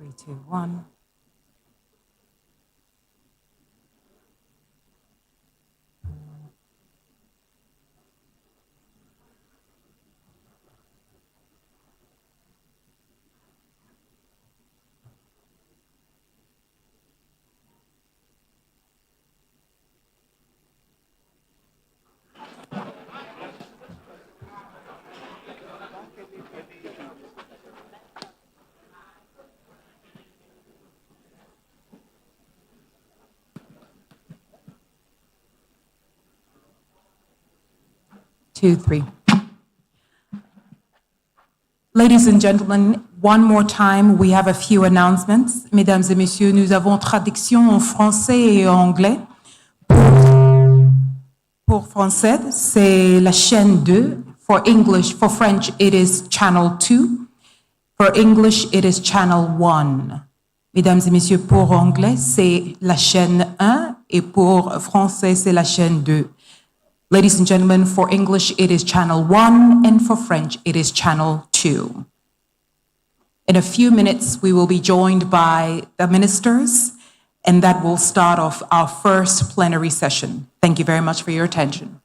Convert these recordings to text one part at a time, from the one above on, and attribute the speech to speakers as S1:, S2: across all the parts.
S1: 3, 2, 1. Two, three. Ladies and gentlemen, one more time, we have a few announcements. Mesdames et messieurs, nous avons traduction en français et en anglais. Pour français, c'est la chaîne 2. For English, for French, it is channel 2. For English, it is channel 1. Mesdames et messieurs, pour anglais, c'est la chaîne 1 et pour français, c'est la chaîne 2. Ladies and gentlemen, for English, it is channel 1, and for French, it is channel 2. In a few minutes, we will be joined by the ministers, and that will start off our first plenary session. Thank you very much for your attention.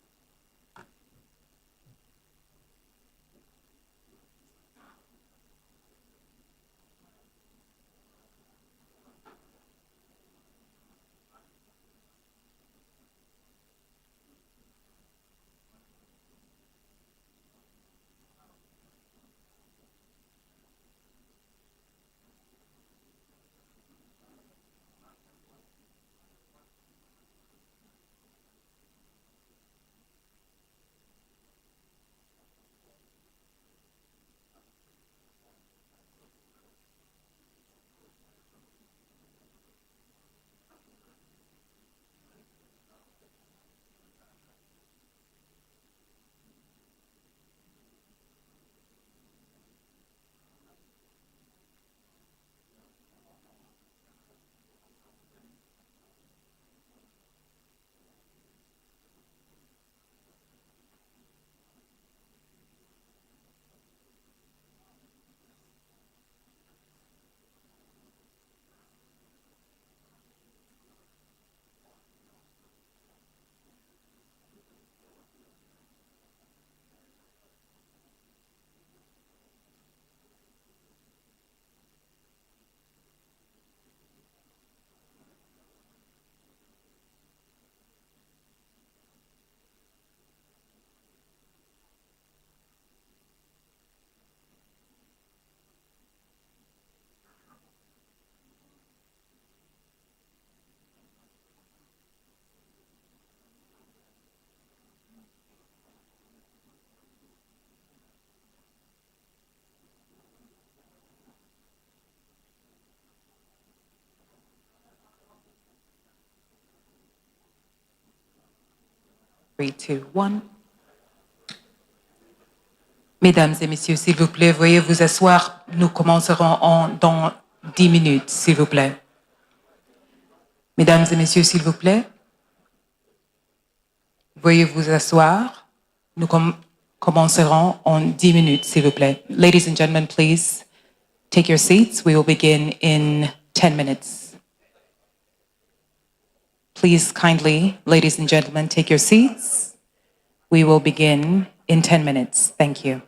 S1: Three, two, one. Mesdames et messieurs, s'il vous plaît, veuillez vous asseoir. Nous commencerons dans 10 minutes, s'il vous plaît. Mesdames et messieurs, s'il vous plaît, veuillez vous asseoir. Nous commencerons en 10 minutes, s'il vous plaît. Ladies and gentlemen, please take your seats. We will begin in 10 minutes. Please kindly, ladies and gentlemen, take your seats. We will begin in 10 minutes. Thank you.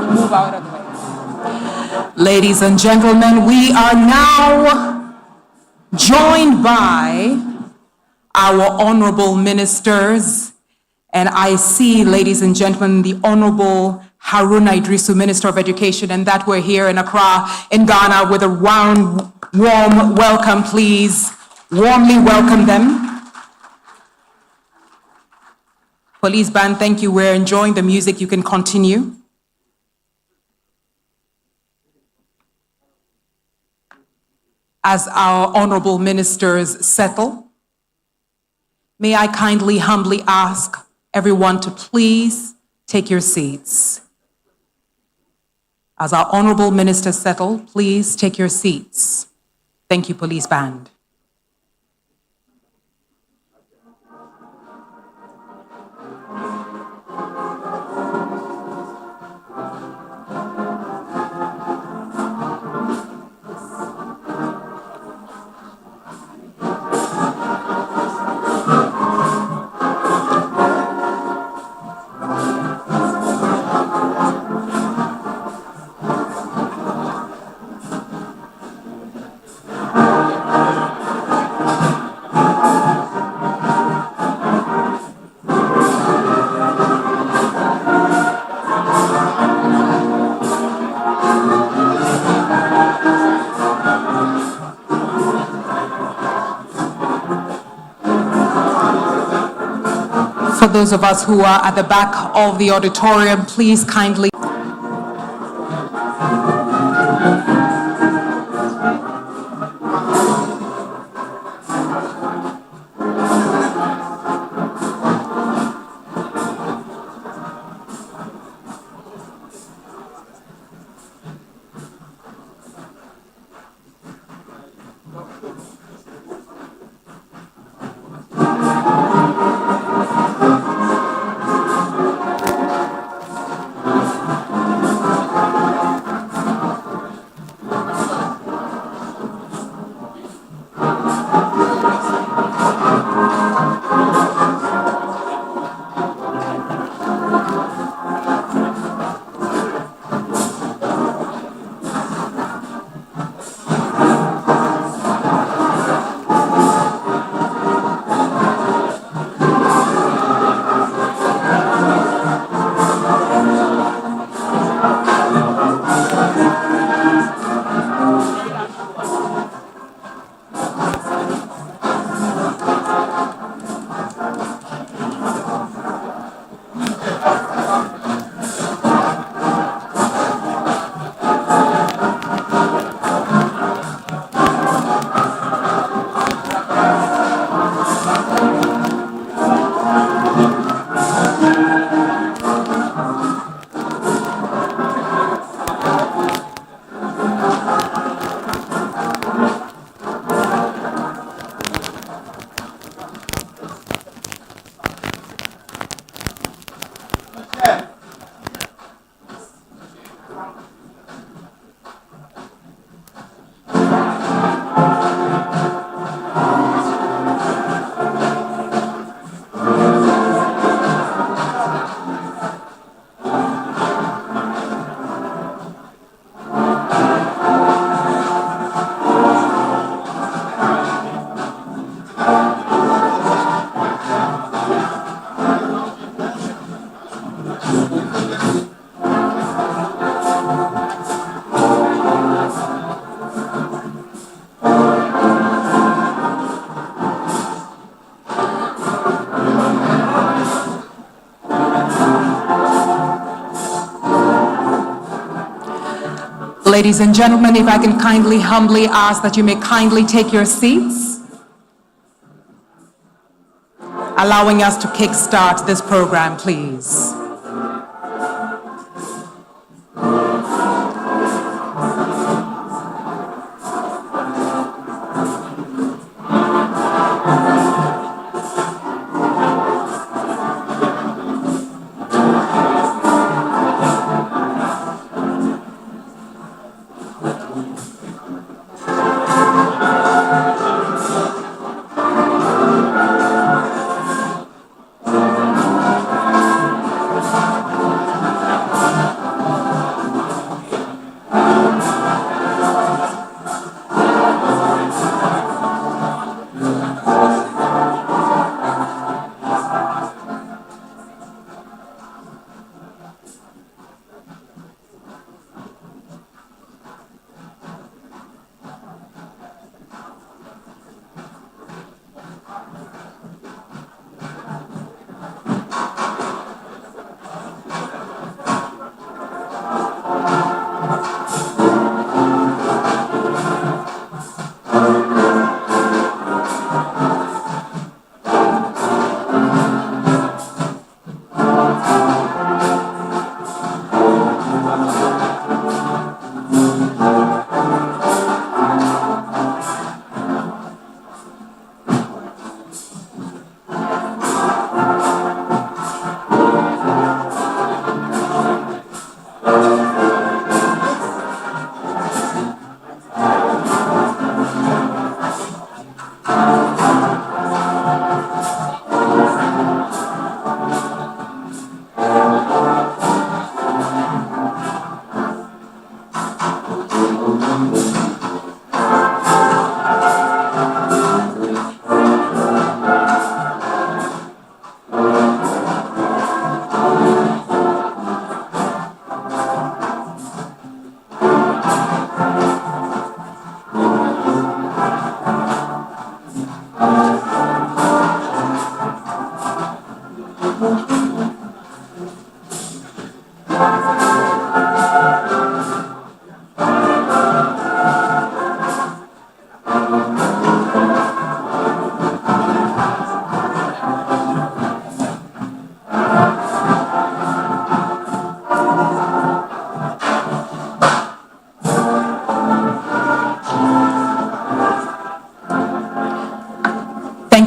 S1: Move out of the way. Ladies and gentlemen, we are now joined by our honorable ministers. And I see, ladies and gentlemen, the Honorable Haruna Idrisu, Minister of Education, and that we're here in Accra, in Ghana, with a warm welcome, please. Warmly welcome them. Police band, thank you. We're enjoying the music. You can continue. As our honorable ministers settle, may I kindly, humbly ask everyone to please take your seats. As our honorable ministers settle, please take your seats. Thank you, police band. For those of us who are at the back of the auditorium, please kindly. Ladies and gentlemen, if I can kindly, humbly ask that you may kindly take your seats, allowing us to kickstart this program, please.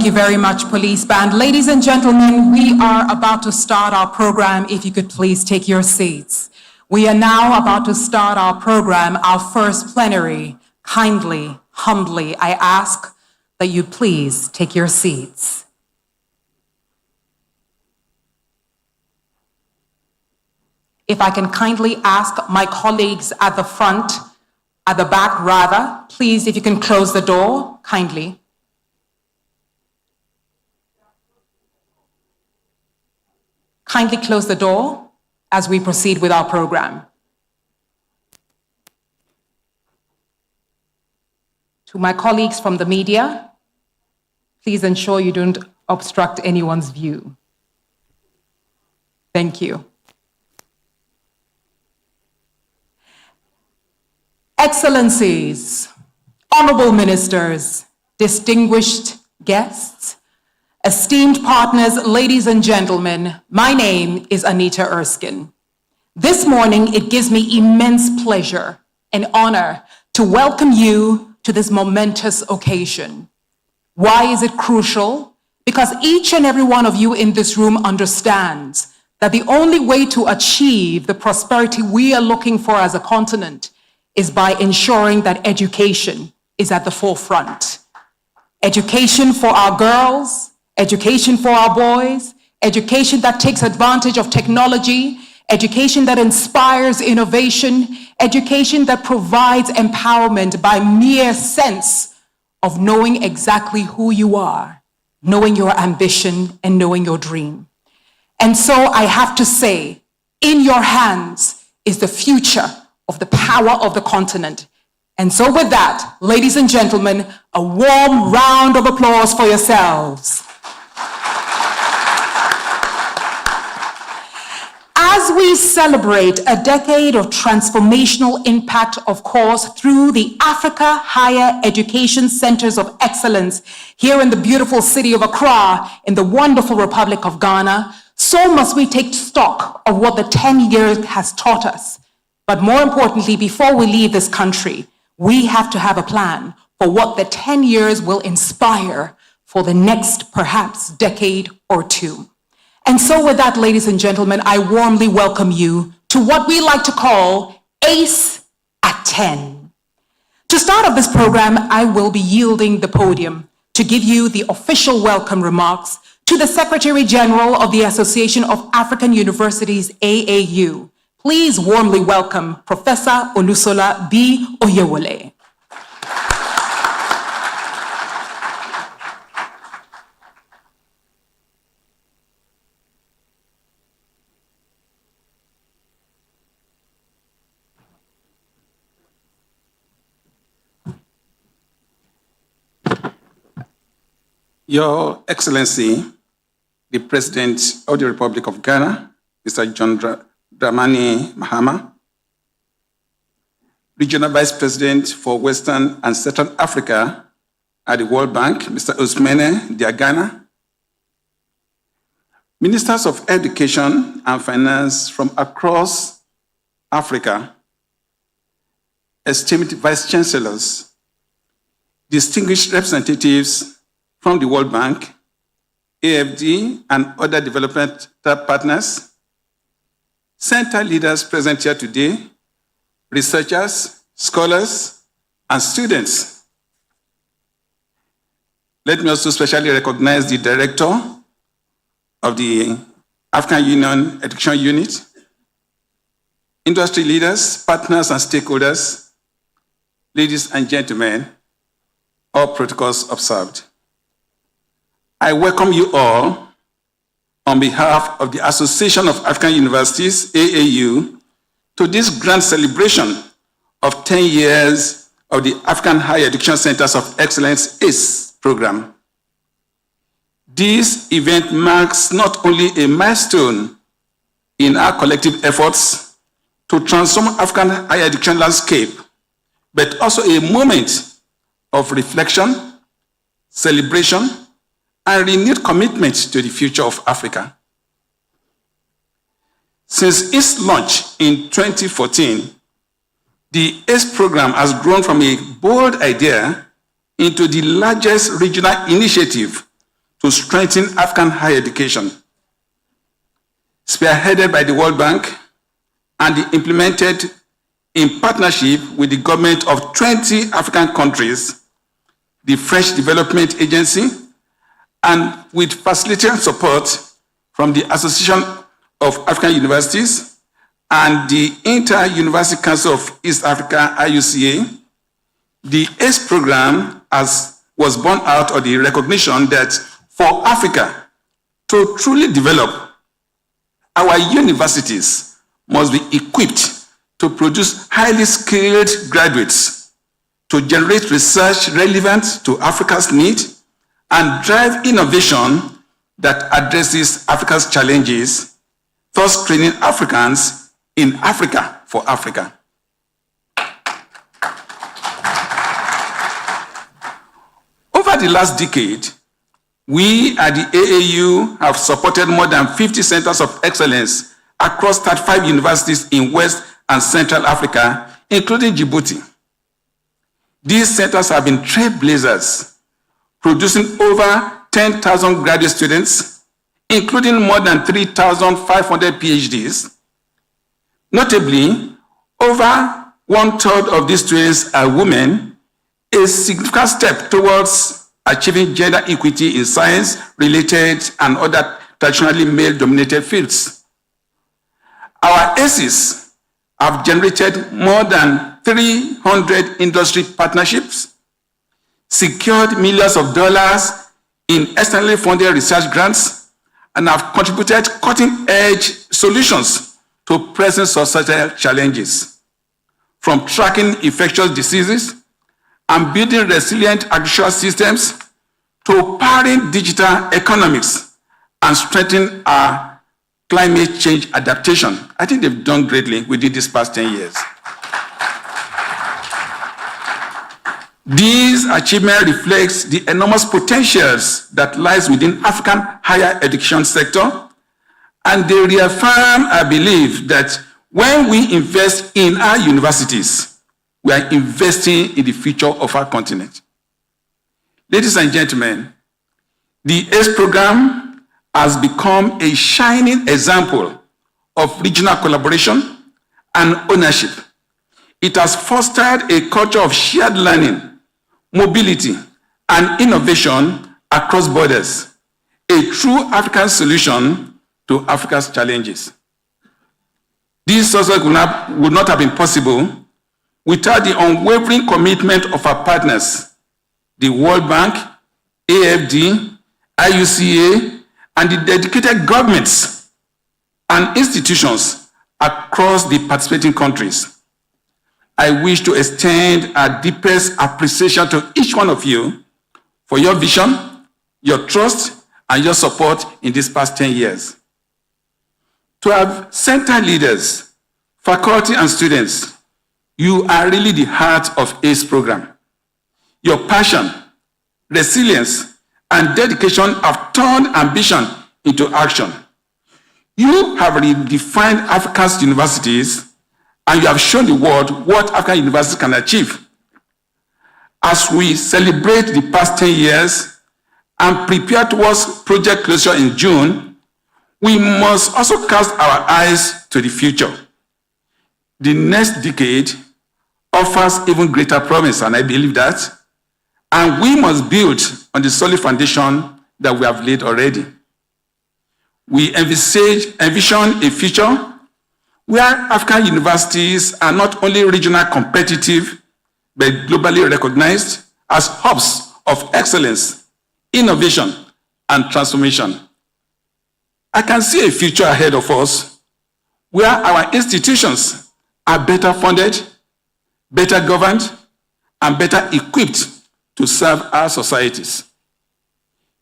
S1: Thank you very much, Police Band. Ladies and gentlemen, we are about to start our program. If you could please take your seats. We are now about to start our program, our first plenary. Kindly, humbly, I ask that you please take your seats. If I can kindly ask my colleagues at the front, at the back rather, please, if you can close the door, kindly. Kindly close the door as we proceed with our program. To my colleagues from the media, please ensure you don't obstruct anyone's view. Thank you. Excellencies, honorable ministers, distinguished guests, esteemed partners, ladies and gentlemen, my name is Anita Erskine. This morning, it gives me immense pleasure and honor to welcome you to this momentous occasion. Why is it crucial? Because each and every one of you in this room understands that the only way to achieve the prosperity we are looking for as a continent is by ensuring that education is at the forefront. Education for our girls, education for our boys, education that takes advantage of technology, education that inspires innovation, education that provides empowerment by mere sense of knowing exactly who you are, knowing your ambition, and knowing your dream. And so I have to say, in your hands is the future of the power of the continent. And so with that, ladies and gentlemen, a warm round of applause for yourselves. As As we celebrate a decade of transformational impact, of course, through the Africa Higher Education Centers of Excellence here in the beautiful city of Accra, in the wonderful Republic of Ghana, so must we take stock of what the 10 years has taught us. But more importantly, before we leave this country, we have to have a plan for what the 10 years will inspire for the next, perhaps, decade or two. And so with that, ladies and gentlemen, I warmly welcome you to what we like to call ACE at 10. To start off this program, I will be yielding the podium to give you the official welcome remarks to the Secretary General of the Association of African Universities, AAU. Please warmly welcome Professor Olusola B. Oyewole.
S2: Your Excellency, the President of the Republic of Ghana, Mr. John Dramani Mahama, Regional Vice President for Western and Central Africa at the World Bank, Mr. Ousmane Diagana, Ministers of Education and Finance from across Africa, esteemed Vice Chancellors, distinguished representatives from the World Bank, AFD, and other development partners, center leaders present here today, researchers, scholars, and students. Let me also specially recognize the director of the African Union Education Unit, industry leaders, partners, and stakeholders, ladies and gentlemen, all protocols observed. I welcome you all on behalf of the Association of African Universities, AAU, to this grand celebration of 10 years of the African Higher Education Centers of Excellence ACE program. This event marks not only a milestone in our collective efforts to transform African higher education landscape, but also a moment of reflection, celebration, and renewed commitment to the future of Africa. Since its launch in 2014, the ACE program has grown from a bold idea into the largest regional initiative to strengthen African higher education. Spearheaded by the World Bank and implemented in partnership with the government of 20 African countries, the French Development Agency, and with facilitator support from the Association of African Universities and the Inter-University Council of East Africa, IUCA, the ACE program was born out of the recognition that for Africa to truly develop, our universities must be equipped to produce highly skilled graduates to generate research relevant to Africa's needs and drive innovation that addresses Africa's challenges, thus training Africans in Africa for Africa. Over the last decade, we at the AAU have supported more than 50 centers of excellence across 35 universities in West and Central Africa, including Djibouti. These centers have been trailblazers, producing over 10,000 graduate students, including more than 3,500 PhDs. Notably, over 1/3 of these students are women, a significant step towards achieving gender equity in science-related and other traditionally male-dominated fields. Our ACEs have generated more than 300 industry partnerships, secured millions of dollars in externally funded research grants, and have contributed cutting-edge solutions to present societal challenges, from tracking infectious diseases and building resilient agricultural systems to powering digital economics and strengthening our climate change adaptation. I think they've done greatly within these past 10 years. This achievement reflects the enormous potentials that lies within African higher education sector, and they reaffirm our belief that when we invest in our universities, we are investing in the future of our continent. Ladies and gentlemen, the ACE program has become a shining example of regional collaboration and ownership. It has fostered a culture of shared learning, mobility, and innovation across borders, a true African solution to Africa's challenges. This success would not have been possible without the unwavering commitment of our partners, the World Bank, AFD, IUCA, and the dedicated governments and institutions across the participating countries. I wish to extend our deepest appreciation to each one of you for your vision, your trust, and your support in these past 10 years. To our center leaders, faculty, and students, you are really the heart of ACE program. Your passion, resilience, and dedication have turned ambition into action. You have redefined Africa's universities, and you have shown the world what African universities can achieve. As we celebrate the past 10 years and prepare towards project closure in June, we must also cast our eyes to the future. The next decade offers even greater promise, and I believe that, and we must build on the solid foundation that we have laid already. We envision a future where African universities are not only regionally competitive, but globally recognized as hubs of excellence, innovation, and transformation. I can see a future ahead of us where our institutions are better funded, better governed, and better equipped to serve our societies.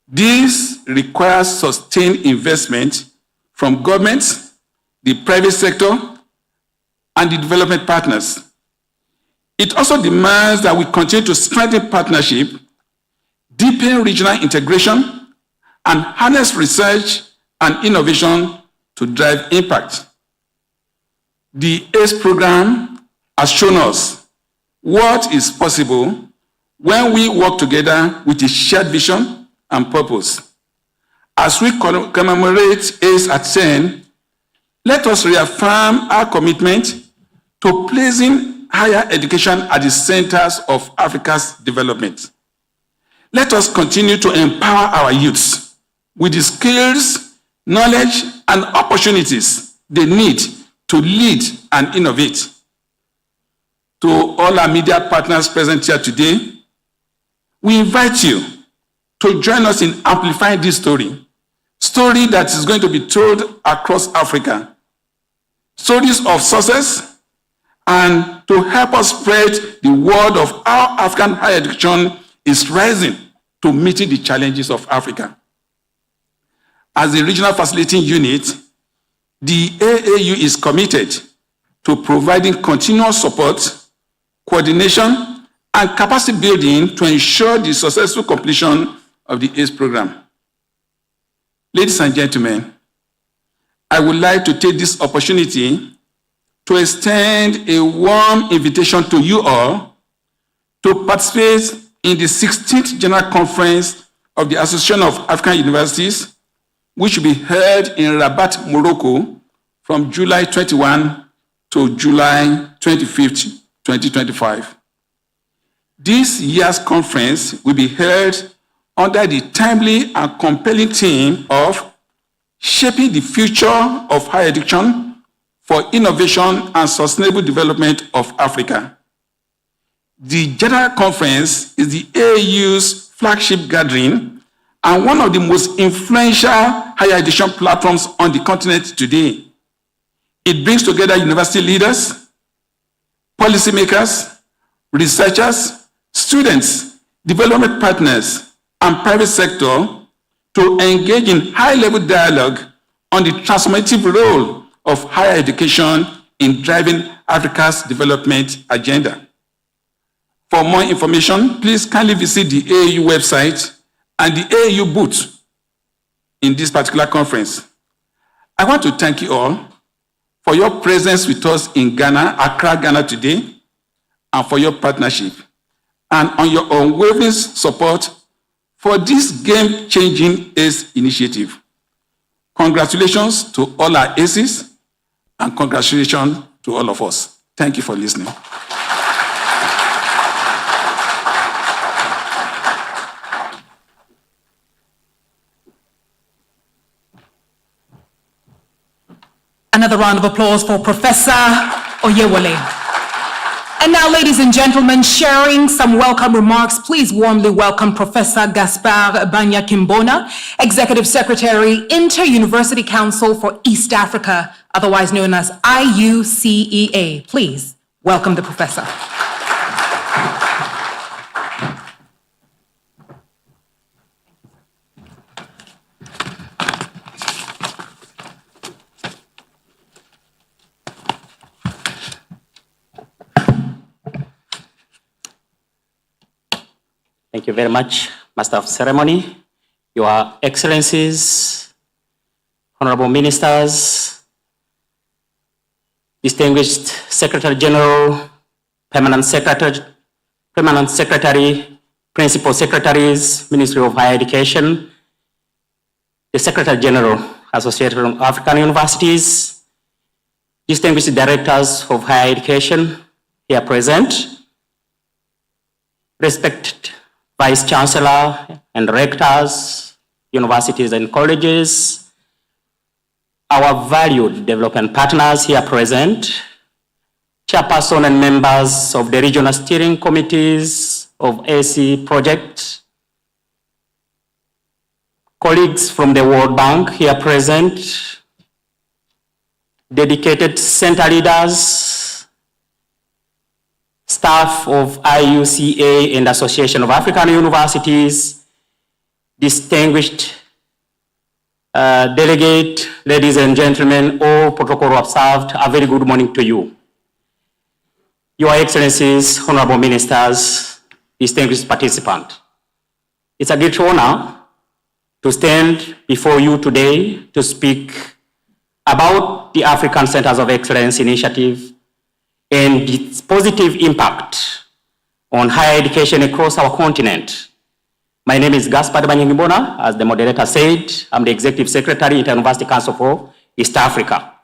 S2: This requires sustained investment from governments, the private sector, and the development partners. It also demands that we continue to strengthen partnership, deepen regional integration, and harness research and innovation to drive impact. The ACE program has shown us what is possible when we work together with a shared vision and purpose. As we commemorate ACE at 10, let us reaffirm our commitment to placing higher education at the centers of Africa's development. Let us continue to empower our youths with the skills, knowledge, and opportunities they need to lead and innovate. To all our media partners present here today, we invite you to join us in amplifying this story that is going to be told across Africa. Stories of success, and to help us spread the word of how African higher education is rising to meeting the challenges of Africa. As a regional facilitating unit, the AAU is committed to providing continuous support, coordination, and capacity building to ensure the successful completion of the ACE program. Ladies and gentlemen, I would like to take this opportunity to extend a warm invitation to you all to participate in the 16th General Conference of the Association of African Universities, which will be held in Rabat, Morocco, from July 21 to July 25th, 2025. This year's conference will be held under the timely and compelling theme of shaping the future of higher education for innovation and sustainable development of Africa. The General Conference is the AAU's flagship gathering and one of the most influential higher education platforms on the continent today. It brings together university leaders, policymakers, researchers, students, development partners, and private sector to engage in high-level dialogue on the transformative role of higher education in driving Africa's development agenda. For more information, please kindly visit the AAU website and the AAU booth in this particular conference. I want to thank you all for your presence with us in Ghana, Accra, Ghana today, and for your partnership, and on your unwavering support for this game-changing ACE initiative. Congratulations to all our ACEs, and congratulations to all of us. Thank you for listening.
S1: Another round of applause for Professor Oyewole. And now, ladies and gentlemen, sharing some welcome remarks, please warmly welcome Professor Gaspard Banya-Kimbona, Executive Secretary, Inter-University Council for East Africa, otherwise known as IUCEA. Please welcome the professor.
S3: Thank you very much, Master of Ceremony, Your Excellencies, Honorable Ministers, distinguished Secretary General, Permanent Secretary, Principal Secretaries, Ministry of Higher Education, the Secretary General, Association of African Universities, distinguished Directors of Higher Education here present, respected Vice Chancellor and Rectors, universities and colleges, our valued development partners here present, chairperson and members of the regional steering committees of AC project, colleagues from the World Bank here present, dedicated center leaders, staff of IUCA and Association of African Universities, distinguished delegate, ladies and gentlemen, all protocol observed, a very good morning to you. Your Excellencies, Honorable Ministers, distinguished participants. It's a great honor to stand before you today to speak about the African Centers of Excellence Initiative and its positive impact on higher education across our continent. My name is Gaspard Banya-Kimbona. As the moderator said, I'm the Executive Secretary, Inter-University Council for East Africa.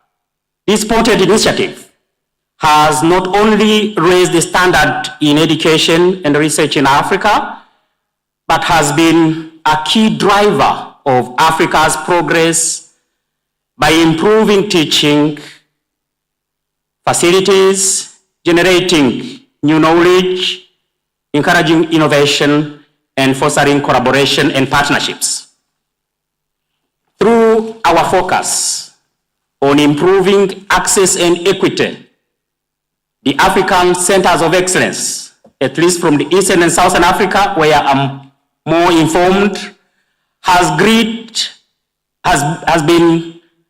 S3: This important initiative has not only raised the standard in education and research in Africa, but has been a key driver of Africa's progress by improving teaching facilities, generating new knowledge, encouraging innovation, and fostering collaboration and partnerships. Through our focus on improving access and equity, the African Centers of Excellence, at least from the Eastern and Southern Africa, where I'm more informed, has been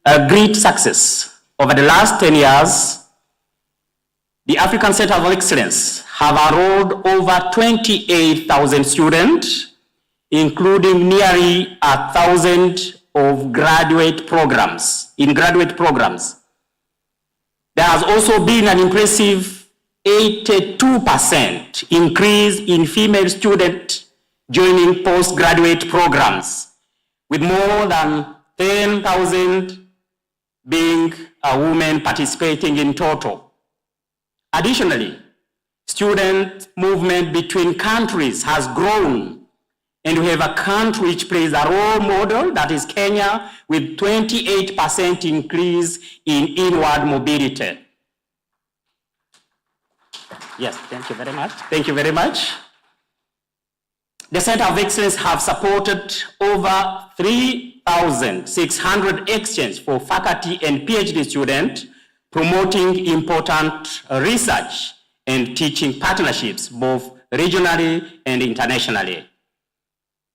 S3: a great success. Over the last 10 years, the African Centers of Excellence have enrolled over 28,000 students, including nearly 1,000 of graduate programs. There has also been an impressive 82% increase in female students joining postgraduate programs, with more than 10,000 being women participating in total. Additionally, student movement between countries has grown, and we have a country which plays a role model, that is Kenya, with 28% increase in inward mobility. Yes, thank you very much. Thank you very much. The Center of Excellence have supported over 3,600 exchanges for faculty and PhD students, promoting important research and teaching partnerships, both regionally and internationally.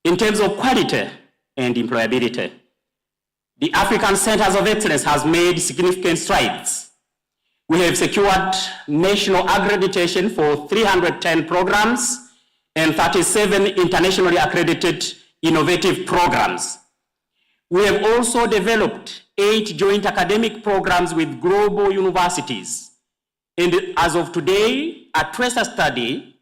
S3: In terms of quality and employability, The African Centers of Excellence has made significant strides. We have secured national accreditation for 310 programs and 37 internationally accredited innovative programs. We have also developed 8 joint academic programs with global universities. And as of today, a tracer study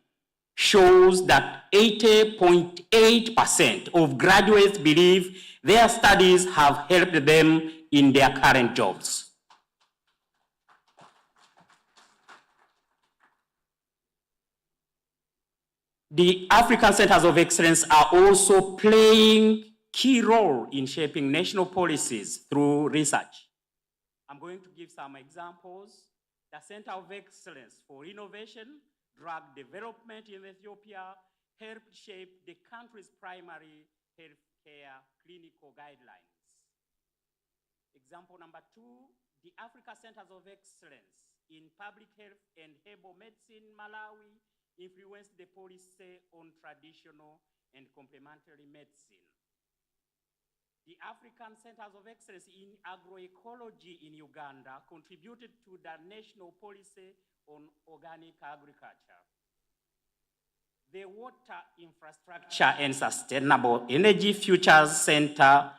S3: shows that 80.8% of graduates believe their studies have helped them in their current jobs. The African Centers of Excellence are also playing key role in shaping national policies through research. I'm going to give some examples. The Center of Excellence for Innovation, Drug Development in Ethiopia helped shape the country's primary healthcare clinical guidelines. Example number 2, the Africa Centers of Excellence in Public Health and Herbal Medicine, Malawi, influenced the policy on traditional and complementary medicine. The African Centers of Excellence in Agroecology in Uganda contributed to the national policy on organic agriculture. The Water Infrastructure and Sustainable Energy Futures Center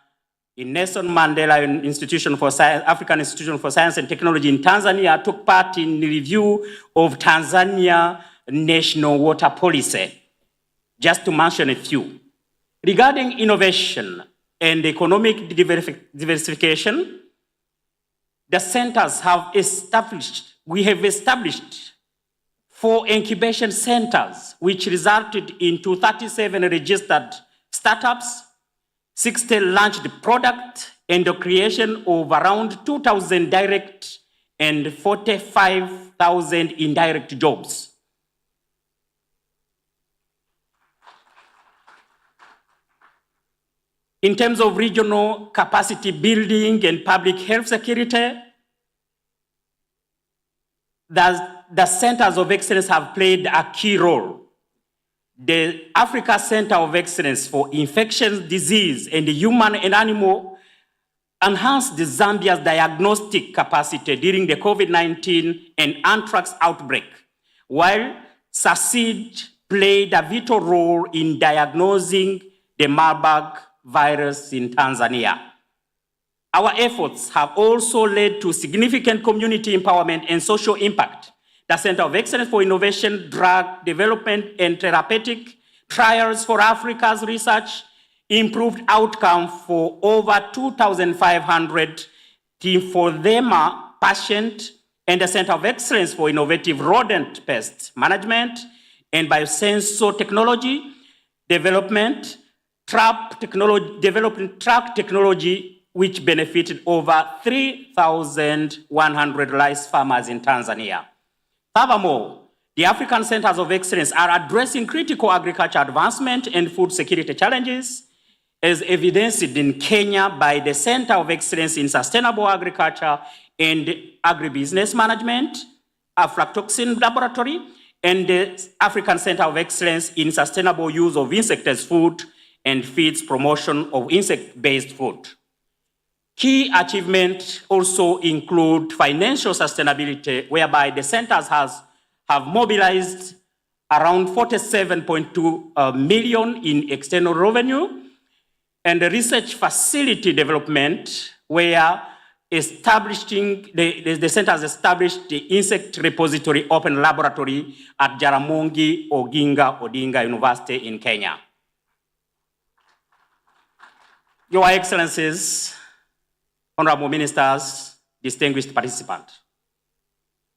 S3: in Nelson Mandela Institution for Science, African Institution for Science and Technology in Tanzania took part in the review of Tanzania national water policy, just to mention a few. Regarding innovation and economic diversification, the centers have established, we have established 4 incubation centers, which resulted into 37 registered startups, 60 launched product, and the creation of around 2,000 direct and 45,000 indirect jobs. In terms of regional capacity building and public health security, the Centers of Excellence have played a key role. The Africa Center of Excellence for Infectious Disease and Human and Animal enhanced Zambia's diagnostic capacity during the COVID-19 and anthrax outbreak, while SACID played a vital role in diagnosing the Marburg virus in Tanzania. Our efforts have also led to significant community empowerment and social impact. The Center of Excellence for Innovation, Drug Development, and Therapeutic Trials for Africa's research improved outcome for over 2,500 lymphedema patients, and the Center of Excellence for Innovative Rodent Pest Management and Biosensor Technology Development, developing trap technology, which benefited over 3,100 rice farmers in Tanzania. Furthermore, the African Centers of Excellence are addressing critical agriculture advancement and food security challenges, as evidenced in Kenya by the Center of Excellence in Sustainable Agriculture and Agribusiness Management, Aflatoxin Laboratory, and the African Center of Excellence in Sustainable Use of Insects as Food and Feeds Promotion of Insect-Based Food. Key achievements also include financial sustainability, whereby the centers have mobilized around 47.2 million in external revenue, and the research facility development, where the centers established the Insect Repository Open Laboratory at Jaramogi Oginga Odinga University in Kenya. Your Excellencies, Honorable Ministers, distinguished participants,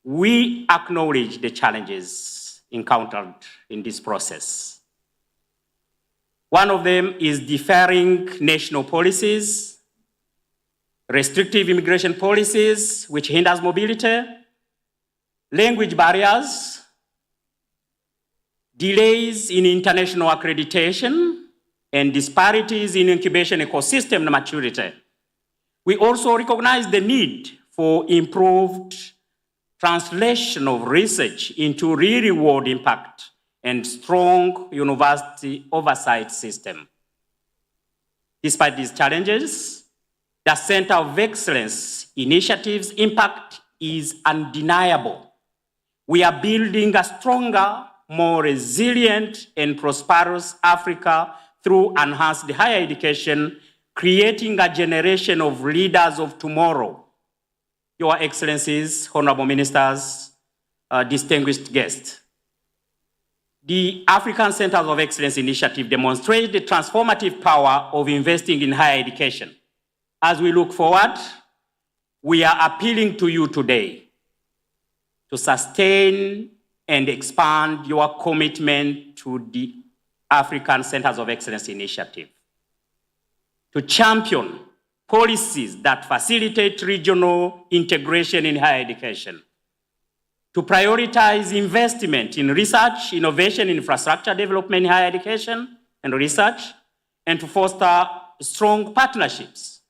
S3: we acknowledge the challenges encountered in this process. One of them is differing national policies, restrictive immigration policies, which hinders mobility, language barriers, delays in international accreditation, and disparities in incubation ecosystem maturity. We also recognize the need for improved translation of research into real-world impact and strong university oversight system. Despite these challenges, The Center of Excellence initiative's impact is undeniable. We are building a stronger, more resilient and prosperous Africa through enhanced higher education, creating a generation of leaders of tomorrow. Your Excellencies, Honorable Ministers, distinguished guests. The African Centers of Excellence initiative demonstrates the transformative power of investing in higher education. As we look forward, we are appealing to you today to sustain and expand your commitment to the African Centers of Excellence initiative, to champion policies that facilitate regional integration in higher education, to prioritize investment in research, innovation, infrastructure development in higher education and research, and to foster strong partnerships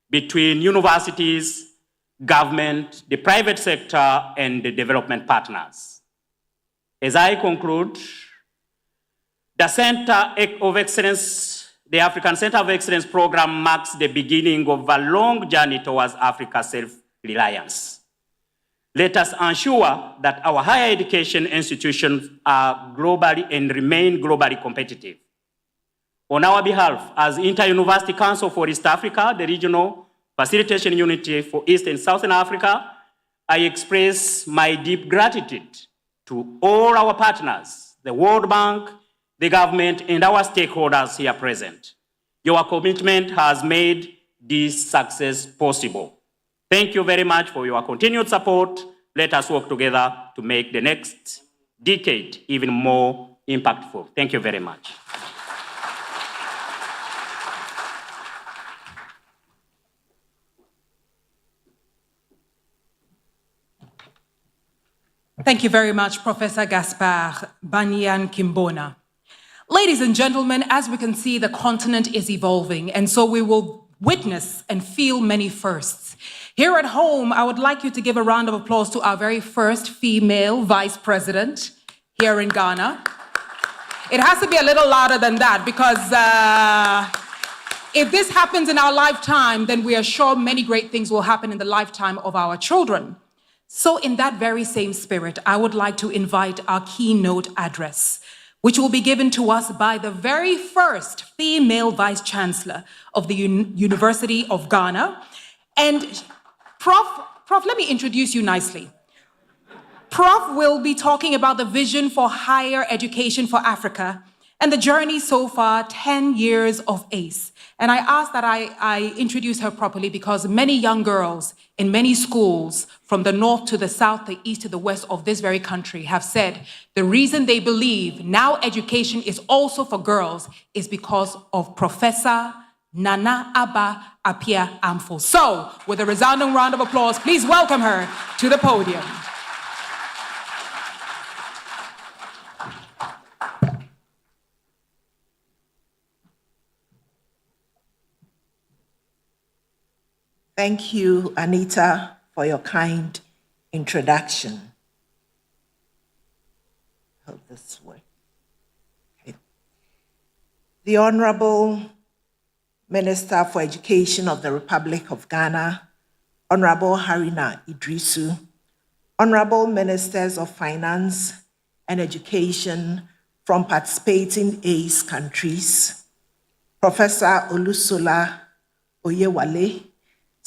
S3: between universities, government, the private sector, and the development partners. As I conclude, the Center of Excellence, the African Center of Excellence program marks the beginning of a long journey towards Africa's self-reliance. Let us ensure that our higher education institutions are globally and remain globally competitive. On our behalf, as Inter-University Council for East Africa, the regional facilitation unit for East and Southern Africa, I express my deep gratitude to all our partners, the World Bank, the government, and our stakeholders here present. Your commitment has made this success possible. Thank you very much for your continued support. Let us work together to make the next decade even more impactful. Thank you very much.
S1: Thank you very much, Professor Gaspard Banyan Kimbona. Ladies and gentlemen, as we can see, the continent is evolving, and so we will witness and feel many firsts. Here at home, I would like you to give a round of applause to our very first female vice president here in Ghana. It has to be a little louder than that, because if this happens in our lifetime, then we are sure many great things will happen in the lifetime of our children. So in that very same spirit, I would like to invite our keynote address, which will be given to us by the very first female vice chancellor of the University of Ghana. And Prof, let me introduce you nicely. Prof will be talking about the vision for higher education for Africa and the journey so far, 10 years of ACE. And I ask that I introduce her properly because many young girls in many schools from the north to the south, the east to the west of this very country have said the reason they believe now education is also for girls is because of Professor Nana Aba Apia Amfo. So, with a resounding round of applause, please welcome her to the podium.
S4: Thank you, Anita, for your kind introduction. Hope this works. Okay. The Honorable Minister for Education of the Republic of Ghana, Honorable Haruna Idrisu, Honorable Ministers of Finance and Education from participating ACE countries, Professor Olusola Oyewale,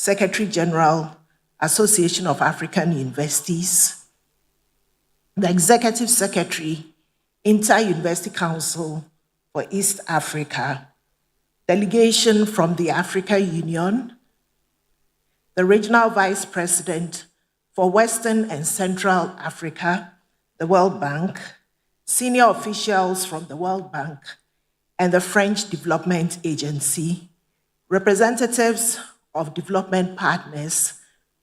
S4: Secretary General, Association of African Universities, the Executive Secretary, Inter-University Council for East Africa, delegation from the Africa Union, the Regional Vice President for Western and Central Africa, the World Bank, senior officials from the World Bank and the French Development Agency, representatives of development partners,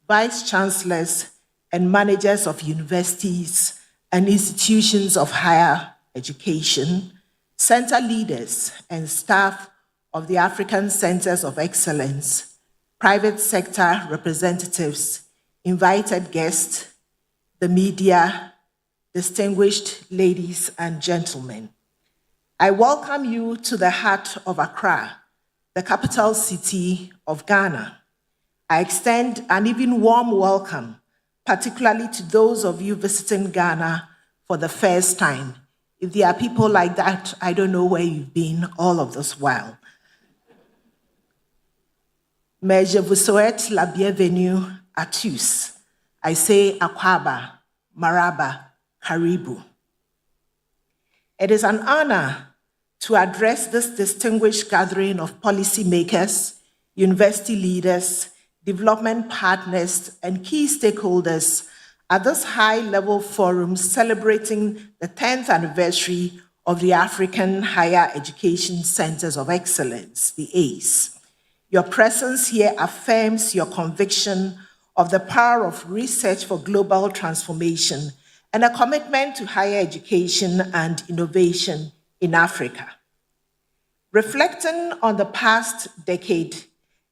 S4: vice chancellors, and managers of universities and institutions of higher education, center leaders and staff of the African Centers of Excellence, private sector representatives, invited guests, the media, distinguished ladies and gentlemen. I welcome you to the heart of Accra, the capital city of Ghana. I extend an even warm welcome, particularly to those of you visiting Ghana for the first time. If there are people like that, I don't know where you've been all of this while. Mais je vous souhaite la bienvenue à tous. I say Akwaba, Maraba, Karibu. It is an honor to address this distinguished gathering of policymakers, university leaders, development partners, and key stakeholders at this high-level forum celebrating the 10th anniversary of the African Higher Education Centers of Excellence, the ACE. Your presence here affirms your conviction of the power of research for global transformation and a commitment to higher education and innovation in Africa. Reflecting on the past decade,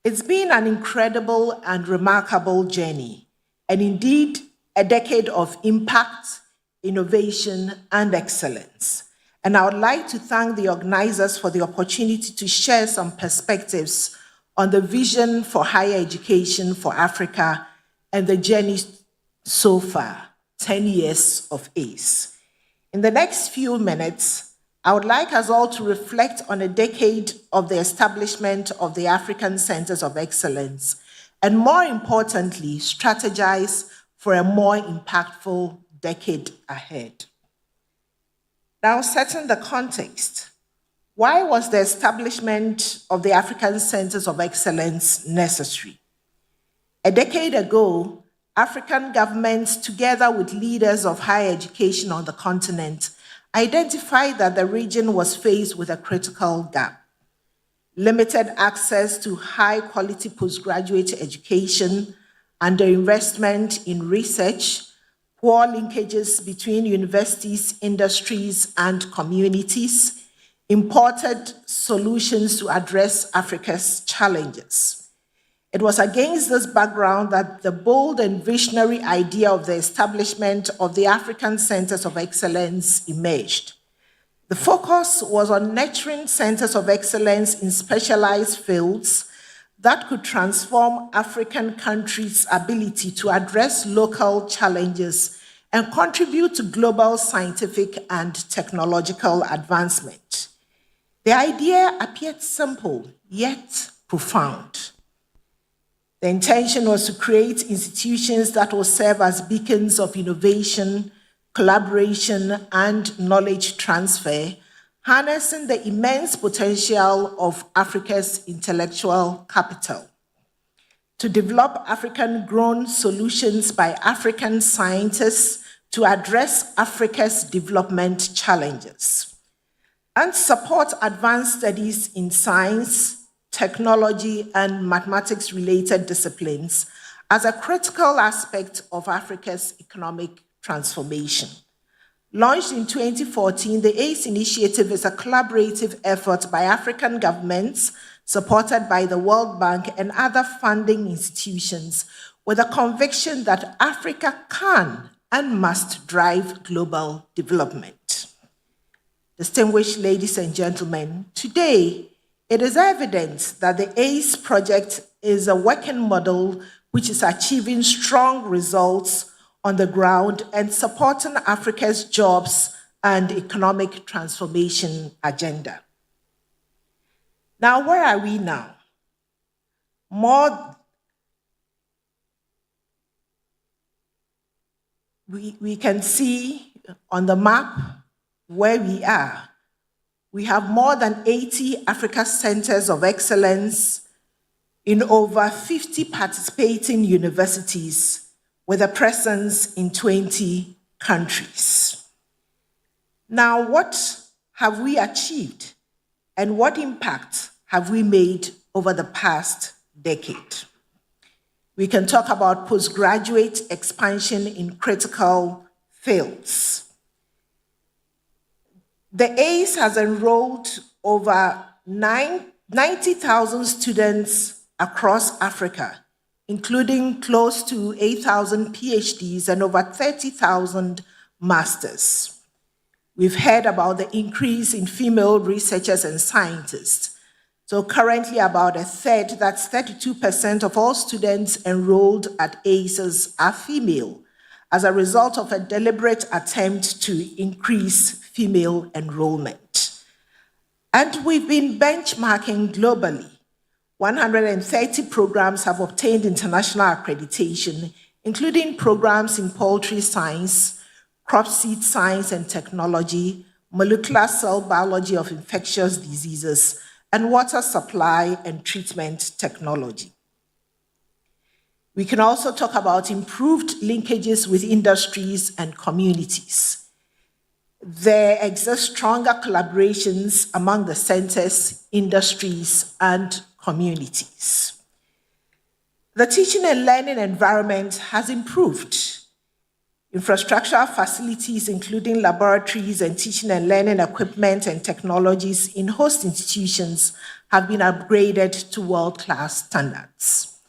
S4: it's been an incredible and remarkable journey, and indeed a decade of impact, innovation, and excellence. And I would like to thank the organizers for the opportunity to share some perspectives on the vision for higher education for Africa and the journey so far, 10 years of ACE. In the next few minutes, I would like us all to reflect on a decade of the establishment of the African Centers of Excellence, and more importantly, strategize for a more impactful decade ahead. Now, setting the context, why was the establishment of the African Centers of Excellence necessary? A decade ago, African governments, together with leaders of higher education on the continent, identified that the region was faced with a critical gap. Limited access to high-quality postgraduate education, underinvestment in research, poor linkages between universities, industries, and communities, imported solutions to address Africa's challenges. It was against this background that the bold and visionary idea of the establishment of the African Centers of Excellence emerged. The focus was on nurturing centers of excellence in specialized fields that could transform African countries' ability to address local challenges and contribute to global scientific and technological advancement. The idea appeared simple, yet profound. The intention was to create institutions that will serve as beacons of innovation, collaboration, and knowledge transfer, harnessing the immense potential of Africa's intellectual capital. To develop African-grown solutions by African scientists to address Africa's development challenges, and support advanced studies in science, technology, and mathematics-related disciplines as a critical aspect of Africa's economic transformation. Launched in 2014, the ACE initiative is a collaborative effort by African governments, supported by the World Bank and other funding institutions, with a conviction that Africa can and must drive global development. Distinguished ladies and gentlemen, today it is evident that the ACE project is a working model which is achieving strong results on the ground and supporting Africa's jobs and economic transformation agenda. Now, where are we now? We can see on the map where we are. We have more than 80 Africa Centers of Excellence in over 50 participating universities with a presence in 20 countries. Now, what have we achieved and what impact have we made over the past decade? We can talk about postgraduate expansion in critical fields. The ACE has enrolled over 90,000 students across Africa, including close to 8,000 PhDs and over 30,000 masters. We've heard about the increase in female researchers and scientists. So currently about a third, that's 32% of all students enrolled at ACES are female, as a result of a deliberate attempt to increase female enrollment. And we've been benchmarking globally. 130 programs have obtained international accreditation, including programs in poultry science, crop seed science and technology, molecular cell biology of infectious diseases, and water supply and treatment technology. We can also talk about improved linkages with industries and communities. There exist stronger collaborations among the centers, industries, and communities. The teaching and learning environment has improved. Infrastructural facilities, including laboratories and teaching and learning equipment and technologies in host institutions, have been upgraded to world-class standards.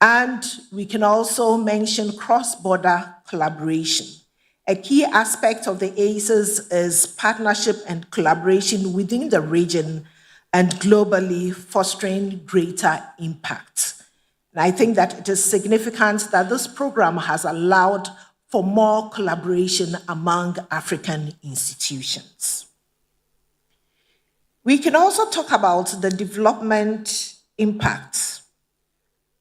S4: And we can also mention cross-border collaboration. A key aspect of the ACES is partnership and collaboration within the region and globally, fostering greater impact. And I think that it is significant that this program has allowed for more collaboration among African institutions. We can also talk about the development impacts.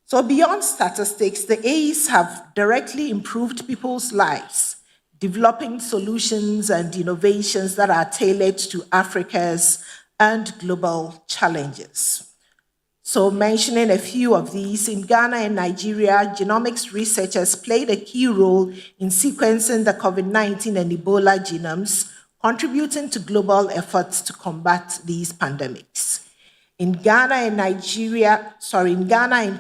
S4: So beyond statistics, the ACES have directly improved people's lives, developing solutions and innovations that are tailored to Africa's and global challenges. So mentioning a few of these, in Ghana and Nigeria, genomics researchers played a key role in sequencing the COVID-19 and Ebola genomes, contributing to global efforts to combat these pandemics. In Ghana and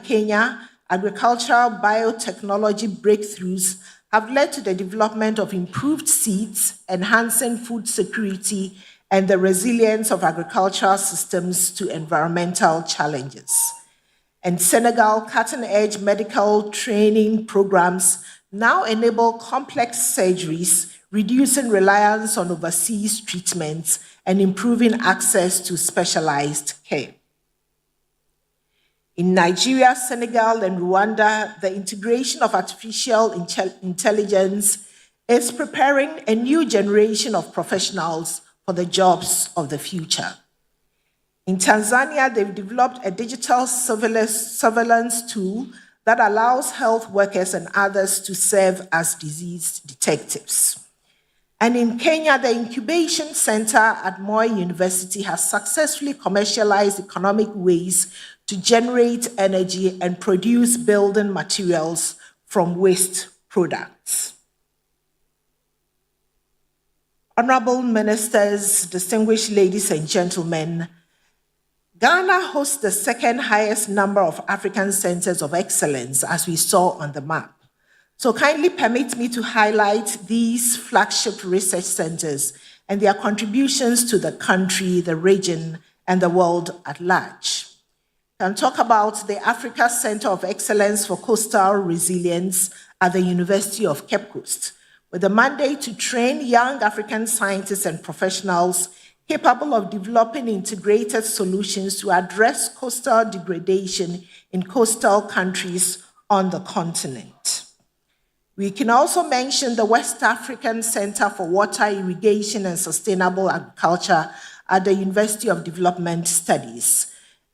S4: Kenya, agricultural biotechnology breakthroughs have led to the development of improved seeds, enhancing food security and the resilience of agricultural systems to environmental challenges. In Senegal, cutting-edge medical training programs now enable complex surgeries, reducing reliance on overseas treatments and improving access to specialized care. In Nigeria, Senegal, and Rwanda, the integration of artificial intelligence is preparing a new generation of professionals for the jobs of the future. In Tanzania, they've developed a digital surveillance tool that allows health workers and others to serve as disease detectives. And in Kenya, the incubation center at Moi University has successfully commercialized economic ways to generate energy and produce building materials from waste products. Honorable ministers, distinguished ladies and gentlemen, Ghana hosts the second highest number of African centers of excellence, as we saw on the map. So kindly permit me to highlight these flagship research centers and their contributions to the country, the region, and the world at large. I'll talk about the Africa Center of Excellence for Coastal Resilience at the University of Cape Coast, with a mandate to train young African scientists and professionals capable of developing integrated solutions to address coastal degradation in coastal countries on the continent. We can also mention the West African Center for Water, Irrigation, and Sustainable Agriculture at the University of Development Studies.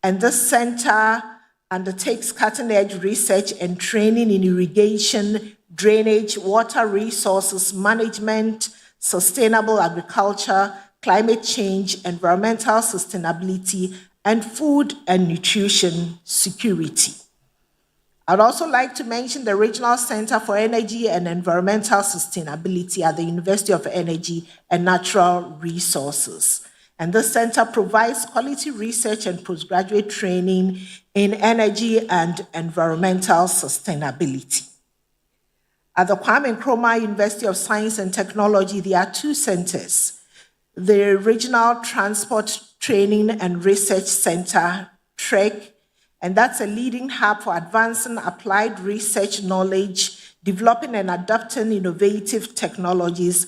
S4: And this center undertakes cutting-edge research and training in irrigation, drainage, water resources management, sustainable agriculture, climate change, environmental sustainability, and food and nutrition security. I'd also like to mention the Regional Center for Energy and Environmental Sustainability at the University of Energy and Natural Resources. And this center provides quality research and postgraduate training in energy and environmental sustainability. At the Kwame Nkrumah University of Science and Technology, there are two centers. The Regional Transport Training and Research Center, TREC, and that's a leading hub for advancing applied research knowledge, developing and adopting innovative technologies,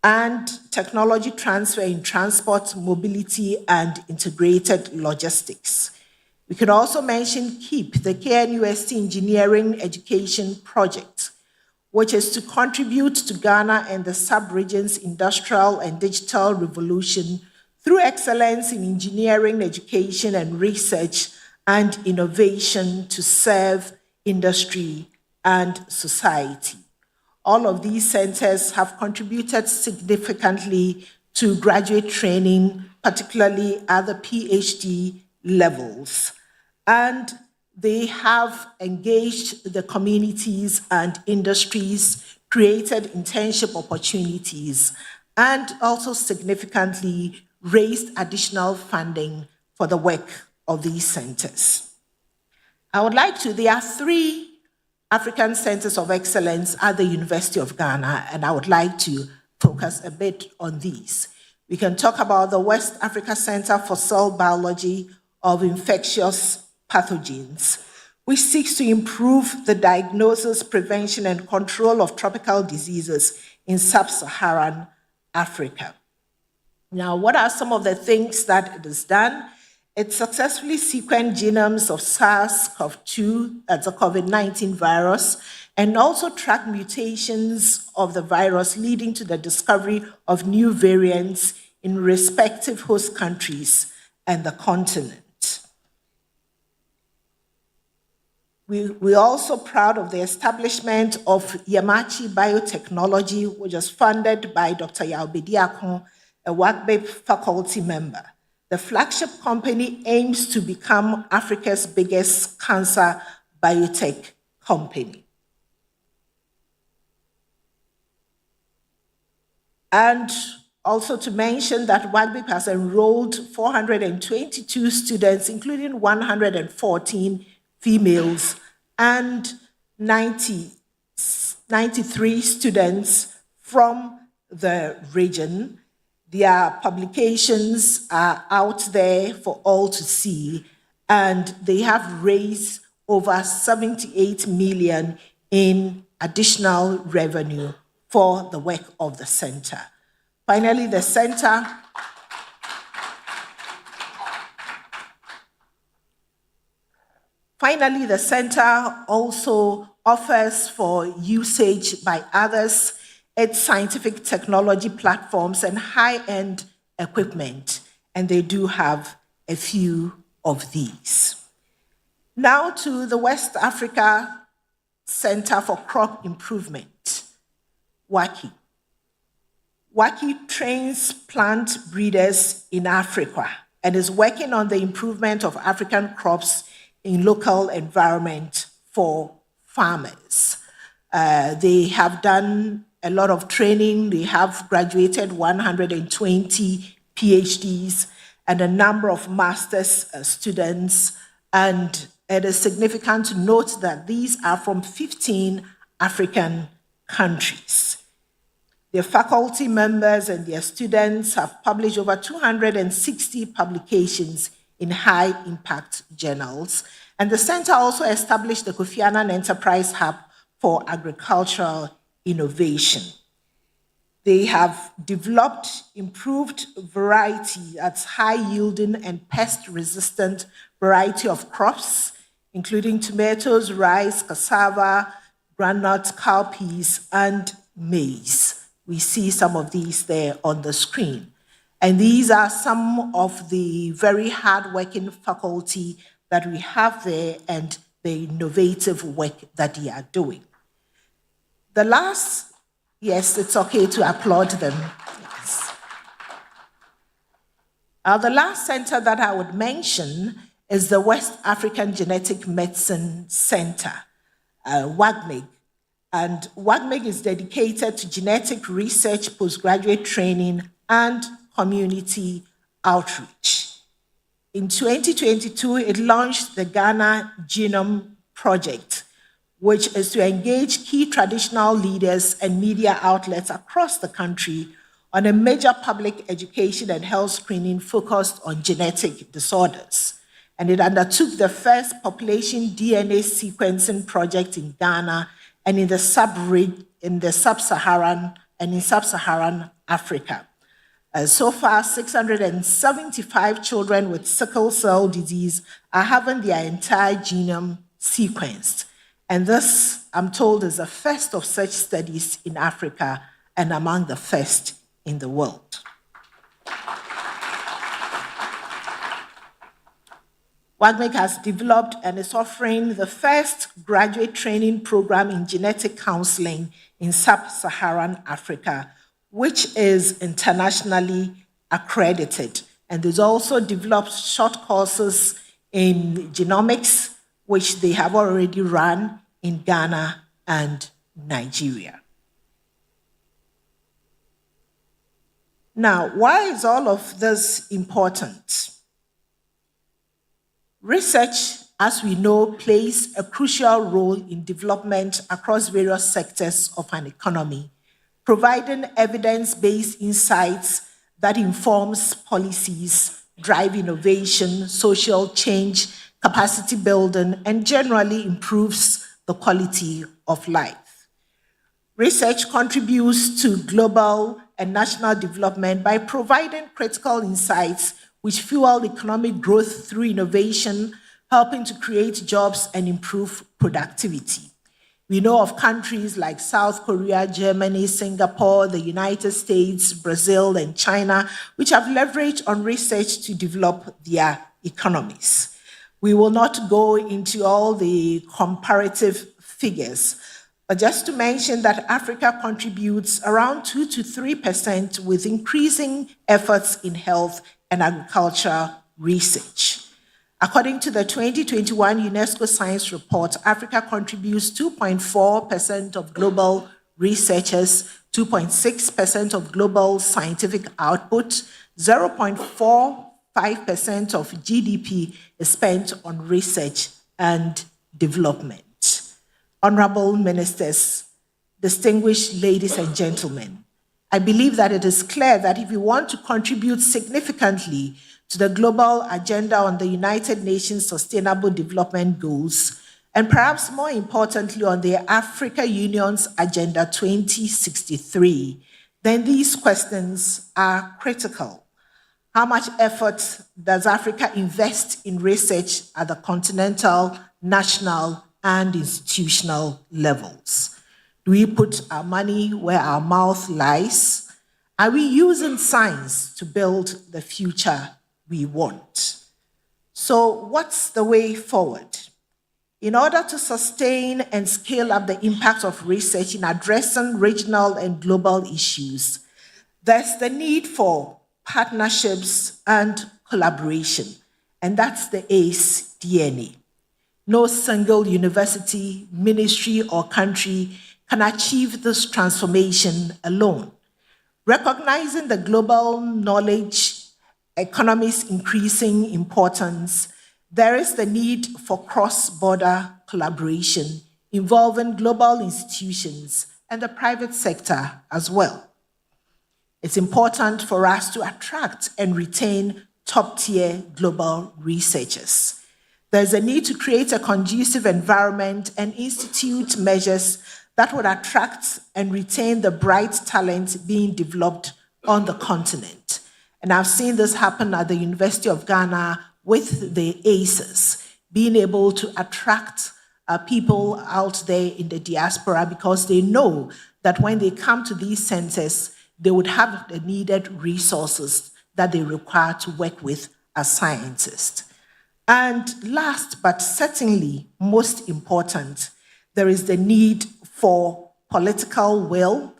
S4: and technology transfer in transport, mobility, and integrated logistics. We can also mention KEEP, the KNUST Engineering Education Project, which is to contribute to Ghana and the sub-region's industrial and digital revolution through excellence in engineering, education, and research and innovation to serve industry and society. All of these centers have contributed significantly to graduate training, particularly at the PhD levels. And they have engaged the communities and industries, created internship opportunities, and also significantly raised additional funding for the work of these centers. There are 3 African Centers of Excellence at the University of Ghana, and I would like to focus a bit on these. We can talk about the West Africa Center for Cell Biology of Infectious Pathogens, which seeks to improve the diagnosis, prevention, and control of tropical diseases in sub-Saharan Africa. Now, what are some of the things that it has done? It successfully sequenced genomes of SARS-CoV-2, that's a COVID-19 virus, and also tracked mutations of the virus, leading to the discovery of new variants in respective host countries and the continent. We're also proud of the establishment of Yamachi Biotechnology, which was funded by Dr. Yaobedi, a WACBIP faculty member. The flagship company aims to become Africa's biggest cancer biotech company. And also to mention that WACBIP has enrolled 422 students, including 114 females and 93 students from the region. Their publications are out there for all to see, and they have raised over 78 million in additional revenue for the work of the center. Finally, the center also offers for usage by others its scientific technology platforms and high-end equipment, and they do have a few of these. Now to the West Africa Center for Crop Improvement, WACI. WACI trains plant breeders in Africa and is working on the improvement of African crops in local environment for farmers. They have done a lot of training. They have graduated 120 PhDs and a number of master's students. And it is significant to note that these are from 15 African countries. Their faculty members and their students have published over 260 publications in high-impact journals. And the center also established the Kofi Annan Enterprise Hub for Agricultural Innovation. They have developed improved variety that's high-yielding and pest-resistant variety of crops, including tomatoes, rice, cassava, groundnut, cowpeas, and maize. We see some of these there on the screen. And these are some of the very hard-working faculty that we have there and the innovative work that they are doing. Yes, it's okay to applaud them. Yes. The last center that I would mention is the West African Genetic Medicine Center, WAGMIG. And WAGMIG is dedicated to genetic research, postgraduate training, and community outreach. In 2022, it launched the Ghana Genome Project, which is to engage key traditional leaders and media outlets across the country on a major public education and health screening focused on genetic disorders. And it undertook the first population DNA sequencing project in Ghana and in sub-Saharan Africa. So far, 675 children with sickle cell disease are having their entire genome sequenced. And this, I'm told, is the first of such studies in Africa and among the first in the world. WAGMIC has developed and is offering the first graduate training program in genetic counseling in sub-Saharan Africa, which is internationally accredited. And there's also developed short courses in genomics, which they have already run in Ghana and Nigeria. Now, why is all of this important? Research, as we know, plays a crucial role in development across various sectors of an economy, providing evidence-based insights that informs policies, drive innovation, social change, capacity building, and generally improves the quality of life. Research contributes to global and national development by providing critical insights which fuel economic growth through innovation, helping to create jobs and improve productivity. We know of countries like South Korea, Germany, Singapore, the United States, Brazil, and China, which have leveraged on research to develop their economies. We will not go into all the comparative figures, but just to mention that Africa contributes around 2 to 3% with increasing efforts in health and agriculture research. According to the 2021 UNESCO Science Report, Africa contributes 2.4% of global researchers, 2.6% of global scientific output, 0.45% of GDP is spent on research and development. Honorable ministers, distinguished ladies and gentlemen, I believe that it is clear that if we want to contribute significantly to the global agenda on the United Nations Sustainable Development Goals, and perhaps more importantly on the Africa Union's Agenda 2063, then these questions are critical. How much effort does Africa invest in research at the continental, national, and institutional levels? Do we put our money where our mouth lies? Are we using science to build the future we want? So what's the way forward? In order to sustain and scale up the impact of research in addressing regional and global issues, there's the need for partnerships and collaboration, and that's the ACE DNA. No single university, ministry, or country can achieve this transformation alone. Recognizing the global knowledge economy's increasing importance, there is the need for cross-border collaboration involving global institutions and the private sector as well. It's important for us to attract and retain top-tier global researchers. There's a need to create a conducive environment and institute measures that would attract and retain the bright talent being developed on the continent. And I've seen this happen at the University of Ghana with the ACEs, being able to attract people out there in the diaspora because they know that when they come to these centers, they would have the needed resources that they require to work with as scientists. And last, but certainly most important, there is the need for political will,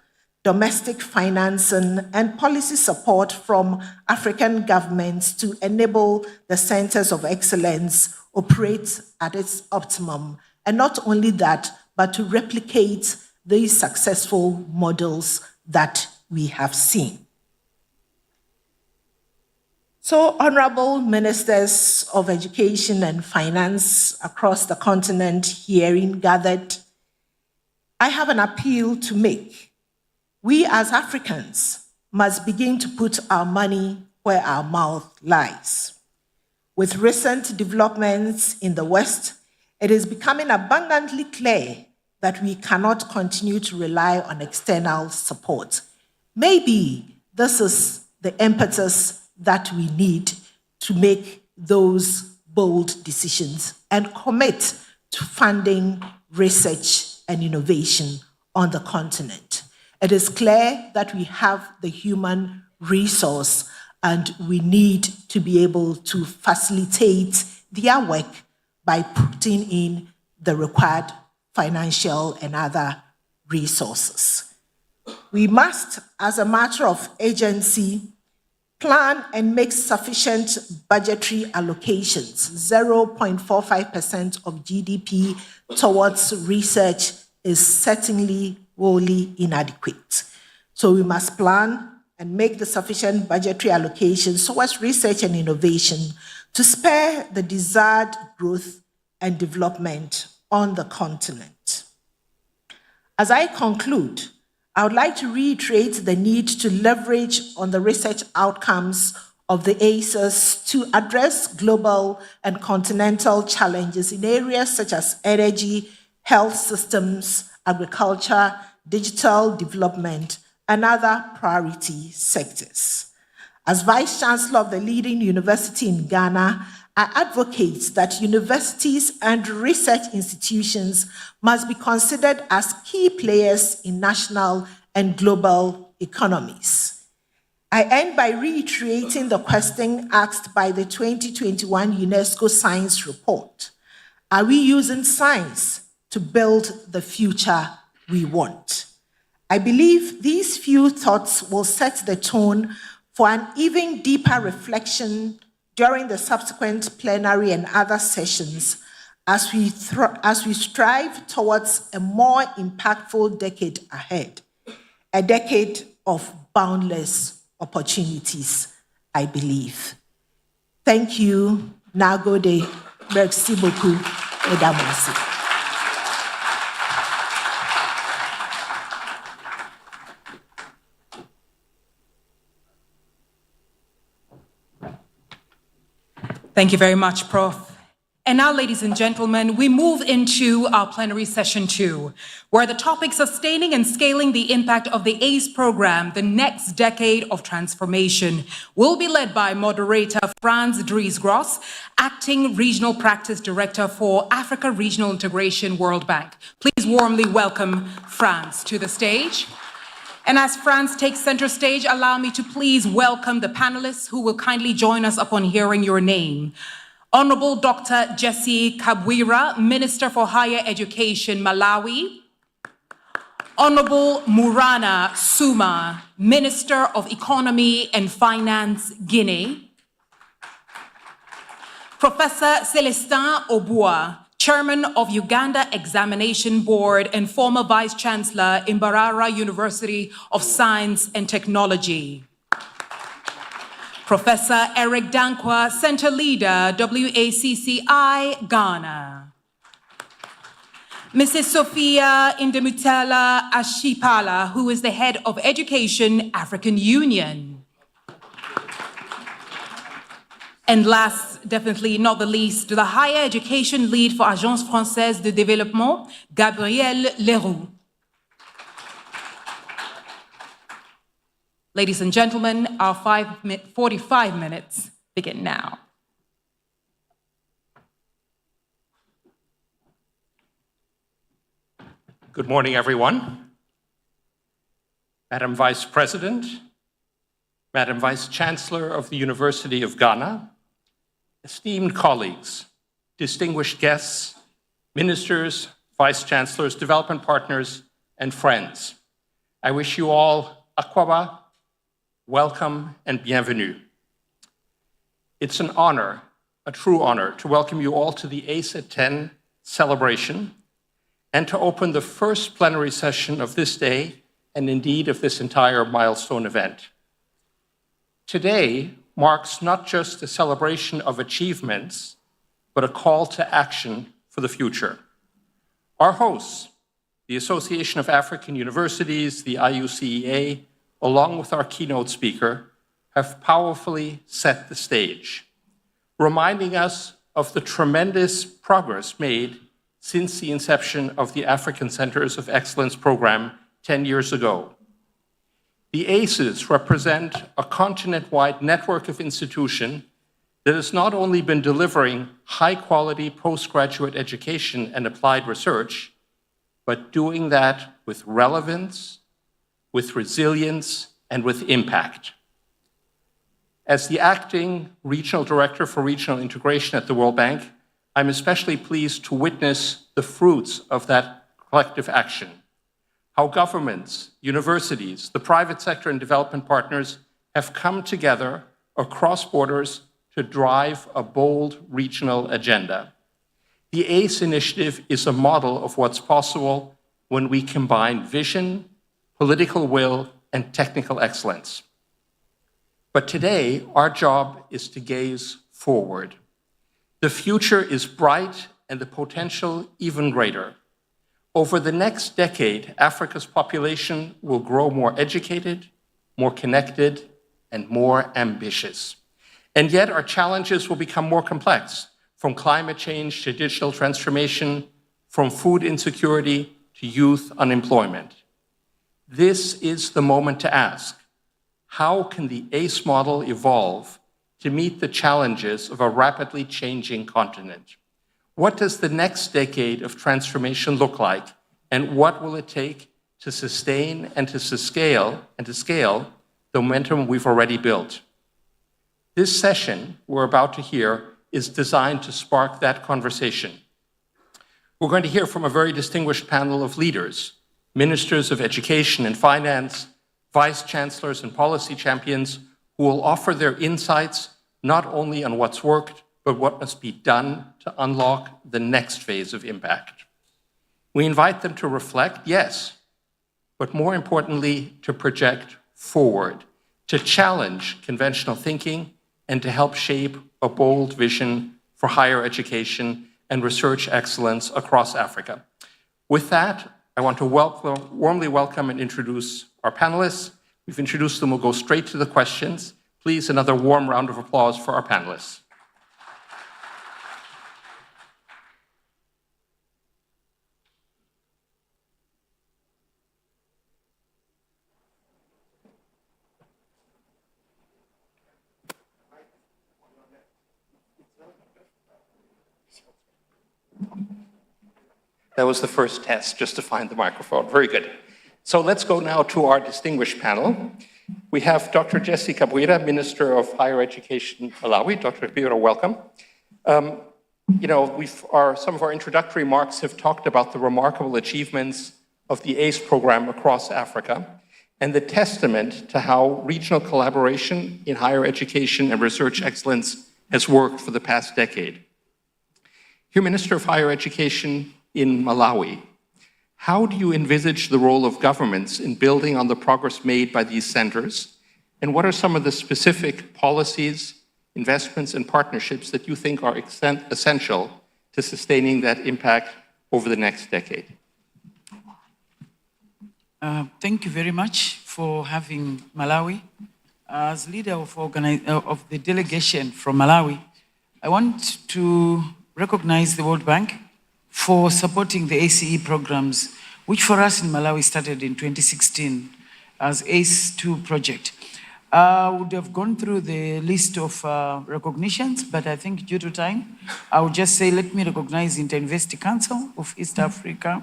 S4: domestic financing, and policy support from African governments to enable the centers of excellence operate at its optimum. And not only that, but to replicate these successful models that we have seen. So, honorable ministers of education and finance across the continent herein gathered, I have an appeal to make. We as Africans must begin to put our money where our mouth lies. With recent developments in the West, it is becoming abundantly clear that we cannot continue to rely on external support. Maybe This is the impetus that we need to make those bold decisions and commit to funding research and innovation on the continent. It is clear that we have the human resource and we need to be able to facilitate their work by putting in the required financial and other resources. We must, as a matter of urgency, plan and make sufficient budgetary allocations. 0.45% of GDP towards research is certainly wholly inadequate. So we must plan and make the sufficient budgetary allocations towards research and innovation to spur the desired growth and development on the continent. As I conclude, I would like to reiterate the need to leverage on the research outcomes of the ACES to address global and continental challenges in areas such as energy, health systems, agriculture, digital development, and other priority sectors. As Vice Chancellor of the leading university in Ghana, I advocate that universities and research institutions must be considered as key players in national and global economies. I end by reiterating the question asked by the 2021 UNESCO Science Report. Are we using science to build the future we want? I believe these few thoughts will set the tone for an even deeper reflection during the subsequent plenary and other sessions as we strive towards a more impactful decade ahead, a decade of boundless opportunities, I believe. Thank you. Nagode. Merci beaucoup, Mesdames et Messieurs.
S1: Thank you very much, Prof. And now, ladies and gentlemen, we move into our plenary session 2, where the topic Sustaining and Scaling the Impact of the ACE Program, the Next Decade of Transformation, will be led by moderator Frans Dries-Gross, Acting Regional Practice Director for Africa Regional Integration, World Bank. Please warmly welcome Frans to the stage. And as Frans takes center stage, allow me to please welcome the panelists who will kindly join us upon hearing your name. Honorable Dr. Jesse Kabwira, Minister for Higher Education, Malawi. Honorable Murana Suma, Minister of Economy and Finance, Guinea. Professor Celestin Obua, Chairman of Uganda Examination Board and former Vice Chancellor in Mbarara University of Science and Technology. Professor Eric Dankwa, Center Leader, WACCI, Ghana. Mrs. Sophia Indemutela Ashipala, who is the Head of Education, African Union. And last, definitely not the least, the Higher Education Lead for Agence Française de Développement, Gabriel Leroux. Ladies and gentlemen, our 45 minutes begin now.
S5: Good morning, everyone. Madam Vice President, Madam Vice Chancellor of the University of Ghana, esteemed colleagues, distinguished guests, ministers, vice chancellors, development partners, and friends. I wish you all Akwaba, welcome, and bienvenue. It's an honor, a true honor, to welcome you all to the ACE at 10 celebration and to open the first plenary session of this day and indeed of this entire milestone event. Today marks not just a celebration of achievements, but a call to action for the future. Our hosts, the Association of African Universities, the IUCEA, along with our keynote speaker, have powerfully set the stage, reminding us of the tremendous progress made since the inception of the African Centers of Excellence program 10 years ago. The ACEs represent a continent-wide network of institutions that has not only been delivering high-quality postgraduate education and applied research, but doing that with relevance, with resilience, and with impact. As the acting regional director for regional integration at the World Bank, I'm especially pleased to witness the fruits of that collective action. How governments, universities, the private sector, and development partners have come together across borders to drive a bold regional agenda. The ACE initiative is a model of what's possible when we combine vision, political will, and technical excellence. But today, our job is to gaze forward. The future is bright and the potential even greater. Over the next decade, Africa's population will grow more educated, more connected, and more ambitious. And yet our challenges will become more complex, from climate change to digital transformation, from food insecurity to youth unemployment. This is the moment to ask, how can the ACE model evolve to meet the challenges of a rapidly changing continent? What does the next decade of transformation look like, and what will it take to sustain and to scale the momentum we've already built? This session we're about to hear is designed to spark that conversation. We're going to hear from a very distinguished panel of leaders, ministers of education and finance, vice chancellors and policy champions, who will offer their insights not only on what's worked, but what must be done to unlock the next phase of impact. We invite them to reflect, yes, but more importantly, to project forward, to challenge conventional thinking, and to help shape a bold vision for higher education and research excellence across Africa. With that, I want to warmly welcome and introduce our panelists. We've introduced them, we'll go straight to the questions. Please, another warm round of applause for our panelists. That was the first test, just to find the microphone. Very good. So let's go now to our distinguished panel. We have Dr. Jessie Kabwira, Minister of Higher Education, Malawi. Dr. Kabwira, welcome. Some of our introductory remarks have talked about the remarkable achievements of the ACE program across Africa and the testament to how regional collaboration in higher education and research excellence has worked for the past decade. Here, Minister of Higher Education in Malawi, how do you envisage the role of governments in building on the progress made by these centers? And what are some of the specific policies, investments, and partnerships that you think are essential to sustaining that impact over the next decade?
S6: Thank you very much for having Malawi. As leader of the delegation from Malawi, I want to recognize the World Bank for supporting the ACE programs, which for us in Malawi started in 2016 as ACE2 project. I would have gone through the list of recognitions, but I think due to time, I would just say, let me recognize Inter-University Council of East Africa,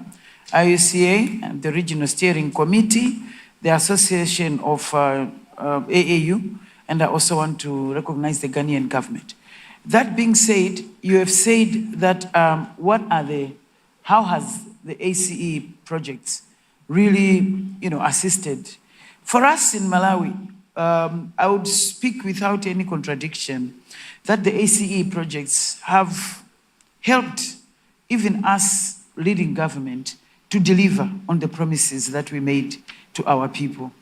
S6: IUCA, and the Regional Steering Committee, the Association of AAU, and I also want to recognize the Ghanaian government. That being said, you have said that how has the ACE projects really, assisted? For us in Malawi, I would speak without any contradiction that the ACE projects have helped even us leading government to deliver on the promises that we made to our people.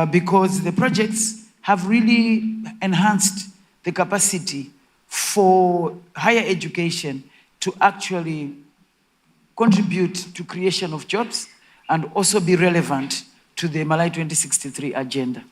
S6: Because the projects have really enhanced the capacity for higher education to actually contribute to creation of jobs and also be relevant to the Malawi 2063 agenda.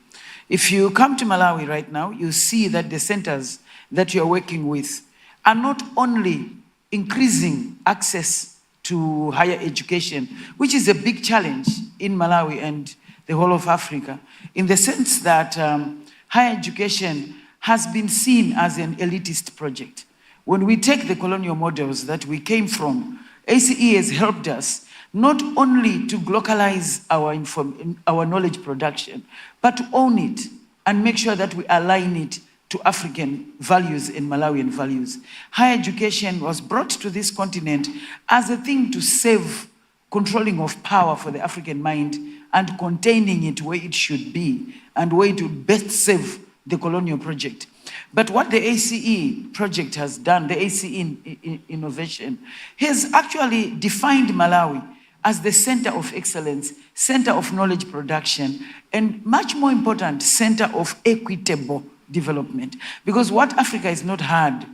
S6: If you come to Malawi right now, you see that the centers that you're working with are not only increasing access to higher education, which is a big challenge in Malawi, and the whole of Africa, in the sense that higher education has been seen as an elitist project. When we take the colonial models that we came from, ACE has helped us not only to localize our knowledge production, but to own it and make sure that we align it to African values and Malawian values. Higher education was brought to this continent as a thing to save controlling of power for the African mind and containing it where it should be and where it would best serve the colonial project. But what the ACE project has done, the ACE innovation, has actually defined Malawi as the center of excellence, center of knowledge production, and much more important, center of equitable development. Because what Africa has not had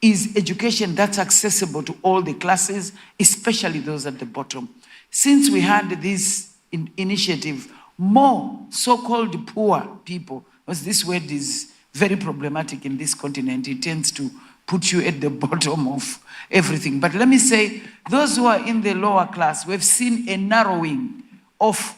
S6: is education that's accessible to all the classes, especially those at the bottom. Since we had this initiative, more so-called poor people, because this word is very problematic in this continent, it tends to put you at the bottom of everything. But let me say, those who are in the lower class, we've seen a narrowing of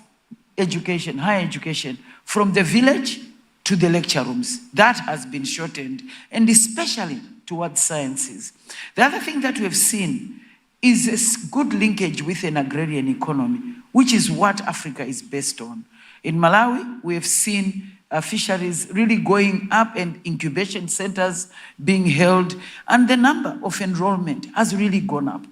S6: education, higher education, from the village to the lecture rooms. That has been shortened, and especially towards sciences. The other thing that we've seen is a good linkage with an agrarian economy, which is what Africa is based on. In Malawi, we have seen fisheries really going up and incubation centers being held, and the number of enrollment has really gone up.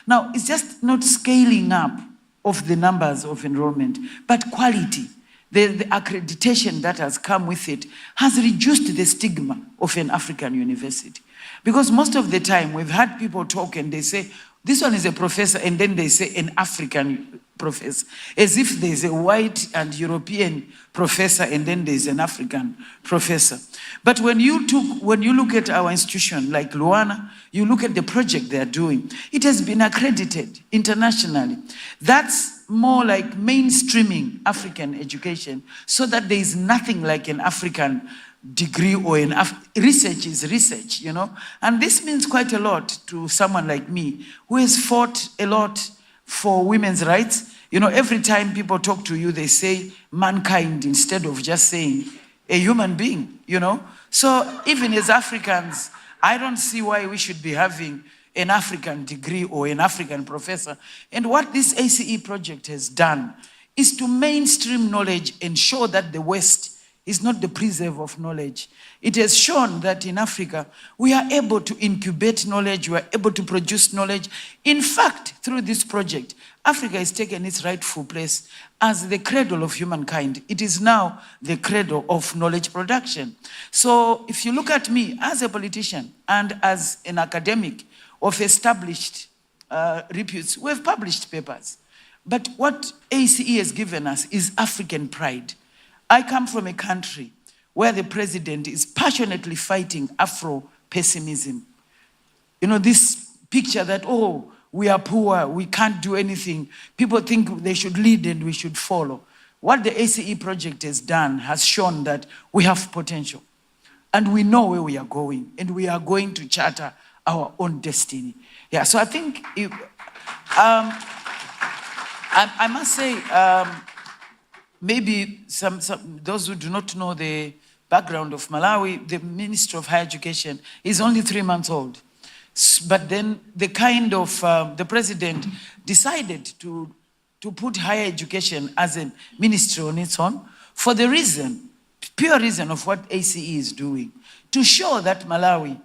S6: Now, it's just not scaling up of the numbers of enrollment, but quality. The accreditation that has come with it has reduced the stigma of an African university. Because most of the time, we've had people talk and they say, this one is a professor, and then they say an African professor, as if there's a white and European professor and then there's an African professor. But when you look at our institution like Luana, you look at the project they're doing, it has been accredited internationally. That's more like mainstreaming African education, so that there is nothing like an African degree or research is research, you know? And this means quite a lot to someone like me, who has fought a lot for women's rights. You know, every time people talk to you, they say mankind instead of just saying a human being, you know? So even as Africans, I don't see why we should be having an African degree or an African professor. And what this ACE project has done is to mainstream knowledge and show that the West is not the preserve of knowledge. It has shown that in Africa, we are able to incubate knowledge, we are able to produce knowledge. In fact, through this project, Africa has taken its rightful place as the cradle of humankind. It is now the cradle of knowledge production. So if you look at me as a politician and as an academic of established reputes, we've published papers. But what ACE has given us is African pride. I come from a country where the president is passionately fighting Afro-pessimism. You know, this picture that, oh, we are poor, we can't do anything. People think they should lead and we should follow. What the ACE project has done has shown that we have potential. And we know where we are going. And we are going to charter our own destiny. Yeah, so I think, I must say, maybe those who do not know the background of Malawi, the Minister of Higher Education is only 3 months old. But then the the president decided to put higher education as a ministry on its own for the reason, pure reason of what ACE is doing, to show that Malawi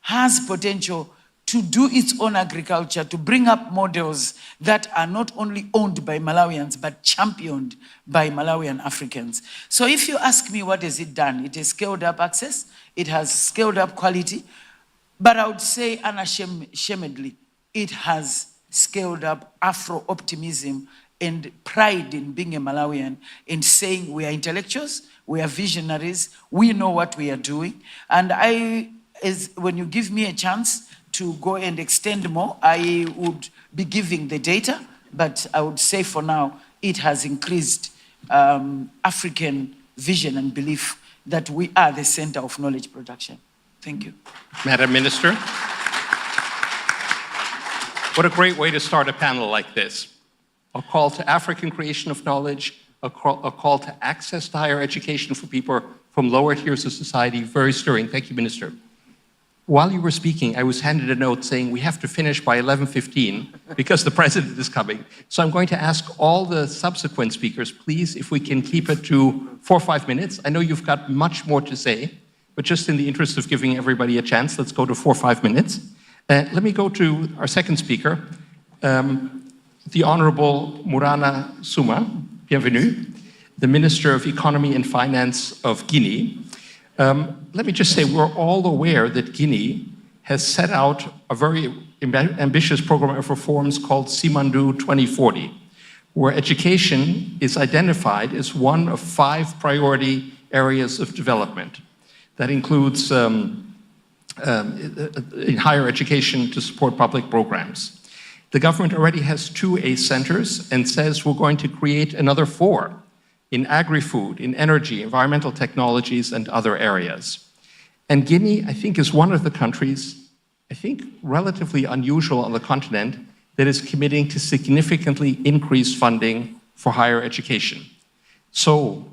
S6: has potential to do its own agriculture, to bring up models that are not only owned by Malawians, but championed by Malawian Africans. So if you ask me what has it done, it has scaled up access, it has scaled up quality, but I would say unashamedly, it has scaled up Afro-optimism and pride in being a Malawian, in saying we are intellectuals, we are visionaries, we know what we are doing. And when you give me a chance to go and extend more, I would be giving the data, but I would say for now, it has increased African vision and belief that we are the center of knowledge production. Thank you.
S5: Madam Minister, what a great way to start a panel like this. A call to African creation of knowledge, a call to access to higher education for people from lower tiers of society. Very stirring. Thank you, Minister. While you were speaking, I was handed a note saying we have to finish by 11:15 because the president is coming. So I'm going to ask all the subsequent speakers, please, if we can keep it to 4 or 5 minutes. I know you've got much more to say, but just in the interest of giving everybody a chance, let's go to 4 or 5 minutes. Let me go to our second speaker, the Honorable Murana Suma. Bienvenue, the Minister of Economy and Finance of Guinea. Let me just say, we're all aware that Guinea has set out a very ambitious program of reforms called Simandu 2040, where education is identified as one of 5 priority areas of development. That includes in higher education to support public programs. The government already has 2 ACE centers and says we're going to create another 4 in agri-food, in energy, environmental technologies, and other areas. And Guinea, I think, is one of the countries, I think, relatively unusual on the continent that is committing to significantly increase funding for higher education. So,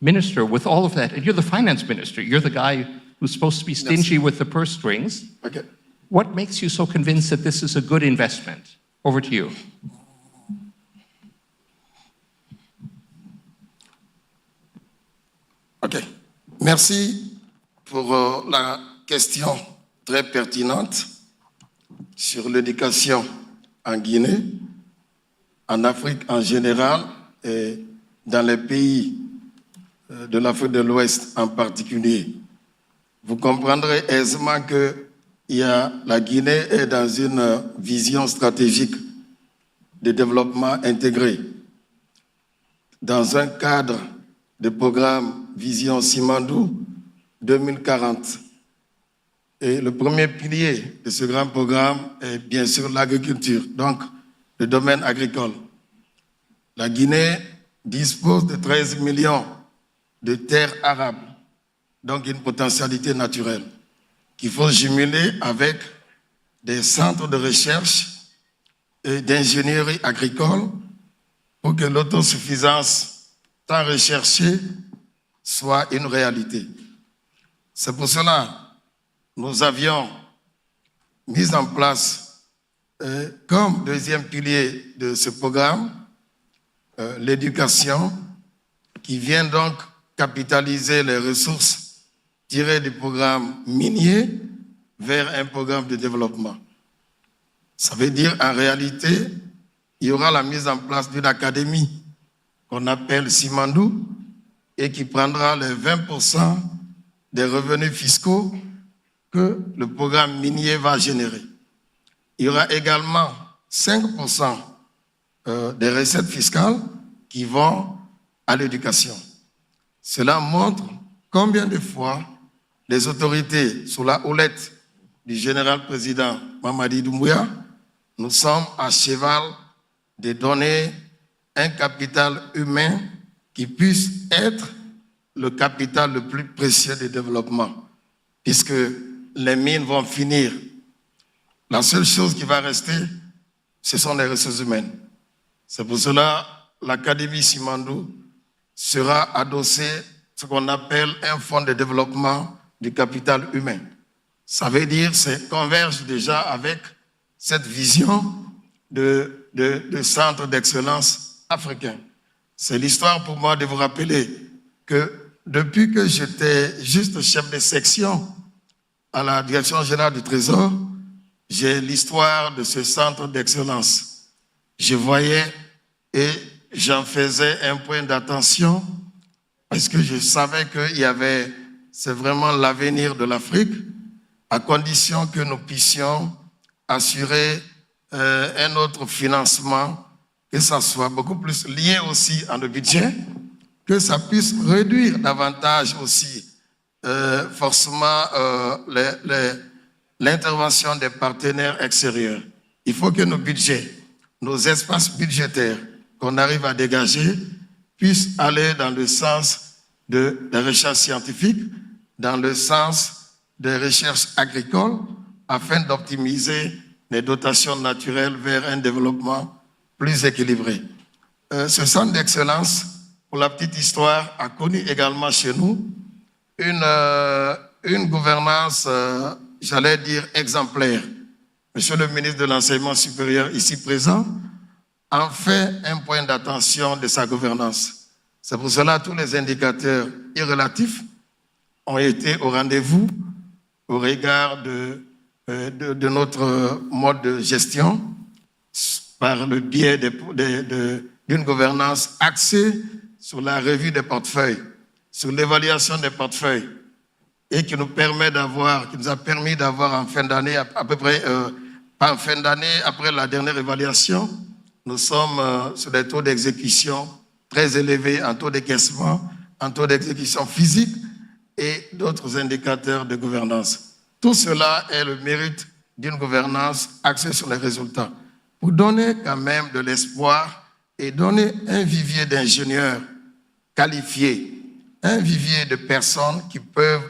S5: Minister, with all of that, and you're the finance minister, you're the guy who's supposed to be stingy with the purse strings.
S7: Okay.
S5: What makes you so convinced that this is a good investment? Over to you.
S7: OK. Merci pour la question très pertinente sur l'éducation en Guinée, en Afrique en général et dans les pays de l'Afrique de l'Ouest en particulier. Vous comprendrez aisément que la Guinée est dans une vision stratégique de développement intégré, dans un cadre de programme Vision Simandu 2040. Et le premier pilier de ce grand programme est bien sûr l'agriculture, donc le domaine agricole. La Guinée dispose de 13 millions de terres arables, donc une potentialité naturelle qu'il faut jumeler avec des centres de recherche et d'ingénierie agricole pour que l'autosuffisance tant recherchée soit une réalité. C'est pour cela que nous avions mis en place comme deuxième pilier de ce programme l'éducation qui vient donc capitaliser les ressources tirées du programme minier vers un programme de développement. Ça veut dire, en réalité, il y aura la mise en place d'une académie qu'on appelle Simandu et qui prendra les 20% des revenus fiscaux que le programme minier va générer. Il y aura également 5% des recettes fiscales qui vont à l'éducation. Cela montre combien de fois les autorités, sous la houlette du général-président Mamadi Doumbouya, nous sommes à cheval de donner un capital humain qui puisse être le capital le plus précieux du développement, puisque les mines vont finir. La seule chose qui va rester, ce sont les ressources humaines. C'est pour cela que l'Académie Simandu sera adossée à ce qu'on appelle un fonds de développement du capital humain. Ça veut dire que ça converge déjà avec cette vision de centre d'excellence africain. C'est l'histoire pour moi de vous rappeler que depuis que j'étais juste chef de section à la Direction générale du Trésor, j'ai l'histoire de ce centre d'excellence. Je voyais et j'en faisais un point d'attention parce que je savais qu'il y avait, c'est vraiment l'avenir de l'Afrique, à condition que nous puissions assurer un autre financement, que ça soit beaucoup plus lié aussi à nos budgets, que ça puisse réduire davantage aussi forcément l'intervention des partenaires extérieurs. Il faut que nos budgets, nos espaces budgétaires qu'on arrive à dégager puissent aller dans le sens de la recherche scientifique, dans le sens des recherches agricoles, afin d'optimiser les dotations naturelles vers un développement plus équilibré. Ce centre d'excellence pour la petite histoire, a connu également chez nous une gouvernance, j'allais dire, exemplaire. Monsieur le ministre de l'Enseignement supérieur, ici présent, en fait un point d'attention de sa gouvernance. C'est pour cela que tous les indicateurs irrélatifs ont été au rendez-vous au regard de notre mode de gestion par le biais d'une gouvernance axée sur la revue des portefeuilles, sur l'évaluation des portefeuilles, et qui nous a permis d'avoir en fin d'année, à peu près, pas en fin d'année, après la dernière évaluation, nous sommes sur des taux d'exécution très élevés, en taux d'écaissement, en taux d'exécution physique et d'autres indicateurs de gouvernance. Tout cela est le mérite d'une gouvernance axée sur les résultats, pour donner quand même de l'espoir et donner un vivier d'ingénieurs qualifiés, un vivier de personnes qui peuvent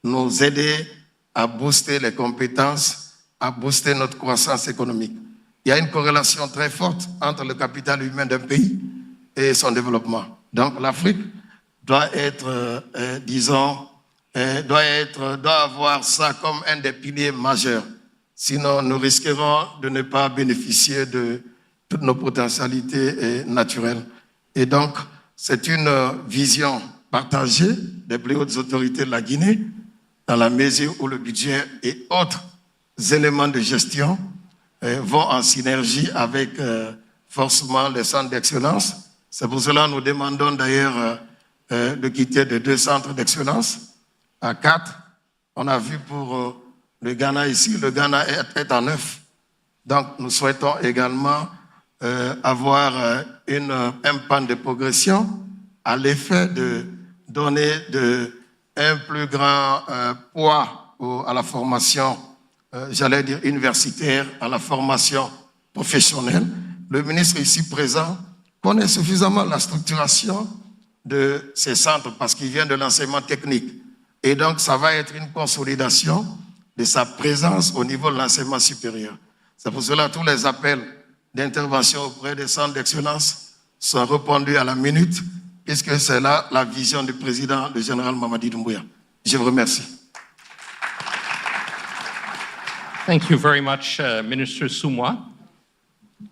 S7: nous aider à booster les compétences, à booster notre croissance économique. Il y a une corrélation très forte entre le capital humain d'un pays et son développement. Donc l'Afrique doit être, doit avoir ça comme un des piliers majeurs. Sinon, nous risquerons de ne pas bénéficier de toutes nos potentialités naturelles. Et donc, c'est une vision partagée des plus hautes autorités de la Guinée, dans la mesure où le budget et autres éléments de gestion vont en synergie avec forcément les centres d'excellence. C'est pour cela que nous demandons d'ailleurs de quitter de 2 centres d'excellence à 4. On a vu pour le Ghana ici, le Ghana est en 9. Donc nous souhaitons également avoir un pan de progression à l'effet de donner un plus grand poids à la formation, j'allais dire universitaire, à la formation professionnelle. Le ministre ici présent connaît suffisamment la structuration de ces centres parce qu'il vient de l'enseignement technique. Et donc, ça va être une consolidation de sa présence au niveau de l'enseignement supérieur. C'est pour cela que tous les appels d'intervention auprès des centres d'excellence sont répondus à la minute, puisque c'est là la vision du président, le général Mamadi Doumbouya. Je vous remercie.
S5: Thank you very much, Minister Sumwa,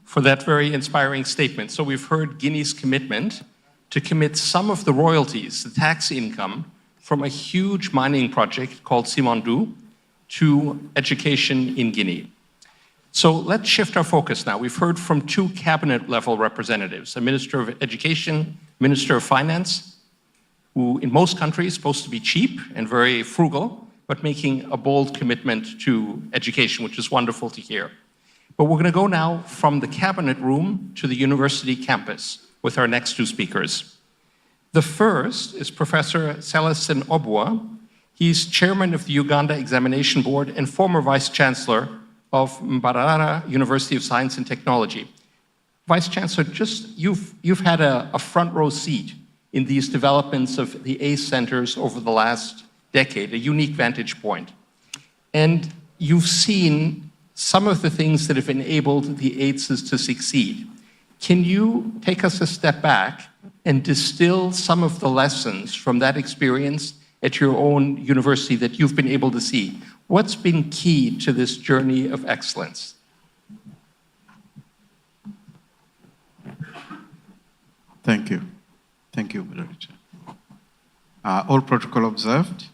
S5: for that very inspiring statement. So we've heard Guinea's commitment to commit some of the royalties, the tax income, from a huge mining project called Simandou to education in Guinea. So let's shift our focus now. We've heard from 2 cabinet-level representatives, a Minister of Education, Minister of Finance, who in most countries is supposed to be cheap and very frugal, but making a bold commitment to education, which is wonderful to hear. But we're going to go now from the cabinet room to the university campus with our next 2 speakers. The first is Professor Celestin Obua. He's chairman of the Uganda Examination Board and former vice chancellor of Mbarara University of Science and Technology. Vice Chancellor, you've had a front row seat in these developments of the ACE centers over the last decade, a unique vantage point. And you've seen some of the things that have enabled the ACEs to succeed. Can you take us a step back and distill some of the lessons from that experience at your own university that you've been able to see? What's been key to this journey of excellence?
S8: Thank you. Thank you, Moderator. All protocol observed.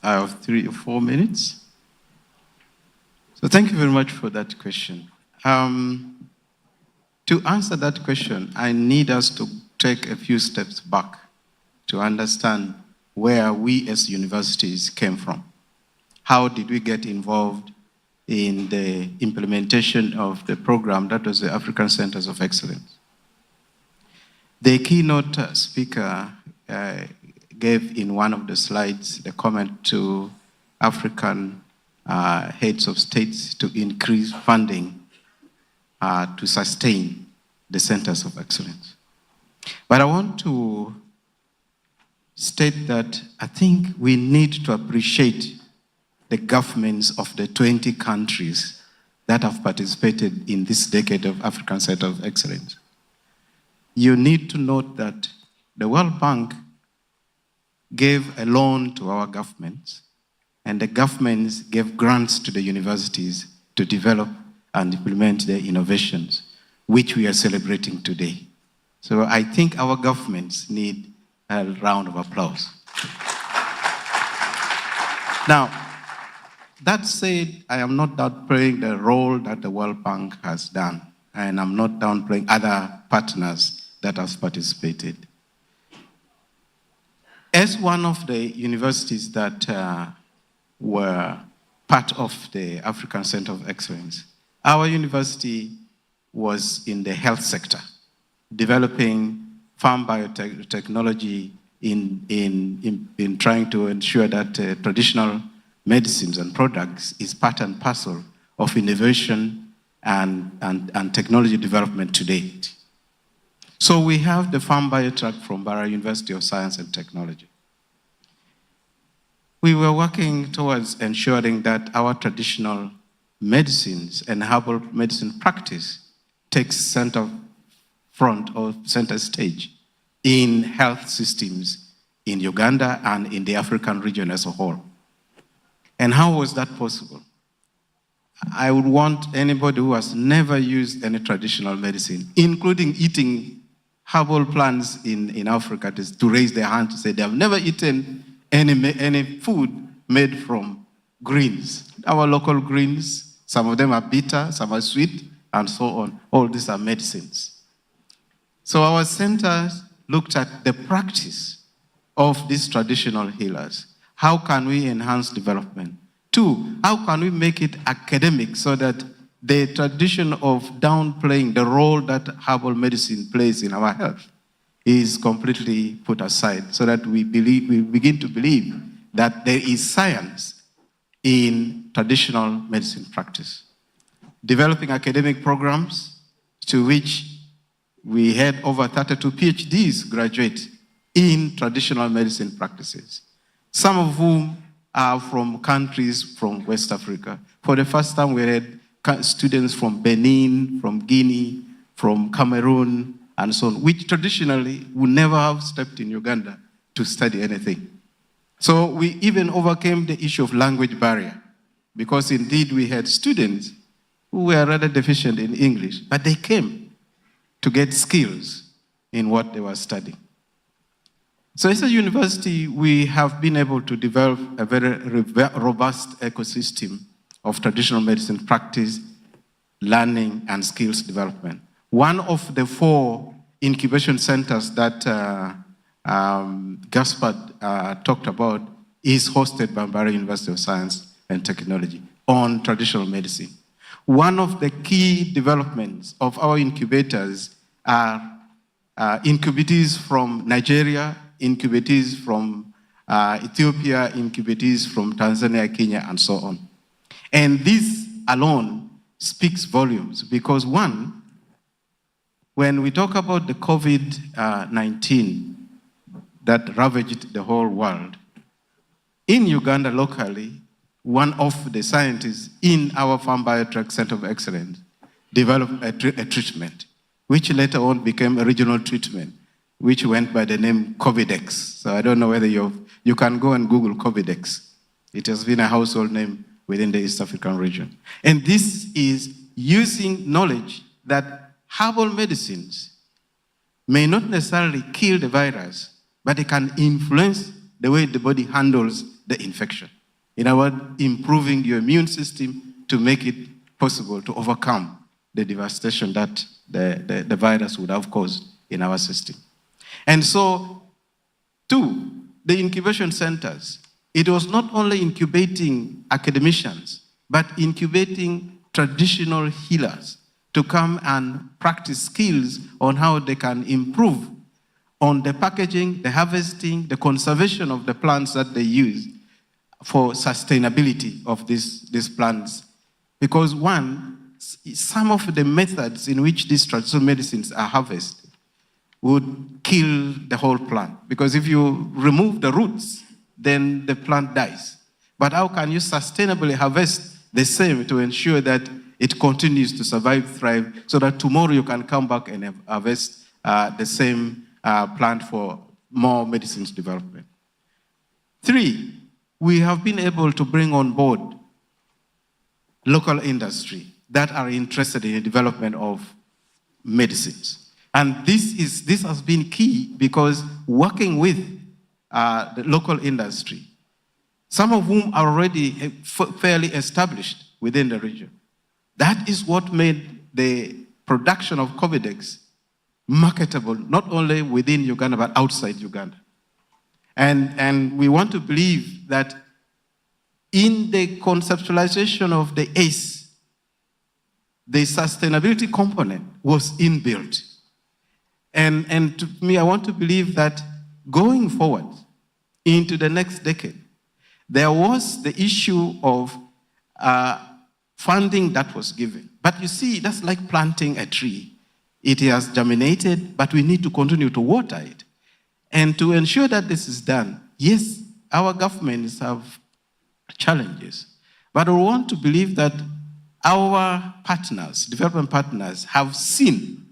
S8: I have 3 or 4 minutes. So thank you very much for that question. To answer that question, I need us to take a few steps back to understand where we as universities came from. How did we get involved in the implementation of the program that was the African Centers of Excellence? The keynote speaker gave in one of the slides the comment to African heads of states to increase funding to sustain the Centers of Excellence. But I want to state that I think we need to appreciate the governments of the 20 countries that have participated in this decade of African Center of Excellence. you need to note that the World Bank gave a loan to our governments, and the governments gave grants to the universities to develop and implement their innovations, which we are celebrating today. So I think our governments need a round of applause. Now, that said, I am not downplaying the role that the World Bank has done, and I'm not downplaying other partners that have participated. As one of the universities that were part of the African Center of Excellence, our university was in the health sector, developing farm biotechnology in trying to ensure that traditional medicines and products is part and parcel of innovation and technology development to date. So we have the farm biotech from Bara University of Science and Technology. We were working towards ensuring that our traditional medicines and herbal medicine practice takes center front or center stage in health systems in Uganda and in the African region as a whole. And how was that possible? I would want anybody who has never used any traditional medicine, including eating herbal plants in Africa, to raise their hand to say they have never eaten any food made from greens. Our local greens, some of them are bitter, some are sweet, and so on. All these are medicines. So our center looked at the practice of these traditional healers. How can we enhance development? 2, how can we make it academic so that the tradition of downplaying the role that herbal medicine plays in our health is completely put aside, so that we begin to believe that there is science in traditional medicine practice. Developing academic programs to which we had over 32 PhDs graduate in traditional medicine practices, some of whom are from countries from West Africa. For the first time, we had students from Benin, from Guinea, from Cameroon, and so on, which traditionally would never have stepped in Uganda to study anything. So we even overcame the issue of language barrier, because indeed we had students who were rather deficient in English, but they came to get skills in what they were studying. So as a university, we have been able to develop a very robust ecosystem of traditional medicine practice, learning, and skills development. One of the 4 incubation centers that Gaspard talked about is hosted by Bara University of Science and Technology on traditional medicine. One of the key developments of our incubators are incubatees from Nigeria, incubatees from Ethiopia, incubatees from Tanzania, Kenya, and so on. And this alone speaks volumes, because 1, when we talk about the COVID-19 that ravaged the whole world, in Uganda locally, one of the scientists in our Farm Biotech Center of Excellence developed a treatment, which later on became a regional treatment, which went by the name Covidex. So I don't know whether you can go and Google Covidex. It has been a household name within the East African region. And this is using knowledge that herbal medicines may not necessarily kill the virus, but they can influence the way the body handles the infection. In other words, improving your immune system to make it possible to overcome the devastation that the virus would have caused in our system. And so, 2, the incubation centers, it was not only incubating academicians, but incubating traditional healers to come and practice skills on how they can improve on the packaging, the harvesting, the conservation of the plants that they use for sustainability of these plants. Because 1, some of the methods in which these traditional medicines are harvested would kill the whole plant. Because if you remove the roots, then the plant dies. But how can you sustainably harvest the same to ensure that it continues to survive, thrive, so that tomorrow you can come back and harvest the same plan for more medicines development. 3, we have been able to bring on board local industry that are interested in the development of medicines. And this has been key because working with the local industry, some of whom are already fairly established within the region, that is what made the production of Covidex marketable, not only within Uganda, but outside Uganda. And we want to believe that in the conceptualization of the ACE, the sustainability component was inbuilt. And to me, I want to believe that going forward into the next decade, there was the issue of funding that was given. But you see, that's like planting a tree. It has germinated, but we need to continue to water it. And to ensure that this is done, yes, our governments have challenges, but we want to believe that our partners, development partners, have seen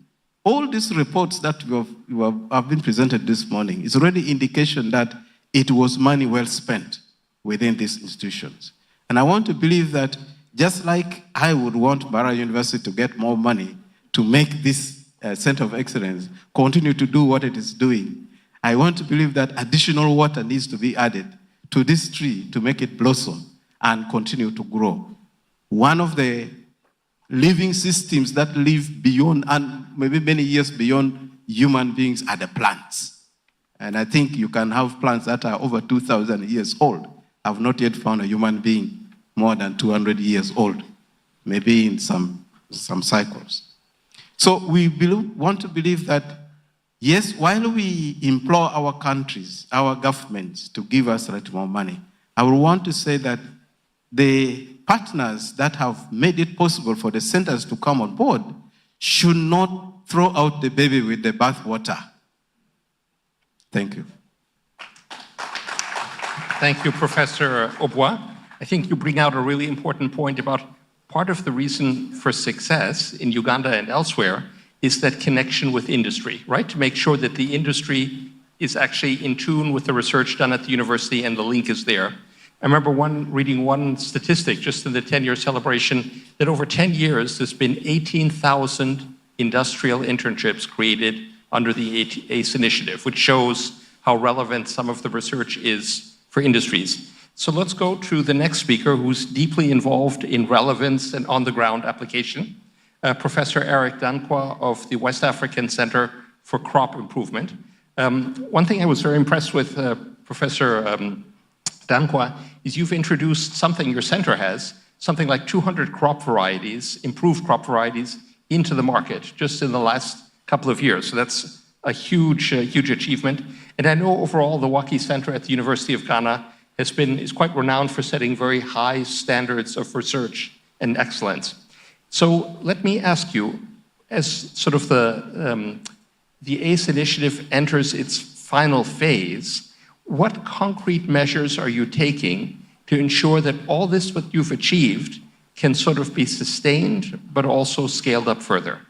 S8: all these reports that have been presented this morning. Is already indication that it was money well spent within these institutions. And I want to believe that just like I would want Bara University to get more money to make this Center of Excellence continue to do what it is doing, I want to believe that additional water needs to be added to this tree to make it blossom and continue to grow. One of the living systems that live beyond, and maybe many years beyond human beings, are the plants. And I think you can have plants that are over 2,000 years old. I've not yet found a human being more than 200 years old, maybe in some cycles. So we want to believe that, yes, while we implore our countries, our governments to give us a little more money, I would want to say that the partners that have made it possible for the centers to come on board should not throw out the baby with the bathwater. Thank you.
S5: Thank you, Professor Obwa. I think you bring out a really important point about part of the reason for success in Uganda and elsewhere is that connection with industry, right? To make sure that the industry is actually in tune with the research done at the university and the link is there. I remember reading one statistic just in the 10-year celebration that over 10 years, there's been 18,000 industrial internships created under the ACE initiative, which shows how relevant some of the research is for industries. So let's go to the next speaker who's deeply involved in relevance and on-the-ground application, Professor Eric Dankwa of the West African Center for Crop Improvement. One thing I was very impressed with, Professor Dankwa, is you've introduced something your center has, something like 200 crop varieties, improved crop varieties, into the market just in the last couple of years. So that's a huge achievement. And I know overall the Waki Center at the University of Ghana is quite renowned for setting very high standards of research and excellence. So let me ask you, as sort of the ACE initiative enters its final phase, what concrete measures are you taking to ensure that all this what you've achieved can sort of be sustained, but also scaled up further?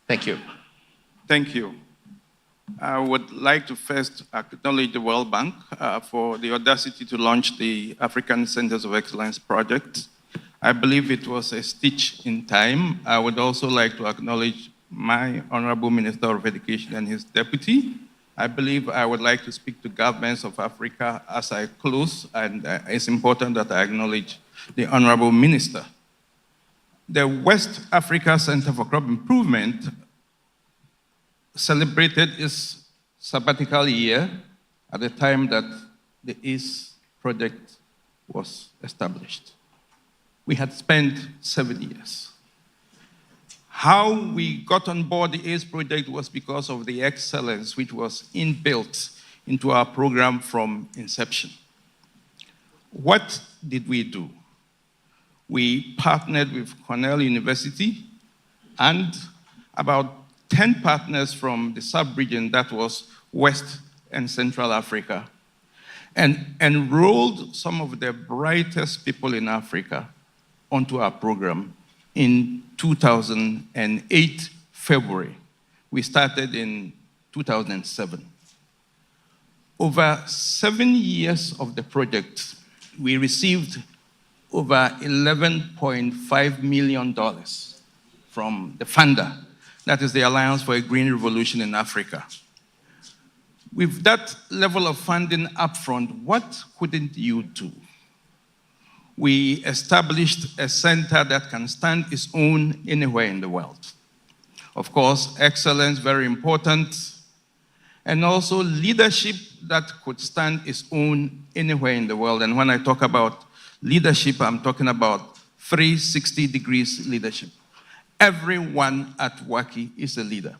S5: Thank you.
S9: Thank you. I would like to first acknowledge the World Bank for the audacity to launch the African Centers of Excellence project. I believe it was a stitch in time. I would also like to acknowledge my Honorable Minister of Education and his deputy. I believe I would like to speak to governments of Africa as I close, and it's important that I acknowledge the Honorable Minister. The West Africa Center for Crop Improvement celebrated its sabbatical year at the time that the ACE project was established. We had spent 7 years. How we got on board the ACE project was because of the excellence which was inbuilt into our program from inception. What did we do? We partnered with Cornell University and about 10 partners from the sub-region that was West and Central Africa, and enrolled some of the brightest people in Africa onto our program in 2008, February. We started in 2007. Over 7 years of the project, we received over $11.5 million from the funder. That is the Alliance for a Green Revolution in Africa. With that level of funding upfront, what couldn't you do? We established a center that can stand its own anywhere in the world. Of course, excellence, very important, and also leadership that could stand its own anywhere in the world. And when I talk about leadership, I'm talking about 360 degrees leadership. Everyone at WACI is a leader.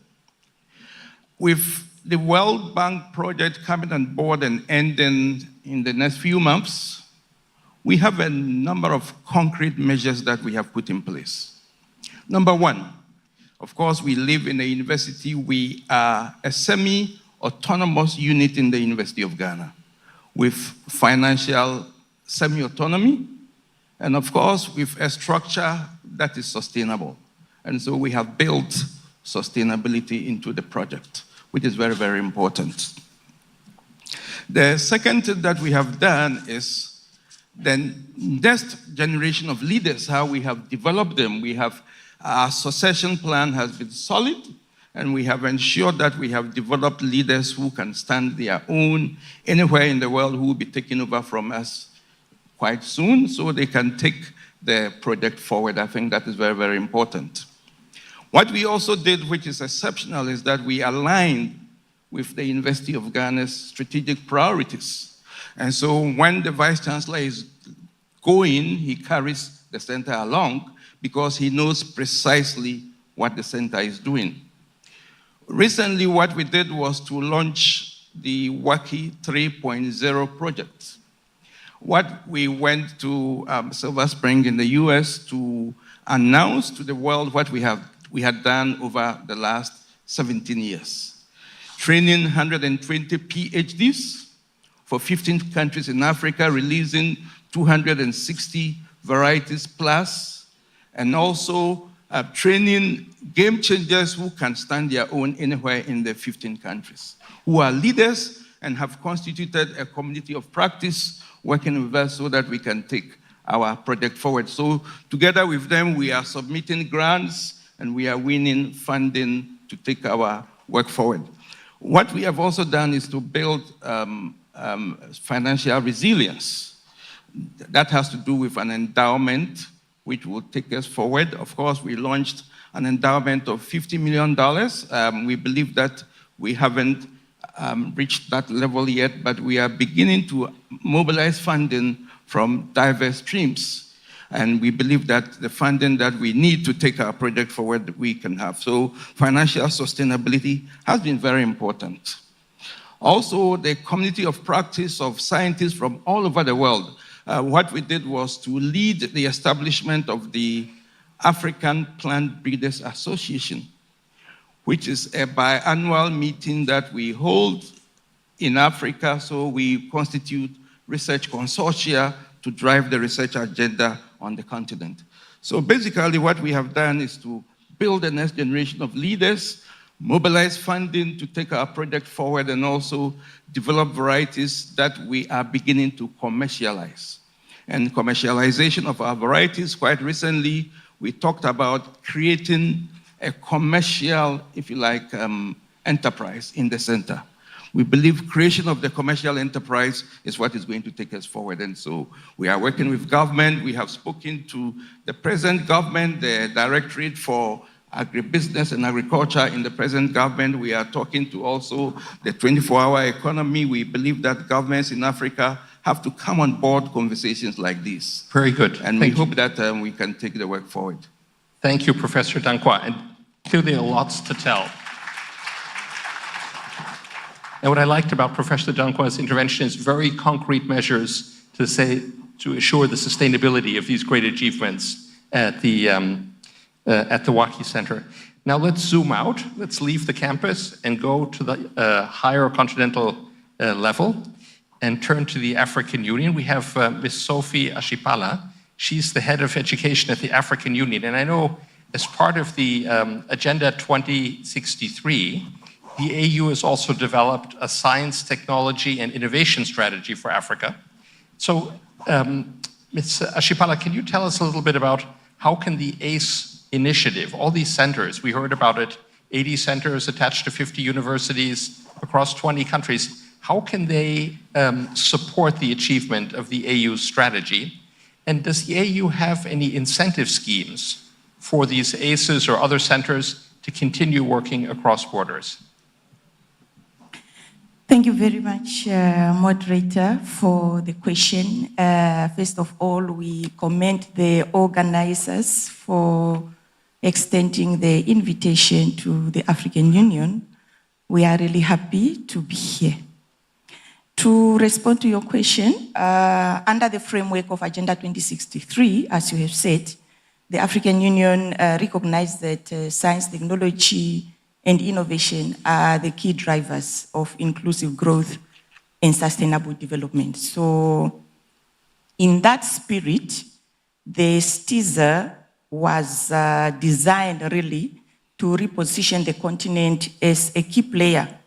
S9: With the World Bank project coming on board and ending in the next few months, we have a number of concrete measures that we have put in place. Number one, of course, we live in a university. We are a semi-autonomous unit in the University of Ghana with financial semi-autonomy and, of course, with a structure that is sustainable. And so we have built sustainability into the project, which is very, very important. The second thing that we have done is the next generation of leaders, how we have developed them. We have, our succession plan has been solid, and we have ensured that we have developed leaders who can stand their own anywhere in the world, who will be taking over from us quite soon, so they can take the project forward. I think that is very, very important. What we also did, which is exceptional, is that we aligned with the University of Ghana's strategic priorities. And so when the Vice Chancellor is going, he carries the center along because he knows precisely what the center is doing. Recently, what we did was to launch the WACI 3.0 project. What we went to Silver Spring in the US to announce to the world what we had done over the last 17 years. Training 120 PhDs for 15 countries in Africa, releasing 260 varieties plus, and also training game changers who can stand their own anywhere in the 15 countries, who are leaders and have constituted a community of practice working with us so that we can take our project forward. So together with them, we are submitting grants and we are winning funding to take our work forward. What we have also done is to build financial resilience. That has to do with an endowment which will take us forward. Of course, we launched an endowment of $50 million. We believe that we haven't reached that level yet, but we are beginning to mobilize funding from diverse streams. And we believe that the funding that we need to take our project forward, we can have. So financial sustainability has been very important. Also, the community of practice of scientists from all over the world. What we did was to lead the establishment of the African Plant Breeders Association, which is a biannual meeting that we hold in Africa. So we constitute research consortia to drive the research agenda on the continent. So basically what we have done is to build the next generation of leaders, mobilize funding to take our project forward, and also develop varieties that we are beginning to commercialize. And commercialization of our varieties, quite recently, we talked about creating a commercial, if you like, enterprise in the center. We believe creation of the commercial enterprise is what is going to take us forward. And so we are working with government. We have spoken to the present government, the Directorate for Agribusiness and Agriculture in the present government. We are talking to also the 24-hour economy. We believe that governments in Africa have to come on board conversations like this.
S5: Very good.
S9: And we hope that we can take the work forward.
S5: Thank you, Professor Dankwa. And clearly there are lots to tell. And what I liked about Professor Dankwa's intervention is very concrete measures to assure the sustainability of these great achievements at the WACI Center. Now let's zoom out. Let's leave the campus and go to the higher continental level and turn to the African Union. We have Ms. Sophie Ashipala. She's the head of education at the African Union. And I know as part of the Agenda 2063, the AU has also developed a science, technology, and innovation strategy for Africa. So, Ms. Ashipala, can you tell us a little bit about how can the ACE initiative, all these centers, we heard about it, 80 centers attached to 50 universities across 20 countries, how can they support the achievement of the AU's strategy? And does the AU have any incentive schemes for these ACEs or other centers to continue working across borders?
S10: Thank you very much, moderator, for the question. First of all, we commend the organizers for extending the invitation to the African Union. We are really happy to be here. To respond to your question, under the framework of Agenda 2063, as you have said, the African Union recognized that science, technology, and innovation are the key drivers of inclusive growth and sustainable development. So in that spirit, the STIZA was designed really to reposition the continent as a key player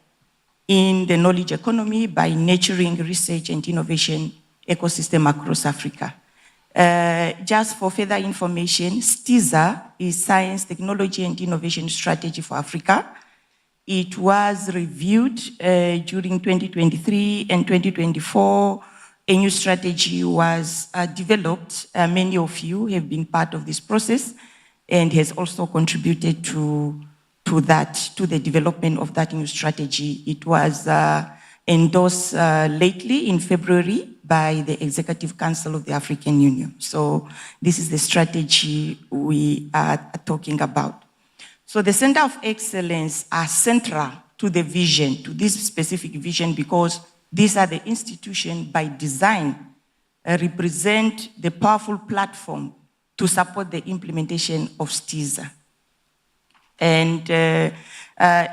S10: in the knowledge economy by nurturing research and innovation ecosystem across Africa. Just for further information, STIZA is Science, Technology, and Innovation Strategy for Africa. It was reviewed during 2023 and 2024. A new strategy was developed. Many of you have been part of this process and has also contributed to the development of that new strategy. It was endorsed lately in February by the Executive Council of the African Union. So this is the strategy we are talking about. So the Center of Excellence are central to the vision, to this specific vision, because these are the institutions by design represent the powerful platform to support the implementation of STIZA. And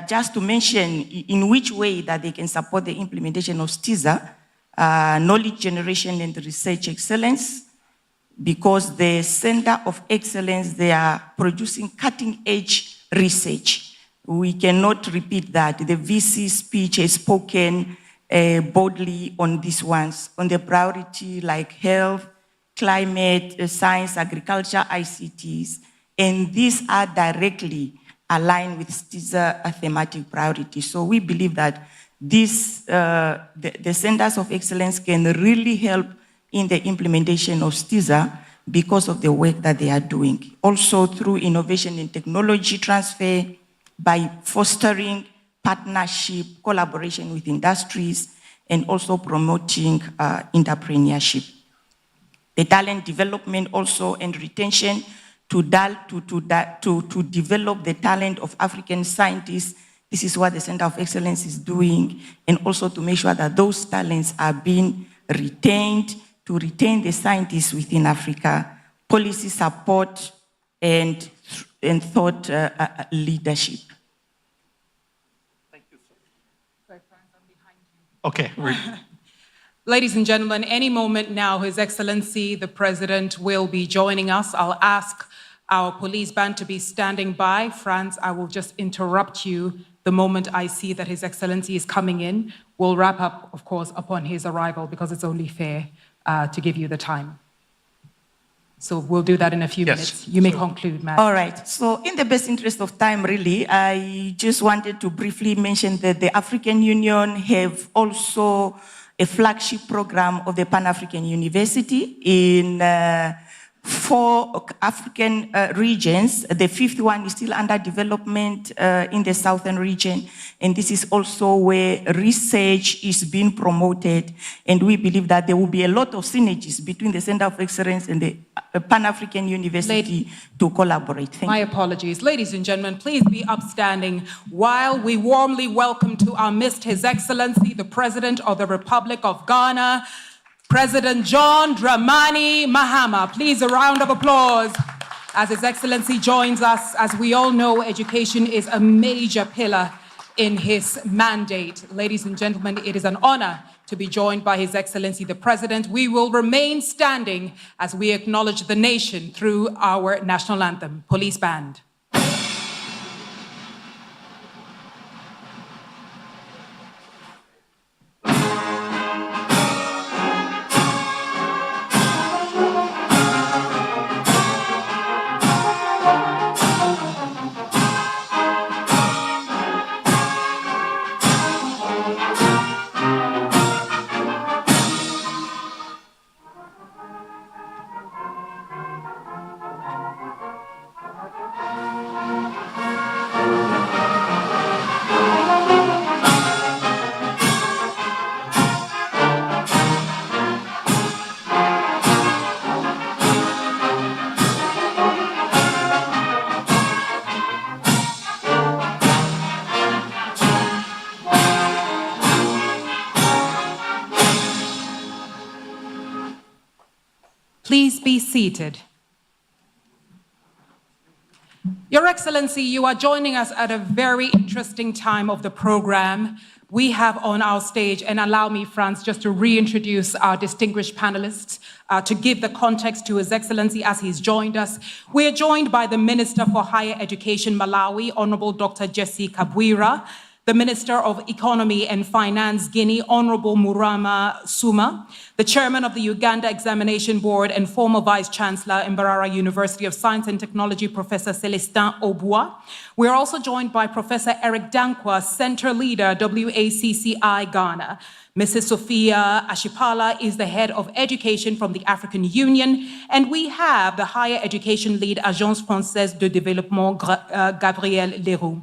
S10: just to mention in which way that they can support the implementation of STIZA, knowledge generation and research excellence, because the Center of Excellence, they are producing cutting-edge research. We cannot repeat that. The VC speech has spoken boldly on these ones, on the priority like health, climate, science, agriculture, ICTs, and these are directly aligned with STIZA thematic priorities. So we believe that this, the Centers of Excellence can really help in the implementation of STIZA because of the work that they are doing. Also through innovation and technology transfer, by fostering partnership, collaboration with industries, and also promoting entrepreneurship. The talent development also and retention to develop the talent of African scientists. This is what the Center of Excellence is doing, and also to make sure that those talents are being retained, to retain the scientists within Africa, policy support, and thought leadership.
S5: Thank you, sir. Okay.
S1: Ladies and gentlemen, any moment now, His Excellency, the President, will be joining us. I'll ask our police band to be standing by. Franz, I will just interrupt you the moment I see that His Excellency is coming in. We'll wrap up, of course, upon his arrival because it's only fair to give you the time. So we'll do that in a few minutes. You may conclude, Madam.
S10: All right. So in the best interest of time, really, I just wanted to briefly mention that the African Union have also a flagship program of the Pan-African University in 4 African regions. The 5th one is still under development in the southern region. And this is also where research is being promoted. And we believe that there will be a lot of synergies between the Center of Excellence and the Pan-African University to collaborate. Thank you.
S1: My apologies. Ladies and gentlemen, please be upstanding while we warmly welcome to our midst His Excellency, the President of the Republic of Ghana, President John Dramani Mahama. Please, a round of applause as His Excellency joins us. As we all know, education is a major pillar in his mandate. Ladies and gentlemen, it is an honor to be joined by His Excellency, the President. We will remain standing as we acknowledge the nation through our national anthem. Police band. be seated. Your Excellency, you are joining us at a very interesting time of the program. We have on our stage, and allow me, Franz, just to reintroduce our distinguished panelists to give the context to His Excellency as he's joined us. We are joined by the Minister for Higher Education, Malawi, Honorable Dr. Jesse Kabwira, the Minister of Economy and Finance, Guinea, Honorable Murama Suma, the Chairman of the Uganda Examination Board and former Vice Chancellor, Mbarara University of Science and Technology, Professor Celestin Obua. We are also joined by Professor Eric Dankwa, Center Leader, WACCI Ghana. Mrs. Sophia Ashipala is the Head of Education from the African Union, and we have the Higher Education Lead, Agence Française de Développement, Gabriel Leroux.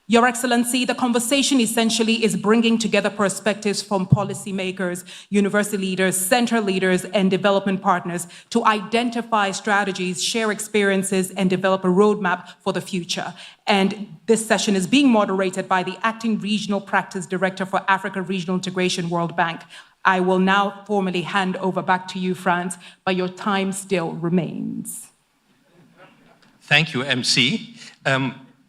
S1: Your Excellency, the conversation essentially is bringing together perspectives from policymakers, university leaders, center leaders, and development partners to identify strategies, share experiences, and develop a roadmap for the future. And this session is being moderated by the Acting Regional Practice Director for Africa Regional Integration, World Bank. I will now formally hand over back to you, Franz, but your time still remains.
S5: Thank you, MC.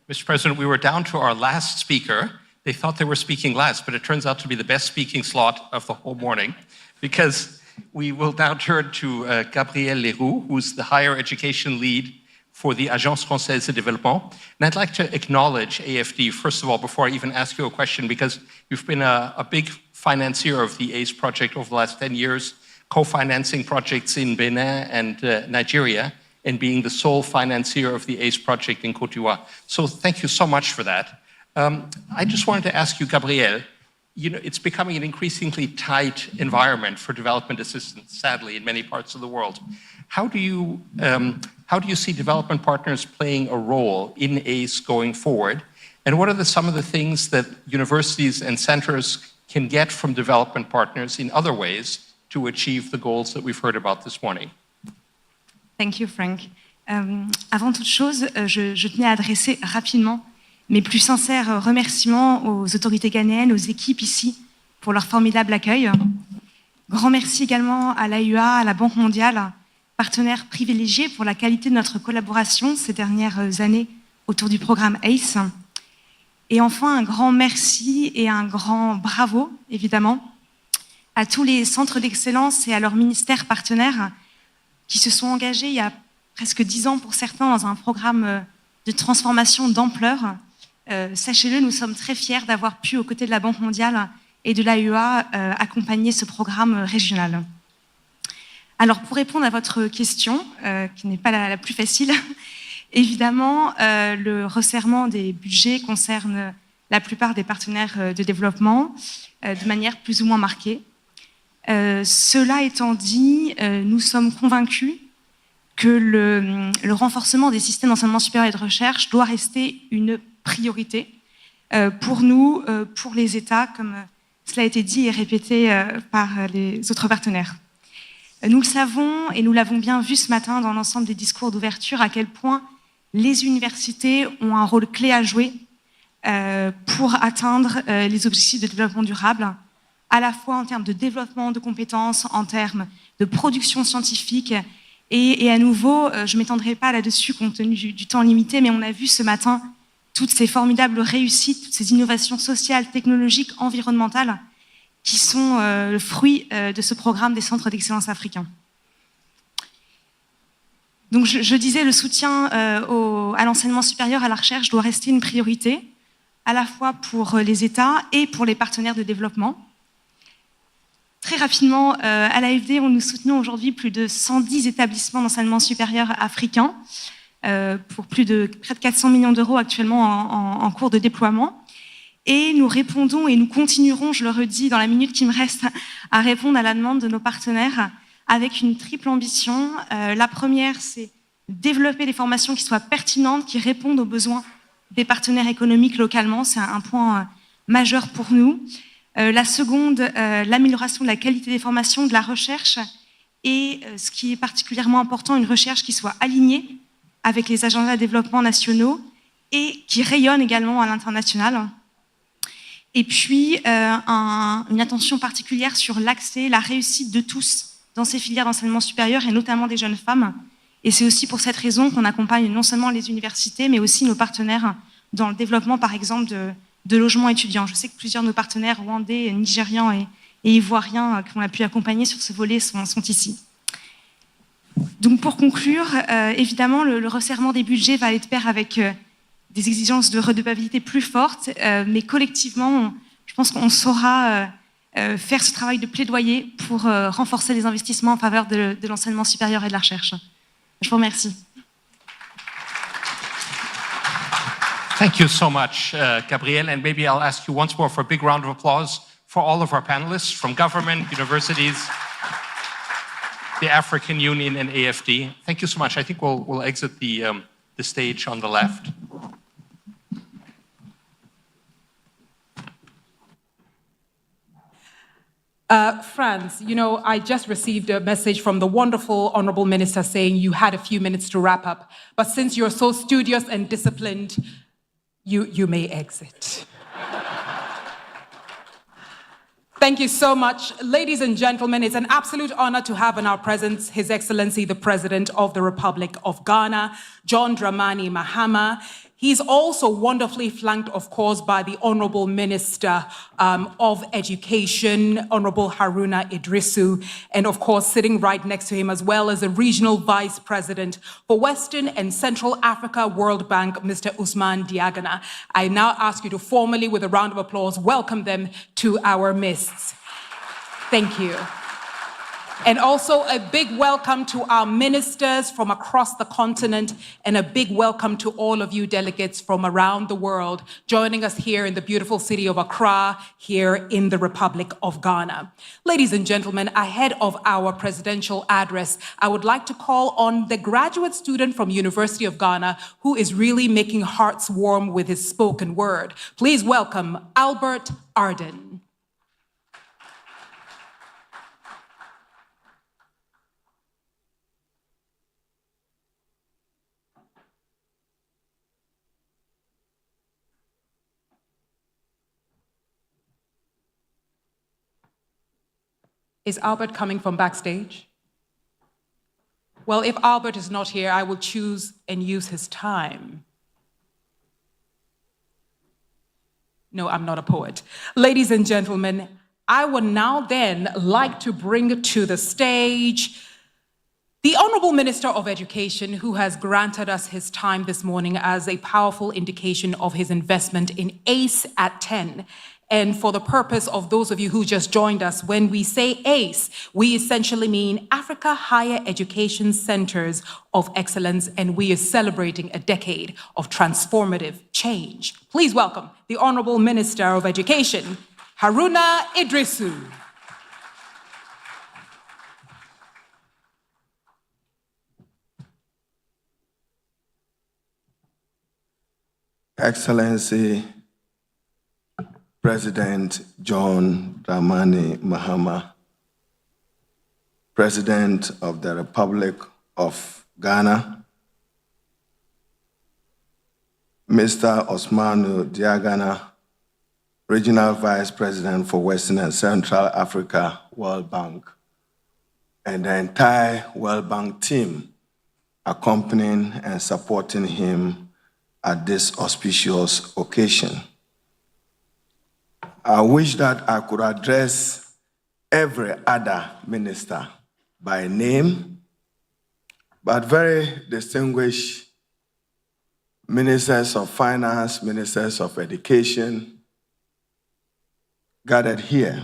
S5: Mr. President, we were down to our last speaker. They thought they were speaking last, but it turns out to be the best speaking slot of the whole morning, because we will now turn to Gabriel Leroux, who's the higher education lead for the Agence Française de Développement. And I'd like to acknowledge AFD, first of all, before I even ask you a question, because you've been a big financier of the ACE project over the last 10 years, co-financing projects in Benin and Nigeria, and being the sole financier of the ACE project in Côte d'Ivoire. So thank you so much for that. I just wanted to ask you, Gabriel, you know, it's becoming an increasingly tight environment for development assistance, sadly, in many parts of the world. How do you see development partners playing a role in ACE going forward? And what are some of the things that universities and centers can get from development partners in other ways to achieve the goals that we've heard about this morning?
S11: Thank you, Frank. Avant toute chose, je tenais à adresser rapidement mes plus sincères remerciements aux autorités ghanéennes, aux équipes ici, pour leur formidable accueil. Grand merci également à l'AUA, à la Banque mondiale, partenaires privilégiés pour la qualité de notre collaboration ces dernières années autour du programme ACE. Et enfin, un grand merci et un grand bravo, évidemment, à tous les centres d'excellence et à leurs ministères partenaires qui se sont engagés il y a presque 10 ans pour certains dans un programme de transformation d'ampleur. Sachez-le, nous sommes très fiers d'avoir pu, aux côtés de la Banque mondiale et de l'AUA, accompagner ce programme régional. Alors, pour répondre à votre question, qui n'est pas la plus facile, évidemment, le resserrement des budgets concerne la plupart des partenaires de développement de manière plus ou moins marquée. Cela étant dit, nous sommes convaincus que le renforcement des systèmes d'enseignement supérieur et de recherche doit rester une priorité pour nous, pour les États, comme cela a été dit et répété par les autres partenaires. Nous le savons et nous l'avons bien vu ce matin dans l'ensemble des discours d'ouverture à quel point les universités ont un rôle clé à jouer pour atteindre les objectifs de développement durable, à la fois en termes de développement de compétences, en termes de production scientifique. Et à nouveau, je ne m'étendrai pas là-dessus compte tenu du temps limité, mais on a vu ce matin toutes ces formidables réussites, toutes ces innovations sociales, technologiques, environnementales qui sont le fruit de ce programme des centres d'excellence africains. Donc je disais, le soutien à l'enseignement supérieur, à la recherche doit rester une priorité, à la fois pour les États et pour les partenaires de développement. Très rapidement, à l'AFD, nous soutenons aujourd'hui plus de 110 établissements d'enseignement supérieur africains pour près de 400 millions d'euros actuellement en cours de déploiement. Et nous répondons et nous continuerons, je le redis, dans la minute qui me reste, à répondre à la demande de nos partenaires avec une triple ambition. La première, c'est développer des formations qui soient pertinentes, qui répondent aux besoins des partenaires économiques localement. C'est un point majeur pour nous. La seconde, l'amélioration de la qualité des formations, de la recherche et, ce qui est particulièrement important, une recherche qui soit alignée avec les agendas de développement nationaux et qui rayonne également à l'international. Et puis, une attention particulière sur l'accès, la réussite de tous dans ces filières d'enseignement supérieur et notamment des jeunes femmes. Et c'est aussi pour cette raison qu'on accompagne non seulement les universités, mais aussi nos partenaires dans le développement, par exemple, de logements étudiants. Je sais que plusieurs de nos partenaires rwandais, nigérians et ivoiriens qu'on a pu accompagner sur ce volet sont ici. Donc pour conclure, évidemment, le resserrement des budgets va aller de pair avec des exigences de redevabilité plus fortes, mais collectivement, je pense qu'on saura faire ce travail de plaidoyer pour renforcer les investissements en faveur de l'enseignement supérieur et de la recherche. Je vous remercie.
S5: Thank you so much, Gabrielle. And maybe I'll ask you once more for a big round of applause for all of our panelists from government, universities, the African Union, and AFD. Thank you so much. I think we'll exit the stage on the left.
S1: Franz, you know, I just received a message from the wonderful Honorable Minister saying you had a few minutes to wrap up. But since you're so studious and disciplined, you may exit. Thank you so much. Ladies and gentlemen, it's an absolute honor to have in our presence His Excellency, the President of the Republic of Ghana, John Dramani Mahama. He's also wonderfully flanked, of course, by the Honorable Minister of Education, Honorable Haruna Idrisu, and of course, sitting right next to him as well as the Regional Vice President for Western and Central Africa World Bank, Mr. Usman Diagana. I now ask you to formally, with a round of applause, welcome them to our midst. Thank you. And also a big welcome to our ministers from across the continent and a big welcome to all of you delegates from around the world joining us here in the beautiful city of Accra, here in the Republic of Ghana. Ladies and gentlemen, ahead of our presidential address, I would like to call on the graduate student from University of Ghana who is really making hearts warm with his spoken word. Please welcome Albert Arden. Is Albert coming from backstage? Well, if Albert is not here, I will choose and use his time. No, I'm not a poet. Ladies and gentlemen, I would now then like to bring to the stage the Honorable Minister of Education, who has granted us his time this morning as a powerful indication of his investment in ACE at 10. And for the purpose of those of you who just joined us, when we say ACE, we essentially mean Africa Higher Education Centers of Excellence, and we are celebrating a decade of transformative change. Please welcome the Honorable Minister of Education, Haruna Idrisu.
S7: Excellency President John Dramani Mahama, President of the Republic of Ghana, Mr. Osmanu Diagana, Regional Vice President for Western and Central Africa World Bank, and the entire World Bank team accompanying and supporting him at this auspicious occasion. I wish that I could address every other minister by name, but very distinguished ministers of finance, ministers of education gathered here,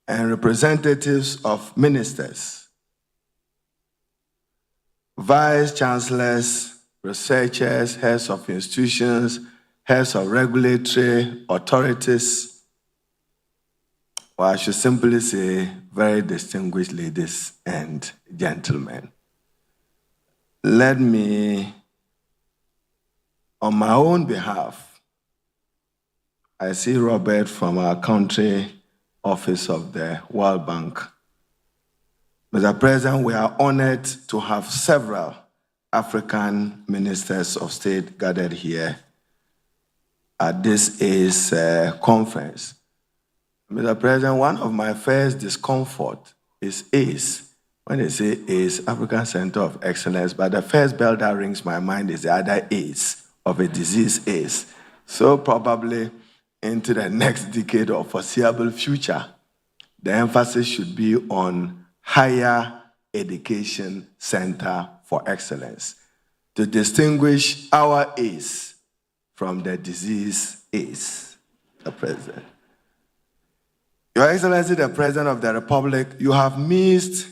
S7: and representatives of ministers, vice chancellors, researchers, heads of institutions, heads of regulatory authorities, or I should simply say, very distinguished ladies and gentlemen. Let me, on my own behalf, I see Robert from our country office of the World Bank. Mr. President, we are honored to have several African ministers of state gathered here at this ACE conference. Mr. President, one of my first discomfort
S12: is ACE. When they say ACE, African Center of Excellence, but the first bell that rings my mind is the other ACE of a disease ACE. So probably into the next decade or foreseeable future, the emphasis should be on higher education center for excellence to distinguish our ACE from the disease ACE. The President. Your Excellency, the President of the Republic, you have missed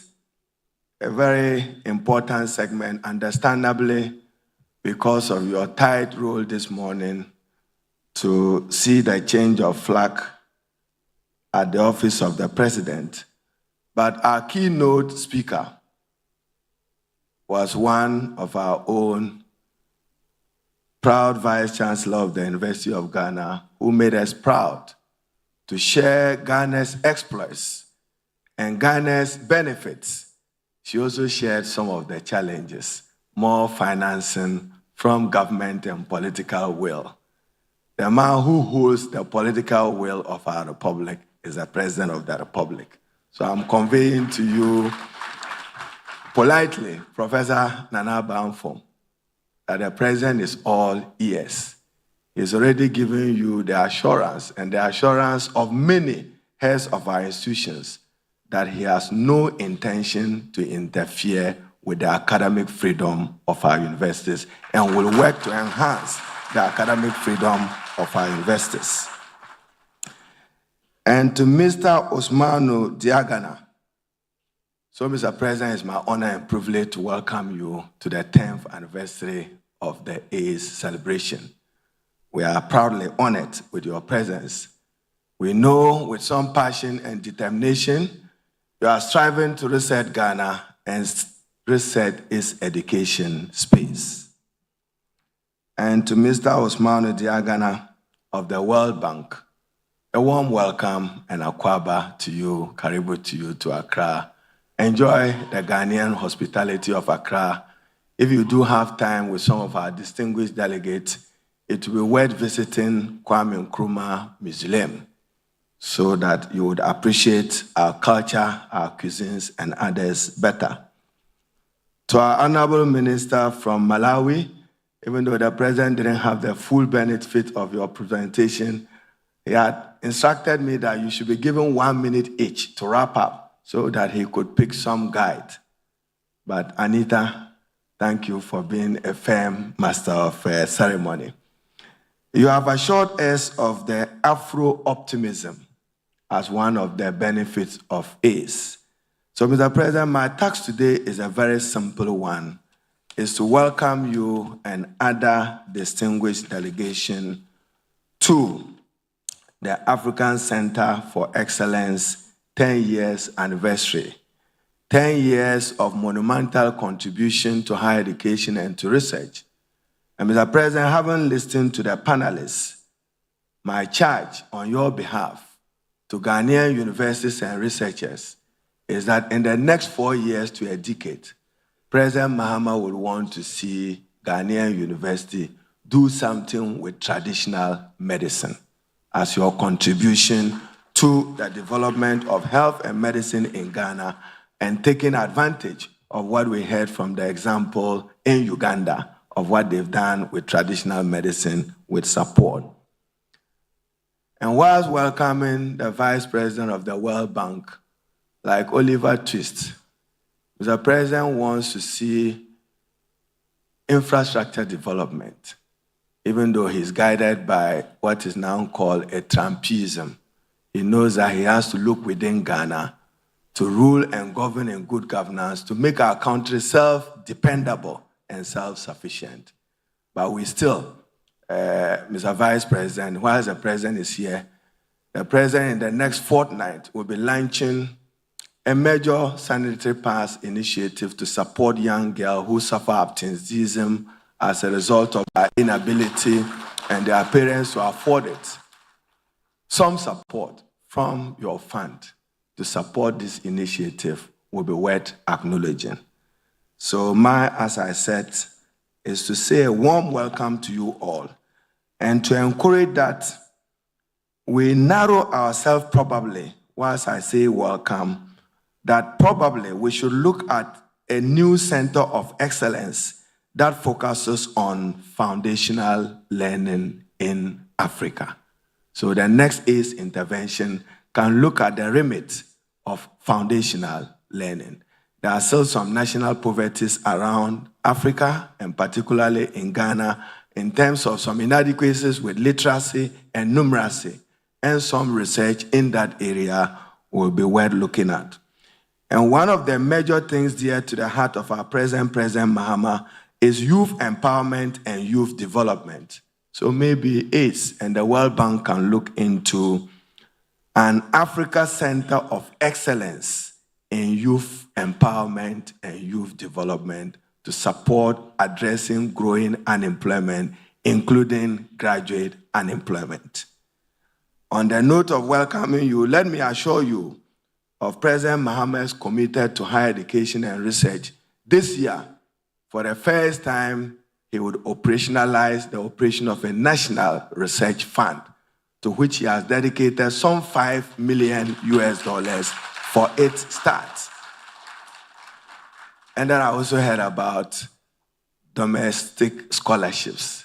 S12: a very important segment, understandably, because of your tight role this morning to see the change of flag at the office of the President. But our keynote speaker was one of our own proud Vice Chancellor of the University of Ghana, who made us proud to share Ghana's exploits and Ghana's benefits. She also shared some of the challenges, more financing from government and political will. The man who holds the political will of our republic is the President of the Republic. So I'm conveying to you politely, Professor Nana Bamfom, that the President is all ears. He's already given you the assurance and the assurance of many heads of our institutions that he has no intention to interfere with the academic freedom of our universities and will work to enhance the academic freedom of our universities. And to Mr. Ousmane Diagana, so Mr. President, it's my honor and privilege to welcome you to the 10th anniversary of the ACE celebration. We are proudly honored with your presence. We know with some passion and determination, you are striving to reset Ghana and reset its education space. And to Mr. Ousmane Diagana of the World Bank, a warm welcome and akwaba to you, karibu to you to Accra. Enjoy the Ghanaian hospitality of Accra. If you do have time with some of our distinguished delegates, it will be worth visiting Kwame Nkrumah Museum so that you would appreciate our culture, our cuisines, and others better. To our Honorable Minister from Malawi, even though the President didn't have the full benefit of your presentation, he had instructed me that you should be given 1 minute each to wrap up so that he could pick some guide. But Anita, thank you for being a firm master of ceremony. You have assured us of the Afro-optimism as one of the benefits of ACE. So, Mr. President, my task today is a very simple one, is to welcome you and other distinguished delegation to the African Center for Excellence 10 years anniversary. 10 years of monumental contribution to higher education and to research. And Mr. President, having listened to the panelists, my charge on your behalf to Ghanaian universities and researchers is that in the next 4 years to a decade, President Mahama will want to see Ghanaian University do something with traditional medicine as your contribution to the development of health and medicine in Ghana and taking advantage of what we heard from the example in Uganda of what they've done with traditional medicine with support. And whilst welcoming the Vice President of the World Bank, like Oliver Twist, Mr. President wants to see infrastructure development, even though he's guided by what is now called a Trumpism. He knows that he has to look within Ghana to rule and govern in good governance, to make our country self-dependable and self-sufficient. But we still, Mr. Vice President, whilst the President is here, the President in the next fortnight will be launching a major sanitary pass initiative to support young girls who suffer absenteeism as a result of their inability and their parents to afford it. Some support from your fund to support this initiative will be worth acknowledging. So as I said, is to say a warm welcome to you all and to encourage that we narrow ourselves probably, whilst I say welcome, that probably we should look at a new center of excellence that focuses on foundational learning in Africa. So the next ACE intervention can look at the remit of foundational learning. There are still some national poverties around Africa, and particularly in Ghana, in terms of some inadequacies with literacy and numeracy, and some research in that area will be worth looking at. And one of the major things dear to the heart of our President Mahama is youth empowerment and youth development. So maybe ACE and the World Bank can look into an Africa Center of Excellence in youth empowerment and youth development to support addressing growing unemployment, including graduate unemployment. On the note of welcoming you, let me assure you of President Mahama's committed to higher education and research. This year, for the first time, he would operationalize the operation of a national research fund, to which he has dedicated some $5 million for its start. And then I also heard about domestic scholarships.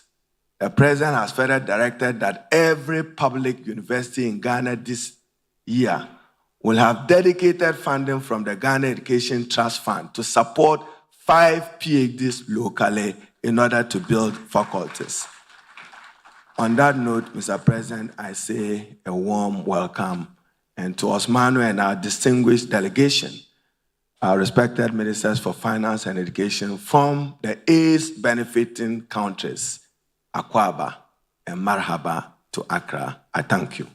S12: The president has further directed that every public university in Ghana this year will have dedicated funding from the Ghana Education Trust Fund to support 5 PhDs locally in order to build faculties. On that note, Mr. President, I say a warm welcome, and to Osmano and our distinguished delegation, our respected ministers for finance and education from the ACE benefiting countries, Akwaba and Marhaba to Accra. I thank you.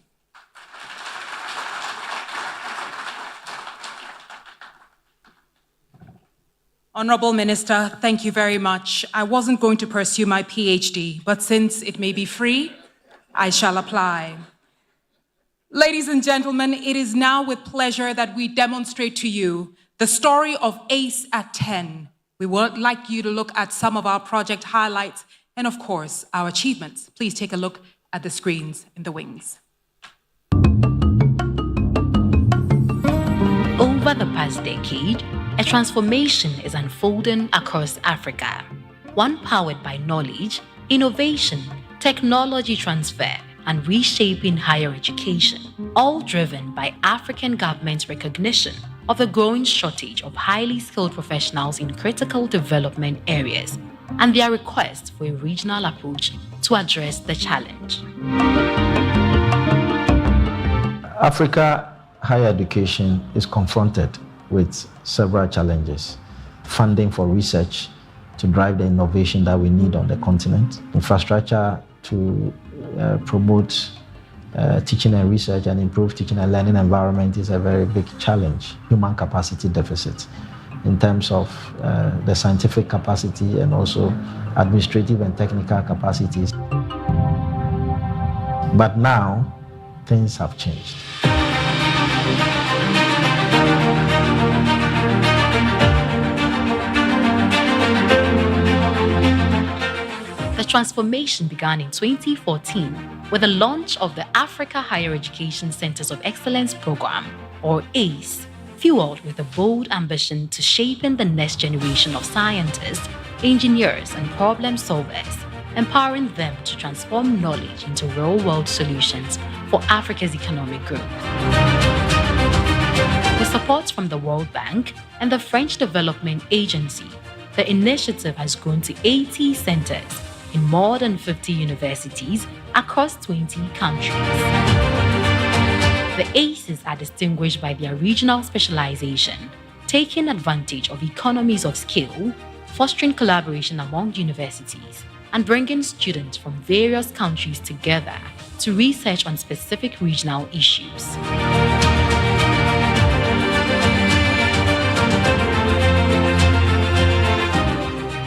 S1: Honorable Minister, thank you very much. I wasn't going to pursue my PhD, but since it may be free, I shall apply. Ladies and gentlemen, it is now with pleasure that we demonstrate to you the story of ACE at 10. We would like you to look at some of our project highlights and, of course, our achievements. Please take a look at the screens in the wings.
S13: Over the past decade, a transformation is unfolding across Africa, one powered by knowledge, innovation, technology transfer, and reshaping higher education, all driven by African government's recognition of the growing shortage of highly skilled professionals in critical development areas and their request for a regional approach to address the challenge.
S14: Africa higher education is confronted with several challenges. Funding for research to drive the innovation that we need on the continent, infrastructure to promote teaching and research and improve teaching and learning environment is a very big challenge. Human capacity deficit in terms of the scientific capacity and also administrative and technical capacities. But now, things have changed.
S13: The transformation began in 2014 with the launch of the Africa Higher Education Centers of Excellence Program, or ACE, fueled with a bold ambition to shaping the next generation of scientists, engineers, and problem solvers, empowering them to transform knowledge into real-world solutions for Africa's economic growth. With support from the World Bank and the French Development Agency, the initiative has grown to 80 centers in more than 50 universities across 20 countries. The ACEs are distinguished by their regional specialization, taking advantage of economies of scale, fostering collaboration among universities, and bringing students from various countries together to research on specific regional issues.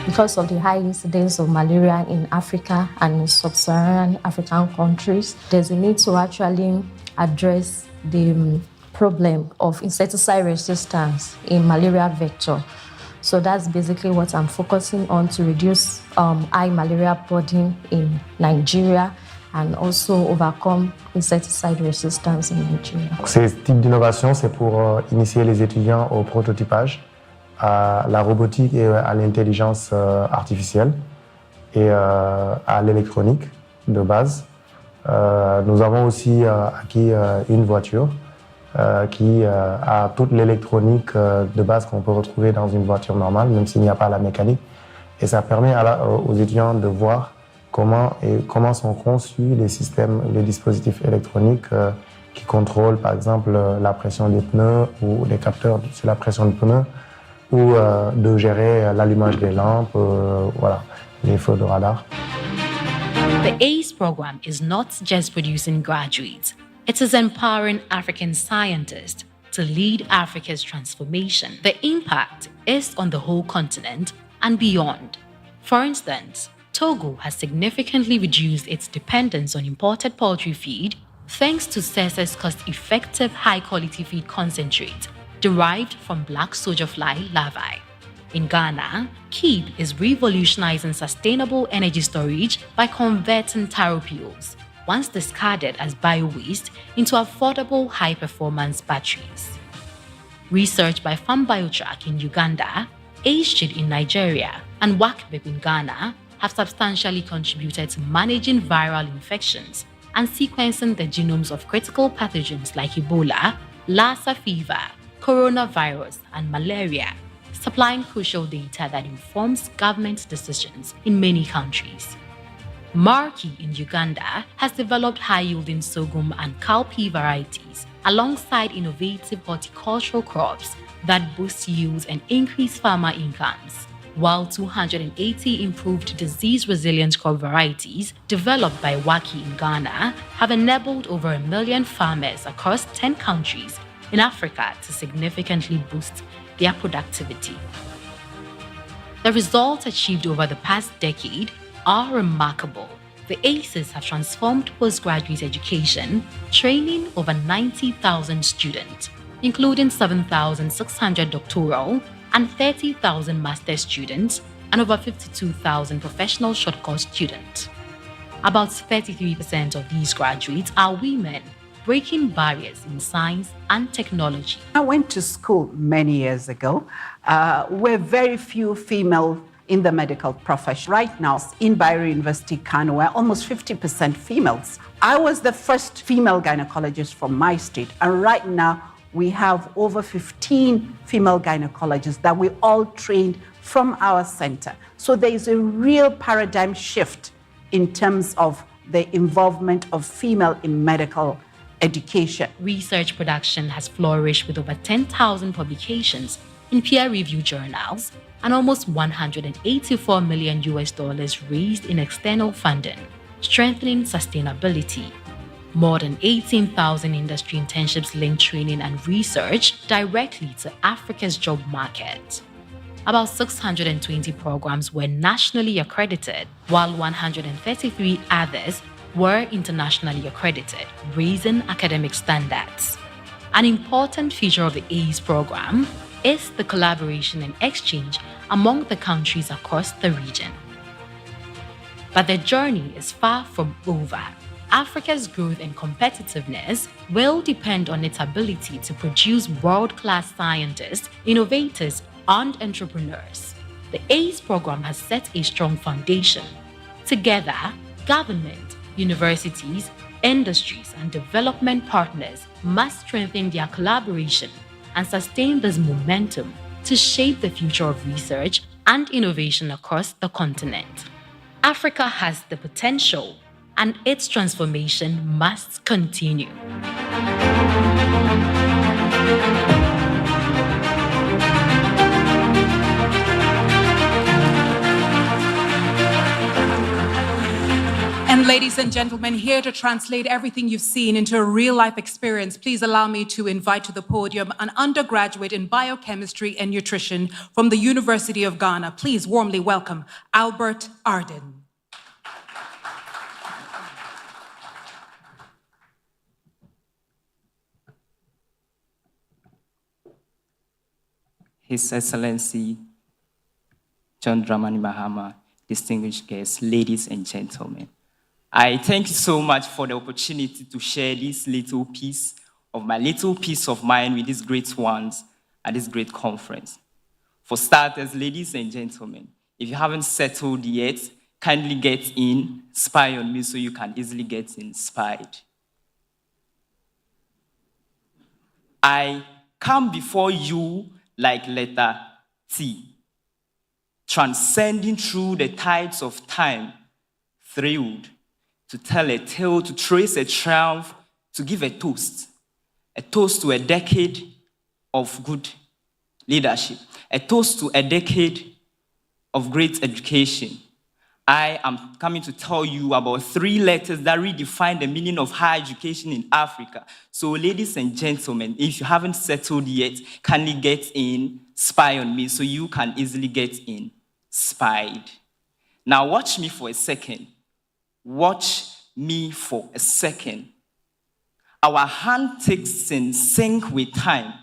S15: Because of the high incidence of malaria in Africa and in sub-Saharan African countries, there's a need to actually address the problem of insecticide resistance in malaria vector. So that's basically what I'm focusing on to reduce high malaria burden in Nigeria and also overcome insecticide resistance in Nigeria.
S16: Ces types d'innovation, c'est pour initier les étudiants au prototypage, à la robotique et à l'intelligence artificielle et à l'électronique de base. Nous avons aussi acquis une voiture qui a toute l'électronique de base qu'on peut retrouver dans une voiture normale, même s'il n'y a pas la mécanique. Et ça permet aux étudiants de voir comment sont conçus les systèmes, les dispositifs électroniques qui contrôlent par exemple la pression des pneus ou les capteurs sur la pression des pneus, ou de gérer l'allumage des lampes, voilà, les feux de radar.
S13: The ACE program is not just producing graduates, it is empowering African scientists to lead Africa's transformation. The impact is on the whole continent and beyond. For instance, Togo has significantly reduced its dependence on imported poultry feed thanks to CESE's cost-effective high-quality feed concentrate derived from black soldier fly larvae. In Ghana, KEEP is revolutionizing sustainable energy storage by converting taro peels, once discarded as bio-waste, into affordable high-performance batteries. Research by Farm Biotrack in Uganda, ACE in Nigeria, and WACBIP in Ghana have substantially contributed to managing viral infections and sequencing the genomes of critical pathogens like Ebola, Lassa fever, coronavirus, and malaria, supplying crucial data that informs government decisions in many countries. Marki in Uganda has developed high-yielding sorghum and cowpea varieties alongside innovative horticultural crops that boost yields and increase farmer incomes, while 280 improved disease-resilient crop varieties developed by Waki in Ghana have enabled over 1 million farmers across 10 countries in Africa to significantly boost their productivity. The results achieved over the past decade are remarkable. The ACEs have transformed postgraduate education, training over 90,000 students, including 7,600 doctoral and 30,000 master's students, and over 52,000 professional short course students. About 33% of these graduates are women, breaking barriers in science and technology.
S17: I went to school many years ago. Where very few female in the medical profession. Right now, in Bayero University, Kano, we're almost 50% females. I was the first female gynecologist from my state, and right now we have over 15 female gynecologists that we all trained from our center. So there is a real paradigm shift in terms of the involvement of female in medical education.
S13: Research production has flourished with over 10,000 publications in peer-reviewed journals and almost $184 million raised in external funding, strengthening sustainability. More than 18,000 industry internships link training and research directly to Africa's job market. About 620 programs were nationally accredited, while 133 others were internationally accredited, raising academic standards. An important feature of the ACE program is the collaboration and exchange among the countries across the region. But the journey is far from over. Africa's growth and competitiveness will depend on its ability to produce world-class scientists, innovators, and entrepreneurs. The ACE program has set a strong foundation. Together, government, universities, industries, and development partners must strengthen their collaboration and sustain this momentum to shape the future of research and innovation across the continent. Africa has the potential, and its transformation must continue.
S1: And ladies and gentlemen, here to translate everything you've seen into a real-life experience, please allow me to invite to the podium an undergraduate in biochemistry and nutrition from the University of Ghana. Please warmly welcome Albert Arden.
S18: His Excellency John Dramani Mahama, distinguished guests, ladies and gentlemen, I thank you so much for the opportunity to share this little piece of my little piece of mind with these great ones at this great conference. For starters, ladies and gentlemen, if you haven't settled yet, kindly get in, spy on me so you can easily get inspired. I come before you like letter T, transcending through the tides of time, thrilled to tell a tale, to trace a triumph, to give a toast to a decade of good leadership, a toast to a decade of great education. I am coming to tell you about 3 letters that redefine the meaning of higher education in Africa. So, ladies and gentlemen, if you haven't settled yet, kindly get in, spy on me so you can easily get inspired. Now, watch me for a second. Watch me for a second. Our hand takes in sync with time.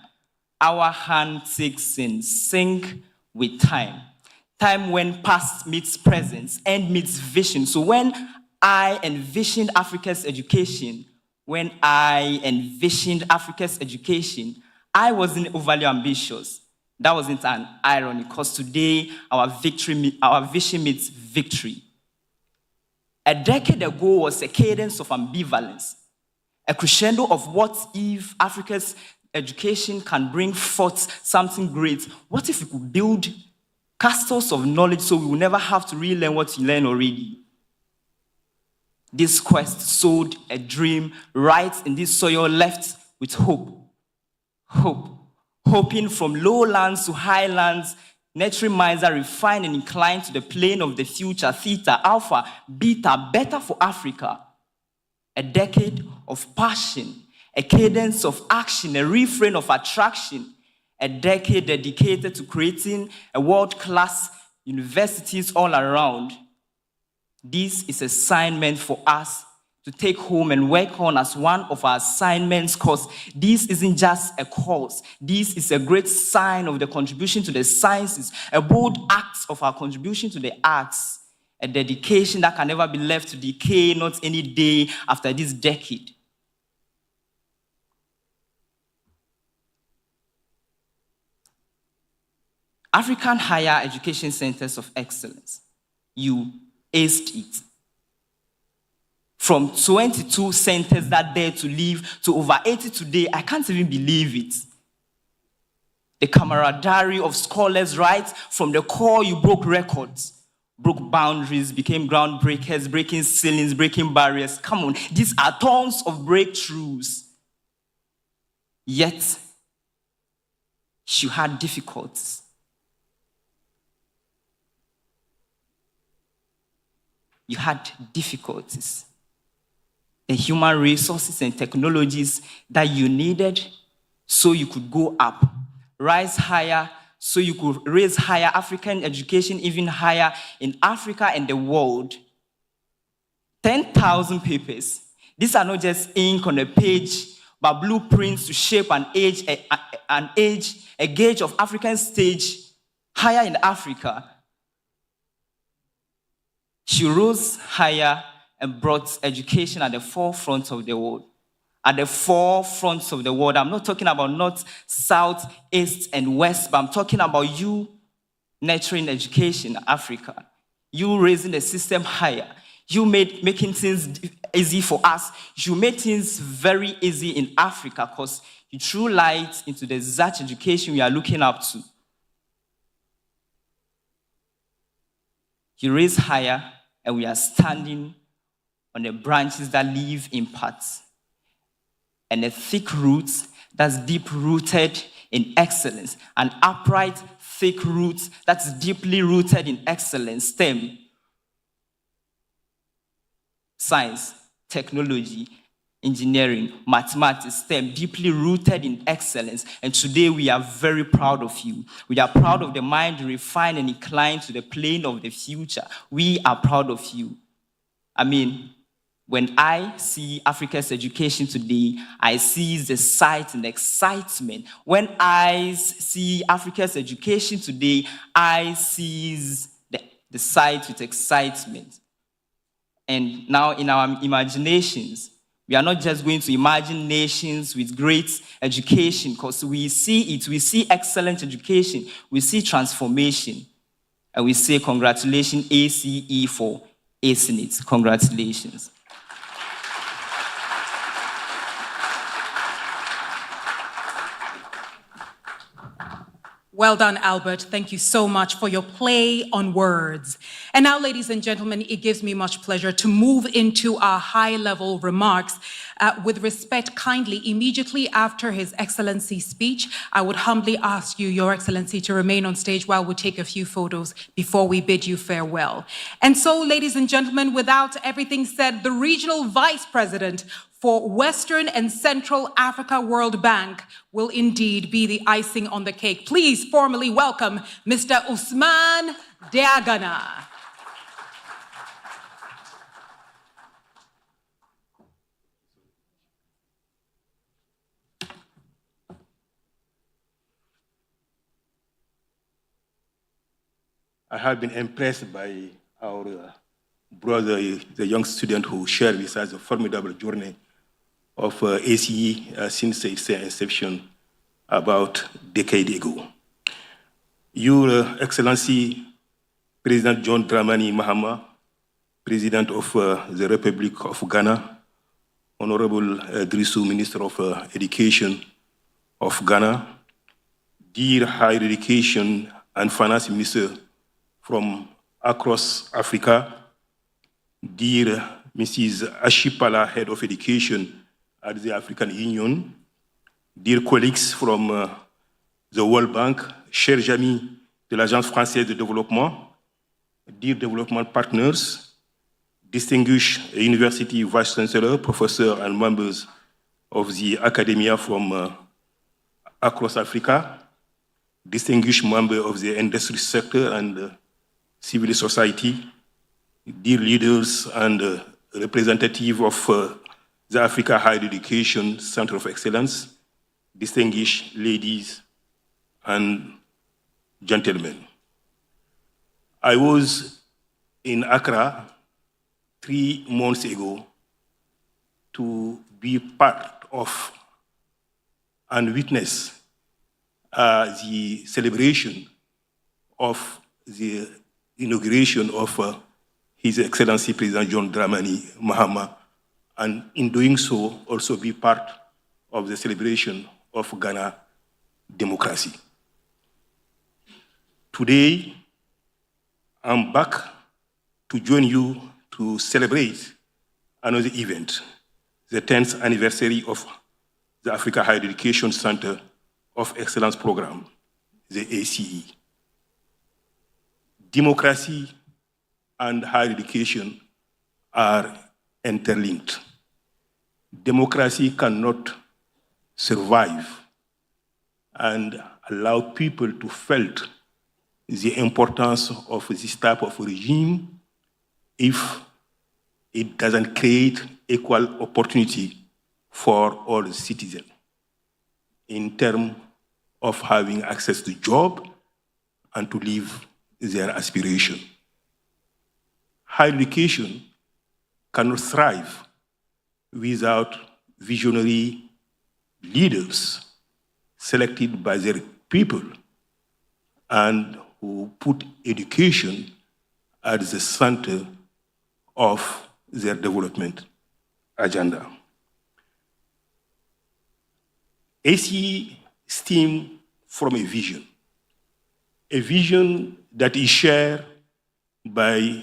S18: Our hand takes in sync with time. Time when past meets present and meets vision. So when I envisioned Africa's education, I wasn't overly ambitious. That wasn't an irony, because today our vision meets victory. A decade ago was a cadence of ambivalence, a crescendo of what if Africa's education can bring forth something great. What if we could build castles of knowledge so we will never have to relearn what we learn already? This quest sowed a dream right in this soil, left with hope. Hoping from lowlands to highlands, nurturing minds that refine and incline to the plane of the future, theta, alpha, beta, better for Africa. A decade of passion, a cadence of action, a refrain of attraction, a decade dedicated to creating a world-class universities all around. This is an assignment for us to take home and work on as one of our assignments, because this isn't just a course. This is a great sign of the contribution to the sciences, a bold act of our contribution to the arts, a dedication that can never be left to decay, not any day after this decade. African Higher Education Centers of Excellence, you aced it. From 22 centers that dare to leave to over 80 today, I can't even believe it. The camaraderie of scholars, right from the core, you broke records, broke boundaries, became groundbreakers, breaking ceilings, breaking barriers. Come on, these are tons of breakthroughs. Yet, you had difficulties. You had difficulties. The human resources and technologies that you needed so you could go up, rise higher, so you could raise higher African education, even higher in Africa and the world. 10,000 papers. These are not just ink on a page, but blueprints to shape a gauge of African stage higher in Africa. She rose higher and brought education at the forefront of the world. At the forefront of the world. I'm not talking about north, south, east, and west, but I'm talking about you nurturing education in Africa. You raising the system higher. You making things easy for us. You made things very easy in Africa because you threw light into the exact education we are looking up to. You raise higher, and we are standing on the branches that live in parts, and a thick root that's deep-rooted in excellence, an upright, thick root that's deeply rooted in excellence, STEM, science, technology, engineering, mathematics, STEM, deeply rooted in excellence. And today we are very proud of you. We are proud of the mind refined and inclined to the plane of the future. We are proud of you. I mean, when I see Africa's education today, I see the sight and excitement. When I see Africa's education today, I see the sight with excitement. And now in our imaginations, we are not just going to imagine nations with great education, because we see it, we see excellent education, we see transformation, and we say congratulations ACE for acing it. Congratulations.
S1: Well done, Albert. Thank you so much for your play on words. And now, ladies and gentlemen, it gives me much pleasure to move into our high-level remarks. With respect, kindly, immediately after His Excellency's speech, I would humbly ask you, Your Excellency, to remain on stage while we take a few photos before we bid you farewell. And so, ladies and gentlemen, without everything said, the Regional Vice President for Western and Central Africa World Bank will indeed be the icing on the cake. Please formally welcome Mr. Ousmane Diagana.
S19: I have been impressed by our brother, the young student who shared with us a formidable journey of ACE since its inception about a decade ago. Your Excellency, President John Dramani Mahama, President of the Republic of Ghana, Honorable Drisu, Minister of Education of Ghana, dear Higher Education and Finance Minister from across Africa, dear Mrs. Ashipala, Head of Education at the African Union, dear colleagues from the World Bank, chers amis de l'Agence française de développement, dear development partners, distinguished University Vice Chancellor, professors and members of the academia from across Africa, distinguished members of the industry sector and civil society, dear leaders and representatives of the Africa Higher Education Center of Excellence, distinguished ladies and gentlemen. I was in Accra 3 months ago to be part of and witness the celebration of the inauguration of His Excellency President John Dramani Mahama, and in doing so, also be part of the celebration of Ghana democracy. Today, I'm back to join you to celebrate another event, the 10th anniversary of the Africa Higher Education Center of Excellence Program, the ACE. Democracy and higher education are interlinked. Democracy cannot survive and allow people to feel the importance of this type of regime if it doesn't create equal opportunity for all citizens in terms of having access to job and to live their aspiration. Higher education cannot thrive without visionary leaders selected by their people and who put education at the center of their development agenda. ACE stems from a vision that is shared by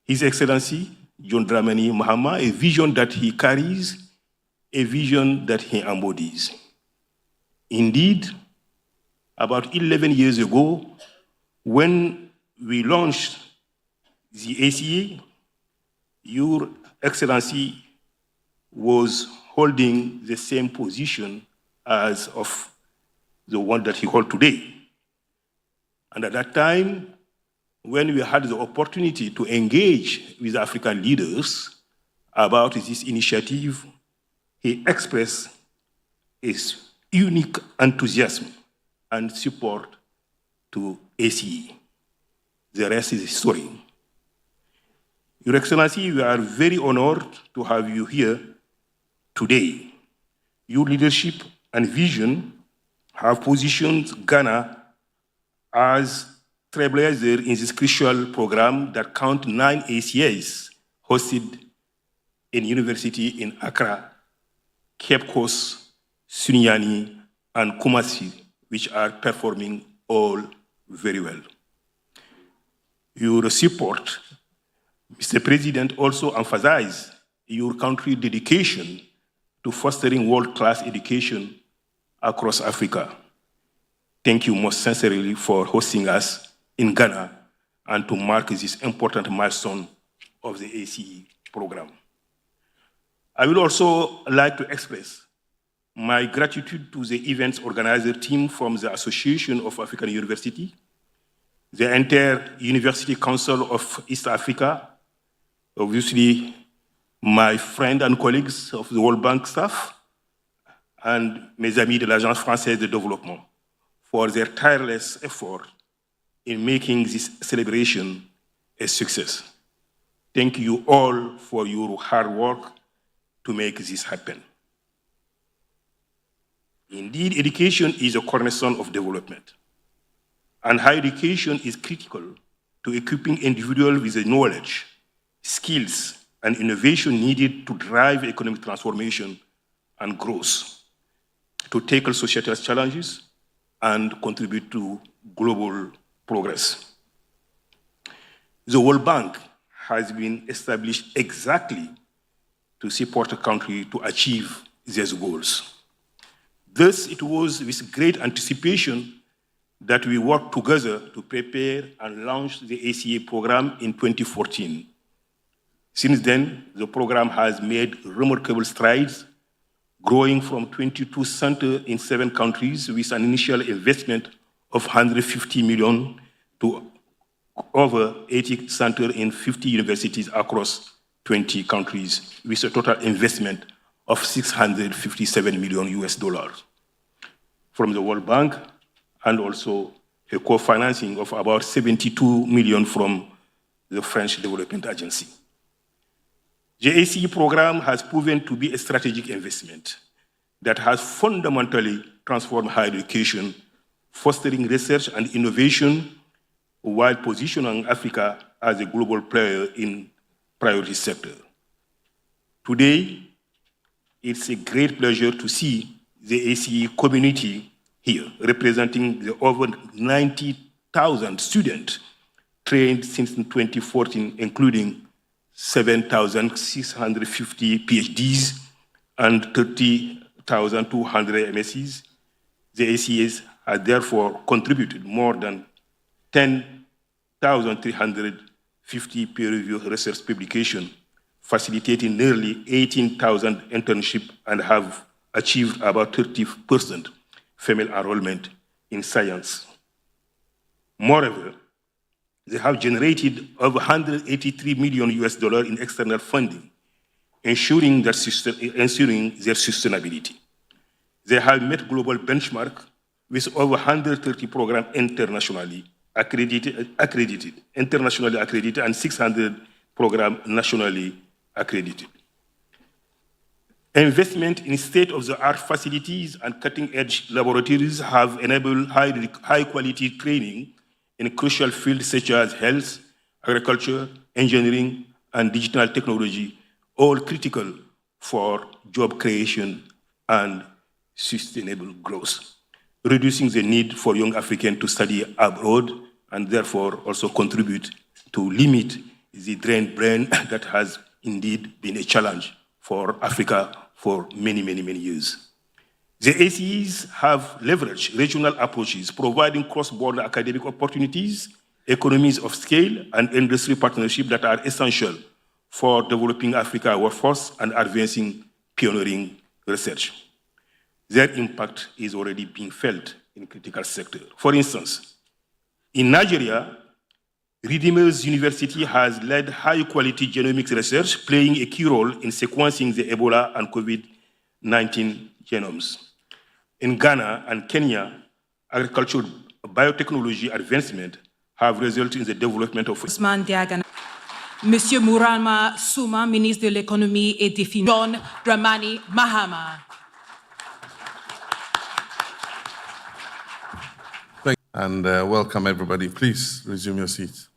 S19: His Excellency John Dramani Mahama, a vision that he carries, a vision that he embodies. Indeed, about 11 years ago, when we launched the ACE, Your Excellency was holding the same position as of the one that he holds today. And at that time, when we had the opportunity to engage with African leaders about this initiative, he expressed his unique enthusiasm and support to ACE. The rest is history. Your Excellency, we are very honored to have you here today. Your leadership and vision have positioned Ghana as trailblazer in this crucial program that counts 9 ACAs hosted in university in Accra, Cape Coast, Sunyani, and Kumasi, which are performing all very well. Your support, Mr. President, also emphasized your country's dedication to fostering world-class education across Africa. Thank you most sincerely for hosting us in Ghana and to mark this important milestone of the ACE program. I would also like to express my gratitude to the events organizer team from the Association of African Universities, the entire University Council of East Africa, obviously my friends and colleagues of the World Bank staff, and mes amis de l'Agence Française de Développement for their tireless effort in making this celebration a success. Thank you all for your hard work to make this happen. Indeed, education is a cornerstone of development, and higher education is critical to equipping individuals with the knowledge, skills, and innovation needed to drive economic transformation and growth, to tackle societal challenges, and contribute to global progress. The World Bank has been established exactly to support a country to achieve these goals. Thus, it was with great anticipation that we worked together to prepare and launch the ACA program in 2014. Since then, the program has made remarkable strides, growing from 22 centers in 7 countries with an initial investment of $150 million to over 80 centers in 50 universities across 20 countries, with a total investment of $657 million US from the World Bank, and also a co-financing of about $72 million from the French Development Agency. The ACE program has proven to be a strategic investment that has fundamentally transformed higher education, fostering research and innovation, while positioning Africa as a global player in priority sector. Today, it's a great pleasure to see the ACE community here, representing the over 90,000 students trained since 2014, including 7,650 PhDs and 30,200 MScs. The ACAs have therefore contributed more than 10,350 peer-reviewed research publications, facilitating nearly 18,000 internships, and have achieved about 30% female enrollment in science. Moreover, they have generated over $183 million US in external funding, ensuring their sustainability. They have met global benchmark with over 130 programs internationally accredited, and 600 programs nationally accredited. Investment in state-of-the-art facilities and cutting-edge laboratories have enabled high-quality training in crucial fields such as health, agriculture, engineering, and digital technology, all critical for job creation and sustainable growth, reducing the need for young Africans to study abroad, and therefore also contribute to limit the drained brain that has indeed been a challenge for Africa for many, many, many years. The ACEs have leveraged regional approaches, providing cross-border academic opportunities, economies of scale, and industry partnerships that are essential for developing Africa workforce and advancing pioneering research. Their impact is already being felt in critical sectors. For instance, in Nigeria, Redeemers University has led high-quality genomics research, playing a key role in sequencing the Ebola and COVID-19 genomes. In Ghana and Kenya, agricultural biotechnology advancement have resulted in the development of
S1: Monsieur Murama Souma, ministre de l'économie et des finances. John Dramani Mahama.
S20: And welcome everybody. Please resume your seats.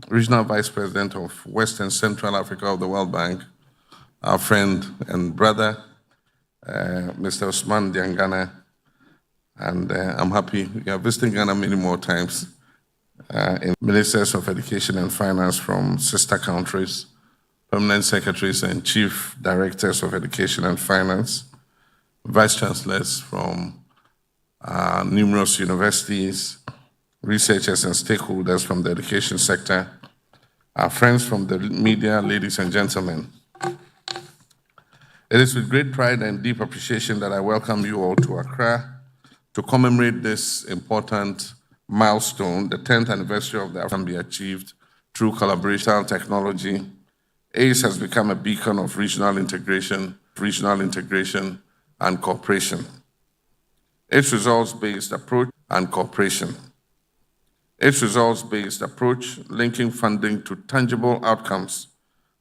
S20: Regional Vice President of West and Central Africa of the World Bank, our friend and brother, Mr. Usman Diangana. And I'm happy we are visiting Ghana many more times. In Ministers of Education and Finance from sister countries, permanent secretaries and chief directors of education and finance, vice chancellors from numerous universities, researchers and stakeholders from the education sector, our friends from the media, ladies and gentlemen. It is with great pride and deep appreciation that I welcome you all to Accra to commemorate this important milestone. The 10th anniversary of the Africa can be achieved through collaboration technology. ACE has become a beacon of regional integration and cooperation. Its results-based approach and cooperation. Its results-based approach, linking funding to tangible outcomes,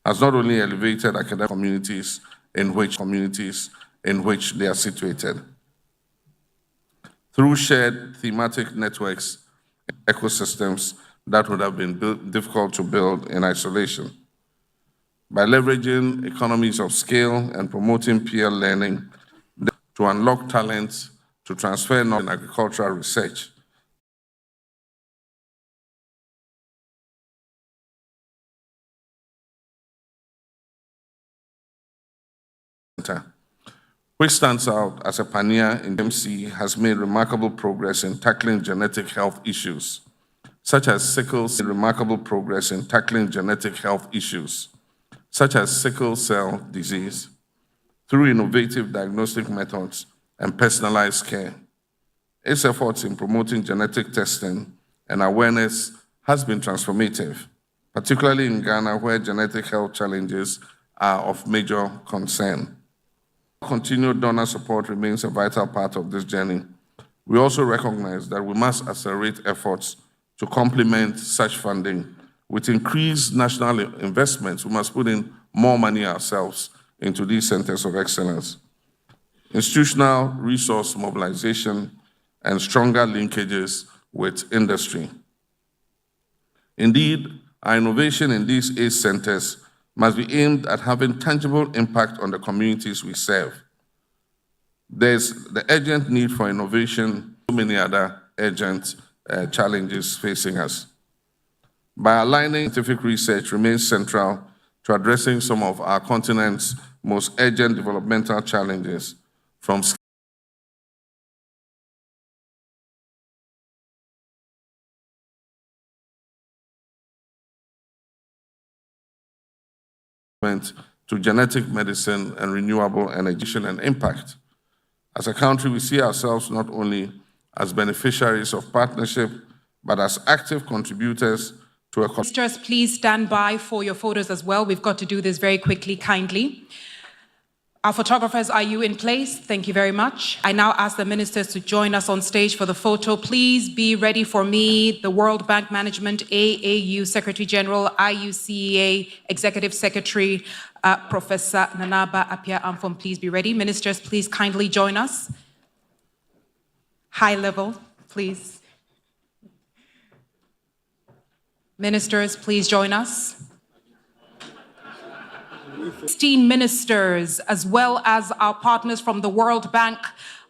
S20: has not only elevated academic communities in which they are situated, through shared thematic networks, ecosystems that would have been difficult to build in isolation. By leveraging economies of scale and promoting peer learning to unlock talents, to transfer knowledge in agricultural research, which stands out as a pioneer in MC, has made remarkable progress in tackling genetic health issues, such as sickle cell disease, through innovative diagnostic methods and personalized care. Its efforts in promoting genetic testing and awareness has been transformative, particularly in Ghana, where genetic health challenges are of major concern. Continued donor support remains a vital part of this journey. We also recognize that we must accelerate efforts to complement such funding with increased national investments. We must put in more money ourselves into these centers of excellence. Institutional resource mobilization and stronger linkages with industry. Indeed, our innovation in these ACE centers must be aimed at having tangible impact on the communities we serve. There's the urgent need for innovation, so many other urgent challenges facing us. By aligning scientific research remains central to addressing some of our continent's most urgent developmental challenges, from to genetic medicine and renewable energy and impact. As a country, we see ourselves not only as beneficiaries of partnership, but as active contributors to a...
S1: Ministers, please stand by for your photos as well. We've got to do this very quickly, kindly. Our photographers, are you in place? Thank you very much. I now ask the ministers to join us on stage for the photo. Please be ready for me, the World Bank Management, AAU Secretary General, IUCEA Executive Secretary, Professor Nanaba Apia Amfon, please be ready. Ministers, please kindly join us. High level, please. Ministers, please join us. 16 ministers, as well as our partners from the World Bank,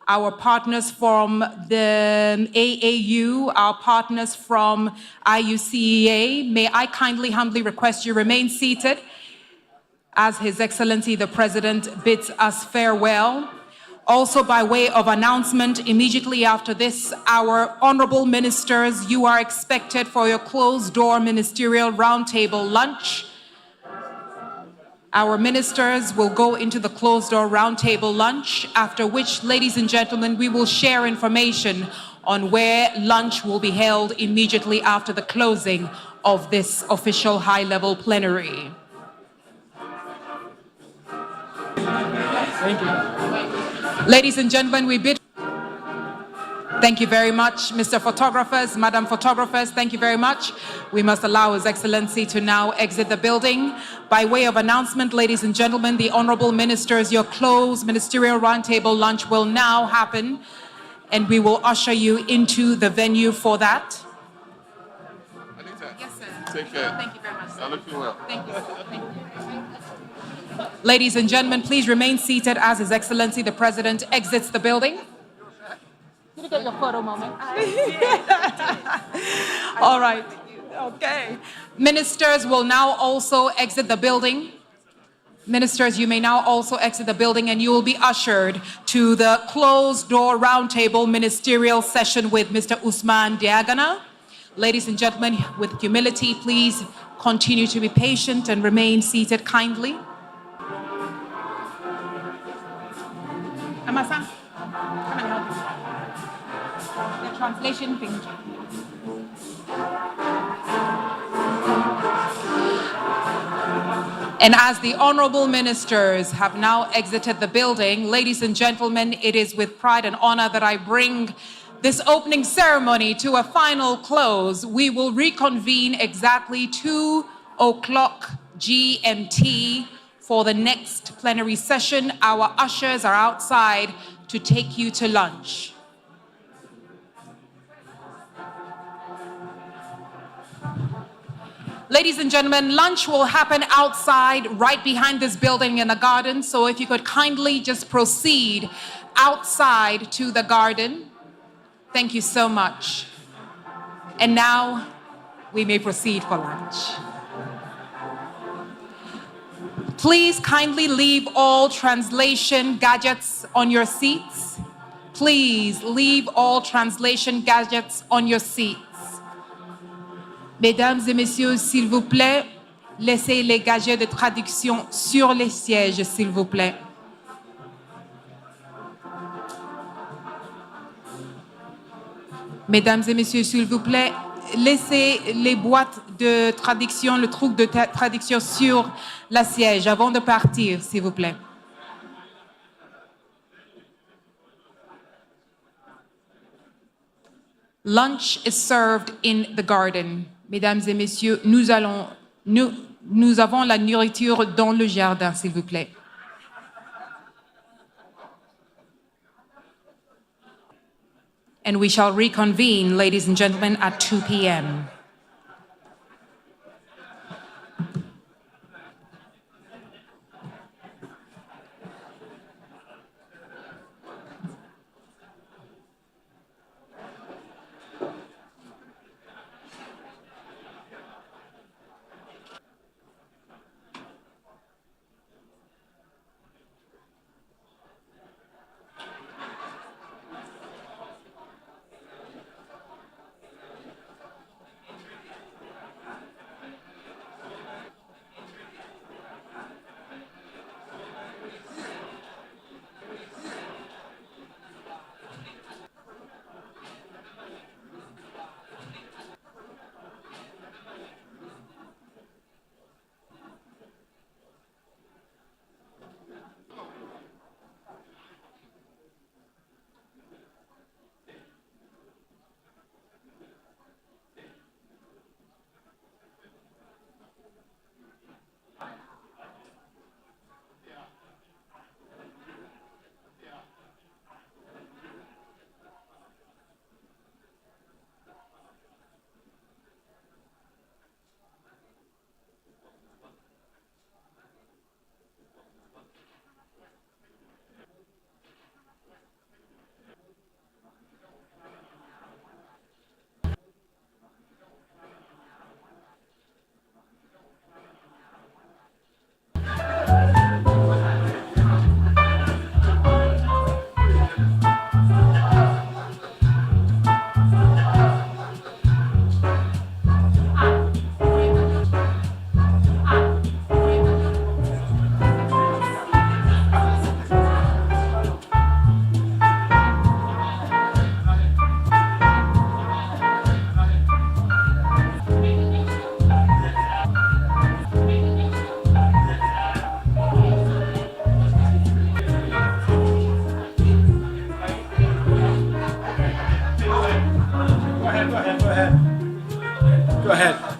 S1: our partners from the AAU, our partners from IUCEA. May I kindly, humbly request you remain seated as His Excellency the President bids us farewell. Also, by way of announcement, immediately after this, our honorable ministers, you are expected for your closed-door ministerial roundtable lunch. Our ministers will go into the closed-door roundtable lunch, after which, ladies and gentlemen, we will share information on where lunch will be held immediately after the closing of this official high-level plenary. Thank you. Ladies and gentlemen, we bid Thank you very much, Mr. Photographers, Madam Photographers, thank you very much. We must allow His Excellency to now exit the building. By way of announcement, ladies and gentlemen, the Honorable Ministers, your closed ministerial roundtable lunch will now happen, and we will usher you into the venue for that. Yes, sir.
S20: Take care.
S1: Thank you very much, sir.
S20: I look you well.
S1: Thank you, sir. Thank you. Ladies and gentlemen, please remain seated as His Excellency the President exits the building. Did you get your photo moment? All right. Okay. Ministers will now also exit the building. Ministers, you may now also exit the building, and you will be ushered to the closed-door roundtable ministerial session with Mr. Ousmane Diagana. Ladies and gentlemen, with humility, please continue to be patient and remain seated kindly. Amasa, come and help me. The translation thing. And as the honorable ministers have now exited the building, ladies and gentlemen, it is with pride and honor that I bring this opening ceremony to a final close. We will reconvene exactly 2:00 GMT for the next plenary session. Our ushers are outside to take you to lunch. Ladies and gentlemen, lunch will happen outside, right behind this building in the garden. So if you could kindly just proceed outside to the garden. Thank you so much. And now we may proceed for lunch. Please kindly leave all translation gadgets on your seats. Please leave all translation gadgets on your seats. Mesdames et messieurs, s'il vous plaît, laissez les gadgets de traduction sur les sièges, s'il vous plaît. Mesdames et messieurs, s'il vous plaît, laissez les boîtes de traduction, le truc de traduction sur la siège avant de partir, s'il vous plaît. Lunch is served in the garden. Mesdames et messieurs, nous avons la nourriture dans le jardin, s'il vous plaît. And we shall reconvene, ladies and gentlemen, at 2 p.m.
S21: Go ahead.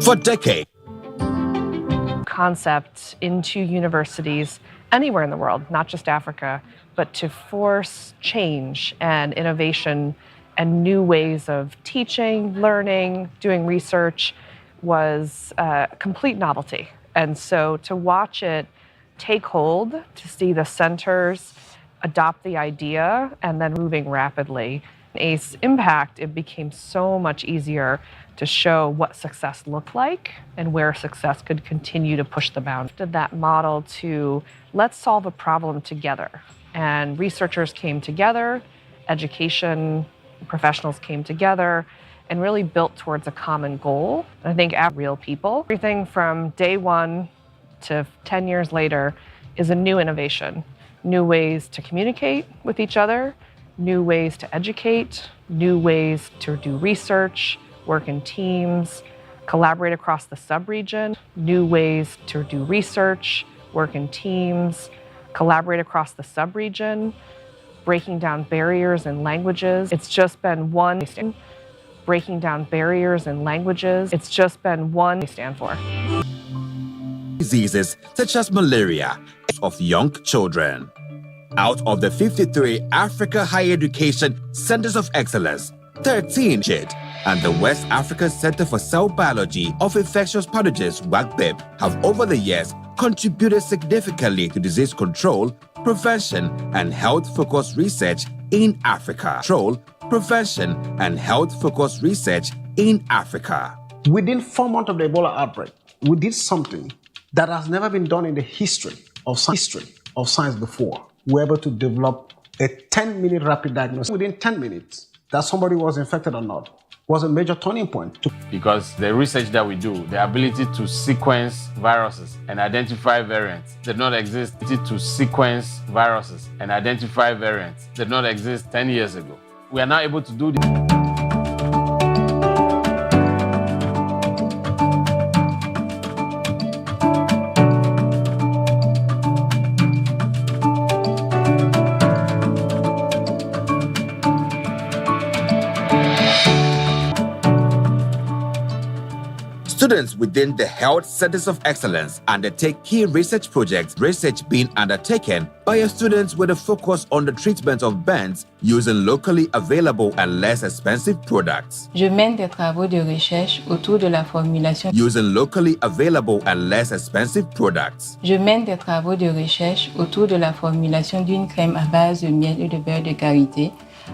S21: For decades.
S22: Concept into universities anywhere in the world, not just Africa, but to force change and innovation and new ways of teaching, learning, doing research was a complete novelty. And so to watch it take hold, to see the centers adopt the idea and then moving rapidly. ACE Impact, it became so much easier to show what success looked like and where success could continue to push the boundaries. That model to let's solve a problem together. And researchers came together, education professionals came together, and really built towards a common goal. I think real people, everything from day one to 10 years later is a new innovation, new ways to communicate with each other, new ways to educate, new ways to do research, work in teams, collaborate across the sub-region, new ways to do research, work in teams, collaborate across the sub-region, breaking down barriers in languages. It's just been one breaking down barriers in languages. It's just been one stand for.
S21: Diseases such as malaria of young children. Out of the 53 Africa Higher Education Centers of Excellence, 13 and the West African Center for Cell Biology of Infectious Pathogens, WACBIP, have over the years contributed significantly to disease control, prevention, and health-focused research in Africa. Prevention, and health-focused research in Africa.
S23: Within 4 months of the Ebola outbreak, we did something that has never been done in the history of science before. We were able to develop a 10-minute rapid diagnosis. Within 10 minutes, that somebody was infected or not was a major turning point.
S24: Because the research that we do, the ability to sequence viruses and identify variants did not exist. To sequence viruses and identify variants did not exist 10 years ago. We are now able to do this.
S21: Students within the Health Centers of Excellence undertake key research projects, research being undertaken by students with a focus on the treatment of burns using locally available and less expensive products.
S25: Je mène des travaux de recherche autour de la formulation.
S21: Using locally available and less expensive products.
S25: Je mène des travaux de recherche autour de la formulation d'une crème à base de miel et de beurre de karité,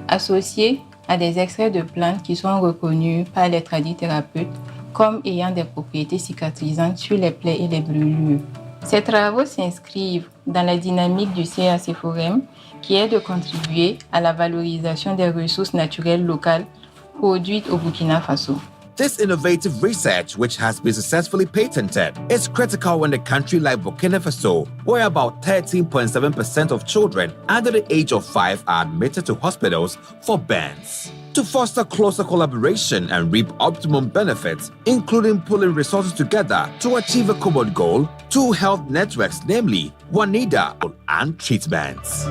S25: associée à des extraits de plantes qui sont reconnus par les tradithérapeutes comme ayant des propriétés cicatrisantes sur les plaies et les brûlures. Ces travaux s'inscrivent dans la dynamique du CAC Forum, qui est de contribuer à la valorisation des ressources naturelles locales produites au Burkina Faso.
S21: This innovative research, which has been successfully patented, is critical in a country like Burkina Faso, where about 13.7% of children under the age of 5 are admitted to hospitals for burns. To foster closer collaboration and reap optimum benefits, including pulling resources together to achieve a common goal, 2 health networks, namely WANIDA and treatments.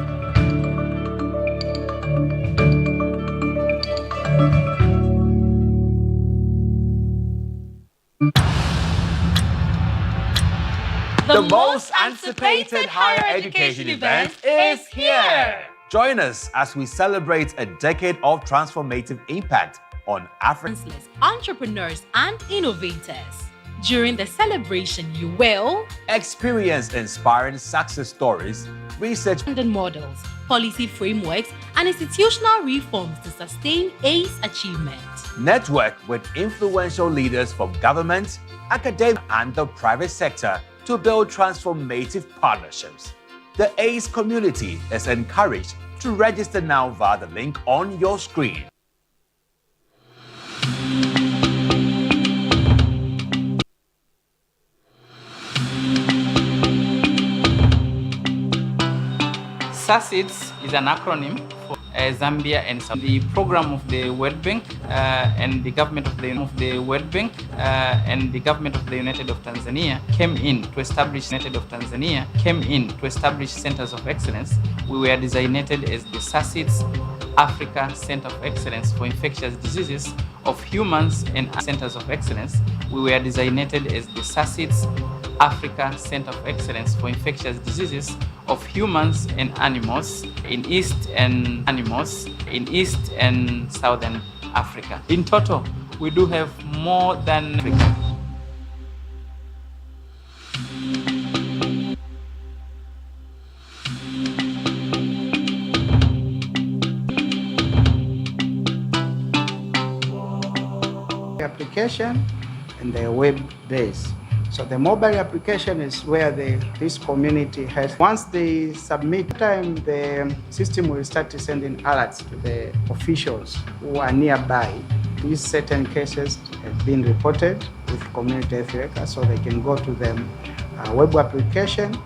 S26: The most anticipated higher education event is here.
S21: Join us as we celebrate a decade of transformative impact on Africa.
S13: Entrepreneurs and innovators. During the celebration, you will
S21: experience inspiring success stories, research
S13: models, policy frameworks, and institutional reforms to sustain ACE achievement.
S21: Network with influential leaders from government, academia, and the private sector to build transformative partnerships. The ACE community is encouraged to register now via the link on your screen.
S27: SACIDS is an acronym for Zambia and the program of the World Bank and the government of the World Bank and the government of the United of Tanzania came in to establish centers of excellence. We were designated as the SACIDS Africa Center of Excellence for Infectious Diseases of Humans and Centers of Excellence, we were designated as the SACID's Africa Center of Excellence for Infectious Diseases of Humans and Animals in East and Southern Africa. In total, we do have more than Africa.
S2: Application and the web base. So the mobile application is where this community has. Once they submit, the system will start sending alerts to the officials who are nearby. These certain cases have been reported with community health workers, so they can go to the web application.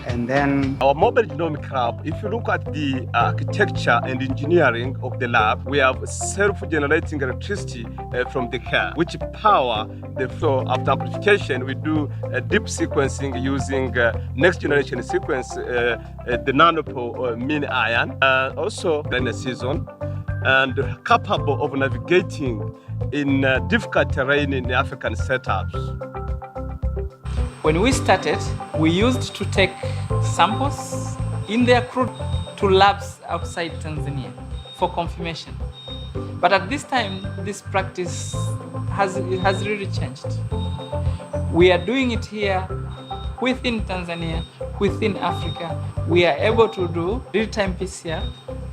S2: And then
S3: our mobile genomic lab, if you look at the architecture and engineering of the lab, we have self-generating electricity from the car, which power the flow. After amplification, we do deep sequencing using next generation sequence, the nanopore mini iron, also in a season, and capable of navigating in difficult terrain in the African setups.
S27: When we started, we used to take samples in their crude to labs outside Tanzania for confirmation. But at this time, this practice has really changed. We are doing it here within Tanzania, within Africa. We are able to do real-time PCR.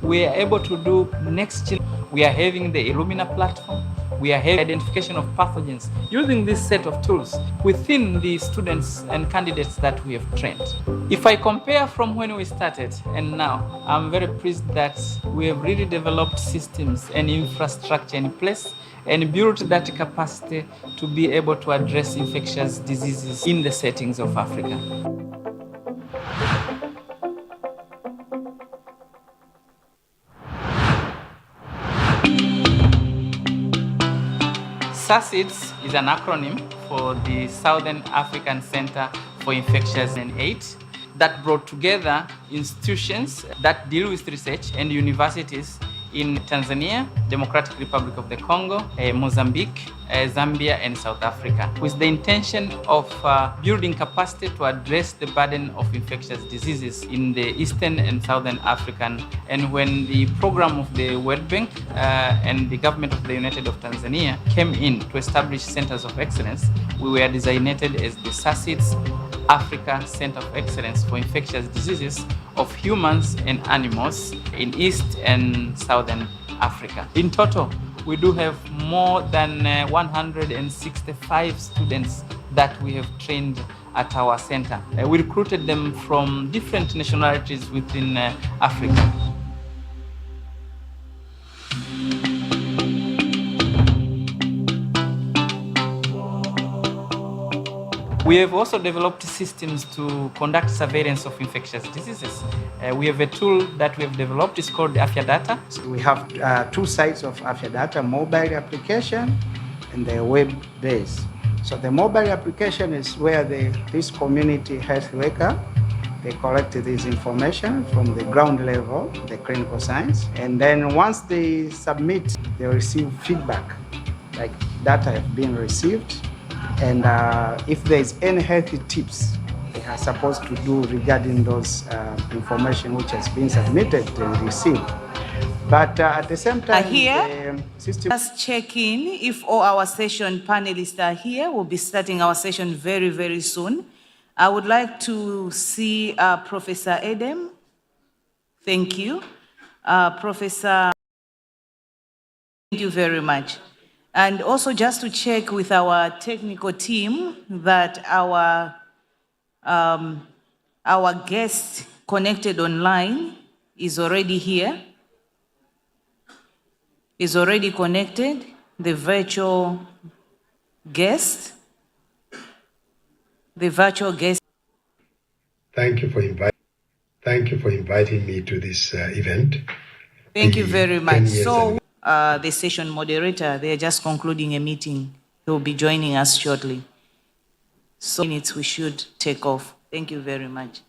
S27: We are able to do next-gen. We are having the Illumina platform. We are having identification of pathogens using this set of tools within the students and candidates that we have trained. If I compare from when we started and now, I'm very pleased that we have really developed systems and infrastructure in place and built that capacity to be able to address infectious diseases in the settings of Africa. SACIDS is an acronym for the Southern African Center for Infectious Diseases that brought together institutions that deal with research and universities in Tanzania, Democratic Republic of the Congo, Mozambique, Zambia, and South Africa, with the intention of building capacity to address the burden of infectious diseases in the Eastern and Southern African. And when the program of the World Bank and the government of the United of Tanzania came in to establish centers of excellence, we were designated as the SACID's Africa Center of Excellence for Infectious Diseases of Humans and Animals in East and Southern Africa. In total, we do have more than 165 students that we have trained at our center. We recruited them from different nationalities within Africa. We have also developed systems to conduct surveillance of infectious diseases. We have a tool that we have developed, it's called Afya Data.
S2: So we have two sides of Afya Data, mobile application and the web base. So the mobile application is where this community health worker, they collect this information from the ground level, the clinical science, and then once they submit, they receive feedback, like data have been received, and if there's any healthy tips they are supposed to do regarding those information which has been submitted and received. But at the same time,
S4: here,
S2: the system...
S4: Just check in if all our session panelists are here. We'll be starting our session very, very soon. I would like to see Professor Edem. Thank you. Professor, thank you very much. And also just to check with our technical team that our guest connected online is already here, is already connected, the virtual guest.
S6: Thank you for inviting me to this event.
S4: Thank you very much. So the session moderator, they're just concluding a meeting. He'll be joining us shortly. So minutes we should take off. Thank you very much.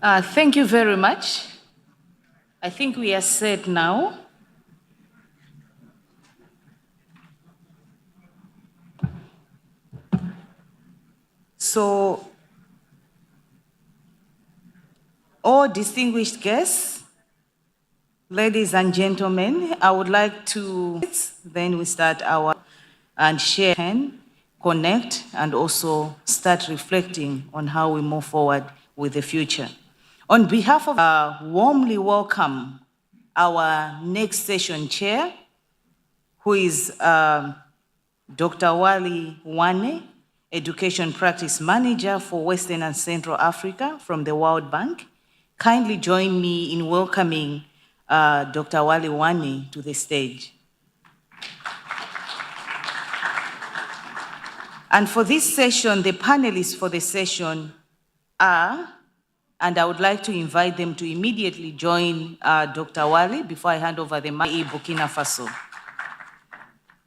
S4: Thank you very much. I think we are set now. So, all distinguished guests, ladies and gentlemen, I would like to, then we start our, and share, connect, and also start reflecting on how we move forward with the future. On behalf of, warmly welcome our next session chair, who is Dr. Wally Wane, Education Practice Manager for Western and Central Africa from the World Bank. Kindly join me in welcoming Dr. Wally Wane to the stage. And for this session, the panelists for the session are, and I would like to invite them to immediately join Dr. Wally before I hand over the mic, Burkina Faso.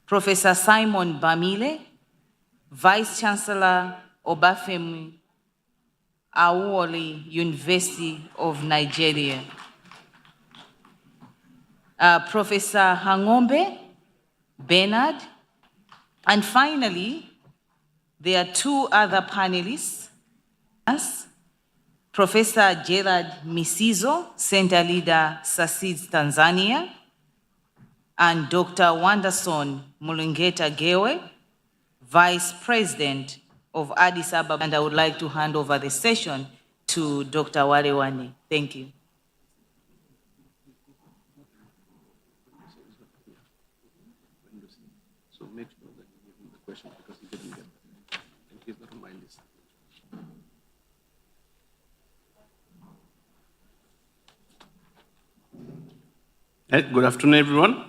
S4: Professor Simon Bamile, Vice Chancellor Obafemi Awole University of Nigeria. Professor Hangombe Bernard. And finally, there are two other panelists. Professor Gerard Misizo, Center Leader, SACID Tanzania, and Dr. Wanderson Mulungeta Gewe, Vice President of Addis Ababa. And I would like to hand over the session to Dr. Wale Wane. Thank you.
S5: So make sure that you give him the question because he didn't get that. And he's not on my list. Good afternoon, everyone.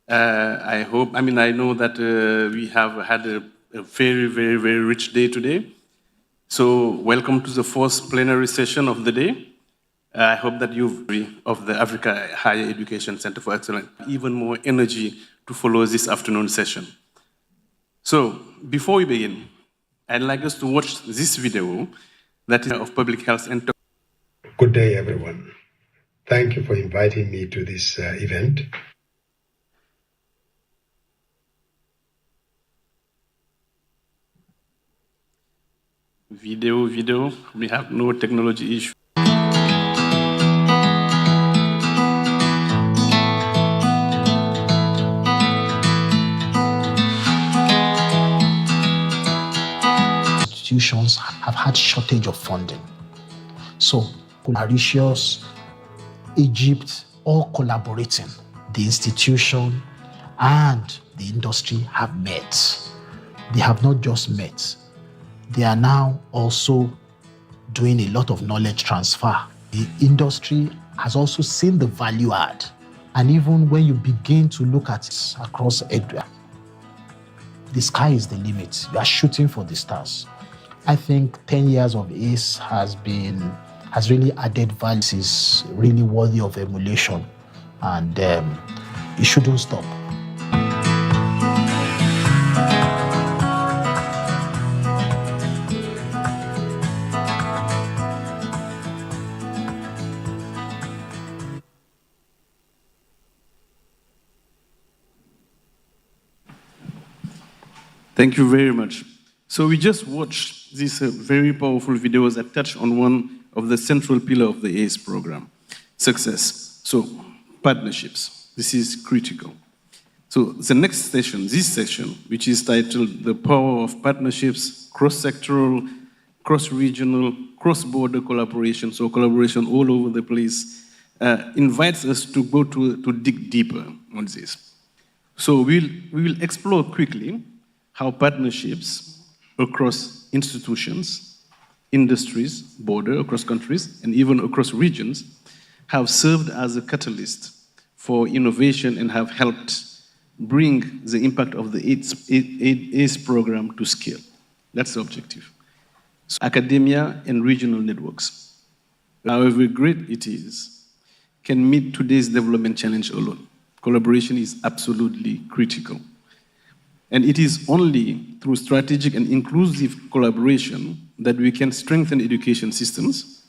S5: I know that we have had a very, very, very rich day today. So welcome to the fourth plenary session of the day. I hope that you've of the Africa Higher Education Center for Excellence, even more energy to follow this afternoon session. So before we begin, I'd like us to watch this video that is of public health and.
S6: Good day, everyone. Thank you for inviting me to this event.
S5: Video, we have no technology issue.
S23: Institutions have had shortage of funding. So, Mauritius, Egypt, all collaborating. The institution and the industry have met. They have not just met. They are now also doing a lot of knowledge transfer. The industry has also seen the value add. And even when you begin to look at it across EDUA, the sky is the limit. We are shooting for the stars. I think 10 years of ACE has really added value. Is really worthy of emulation, and it shouldn't stop.
S5: Thank you very much. So we just watched these very powerful videos that touch on one of the central pillars of the ACE program, success. So partnerships, this is critical. So the next session, this session, which is titled The Power of Partnerships, Cross-Sectoral, Cross-Regional, Cross-Border Collaboration, so collaboration all over the place, invites us to go to dig deeper on this. So we will explore quickly how partnerships across institutions, industries, border, across countries, and even across regions, have served as a catalyst for innovation and have helped bring the impact of the ACE program to scale. That's the objective. So academia and regional networks, however great it is, can meet today's development challenge alone. Collaboration is absolutely critical. And it is only through strategic and inclusive collaboration that we can strengthen education systems,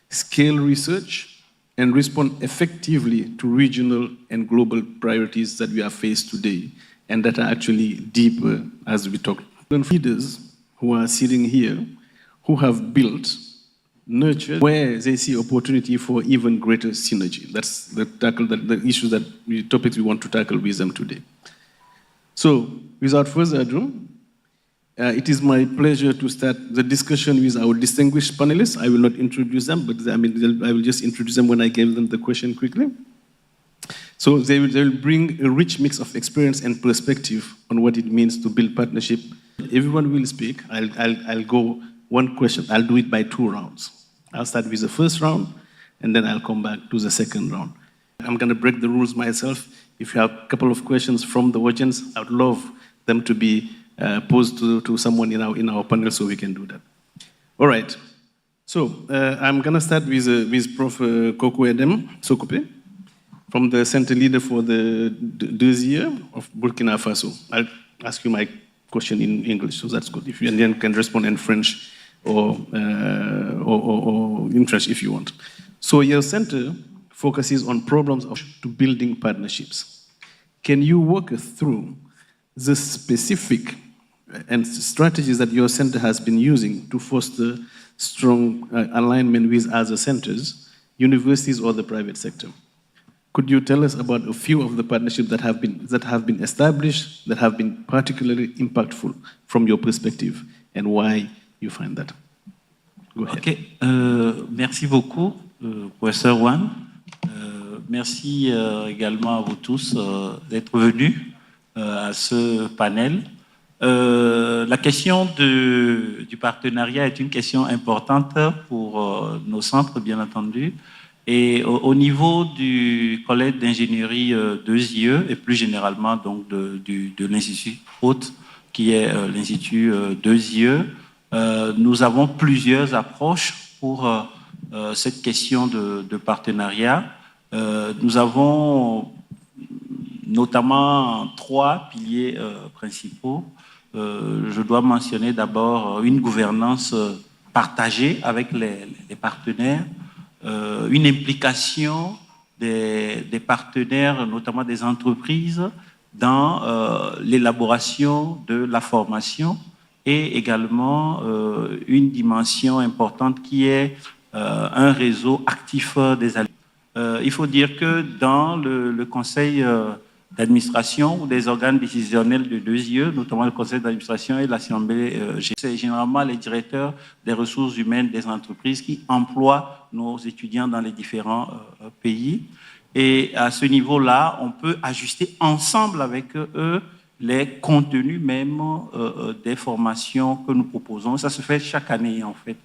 S5: scale research, and respond effectively to regional and global priorities that we are faced today, and that are actually deeper as we talk. Leaders who are sitting here, who have built, nurtured, where they see opportunity for even greater synergy. That's the issues topics we want to tackle with them today. So, without further ado, it is my pleasure to start the discussion with our distinguished panelists. I will not introduce them, but I will just introduce them when I give them the question quickly. So they will bring a rich mix of experience and perspective on what it means to build partnership. Everyone will speak. I'll go one question. I'll do it by 2 rounds. I'll start with the first round, and then I'll come back to the second round. I'm going to break the rules myself. If you have a couple of questions from the audience, I would love them to be posed to someone in our panel so we can do that. All right. So I'm going to start with Prof. Koko Edem Sokope, from the center leader for the deuxième of Burkina Faso. I'll ask you my question in English, so that's good. If you and then can respond in French or in French if you want. So your center focuses on problems to building partnerships. Can you walk us through the specific and strategies that your center has been using to foster strong alignment with other centers, universities, or the private sector? Could you tell us about a few of the partnerships that have been established, that have been particularly impactful from your perspective, and why you find that? Go ahead.
S7: Okay. Merci beaucoup, Professeur Wan. Merci également à vous tous d'être venus à ce panel. La question du partenariat est une question importante pour nos centres, bien entendu. Et au niveau du collège d'ingénierie 2IE, et plus généralement donc de l'Institut hôte, qui est l'Institut 2IE, nous avons plusieurs approches pour cette question de partenariat. Nous avons notamment 3 piliers principaux. Je dois mentionner d'abord une gouvernance partagée avec les partenaires, une implication des partenaires, notamment des entreprises, dans l'élaboration de la formation, et également une dimension importante qui est un réseau actif des alliés. Il faut dire que dans le conseil d'administration ou des organes décisionnels de 2IE, notamment le conseil d'administration et l'assemblée, c'est généralement les directeurs des ressources humaines des entreprises qui emploient nos étudiants dans les différents pays. Et à ce niveau-là, on peut ajuster ensemble avec eux les contenus même des formations que nous proposons. Ça se fait chaque année, en fait,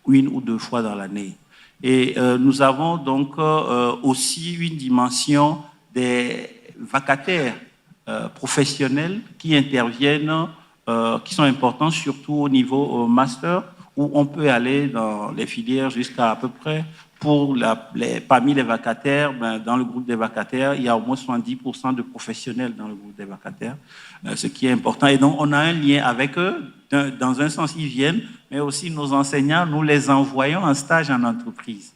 S7: 1 ou 2 fois dans l'année. Et nous avons donc aussi une dimension des vacataires professionnels qui interviennent, qui sont importants surtout au niveau master, où on peut aller dans les filières jusqu'à peu près, parmi les vacataires, dans le groupe des vacataires, il y a au moins 70% de professionnels dans le groupe des vacataires, ce qui est important. Et donc, on a un lien avec eux. Dans un sens, ils viennent, mais aussi nos enseignants, nous les envoyons en stage en entreprise.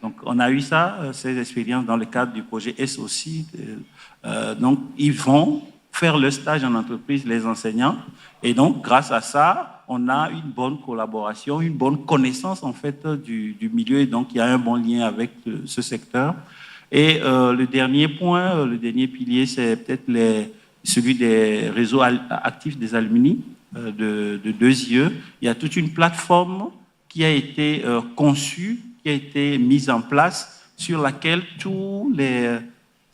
S7: Donc, on a eu ces expériences dans le cadre du projet S aussi. Donc, ils vont faire le stage en entreprise, les enseignants. Et donc, grâce à ça, on a une bonne collaboration, une bonne connaissance, en fait, du milieu. Et donc, il y a un bon lien avec ce secteur. Et le dernier point, le dernier pilier, c'est peut-être celui des réseaux actifs des alumni de 2IE. Il y a toute une plateforme qui a été conçue, qui a été mise en place, sur laquelle tous les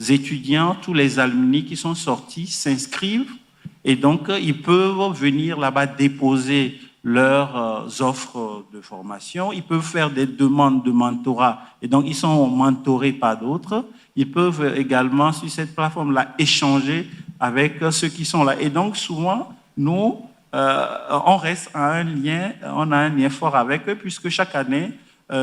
S7: étudiants, tous les alumni qui sont sortis s'inscrivent, et donc ils peuvent venir là-bas déposer leurs offres de formation, ils peuvent faire des demandes de mentorat, et donc ils sont mentorés par d'autres. Ils peuvent également, sur cette plateforme-là, échanger avec ceux qui sont là. Et donc souvent, nous, on reste à un lien, on a un lien fort avec eux, puisque chaque année,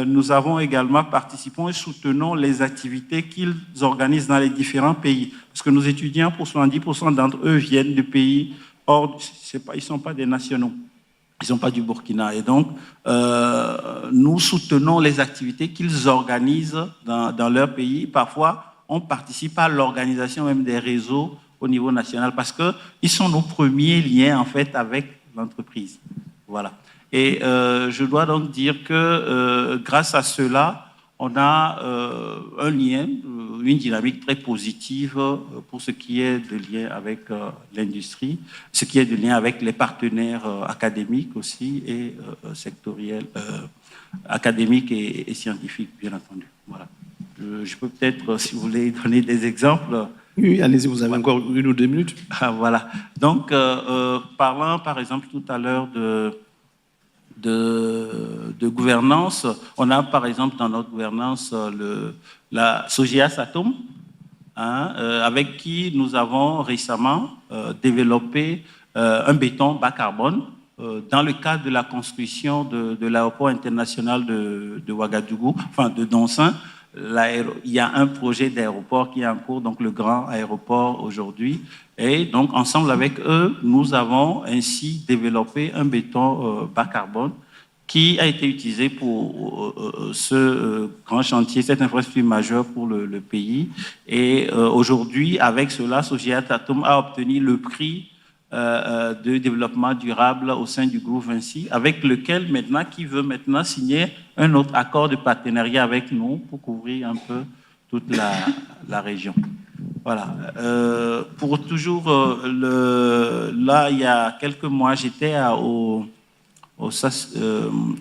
S7: nous avons également participé et soutenons les activités qu'ils organisent dans les différents pays. Parce que nos étudiants, pour 70% d'entre eux, viennent de pays hors, ils ne sont pas des nationaux. Ils ne sont pas du Burkina. Et donc, nous soutenons les activités qu'ils organisent dans leur pays. Parfois, on participe à l'organisation même des réseaux au niveau national parce qu'ils sont nos premiers liens, en fait, avec l'entreprise. Voilà. Et je dois donc dire que grâce à cela, on a un lien, une dynamique très positive pour ce qui est de lien avec l'industrie, ce qui est de lien avec les partenaires académiques aussi et sectoriels, académiques et scientifiques, bien entendu. Voilà. Je peux peut-être, si vous voulez, donner des exemples.
S5: Oui, allez-y, vous avez encore 1 ou 2 minutes.
S7: Ah, voilà. Donc, parlant par exemple tout à l'heure de gouvernance. On a par exemple dans notre gouvernance la Sogias Atom, avec qui nous avons récemment développé un béton bas carbone dans le cadre de la construction de l'aéroport international de Ouagadougou, enfin de Donsin. Il y a un projet d'aéroport qui est en cours, donc le grand aéroport aujourd'hui. Et donc, ensemble avec eux, nous avons ainsi développé un béton bas carbone qui a été utilisé pour ce grand chantier, cette infrastructure majeure pour le pays. Et aujourd'hui, avec cela, Sogiat Atom a obtenu le prix de développement durable au sein du groupe Vinci, avec lequel maintenant, qui veut maintenant signer un autre accord de partenariat avec nous pour couvrir un peu toute la région. Voilà. Pour toujours, là, il y a quelques mois, j'étais au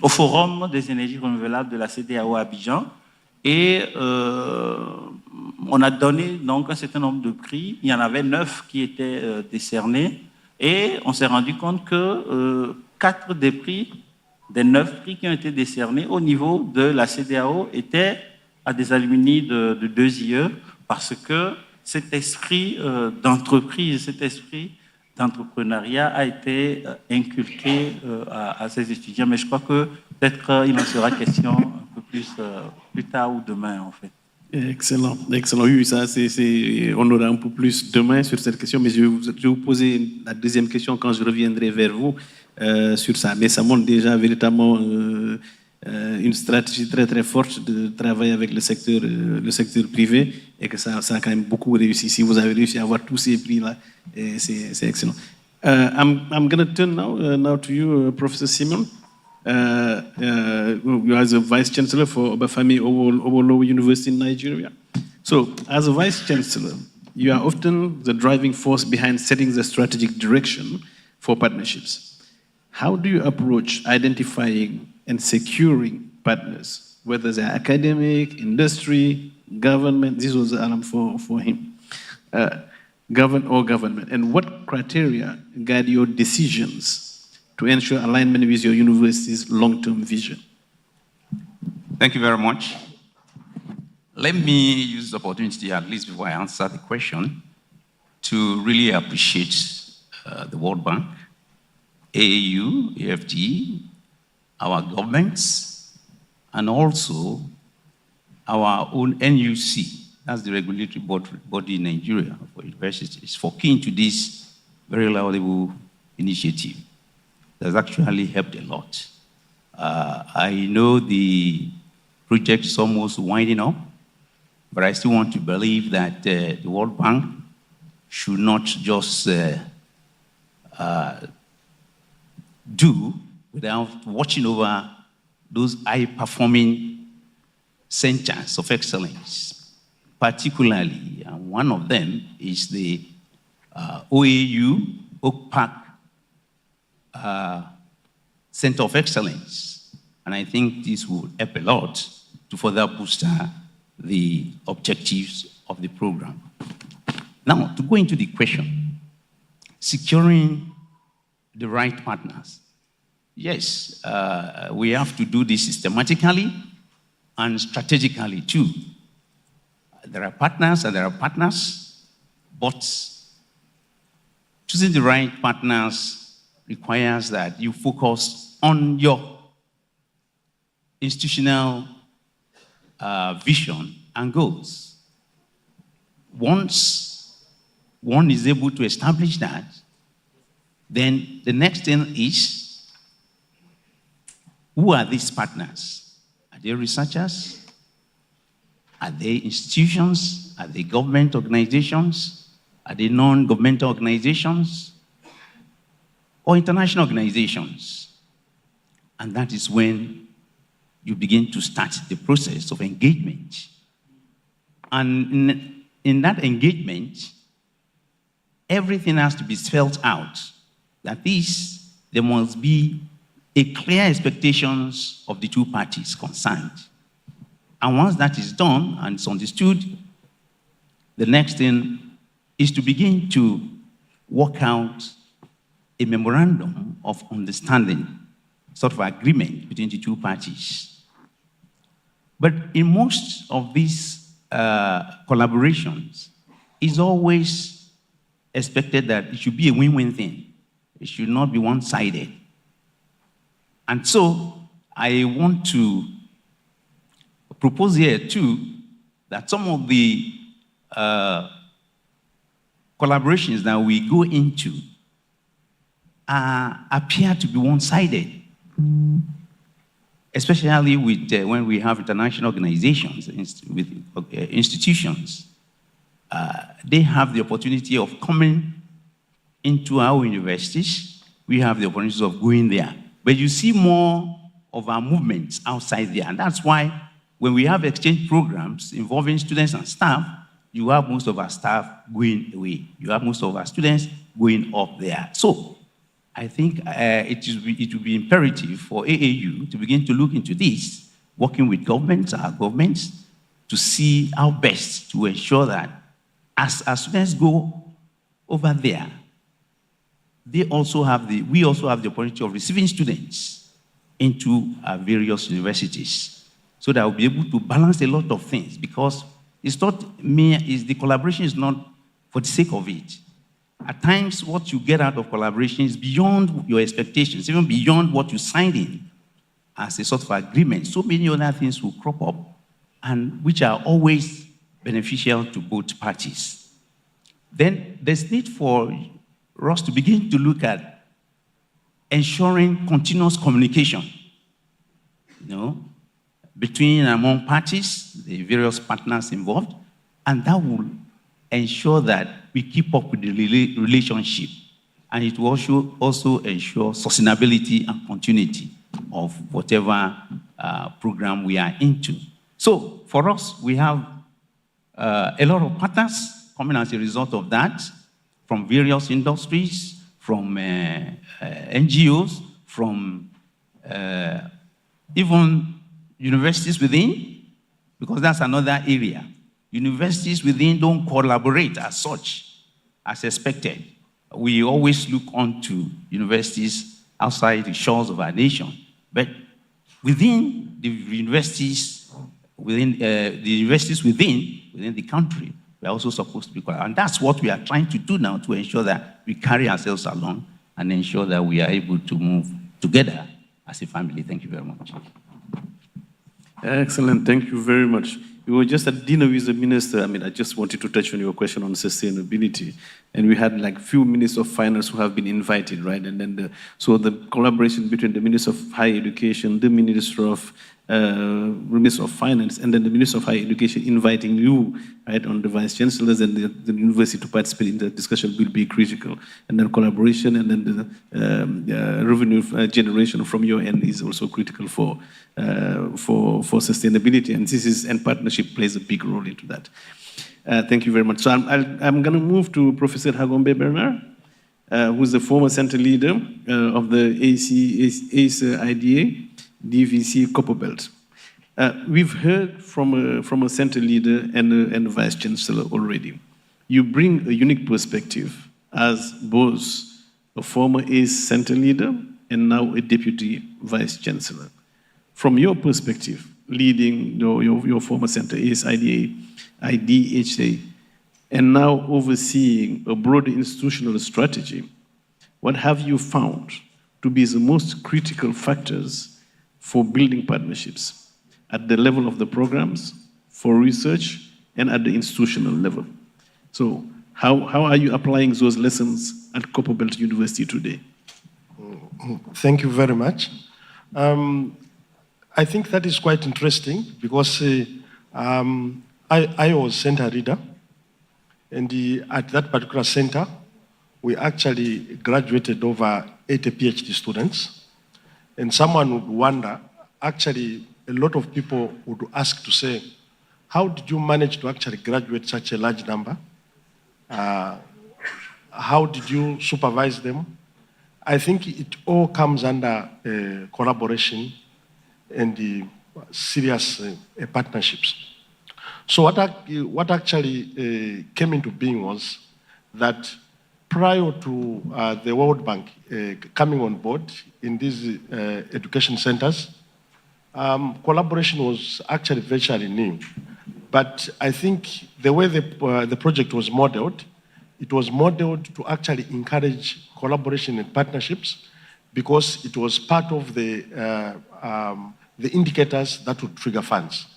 S7: Forum des énergies renouvelables de la CEDEAO à Abidjan et on a donné donc un certain nombre de prix. Il y en avait 9 qui étaient décernés et on s'est rendu compte que 4 des prix, des 9 prix qui ont été décernés au niveau de la CEDEAO étaient à des alumni de 2 IE parce que cet esprit d'entreprise, cet esprit d'entrepreneuriat a été inculqué à ces étudiants. Mais je crois que peut-être il en sera question un peu plus tard ou demain, en fait.
S5: Excellent, excellent. Oui, ça, on aura un peu plus demain sur cette question, mais je vais vous poser la deuxième question quand je reviendrai vers vous sur ça. Mais ça montre déjà véritablement une stratégie très très forte de travailler avec le secteur privé et que ça a quand même beaucoup réussi. Si vous avez réussi à avoir tous ces prix-là, c'est excellent. I'm going to turn now to you, Professor Simon. You are the Vice Chancellor for Obafemi Awolowo University in Nigeria. So, as a Vice Chancellor, you are often the driving force behind setting the strategic direction for partnerships. How do you approach identifying and securing partners, whether they're academic, industry, government? This was for him. Government. And what criteria guide your decisions to ensure alignment with your university's long-term vision?
S8: Thank you very much. Let me use the opportunity, at least before I answer the question, to really appreciate the World Bank, AAU, AFG, our governments, and also our own NUC, that's the regulatory body in Nigeria for universities, for keying to this very laudable initiative. That's actually helped a lot. I know the project is almost winding up, but I still want to believe that the World Bank should not just do without watching over those high-performing centers of excellence. Particularly, one of them is the OAU, Oak Park Center of Excellence. And I think this will help a lot to further boost the objectives of the program. Now, to go into the question, securing the right partners. Yes, we have to do this systematically and strategically too. There are partners and there are partners, but choosing the right partners requires that you focus on your institutional vision and goals. Once one is able to establish that, then the next thing is Who are these partners? Are they researchers? Are they institutions? Are they government organizations? Are they non-governmental organizations? Or international organizations? And that is when you begin to start the process of engagement. And in that engagement, everything has to be spelled out. That is, there must be a clear expectations of the two parties concerned. And once that is done and it's understood, the next thing is to begin to work out a memorandum of understanding, sort of agreement between the two parties. But in most of these collaborations, it's always expected that it should be a win-win thing. It should not be one-sided. And so I want to propose here too that some of the collaborations that we go into appear to be one-sided, especially with when we have international organizations, with institutions. They have the opportunity of coming into our universities. We have the opportunity of going there. But you see more of our movements outside there. And that's why when we have exchange programs involving students and staff, you have most of our staff going away. You have most of our students going up there. So I think it will be imperative for AAU to begin to look into this, working with governments, our governments, to see how best to ensure that as our students go over there, we also have the opportunity of receiving students into our various universities, so that we'll be able to balance a lot of things, because it's not the collaboration is not for the sake of it. At times, what you get out of collaboration is beyond your expectations, even beyond what you signed in as a sort of agreement. So many other things will crop up, and which are always beneficial to both parties. Then there's need for us to begin to look at ensuring continuous communication, between and among parties, the various partners involved, and that will ensure that we keep up with the relationship, and it will also ensure sustainability and continuity of whatever program we are into. So for us, we have a lot of partners coming as a result of that, from various industries, from NGOs, from even universities within, because that's another area. Universities within don't collaborate as such, as expected. We always look on to universities outside the shores of our nation, but within the universities, within the country, we're also supposed to be collaborating. And that's what we are trying to do now, to ensure that we carry ourselves along and ensure that we are able to move together as a family. Thank you very much.
S5: Excellent. Thank you very much. We were just at dinner with the minister. I just wanted to touch on your question on sustainability. And we had like few ministers of finance who have been invited, right? And then so the collaboration between the Minister of Higher Education, the Minister of Finance, and then the Minister of Higher Education inviting you, right, on the Vice Chancellors and the university to participate in the discussion will be critical. And then collaboration and then the revenue generation from your end is also critical for sustainability. And partnership plays a big role into that. Thank you very much. So I'm going to move to Professor Hagombe Bernard, who's the former center leader of the ACE IDA, DVC Copper Belt. We've heard from a center leader and a vice chancellor already. You bring a unique perspective as both a former ACE center leader and now a deputy vice chancellor. From your perspective, leading your former center, ACE IDHA, and now overseeing a broader institutional strategy, what have you found to be the most critical factors for building partnerships at the level of the programs, for research, and at the institutional level? So how are you applying those lessons at Copperbelt University today?
S9: Thank you very much. I think that is quite interesting because I was center leader, and at that particular center, we actually graduated over 80 PhD students. And someone would wonder, actually, a lot of people would ask to say, how did you manage to actually graduate such a large number? How did you supervise them? I think it all comes under collaboration and the serious partnerships. So what actually came into being was that prior to the World Bank coming on board in these education centers, collaboration was actually virtually new. But I think the way the project was modeled, it was modeled to actually encourage collaboration and partnerships because it was part of the indicators that would trigger funds.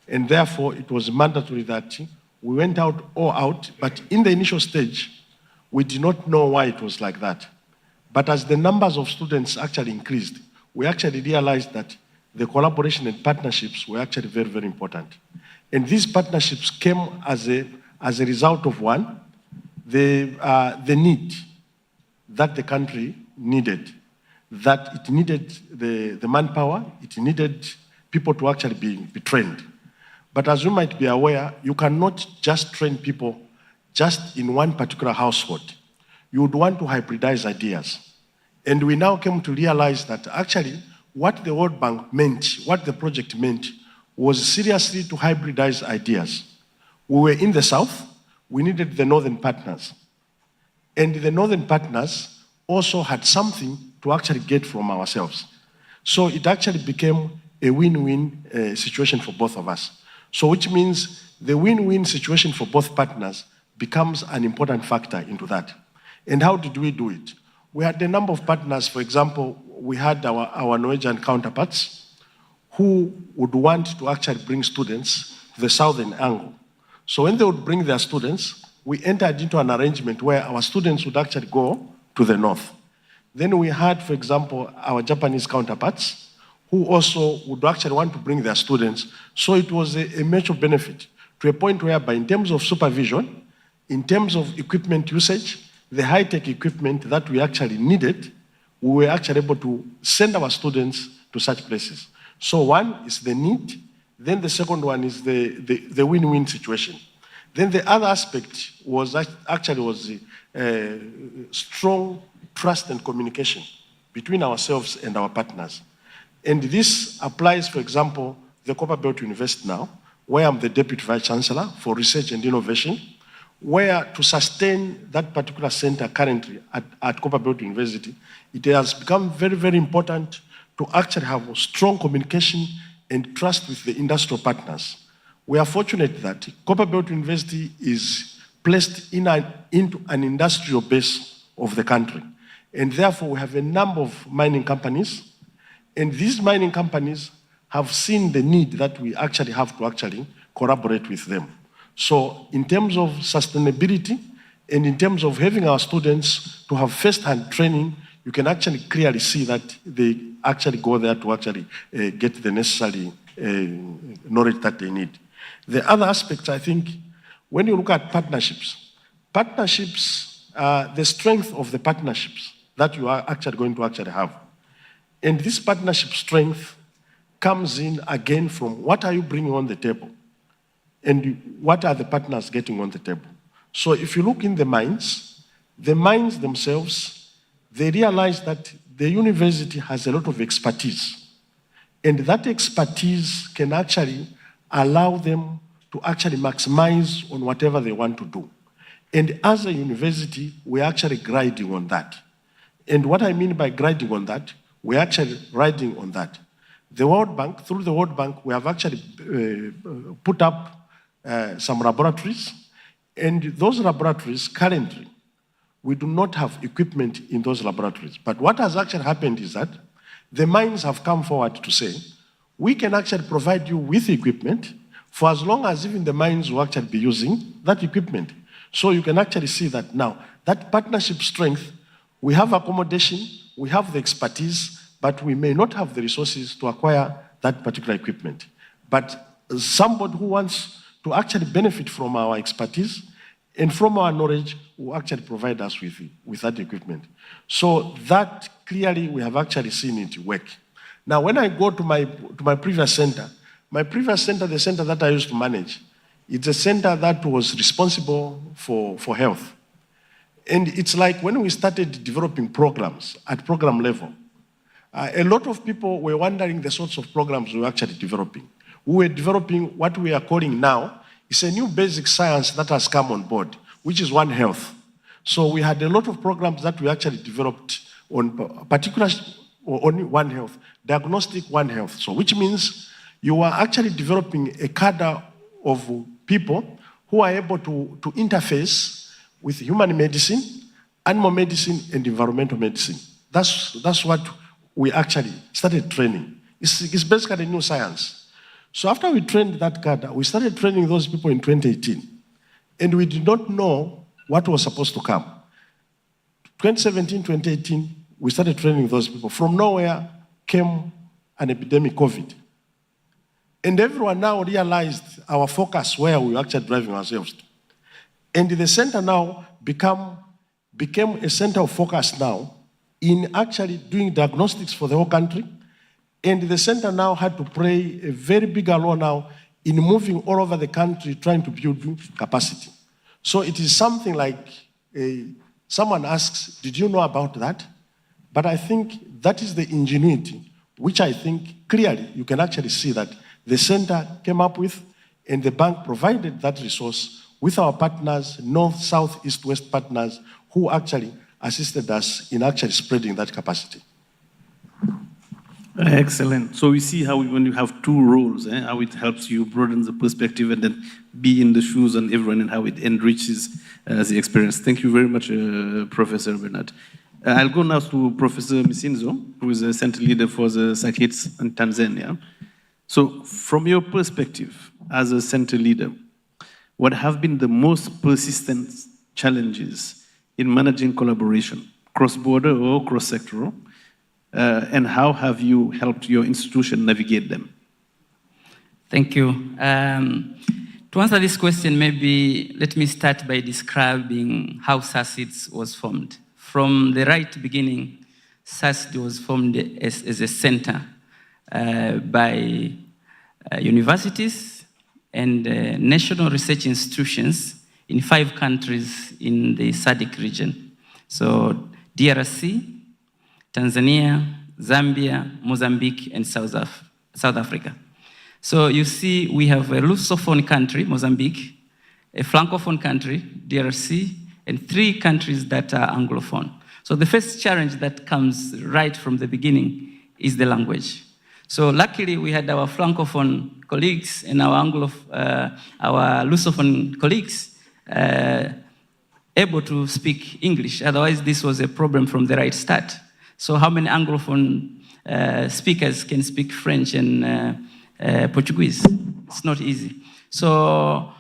S9: And therefore, it was mandatory that we went all out, but in the initial stage, we did not know why it was like that. But as the numbers of students actually increased, we actually realized that the collaboration and partnerships were actually very, very important. And these partnerships came as a result of one, the need that the country needed, that it needed the manpower, it needed people to actually be trained. But as you might be aware, you cannot just train people just in one particular household. You would want to hybridize ideas. And we now came to realize that actually what the World Bank meant, what the project meant, was seriously to hybridize ideas. We were in the South, we needed the Northern partners. And the Northern partners also had something to actually get from ourselves. So it actually became a win-win situation for both of us. So which means the win-win situation for both partners becomes an important factor into that. And how did we do it? We had a number of partners. For example, we had our Norwegian counterparts who would want to actually bring students to the southern angle. So when they would bring their students, we entered into an arrangement where our students would actually go to the north. Then we had, for example, our Japanese counterparts who also would actually want to bring their students. So it was a mutual benefit to a point whereby in terms of supervision, in terms of equipment usage, the high-tech equipment that we actually needed, we were actually able to send our students to such places. So one is the need, then the second one is the win-win situation. Then the other aspect was actually strong trust and communication between ourselves and our partners. And this applies, for example, the Copperbelt University now, where I'm the Deputy Vice Chancellor for Research and Innovation, where to sustain that particular center currently at Copperbelt University, it has become very, very important to actually have strong communication and trust with the industrial partners. We are fortunate that Copperbelt University is placed into an industrial base of the country. And therefore, we have a number of mining companies. And these mining companies have seen the need that we actually have to actually collaborate with them. So in terms of sustainability and in terms of having our students to have first-hand training, you can actually clearly see that they actually go there to actually get the necessary knowledge that they need. The other aspects, I think, when you look at partnerships, the strength of the partnerships that you are actually going to actually have. And this partnership strength comes in again from what are you bringing on the table and what are the partners getting on the table. So if you look in the mines themselves, they realize that the university has a lot of expertise. And that expertise can actually allow them to actually maximize on whatever they want to do. And as a university, we're actually grading on that. And what I mean by grading on that, we're actually riding on that. The World Bank, through the World Bank, we have actually put up some laboratories. And those laboratories, currently, we do not have equipment in those laboratories. But what has actually happened is that the mines have come forward to say, we can actually provide you with equipment for as long as even the mines will actually be using that equipment. So you can actually see that now, that partnership strength, we have accommodation, we have the expertise, but we may not have the resources to acquire that particular equipment. But somebody who wants to actually benefit from our expertise and from our knowledge will actually provide us with that equipment. So that clearly we have actually seen it work. Now, when I go to my previous center, the center that I used to manage, it's a center that was responsible for health. And it's like when we started developing programs at program level, a lot of people were wondering the sorts of programs we were actually developing. We were developing what we are calling now, it's a new basic science that has come on board, which is One Health. So we had a lot of programs that we actually developed on particular, on One Health, diagnostic One Health. So which means you are actually developing a cadre of people who are able to interface with human medicine, animal medicine, and environmental medicine. That's what we actually started training. It's basically a new science. So after we trained that cadre, we started training those people in 2018. And we did not know what was supposed to come. 2017, 2018, we started training those people. From nowhere came an epidemic, COVID. And everyone now realized our focus where we were actually driving ourselves to. And the center now became a center of focus now in actually doing diagnostics for the whole country. And the center now had to play a very big role now in moving all over the country, trying to build capacity. So it is something like someone asks, did you know about that? But I think that is the ingenuity, which I think clearly you can actually see that the center came up with, and the bank provided that resource with our partners, north, south, east, west partners, who actually assisted us in actually spreading that capacity.
S5: Excellent. So we see how when you have two roles, how it helps you broaden the perspective and then be in the shoes of everyone and how it enriches the experience. Thank you very much, Professor Bernard. I'll go now to Professor Misinzo, who is a center leader for the SACHITS in Tanzania. So from your perspective as a center leader, what have been the most persistent challenges in managing collaboration, cross-border or cross-sectoral? And how have you helped your institution navigate them?
S27: Thank you. To answer this question, maybe let me start by describing how SACHITS was formed. From the right beginning, SACHITS was formed as a center by universities and national research institutions in 5 countries in the SADC region. So DRC, Tanzania, Zambia, Mozambique, and South Africa. So you see, we have a Lusophone country, Mozambique, a Francophone country, DRC, and 3 countries that are Anglophone. So the first challenge that comes right from the beginning is the language. So luckily, we had our Francophone colleagues and our Lusophone colleagues able to speak English. Otherwise, this was a problem from the right start. So how many Anglophone speakers can speak French and Portuguese? It's not easy. So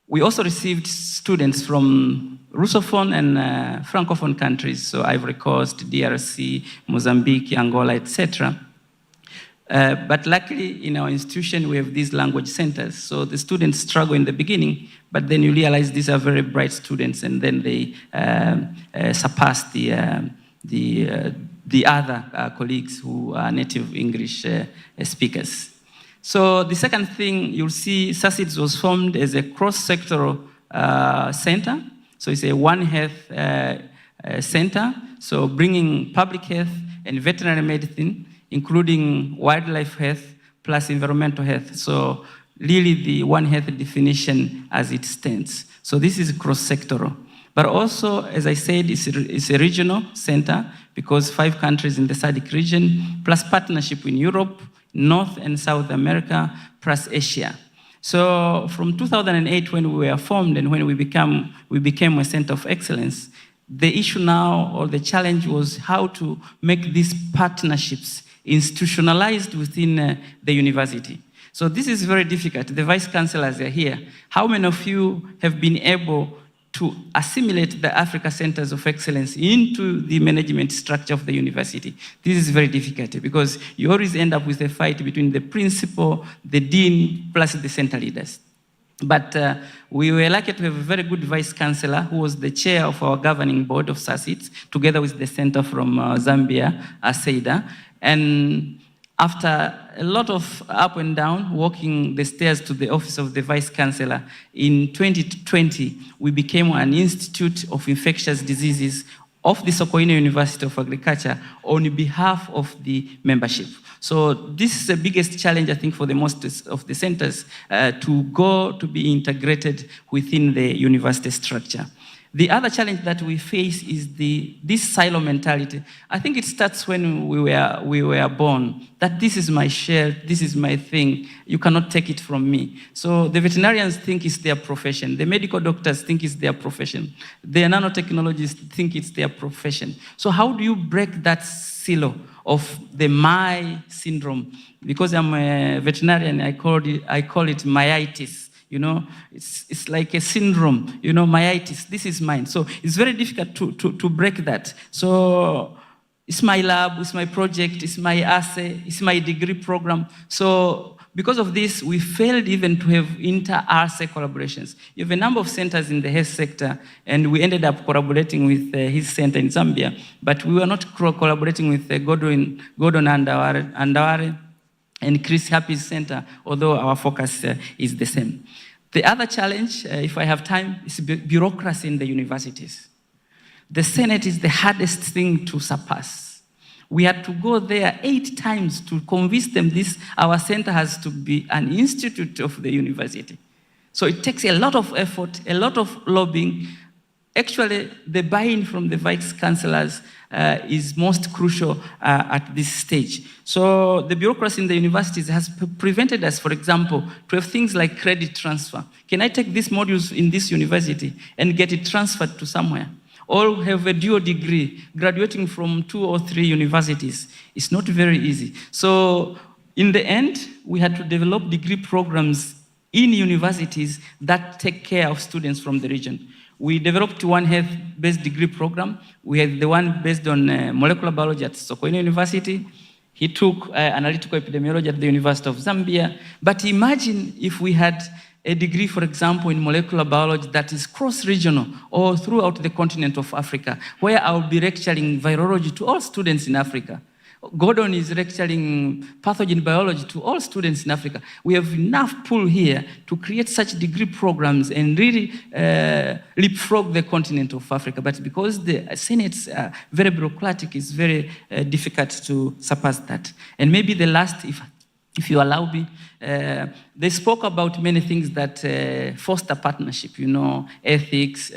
S27: we also received students from Russophone and Francophone countries, so Ivory Coast, DRC, Mozambique, Angola, etc. But luckily, in our institution, we have these language centers. So the students struggle in the beginning, but then you realize these are very bright students, and then they surpass the other colleagues who are native English speakers. So the second thing, you'll see SACHITS was formed as a cross-sectoral center. So it's a One Health center, so bringing public health and veterinary medicine, including wildlife health plus environmental health. So really the One Health definition as it stands. So this is cross-sectoral. But also, as I said, it's a regional center because 5 countries in the SADC region, plus partnership in Europe, North and South America, plus Asia. So from 2008, when we were formed and when we became a center of excellence, the issue now, or the challenge, was how to make these partnerships institutionalized within the university. So this is very difficult. The vice chancellors are here. How many of you have been able to assimilate the Africa Centers of Excellence into the management structure of the university. This is very difficult because you always end up with a fight between the principal, the dean, plus the center leaders. But we were lucky to have a very good vice chancellor who was the chair of our governing board of SACITS, together with the center from Zambia, Seida. And after a lot of up and down, walking the stairs to the office of the Vice Chancellor, in 2020, we became an Institute of Infectious Diseases of the Sokoine University of Agriculture on behalf of the membership. So this is the biggest challenge, I think, for the most of the centers to be integrated within the university structure. The other challenge that we face is this silo mentality. I think it starts when we were born, that this is my share, this is my thing, you cannot take it from me. So the veterinarians think it's their profession, the medical doctors think it's their profession, the nanotechnologists think it's their profession. So how do you break that silo of the my syndrome? Because I'm a veterinarian, I call it myitis. You know, it's like a syndrome, you know, myitis, this is mine. So it's very difficult to break that. So it's my lab, it's my project, it's my assay, it's my degree program. So because of this, we failed even to have inter-assay collaborations. You have a number of centers in the health sector, and we ended up collaborating with his center in Zambia, but we were not collaborating with Gordon Andaware, and Chris Happy's center, although our focus is the same. The other challenge, if I have time, is bureaucracy in the universities. The Senate is the hardest thing to surpass. We had to go there 8 times to convince them our center has to be an institute of the university. So it takes a lot of effort, a lot of lobbying. Actually, the buy-in from the vice chancellors is most crucial at this stage. So the bureaucracy in the universities has prevented us, for example, to have things like credit transfer. Can I take these modules in this university and get it transferred to somewhere? Or have a dual degree, graduating from 2 or 3 universities. It's not very easy. So in the end, we had to develop degree programs in universities that take care of students from the region. We developed one health-based degree program. We had the one based on molecular biology at Sokoine University. He took analytical epidemiology at the University of Zambia. But imagine if we had a degree, for example, in molecular biology that is cross-regional or throughout the continent of Africa, where I will be lecturing virology to all students in Africa. Gordon is lecturing pathogen biology to all students in Africa. We have enough pull here to create such degree programs and really leapfrog the continent of Africa. But because the Senate's very bureaucratic, it's very difficult to surpass that. And maybe the last, if you allow me, they spoke about many things that foster partnership, you know, ethics,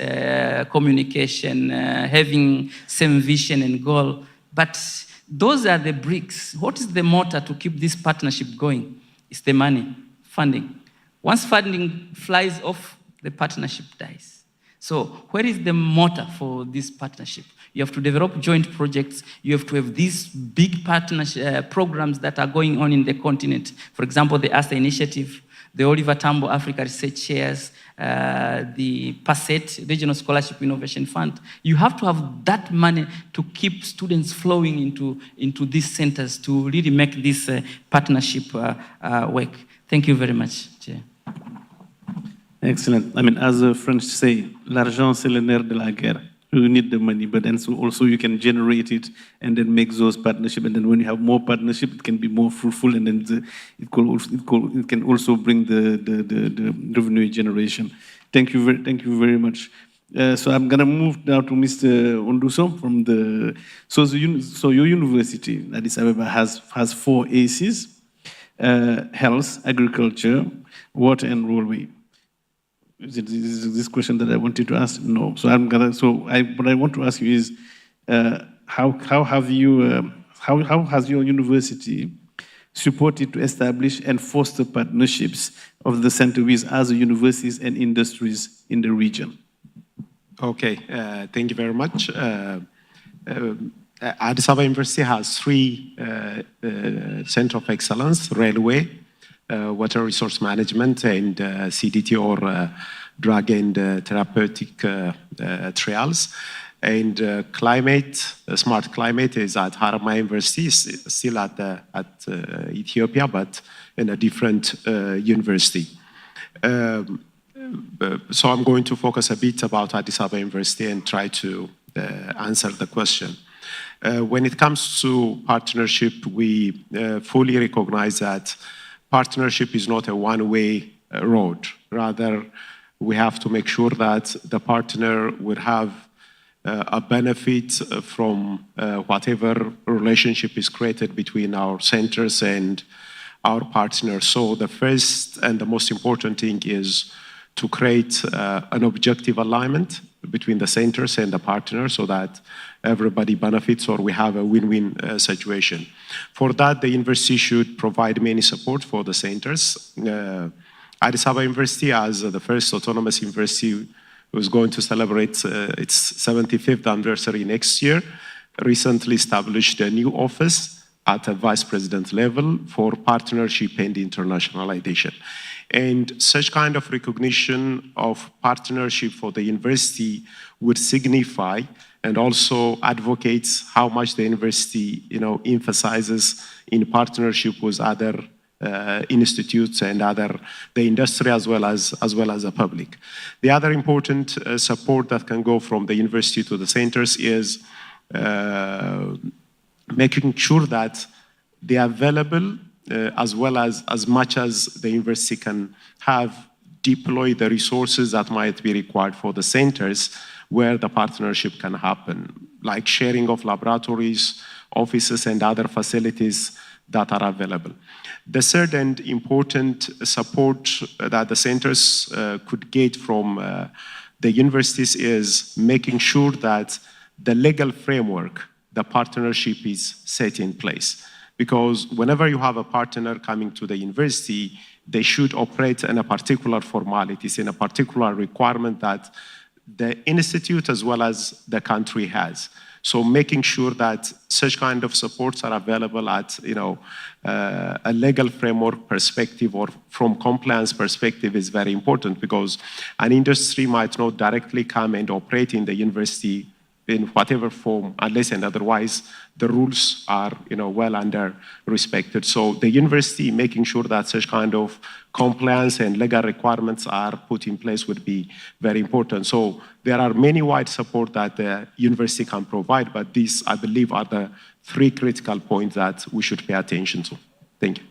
S27: communication, having same vision and goal. But those are the bricks. What is the motor to keep this partnership going? It's the money, funding. Once funding flies off, the partnership dies. So where is the motor for this partnership? You have to develop joint projects. You have to have these big partnership programs that are going on in the continent. For example, the ASA Initiative, the Oliver Tambo Africa Research Shares, the PASET, Regional Scholarship Innovation Fund. You have to have that money to keep students flowing into these centers to really make this partnership work. Thank you very much, Chair.
S5: Excellent. I mean, as the French say, l'argent c'est le nerf de la guerre. You need the money, but then so also you can generate it and then make those partnerships. And then when you have more partnership, it can be more fruitful, and then it can also bring the revenue generation. Thank you very much. So I'm gonna move now to Mr. Onduso from the. So your university, Addis Ababa, has 4 ACs: health, agriculture, water, and railway. Is it this question that I wanted to ask? No. So what I want to ask you is, how has your university supported to establish and foster partnerships of the center with other universities and industries in the region?
S10: Okay, thank you very much. Addis Ababa University has 3 centers of excellence: railway, water resource management, and CDT, or drug and therapeutic trials. And smart climate is at Haramain University, still at Ethiopia, but in a different university. So I'm going to focus a bit about Addis Ababa University and try to answer the question. When it comes to partnership, we fully recognize that partnership is not a one-way road. Rather, we have to make sure that the partner will have a benefit from whatever relationship is created between our centers and our partners. So the first and the most important thing is to create an objective alignment between the centers and the partners so that everybody benefits or we have a win-win situation. For that, the university should provide many support for the centers. Addis Ababa University, as the first autonomous university, was going to celebrate its 75th anniversary next year, recently established a new office at a vice president level for partnership and internationalization. And such kind of recognition of partnership for the university would signify and also advocates how much the university, emphasizes in partnership with other institutes and the industry as well as the public. The other important support that can go from the university to the centers is making sure that they are available as well as much as the university can have deploy the resources that might be required for the centers where the partnership can happen, like sharing of laboratories, offices, and other facilities that are available. The third and important support that the centers could get from the universities is making sure that the legal framework, the partnership is set in place. Because whenever you have a partner coming to the university, they should operate in a particular formalities, in a particular requirement that the institute as well as the country has. So making sure that such kind of supports are available at a legal framework perspective or from compliance perspective is very important, because an industry might not directly come and operate in the university in whatever form, unless and otherwise the rules are well under respected. So the university making sure that such kind of compliance and legal requirements are put in place would be very important. So there are many wide support that the university can provide, but these, I believe, are the three critical points that we should pay attention to. Thank you.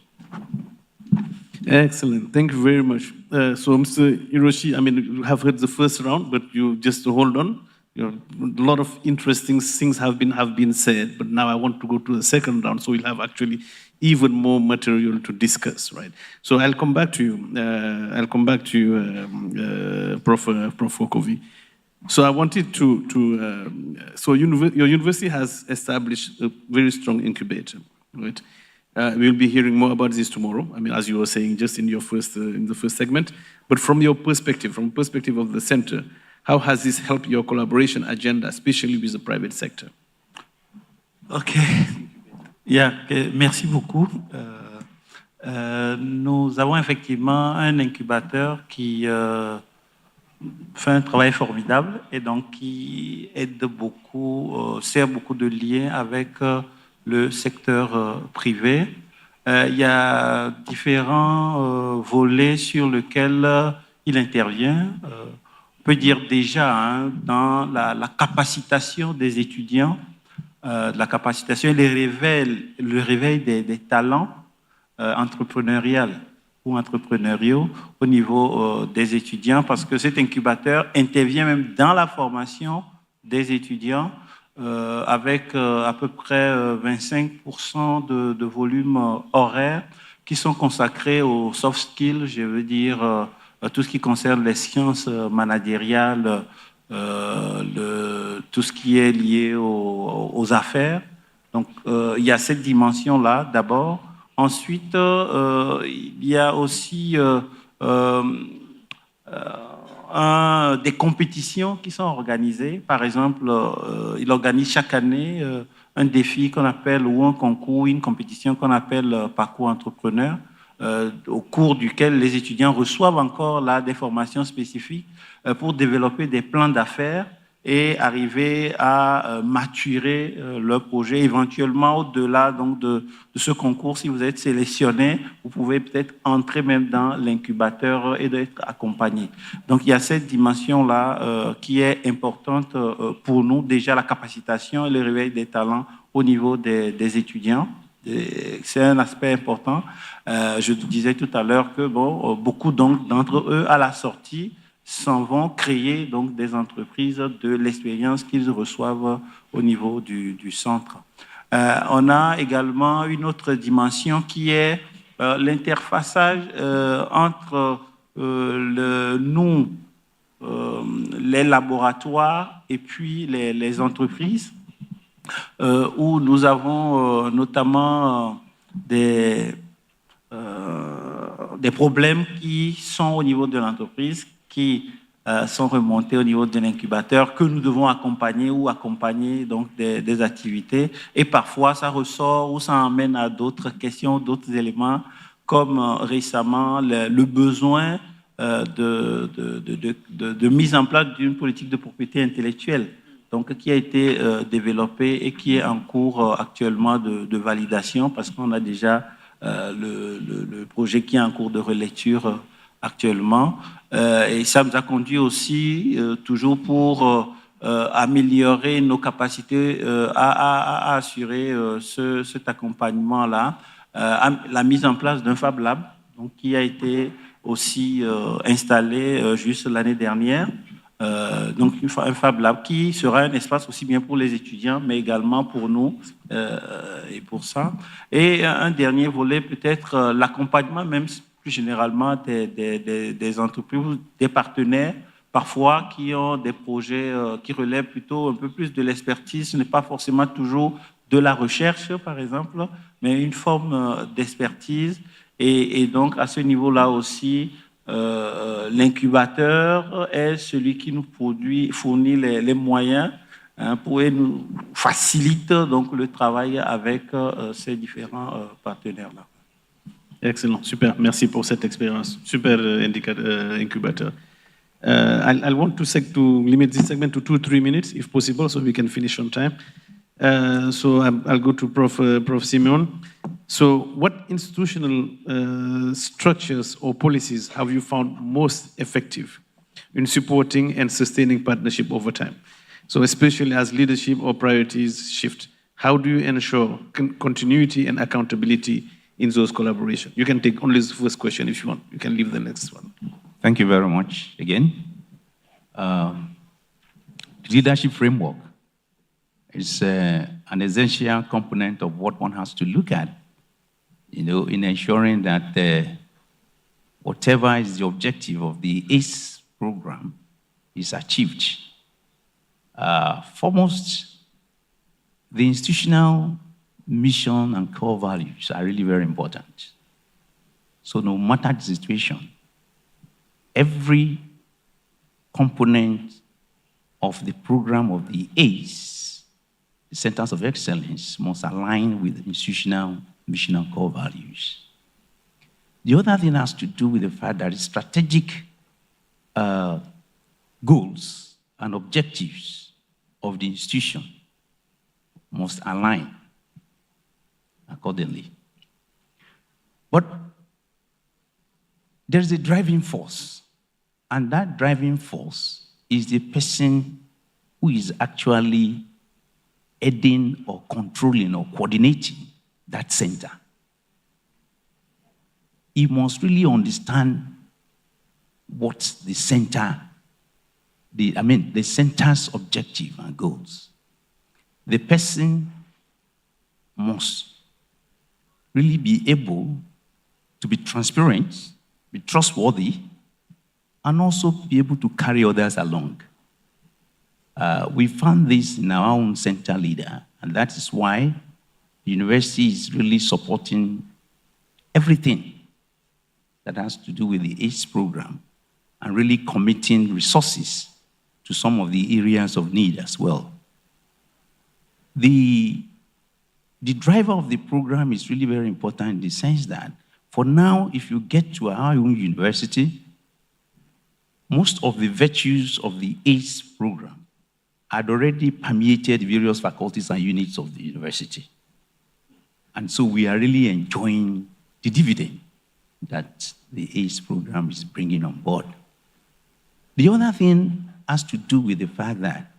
S5: Excellent. Thank you very much. So, Mr. Hiroshi, you have heard the first round, but you just hold on. A lot of interesting things have been said, but now I want to go to the second round, so we'll have actually even more material to discuss, right? So I'll come back to you. Prof. Okovi. So I wanted so your university has established a very strong incubator, right? We'll be hearing more about this tomorrow. As you were saying, just in the first segment. But from your perspective, from the perspective of the center, how has this helped your collaboration agenda, especially with the private sector?
S7: OK. Merci beaucoup. Nous avons effectivement un incubateur qui fait un travail formidable et donc qui aide beaucoup, sert beaucoup de liens avec le secteur privé. Il y a différents volets sur lesquels il intervient. On peut dire déjà dans la capacitation des étudiants, la capacitation et le réveil des talents entrepreneuriaux au niveau des étudiants, parce que cet incubateur intervient même dans la formation des étudiants avec à peu près 25% de volume horaire qui sont consacrés aux soft skills, je veux dire tout ce qui concerne les sciences managériales, tout ce qui est lié aux affaires. Donc, il y a cette dimension-là, d'abord. Ensuite, il y a aussi des compétitions qui sont organisées. Par exemple, il organise chaque année un défi qu'on appelle, ou un concours, une compétition qu'on appelle Parcours Entrepreneur, au cours duquel les étudiants reçoivent encore là des formations spécifiques pour développer des plans d'affaires et arriver à maturer leur projet. Éventuellement, au-delà donc de ce concours, si vous êtes sélectionné, vous pouvez peut-être entrer même dans l'incubateur et d'être accompagné. Donc, il y a cette dimension-là qui est importante pour nous. Déjà, la capacitation et le réveil des talents au niveau des étudiants. C'est un aspect important. Je disais tout à l'heure que beaucoup d'entre eux, à la sortie, s'en vont créer donc des entreprises de l'expérience qu'ils reçoivent au niveau du centre. On a également une autre dimension qui est l'interfaçage entre les laboratoires et puis les entreprises, où nous avons notamment des problèmes qui sont au niveau de l'entreprise, qui sont remontés au niveau de l'incubateur, que nous devons accompagner ou accompagner donc des activités. Et parfois, ça ressort ou ça emmène à d'autres questions, d'autres éléments, comme récemment le besoin de mise en place d'une politique de propriété intellectuelle, donc qui a été développée et qui est en cours actuellement de validation, parce qu'on a déjà le projet qui est en cours de relecture actuellement. Et ça nous a conduit aussi, toujours pour améliorer nos capacités à assurer cet accompagnement-là, la mise en place d'un Fab Lab, donc, qui a été aussi installé juste l'année dernière. Donc un Fab Lab qui sera un espace aussi bien pour les étudiants, mais également pour nous et pour ça. Et un dernier volet, peut-être l'accompagnement même plus généralement des entreprises, des partenaires, parfois qui ont des projets qui relèvent plutôt un peu plus de l'expertise. Ce n'est pas forcément toujours de la recherche, par exemple, mais une forme d'expertise. Et donc, à ce niveau-là aussi, l'incubateur est celui qui nous fournit les moyens pour nous faciliter donc le travail avec ces différents partenaires-là.
S5: Excellent, super. Merci pour cette expérience. Super incubator. I want to limit this segment to 2-3 minutes, if possible, so we can finish on time. So I'll go to Prof. Simeon. So what institutional structures or policies have you found most effective in supporting and sustaining partnership over time? So especially as leadership or priorities shift, how do you ensure continuity and accountability in those collaborations? You can take only the first question if you want. You can leave the next one.
S8: Thank you very much again. Leadership framework is an essential component of what one has to look at, in ensuring that whatever is the objective of the ACE program is achieved. Foremost, the institutional mission and core values are really very important. So no matter the situation, every component of the program of the ACE, the Centers of Excellence, must align with the institutional mission and core values. The other thing has to do with the fact that strategic goals and objectives of the institution must align accordingly. But there's a driving force, and that driving force is the person who is actually heading or controlling or coordinating that center. He must really understand what the center, the center's objective and goals. The person must really be able to be transparent, be trustworthy, and also be able to carry others along. We found this in our own center leader, and that is why the university is really supporting everything that has to do with the ACE program and really committing resources to some of the areas of need as well. The driver of the program is really very important in the sense that
S7: For now, if you get to our own university, most of the virtues of the ACE program had already permeated various faculties and units of the university. And so we are really enjoying the dividend that the ACE program is bringing on board. The other thing has to do with the fact that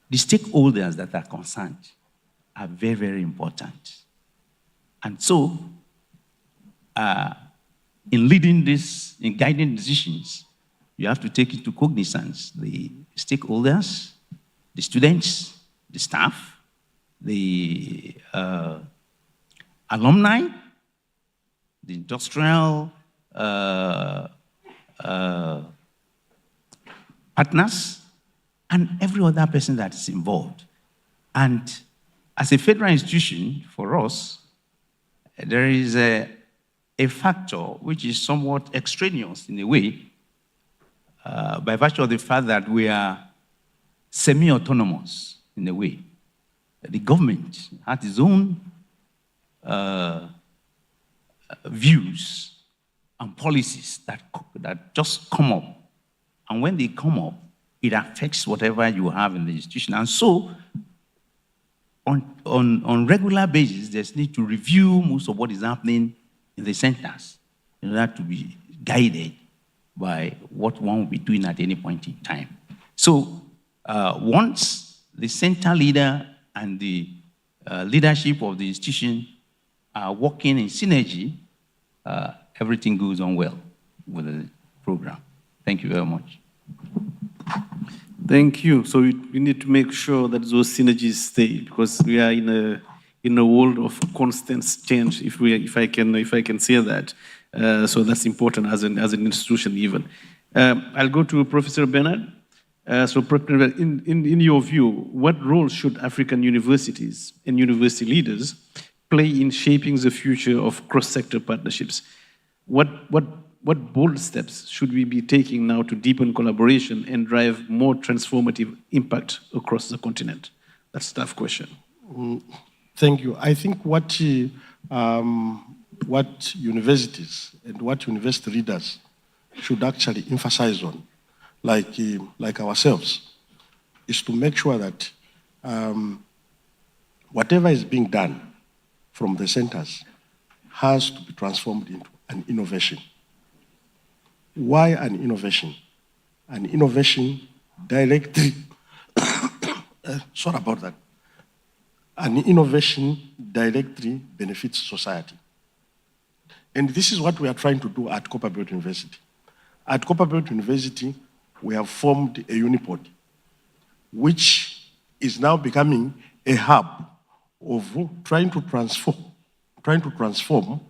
S7: the stakeholders that are concerned are very, very important. And so, in leading this, in guiding decisions, you have to take into cognizance the stakeholders, the students, the staff, the alumni, the industrial partners, and every other person that is involved. And as a federal institution, for us, there is a factor which is somewhat extraneous in a way, by virtue of the fact that we are semi-autonomous in a way. The government has its own views and policies that just come up. And when they come up, it affects whatever you have in the institution. And so, on regular basis, there's need to review most of what is happening in the centers in order to be guided by what one will be doing at any point in time. So, once the center leader and the leadership of the institution are working in synergy, everything goes on well with the program. Thank you very much.
S5: Thank you. So we need to make sure that those synergies stay, because we are in a world of constant change, if I can say that. So that's important as an institution even. I'll go to Professor Bernard. So in your view, what role should African universities and university leaders play in shaping the future of cross-sector partnerships? What bold steps should we be taking now to deepen collaboration and drive more transformative impact across the continent? That's a tough question.
S9: Thank you. I think what universities and what university leaders should actually emphasize on, like ourselves, is to make sure that whatever is being done from the centers has to be transformed into an innovation. Why an innovation? An innovation directly, sorry about that. An innovation directly benefits society. And this is what we are trying to do at Copperbelt University. At Copperbelt University, we have formed a unipod, which is now becoming a hub of trying to transform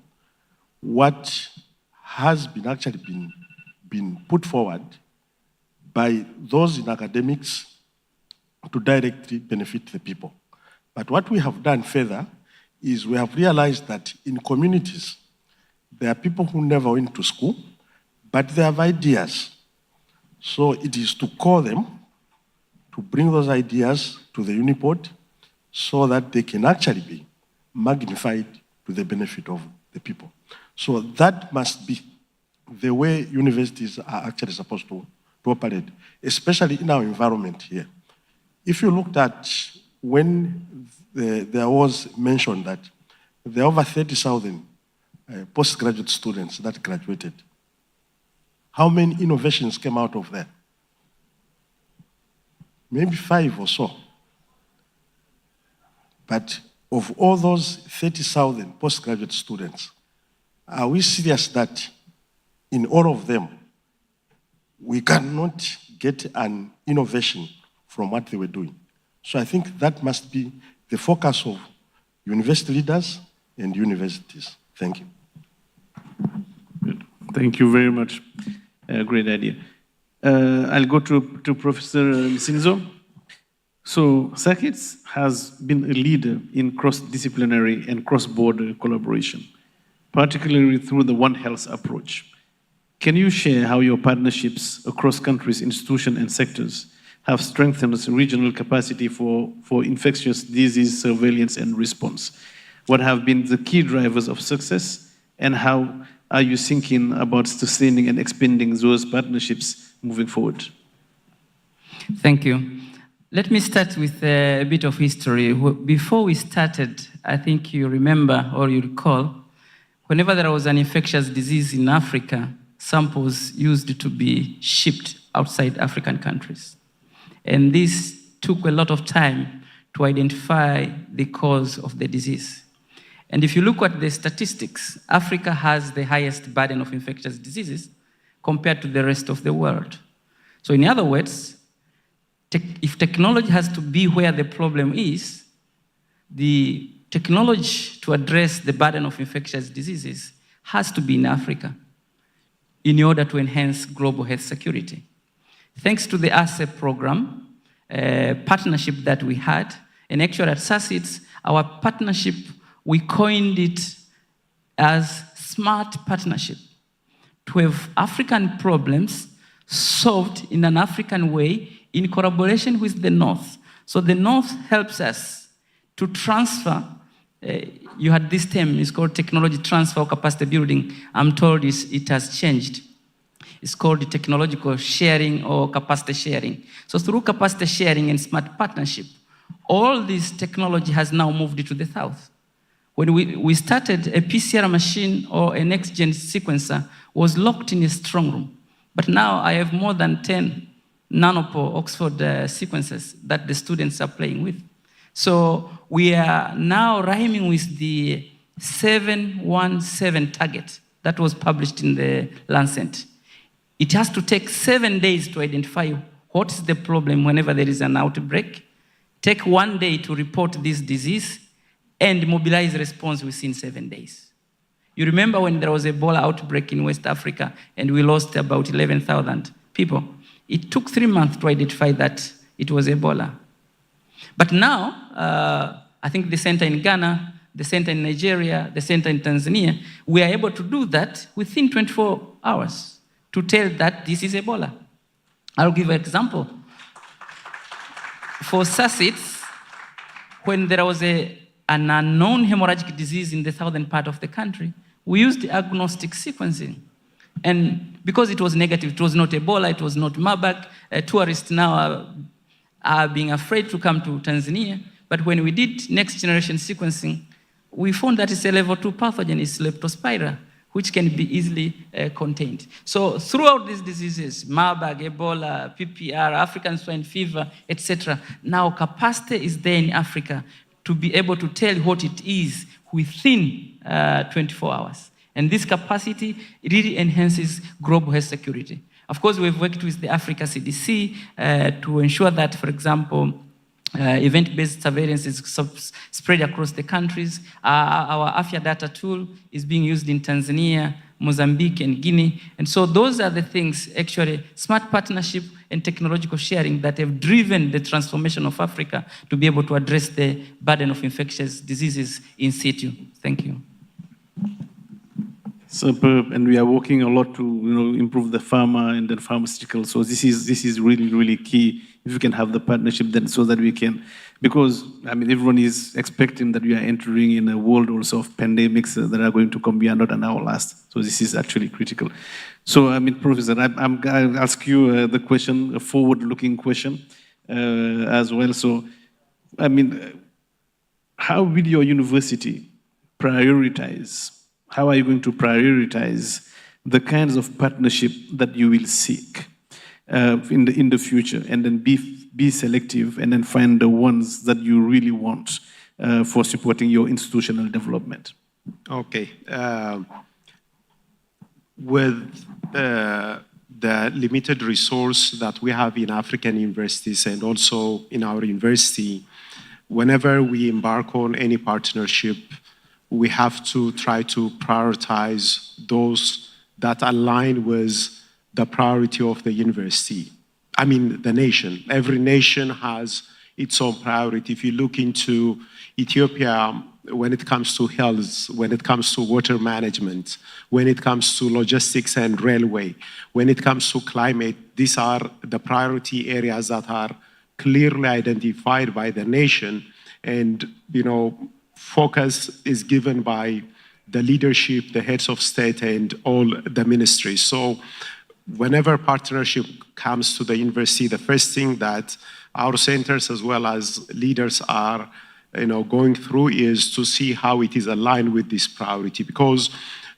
S9: what has been actually been put forward by those in academics to directly benefit the people. But what we have done further is we have realized that in communities, there are people who never went to school, but they have ideas. So it is to call them, to bring those ideas to the unipod so that they can actually be magnified to the benefit of the people. So that must be the way universities are actually supposed to operate, especially in our environment here. If you looked at when there was mentioned that there are over 30,000 postgraduate students that graduated, how many innovations came out of that? Maybe 5 or so. But of all those 30,000 postgraduate students, are we serious that in all of them, we cannot get an innovation from what they were doing? So I think that must be the focus of university leaders and universities. Thank you.
S5: Good. Thank you very much. Great idea. I'll go to Professor Sinzo. So SACITS has been a leader in cross-disciplinary and cross-border collaboration, particularly through the One Health approach. Can you share how your partnerships across countries, institutions, and sectors have strengthened regional capacity for infectious disease surveillance and response? What have been the key drivers of success, And how are you thinking about sustaining and expanding those partnerships moving forward?
S27: Thank you. Let me start with a bit of history. Before we started, I think you remember or you recall, whenever there was an infectious disease in Africa, samples used to be shipped outside African countries. And this took a lot of time to identify the cause of the disease. And if you look at the statistics, Africa has the highest burden of infectious diseases compared to the rest of the world. So in other words, if technology has to be where the problem is, the technology to address the burden of infectious diseases has to be in Africa in order to enhance global health security. Thanks to the ASEP program, partnership that we had, and actually at SACIDS, our partnership, we coined it as smart partnership, to have African problems solved in an African way in collaboration with the North. So the North helps us to transfer, you had this term, it's called technology transfer or capacity building. I'm told it has changed. It's called the technological sharing or capacity sharing. So through capacity sharing and smart partnership, all this technology has now moved to the South. When we started, a PCR machine or a next-gen sequencer was locked in a strong room. But now I have more than 10 nanopore Oxford sequences that the students are playing with. So we are now rhyming with the 717 target that was published in the Lancet. It has to take 7 days to identify what is the problem whenever there is an outbreak, take 1 day to report this disease, and mobilize response within 7 days. You remember when there was an Ebola outbreak in West Africa and we lost about 11,000 people? It took 3 months to identify that it was Ebola. But now, I think the center in Ghana, the center in Nigeria, the center in Tanzania, we are able to do that within 24 hours to tell that this is Ebola. I'll give an example. For SACIDS, when there was an unknown hemorrhagic disease in the southern part of the country, we used agnostic sequencing. And because it was negative, it was not Ebola, it was not Marburg, tourists now are being afraid to come to Tanzania. But when we did next generation sequencing, we found that it's a level 2 pathogen, it's Leptospira, which can be easily contained. So throughout these diseases, Marburg, Ebola, PPR, African swine fever, etc., now capacity is there in Africa to be able to tell what it is within 24 hours. And this capacity really enhances global health security. Of course, we've worked with the Africa CDC to ensure that, for example, event-based surveillance is spread across the countries. Our Afya data tool is being used in Tanzania, Mozambique, and Guinea. And so those are the things, actually, smart partnership and technological sharing that have driven the transformation of Africa to be able to address the burden of infectious diseases in situ. Thank you.
S5: Superb, and we are working a lot to improve the pharma and then pharmaceutical. So this is really, really key. If we can have the partnership, then so that we can, because I mean everyone is expecting that we are entering in a world also of pandemics that are going to come beyond an hour last. So this is actually critical. So I mean, Professor, I'll ask you the question, a forward-looking question as well. So I mean, how will your university prioritize? How are you going to prioritize the kinds of partnership that you will seek in the future, and then be selective and then find the ones that you really want for supporting your institutional development?
S10: Okay. With the limited resource that we have in African universities and also in our university, whenever we embark on any partnership, we have to try to prioritize those that align with the priority of the university. I mean, the nation. Every nation has its own priority. If you look into Ethiopia, when it comes to health, when it comes to water management, when it comes to logistics and railway, when it comes to climate, these are the priority areas that are clearly identified by the nation, and focus is given by the leadership, the heads of state, and all the ministries. So whenever partnership comes to the university, the first thing that our centers as well as leaders are going through is to see how it is aligned with this priority. Because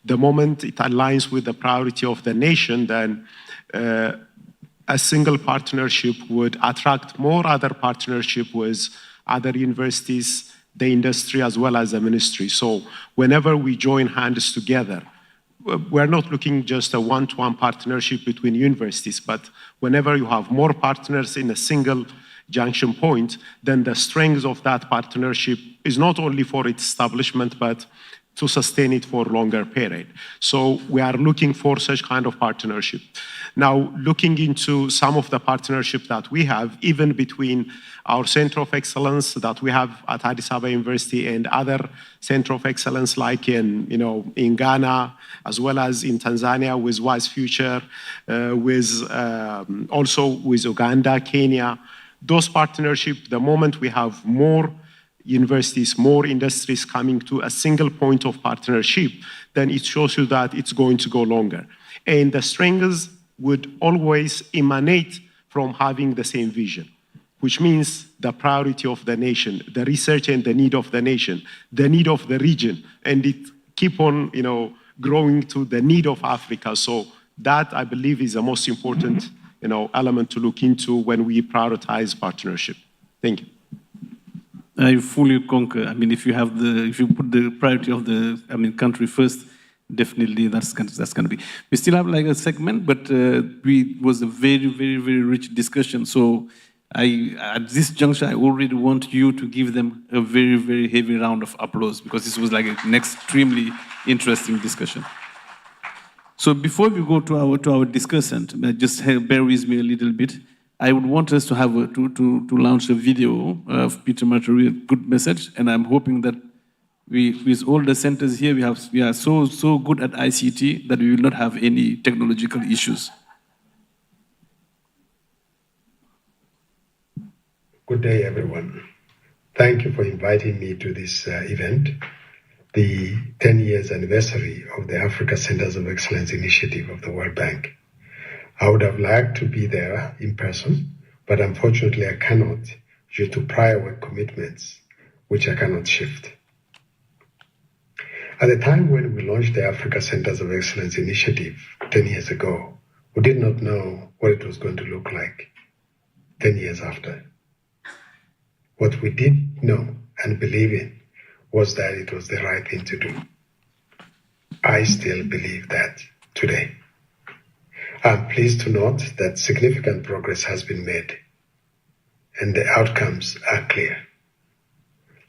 S10: the moment it aligns with the priority of the nation, then a single partnership would attract more other partnership with other universities, the industry, as well as the ministry. So whenever we join hands together, we're not looking just a one-to-one partnership between universities, but whenever you have more partners in a single junction point, then the strength of that partnership is not only for its establishment, but to sustain it for a longer period. So we are looking for such kind of partnership. Now, looking into some of the partnership that we have, even between our Center of Excellence that we have at Addis Ababa University and other Center of Excellence like in Ghana, as well as in Tanzania with Wise Future, also with Uganda, Kenya. Those partnerships, the moment we have more universities, more industries coming to a single point of partnership, then it shows you that it's going to go longer. And the strengths would always emanate from having the same vision, which means the priority of the nation, the research and the need of the nation, the need of the region, and it keep on, growing to the need of Africa. So that, I believe, is the most important, element to look into when we prioritize partnership. Thank you.
S5: I fully concur. I mean, if you put the priority of the, country first, definitely that's going to be. We still have like a segment, but it was a very, very, very rich discussion. So at this juncture, I already want you to give them a very, very heavy round of applause because this was like an extremely interesting discussion. So before we go to our discussant, just bear with me a little bit. I would want us to have to launch a video of Peter Maturi, a good message, and I'm hoping that with all the centers here, we are so good at ICT that we will not have any technological issues.
S6: Good day, everyone. Thank you for inviting me to this event, the 10 years anniversary of the Africa Centers of Excellence initiative of the World Bank. I would have liked to be there in person, but unfortunately I cannot due to prior work commitments, which I cannot shift. At the time when we launched the Africa Centers of Excellence initiative 10 years ago, we did not know what it was going to look like 10 years after. What we did know and believe in was that it was the right thing to do. I still believe that today. I'm pleased to note that significant progress has been made and the outcomes are clear.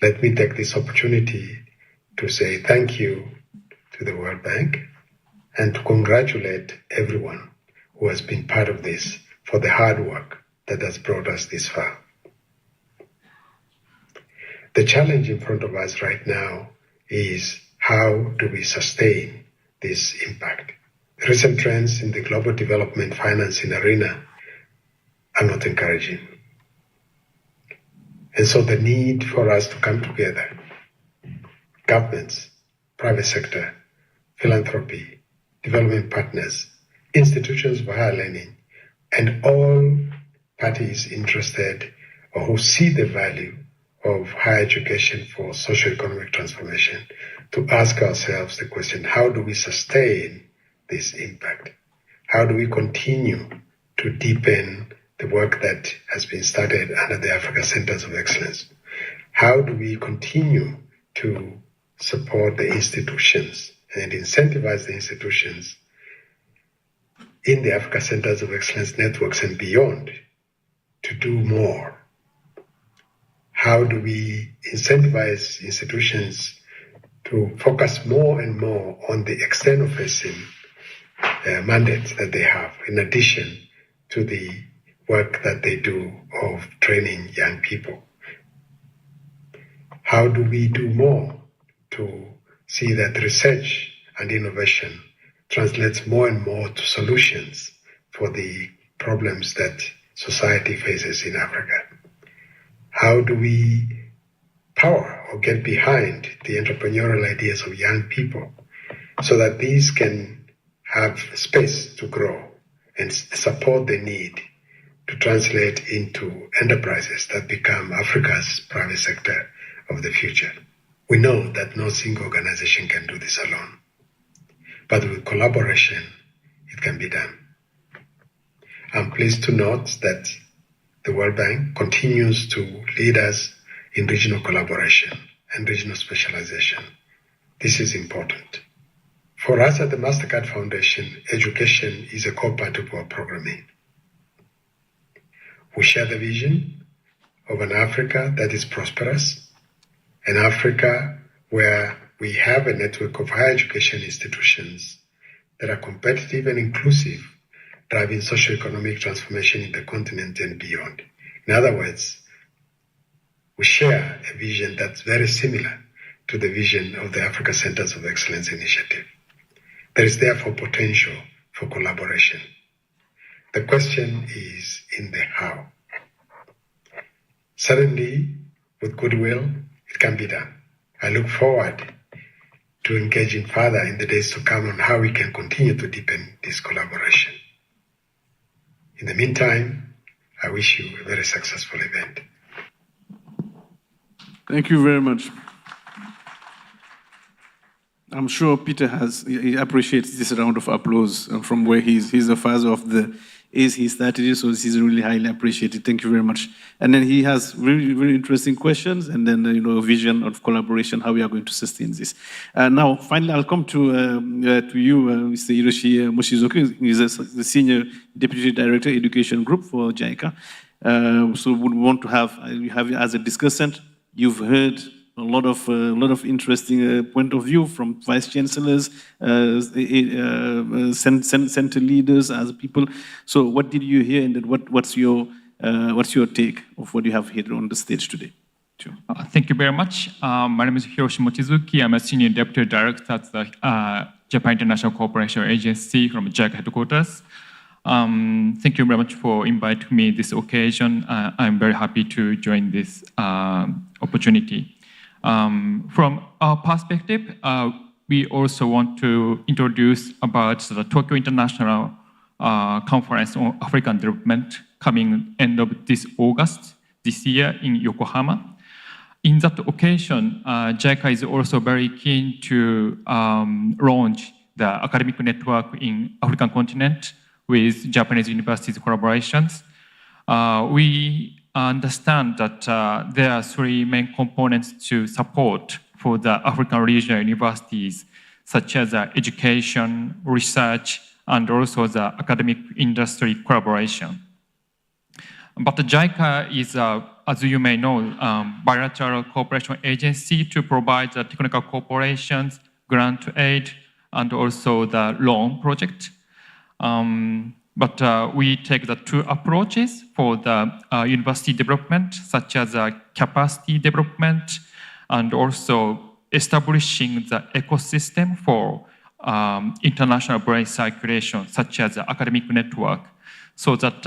S6: Let me take this opportunity to say thank you to the World Bank and to congratulate everyone who has been part of this for the hard work that has brought us this far. The challenge in front of us right now is how do we sustain this impact? Recent trends in the global development financing arena are not encouraging. And so the need for us to come together, governments, private sector, philanthropy, development partners, institutions of higher learning, and all parties interested or who see the value of higher education for socio-economic transformation, to ask ourselves the question, how do we sustain this impact? How do we continue to deepen the work that has been started under the Africa Centers of Excellence? How do we continue to support the institutions and incentivize the institutions in the Africa Centers of Excellence networks and beyond to do more? How do we incentivize institutions to focus more and more on the external-facing mandate that they have, in addition to the work that they do of training young people? How do we do more to see that research and innovation translates more and more to solutions for the problems that society faces in Africa? How do we power or get behind the entrepreneurial ideas of young people so that these can have space to grow and support the need to translate into enterprises that become Africa's private sector of the future. We know that no single organization can do this alone, but with collaboration, it can be done. I'm pleased to note that the World Bank continues to lead us in regional collaboration and regional specialization. This is important. For us at the MasterCard Foundation, education is a core part of our programming. We share the vision of an Africa that is prosperous, an Africa where we have a network of higher education institutions that are competitive and inclusive, driving socioeconomic transformation in the continent and beyond. In other words, we share a vision that's very similar to the vision of the Africa Centers of Excellence Initiative. There is therefore potential for collaboration. The question is in the how. Certainly, with goodwill, it can be done. I look forward to engaging further in the days to come on how we can continue to deepen this collaboration. In the meantime, I wish you a very successful event.
S5: Thank you very much. I'm sure Peter he appreciates this round of applause from where he's the father of the ACE he started it, so this is really highly appreciated. Thank you very much. And then he has very, very interesting questions, and then a vision of collaboration, how we are going to sustain this. Now, finally, I'll come to you, Mr. Hiroshi Moshizuki. He's the Senior Deputy Director, Education Group for JICA. So we want to have you as a discussant. You've heard a lot of interesting point of view from vice chancellors, center leaders, as people. So, what did you hear, and what's your take of what you have here on the stage today? Sure.
S11: Thank you very much. My name is Hiroshi Mochizuki. I'm a senior deputy director at the Japan International Cooperation Agency from JICA headquarters. Thank you very much for inviting me this occasion. I'm very happy to join this opportunity. From our perspective, we also want to introduce about the Tokyo International Conference on African Development coming end of this August this year in Yokohama. In that occasion, JICA is also very keen to launch the academic network in African continent with Japanese universities collaborations. We understand that there are three main components to support for the African regional universities, such as education, research, and also the academic industry collaboration. But the JICA is, as you may know, bilateral cooperation agency to provide the technical cooperations, grant aid, and also the loan project. But we take the two approaches for the university development, such as capacity development and also establishing the ecosystem for international brain circulation, such as the academic network, so that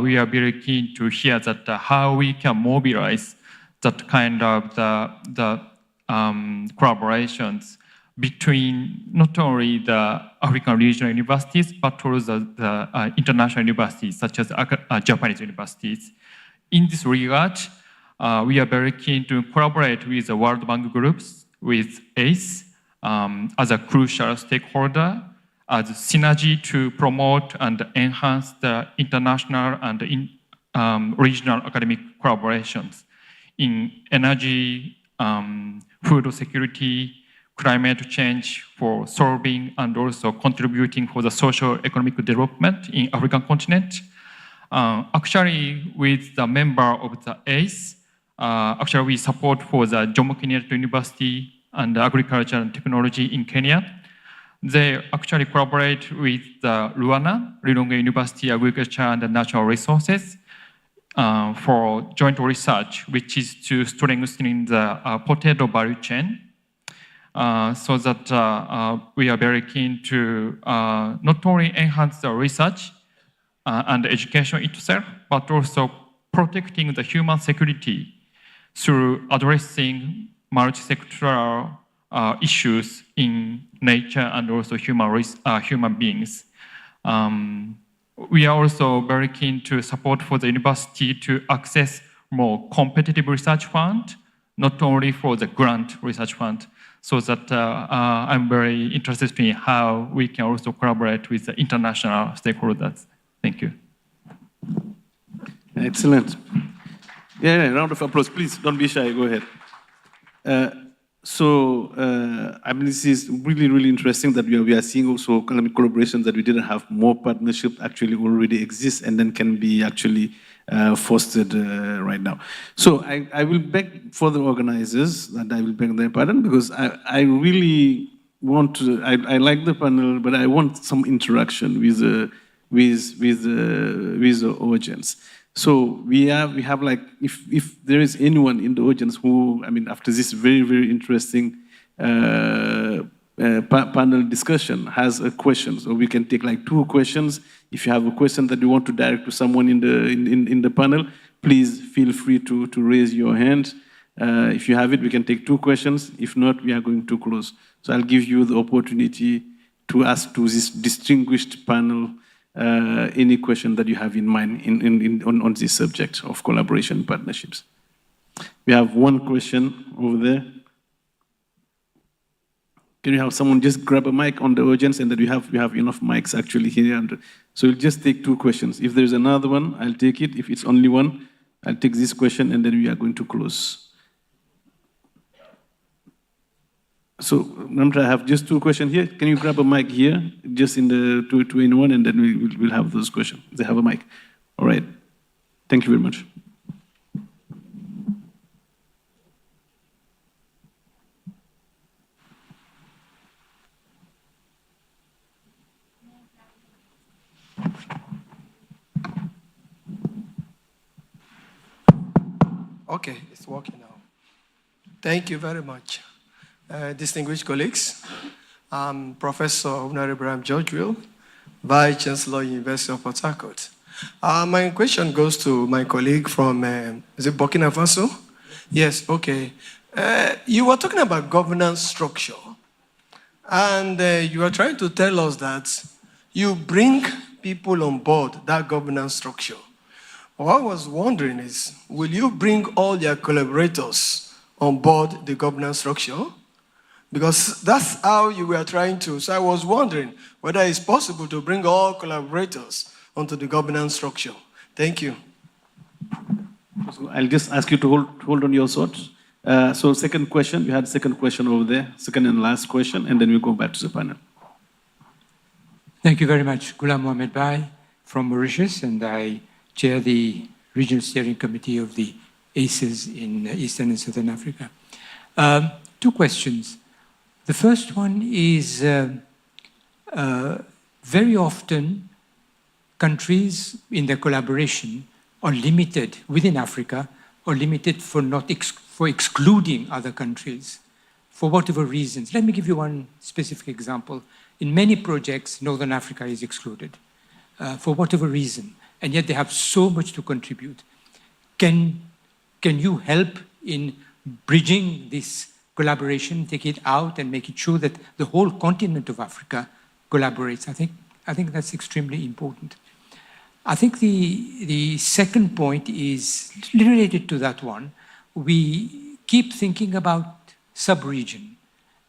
S11: we are very keen to hear that how we can mobilize that kind of the collaborations between not only the African regional universities, but also the international universities, such as Japanese universities. In this regard, we are very keen to collaborate with the World Bank groups, with ACE, as a crucial stakeholder, as a synergy to promote and enhance the international and regional academic collaborations in energy, food security, climate change, for solving and also contributing for the socio-economic development in African continent. Actually, with the member of the ACE, actually we support for the Jomo Kenyatta University and Agriculture and Technology in Kenya. They actually collaborate with the Luana, Lilongwe University Agriculture and Natural Resources, for joint research, which is to strengthen the potato value chain. So that we are very keen to not only enhance the research and education itself, but also protecting the human security through addressing multi-sectoral issues in nature and also human beings. We are also very keen to support for the university to access more competitive research fund, not only for the grant research fund, so that I'm very interested in how we can also collaborate with the international stakeholders. Thank you.
S5: Excellent. Yeah, round of applause, please. Don't be shy. Go ahead. I mean, this is really, really interesting that we are seeing also collaborations that we didn't have. More partnership actually already exists and then can be actually fostered right now. So I will beg for the organizers that I will beg their pardon, because I really want to, I like the panel, but I want some interaction with the audience. So we have like, if there is anyone in the audience who, I mean, after this very, very interesting panel discussion has a question, so we can take like 2 questions. If you have a question that you want to direct to someone in the panel, please feel free to raise your hand. If you have it, we can take 2 questions. If not, we are going to close. So I'll give you the opportunity to ask to this distinguished panel any question that you have in mind on this subject of collaboration and partnerships. We have 1 question over there. Can you have someone just grab a mic on the audience, and that we have enough mics actually here. So we'll just take 2 questions. If there's another one, I'll take it. If it's only 1, I'll take this question, and then we are going to close. So, Namtra, I have just 2 questions here. Can you grab a mic here, just in the 2 in 1, and then we'll have those questions. They have a mic. All right. Thank you very much.
S12: Okay, it's working now. Thank you very much. Distinguished colleagues, I'm Professor Honorable George Will, Vice Chancellor, University of Port Harcourt. My question goes to my colleague from, is it Burkina Faso? Yes, okay. You were talking about governance structure, and you are trying to tell us that you bring people on board that governance structure. What I was wondering is, will you bring all your collaborators on board the governance structure? Because that's how you were trying to. So I was wondering whether it's possible to bring all collaborators onto the governance structure. Thank you.
S5: So I'll just ask you to hold on your thoughts. So second question, we had second question over there, second and last question, and then we'll go back to the panel.
S14: Thank you very much. Ghulam Mohamed Bai from Mauritius, and I chair the Regional Steering Committee of the ACES in Eastern and Southern Africa. 2 questions. The first one is, very often countries in their collaboration are limited within Africa, or limited for excluding other countries for whatever reasons. Let me give you one specific example. In many projects, Northern Africa is excluded for whatever reason, and yet they have so much to contribute. Can you help in bridging this collaboration, take it out and make it sure that the whole continent of Africa collaborates? I think that's extremely important. I think the second point is related to that one. We keep thinking about sub-region,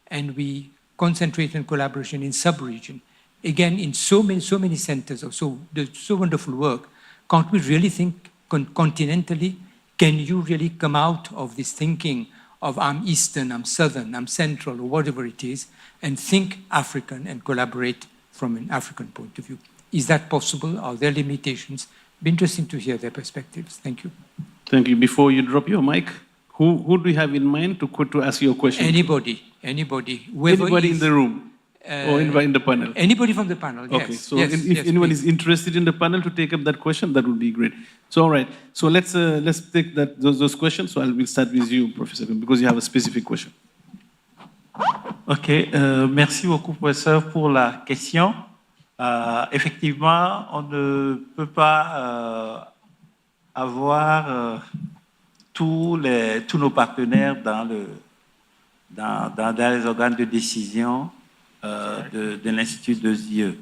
S14: and we concentrate on collaboration in sub-region. Again, in so many centers of so wonderful work, can't we really think continentally? Can you really come out of this thinking of I'm Eastern, I'm Southern, I'm Central, or whatever it is, and think African and collaborate from an African point of view? Is that possible? Are there limitations? It'd be interesting to hear their perspectives. Thank you.
S5: Thank you. Before you drop your mic, who do you have in mind to ask your question?
S14: Anybody.
S5: Anybody
S14: Is,
S5: in the room? Or anybody in the panel?
S14: Anybody from the panel, yes.
S5: Okay, so
S14: yes,
S5: if anyone is interested in the panel to take up that question, that would be great. So all right, so let's take those questions. So we'll start with you, Professor, because you have a specific question.
S7: Ok, merci beaucoup, professeur, pour la question. Effectivement, on ne peut pas avoir tous nos partenaires dans les organes de décision de l'Institut de Zieux.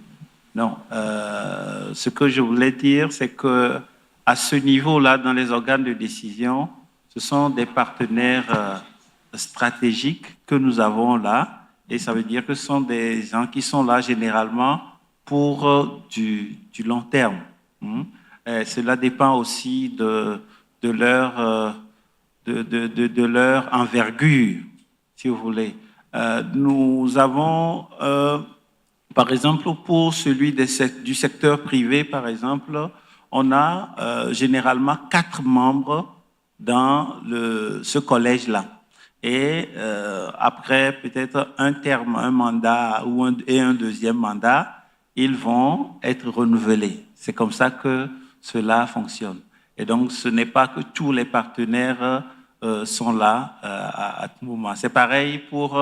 S7: Non, ce que je voulais dire, c'est que à ce niveau-là, dans les organes de décision, ce sont des partenaires stratégiques que nous avons là, et ça veut dire que ce sont des gens qui sont là généralement pour du long terme. Cela dépend aussi de leur envergure, si vous voulez. Nous avons, par exemple, pour celui du secteur privé, par exemple, on a généralement 4 membres dans ce collège-là. Et après peut-être un terme, un mandat et un deuxième mandat, ils vont être renouvelés. C'est comme ça que cela fonctionne. Et donc, ce n'est pas que tous les partenaires sont là à tout moment. C'est pareil pour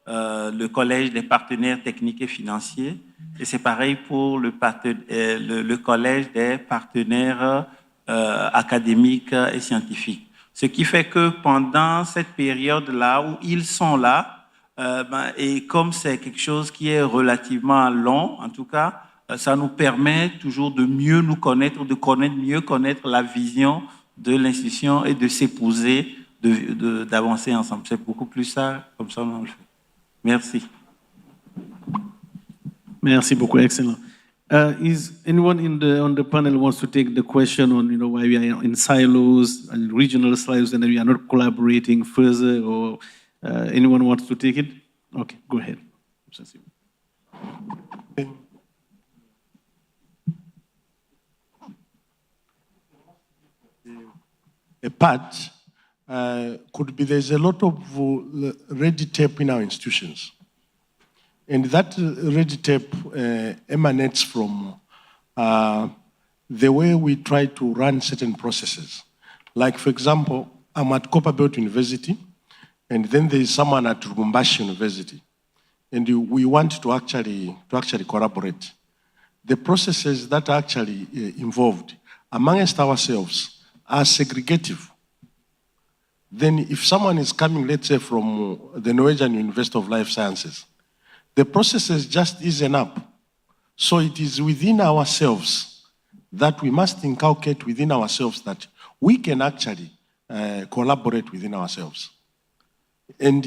S7: le collège des partenaires techniques et financiers, et c'est pareil pour le collège des partenaires académiques et scientifiques. Ce qui fait que pendant cette période-là où ils sont là, et comme c'est quelque chose qui est relativement long, en tout cas, ça nous permet toujours de mieux nous connaître, mieux connaître la vision de l'institution et de s'épouser, d'avancer ensemble. C'est beaucoup plus ça, comme ça on le fait. Merci.
S5: Merci beaucoup, excellent. Is anyone on the panel wants to take the question on why we are in silos and regional silos and we are not collaborating further, or anyone wants to take it? Okay, go ahead.
S9: A part could be there's a lot of red tape in our institutions. And that red tape emanates from the way we try to run certain processes. Like, for example, I'm at Copperbelt University, and then there's someone at Lubumbashi University, and we want to actually collaborate. The processes that are actually involved amongst ourselves are segregative. Then if someone is coming, let's say, from the Norwegian University of Life Sciences, the processes just isn't up. So it is within ourselves that we must inculcate within ourselves that we can actually collaborate within ourselves. And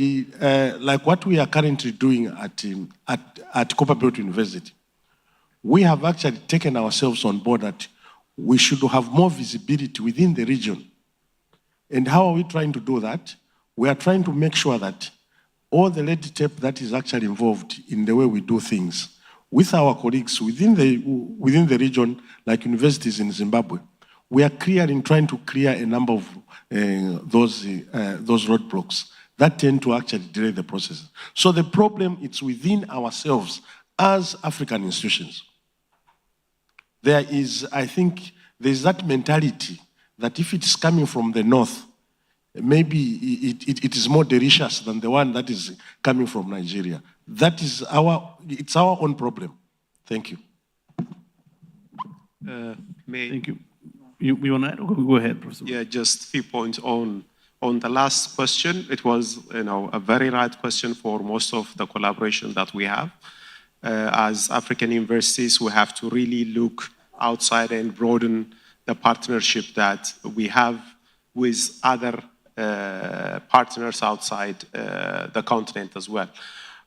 S9: like what we are currently doing at Copperbelt University, we have actually taken ourselves on board that we should have more visibility within the region. And how are we trying to do that? We are trying to make sure that all the red tape that is actually involved in the way we do things with our colleagues within the region, like universities in Zimbabwe, we are trying to clear a number of those roadblocks that tend to actually delay the process. So the problem is within ourselves as African institutions. There is, I think, there's that mentality that if it is coming from the north, maybe it is more delicious than the one that is coming from Nigeria. That is it's our own problem. Thank you.
S5: Thank you. You want to add? Go ahead, Professor.
S10: Yeah, just a few points on the last question. It was a very right question for most of the collaboration that we have. As African universities, we have to really look outside and broaden the partnership that we have with other partners outside the continent as well.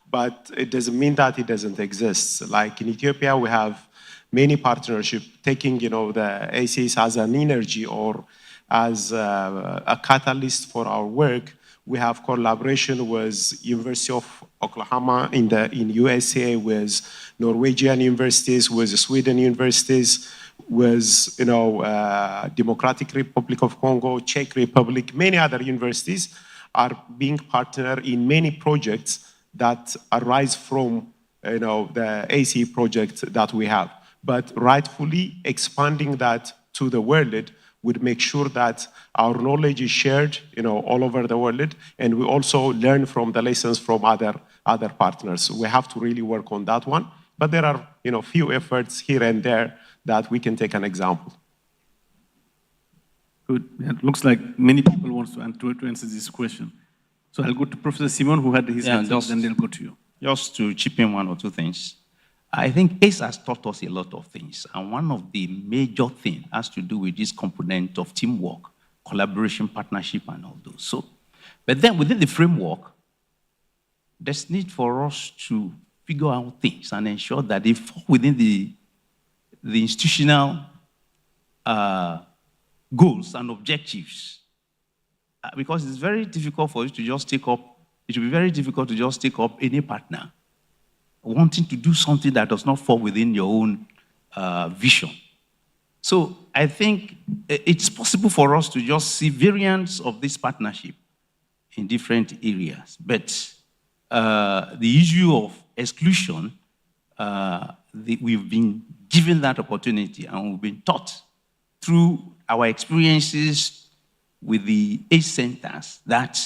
S10: But it doesn't mean that it doesn't exist. Like in Ethiopia, we have many partnerships taking the ACs as an energy or as a catalyst for our work. We have collaboration with University of Oklahoma in USA, with Norwegian universities, with Sweden universities, with Democratic Republic of Congo, Czech Republic, many other universities are being partnered in many projects that arise from the ACE project that we have. But rightfully expanding that to the world would make sure that our knowledge is shared all over the world, and we also learn from the lessons from other partners. We have to really work on that one. But there are few efforts here and there that we can take an example.
S5: Good. It looks like many people want to answer this question. So I'll go to Professor Simon, who had his hand up, and then I'll go to you.
S8: Just to chip in one or two things. I think ACE has taught us a lot of things, and one of the major things has to do with this component of teamwork, collaboration, partnership, and all those. So, but then within the framework, there's need for us to figure out things and ensure that they fall within the institutional goals and objectives. Because it's very difficult for you to just take up, it will be very difficult to just take up any partner wanting to do something that does not fall within your own vision. So I think it's possible for us to just see variants of this partnership in different areas. But the issue of exclusion, we've been given that opportunity, and we've been taught through our experiences with the ACE centers that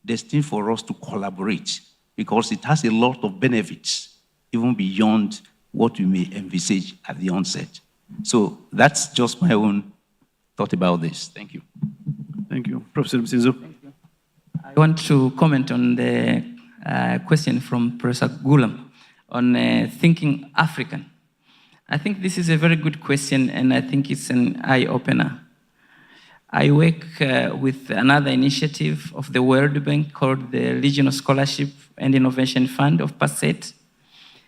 S8: there's need for us to collaborate, because it has a lot of benefits, even beyond what we may envisage at the onset. So that's just my own thought about this. Thank you.
S5: Thank you. Professor Msizo.
S27: I want to comment on the question from Professor Gulam on thinking African. I think this is a very good question, and I think it's an eye-opener. I work with another initiative of the World Bank called the Regional Scholarship and Innovation Fund of PASET.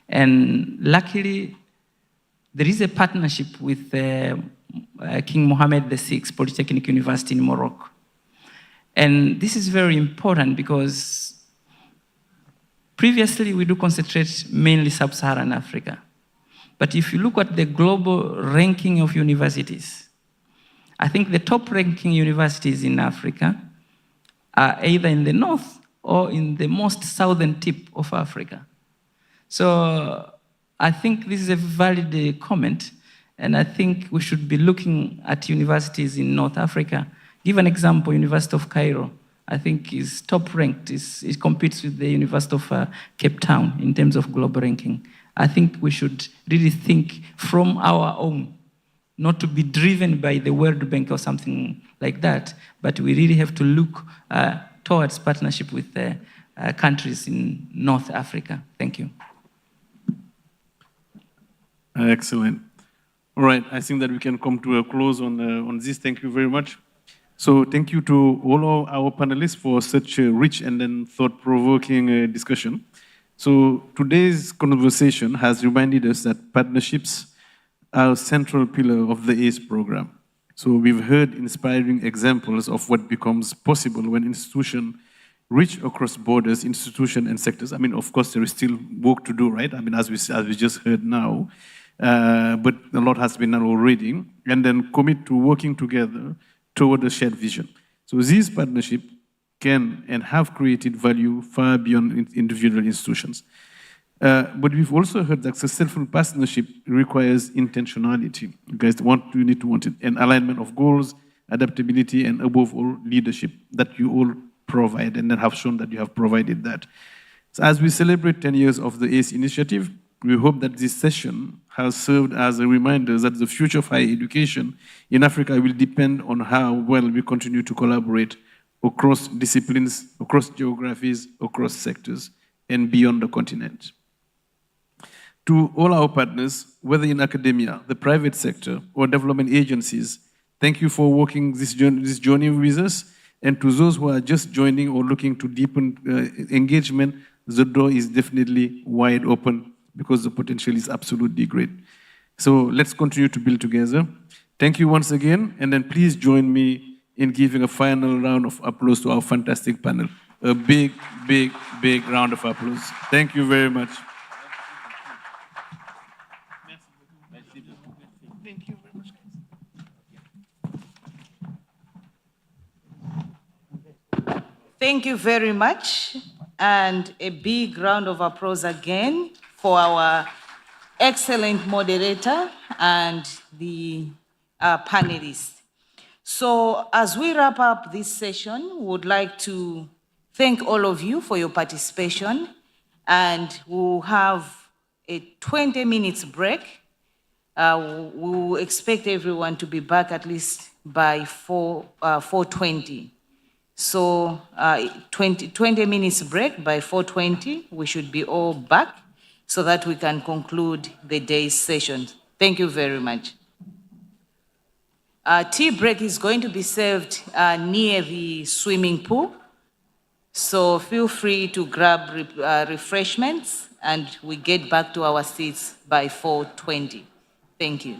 S27: And luckily, there is a partnership with King Mohammed VI Polytechnic University in Morocco. And this is very important because previously we do concentrate mainly sub-Saharan Africa. But if you look at the global ranking of universities, I think the top ranking universities in Africa are either in the north or in the most southern tip of Africa. So I think this is a valid comment, and I think we should be looking at universities in North Africa. Give an example, University of Cairo, I think is top ranked. It competes with the University of Cape Town in terms of global ranking. I think we should really think from our own, not to be driven by the World Bank or something like that, but we really have to look towards partnership with countries in North Africa. Thank you.
S5: Excellent. All right, I think that we can come to a close on this. Thank you very much. So thank you to all of our panelists for such a rich and then thought-provoking discussion. So today's conversation has reminded us that partnerships are a central pillar of the ACE program. So we've heard inspiring examples of what becomes possible when institutions reach across borders, institutions, and sectors. I mean, of course, there is still work to do, right? I mean, as we just heard now, but a lot has been done already, and then commit to working together toward a shared vision. So these partnerships can and have created value far beyond individual institutions. But we've also heard that successful partnership requires intentionality. You guys need to want it, and alignment of goals, adaptability, and above all, leadership that you all provide, and then have shown that you have provided that. So as we celebrate 10 years of the ACE initiative, we hope that this session has served as a reminder that the future of higher education in Africa will depend on how well we continue to collaborate across disciplines, across geographies, across sectors, and beyond the continent. To all our partners, whether in academia, the private sector, or development agencies, thank you for walking this journey with us. And to those who are just joining or looking to deepen engagement, the door is definitely wide open because the potential is absolutely great. So let's continue to build together. Thank you once again, and then please join me in giving a final round of applause to our fantastic panel. A big, big, big round of applause. Thank you very much.
S4: Thank you very much, and a big round of applause again for our excellent moderator and the panelists. So as we wrap up this session, we would like to thank all of you for your participation, and we'll have a 20 minutes break We will expect everyone to be back at least by 4:20. So 20 minutes break. By 4:20, we should be all back so that we can conclude the day's session. Thank you very much. Tea break is going to be served near the swimming pool. So feel free to grab refreshments and we get back to our seats by 4:20. Thank you.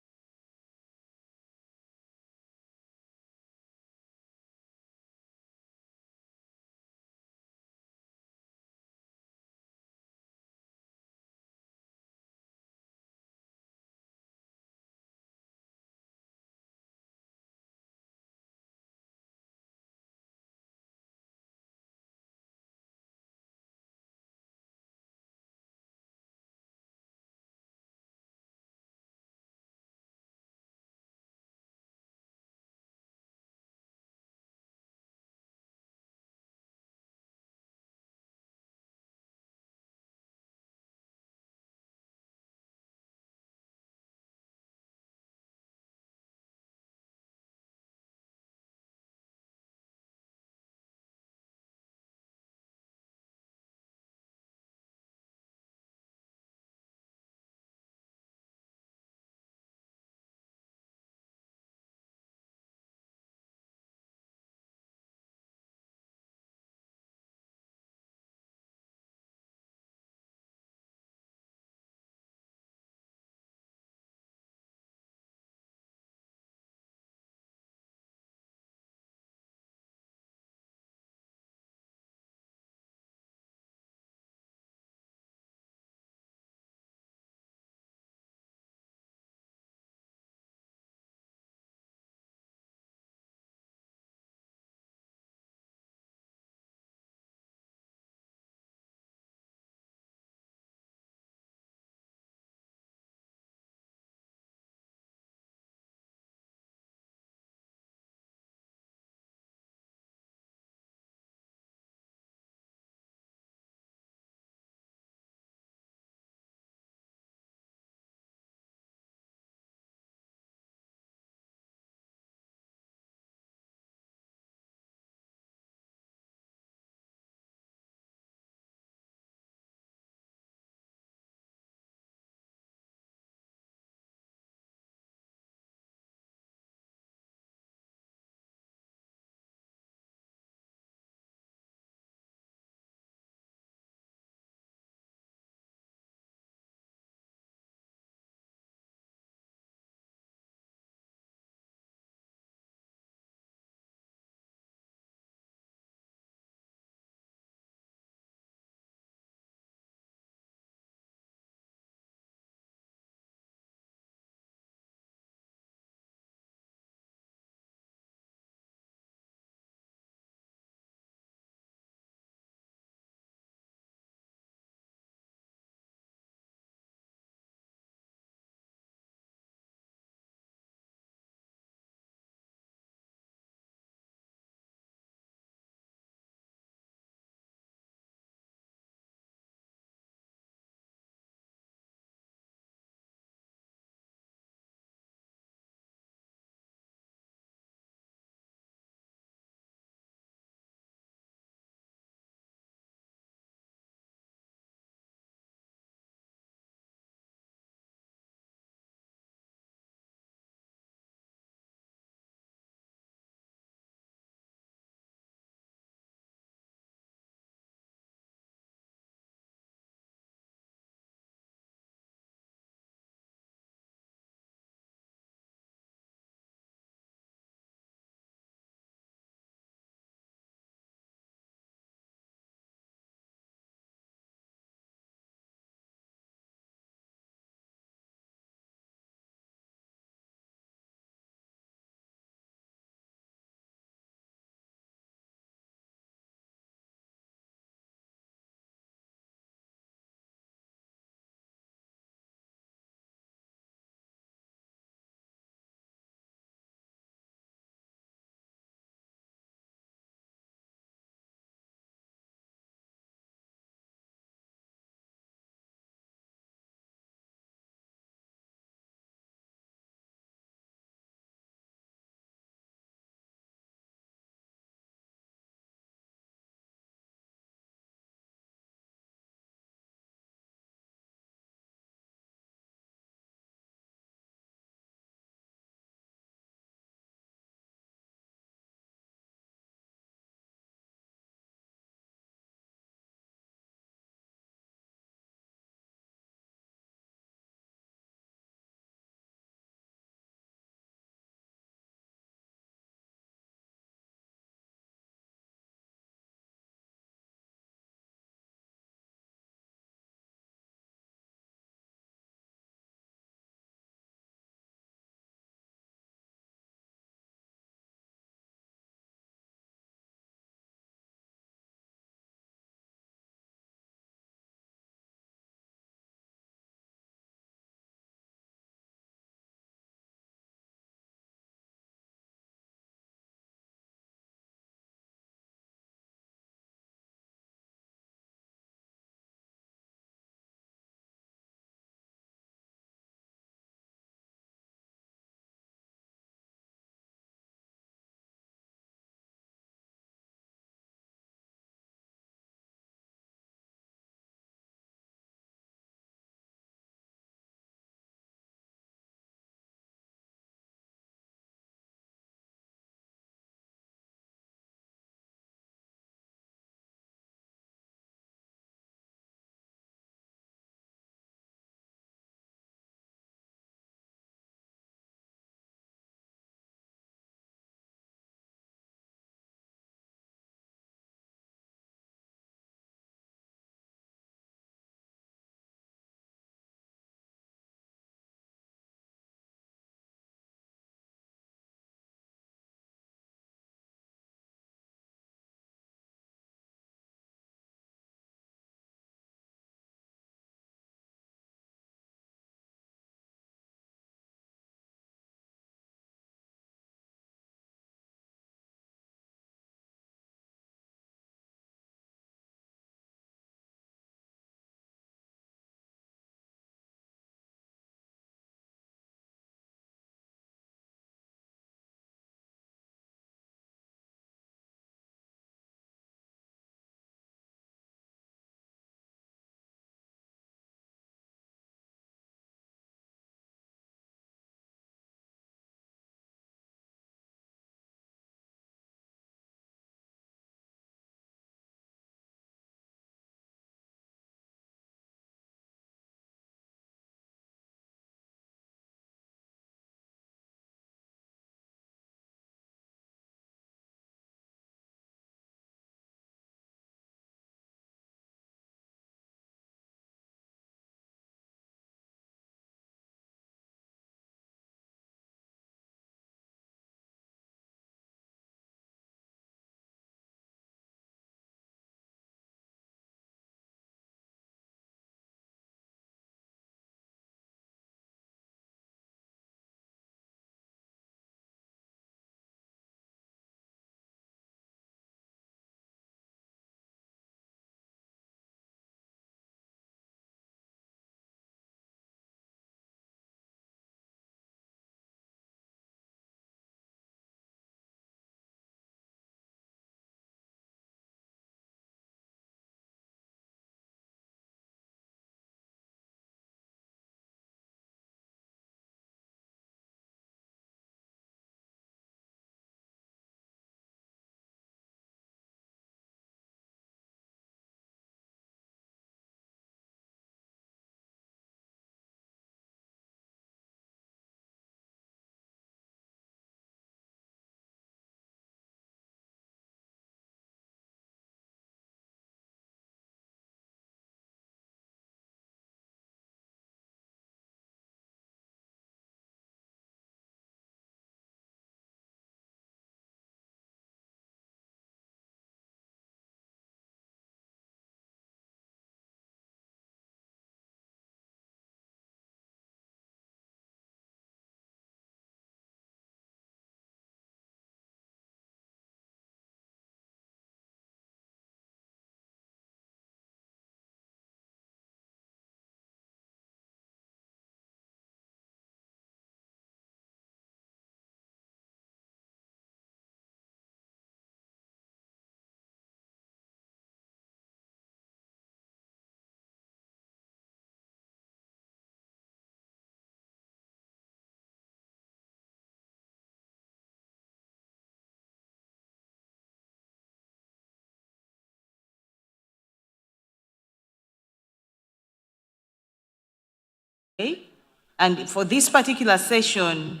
S4: And for this particular session,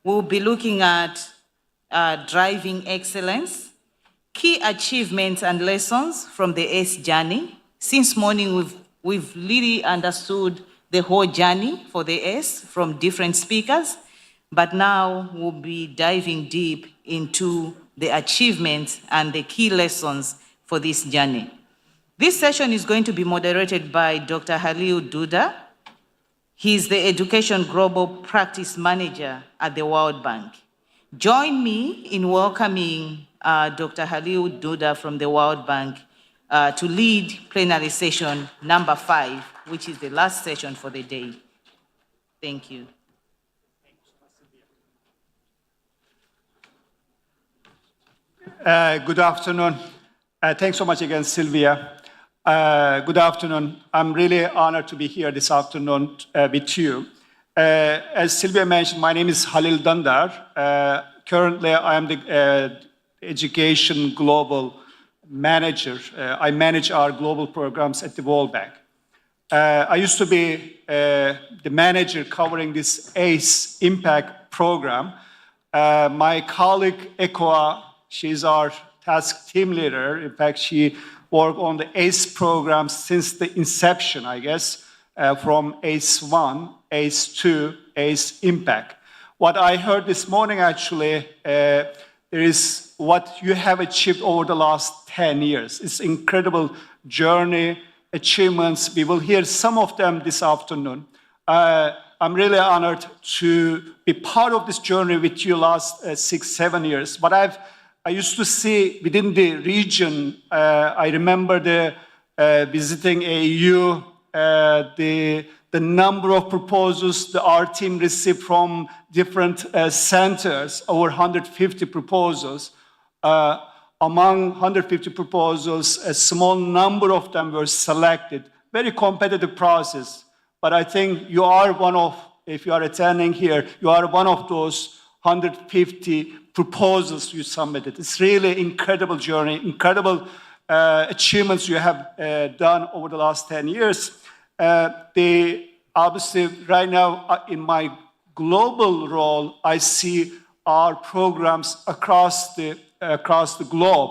S4: we'll be looking at driving excellence, key achievements and lessons from the ACE journey. Since morning, we've really understood the whole journey for the ACE from different speakers, but now we'll be diving deep into the achievements and the key lessons for this journey. This session is going to be moderated by Dr. Halil Duda. He's the Education Global Practice Manager at the World Bank. Join me in welcoming Dr. Halil Duda from the World Bank to lead plenary session number 5, which is the last session for the day. Thank you.
S1: Good afternoon. Thanks so much again, Sylvia. Good afternoon. I'm really honored to be here this afternoon with you. As Sylvia mentioned, my name is Halil Dundar. Currently, I am the Education Global Manager. I manage our global programs at the World Bank. I used to be the manager covering this ACE Impact program. My colleague, Ekoa, she's our task team leader. In fact, she worked on the ACE program since the inception, I guess, from ACE 1, ACE 2, ACE Impact. What I heard this morning, actually, there is what you have achieved over the last 10 years. It's incredible journey, achievements. We will hear some of them this afternoon. I'm really honored to be part of this journey with you last 6-7 years. But I used to see within the region, I remember visiting AU, the number of proposals our team received from different centers, over 150 proposals. Among 150 proposals, a small number of them were selected. Very competitive process. But I think you are one of, if you are attending here, you are one of those 150 proposals you submitted. It's really incredible journey, incredible achievements you have done over the last 10 years. Obviously, right now, in my global role, I see our programs across the globe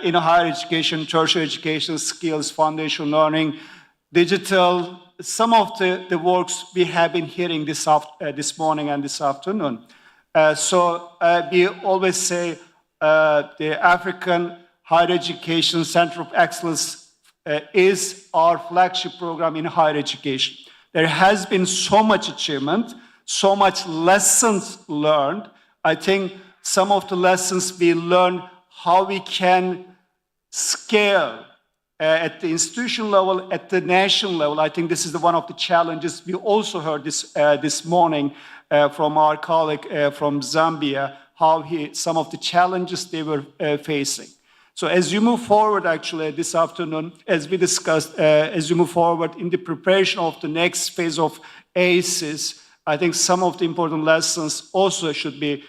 S1: in higher education, tertiary education, skills, foundational learning, digital, some of the works we have been hearing this morning and this afternoon. So we always say the African Higher Education Center of Excellence is our flagship program in higher education. There has been so much achievement, so much lessons learned. I think some of the lessons we learned, how we can scale at the institutional level, at the national level. I think this is one of the challenges. We also heard this morning from our colleague from Zambia, how some of the challenges they were facing. So as you move forward, actually, this afternoon, as we discussed, as you move forward in the preparation of the next phase of ACEs, I think some of the important lessons also should be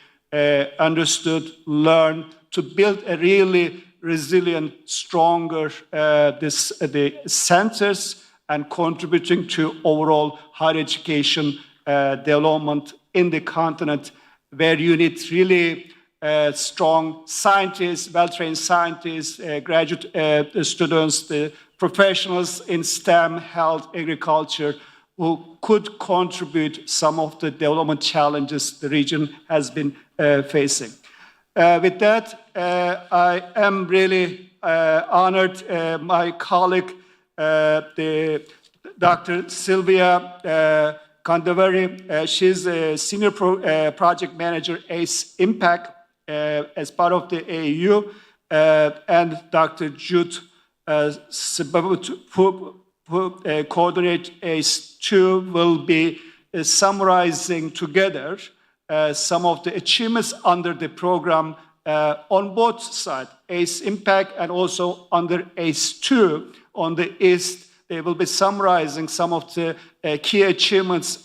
S1: understood, learned, to build a really resilient, stronger the centers and contributing to overall higher education development in the continent, where you need really strong scientists, well-trained scientists, graduate students, the professionals in STEM, health, agriculture, who could contribute some of the development challenges the region has been facing. With that, I am really honored my colleague, Dr. Sylvia Kandavari. She's a senior project manager, ACE Impact, as part of the AU, and Dr. Jude Sibabut, who coordinate ACE2, will be summarizing together some of the achievements under the program on both sides, ACE Impact and also under ACE2 on the East. They will be summarizing some of the key achievements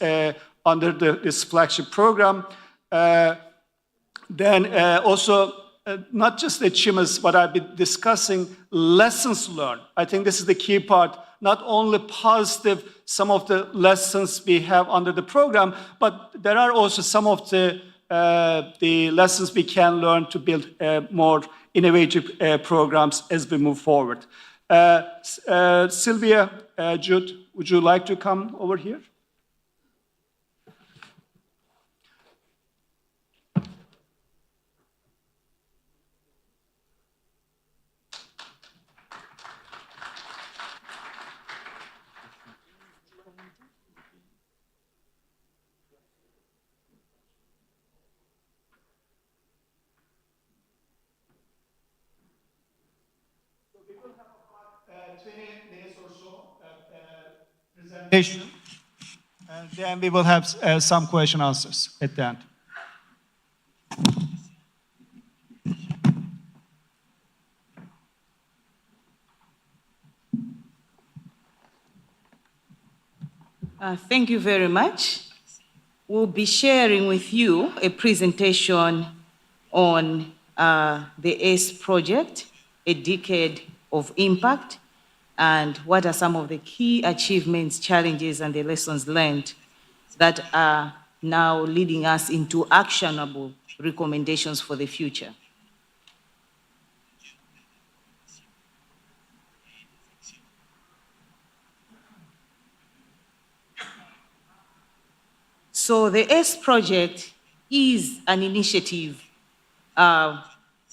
S1: under this flagship program. Then also, not just achievements, but I've been discussing lessons learned. I think this is the key part. not only positive, some of the lessons we have under the program, but there are also some of the lessons we can learn to build more innovative programs as we move forward. Sylvia, Jude, would you like to come over here? Presentation, and then we will have some question answers at the end.
S4: Thank you very much. We'll be sharing with you a presentation on the ACE project, a decade of impact, and what are some of the key achievements, challenges, and the lessons learned that are now leading us into actionable recommendations for the future. So the ACE project is an initiative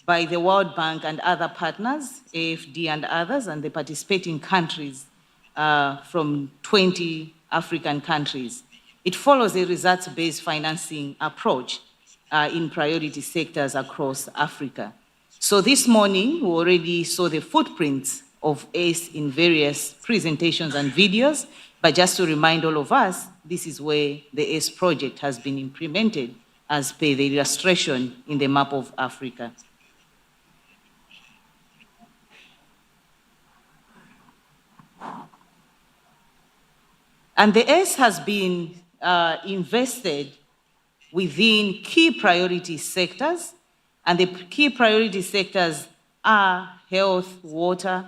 S4: by the World Bank and other partners, AFD and others, and the participating countries from 20 African countries. It follows a results-based financing approach in priority sectors across Africa. So this morning, we already saw the footprints of ACE in various presentations and videos, but just to remind all of us, this is where the ACE project has been implemented as per the illustration in the map of Africa. And the ACE has been invested within key priority sectors, and the key priority sectors are health, water,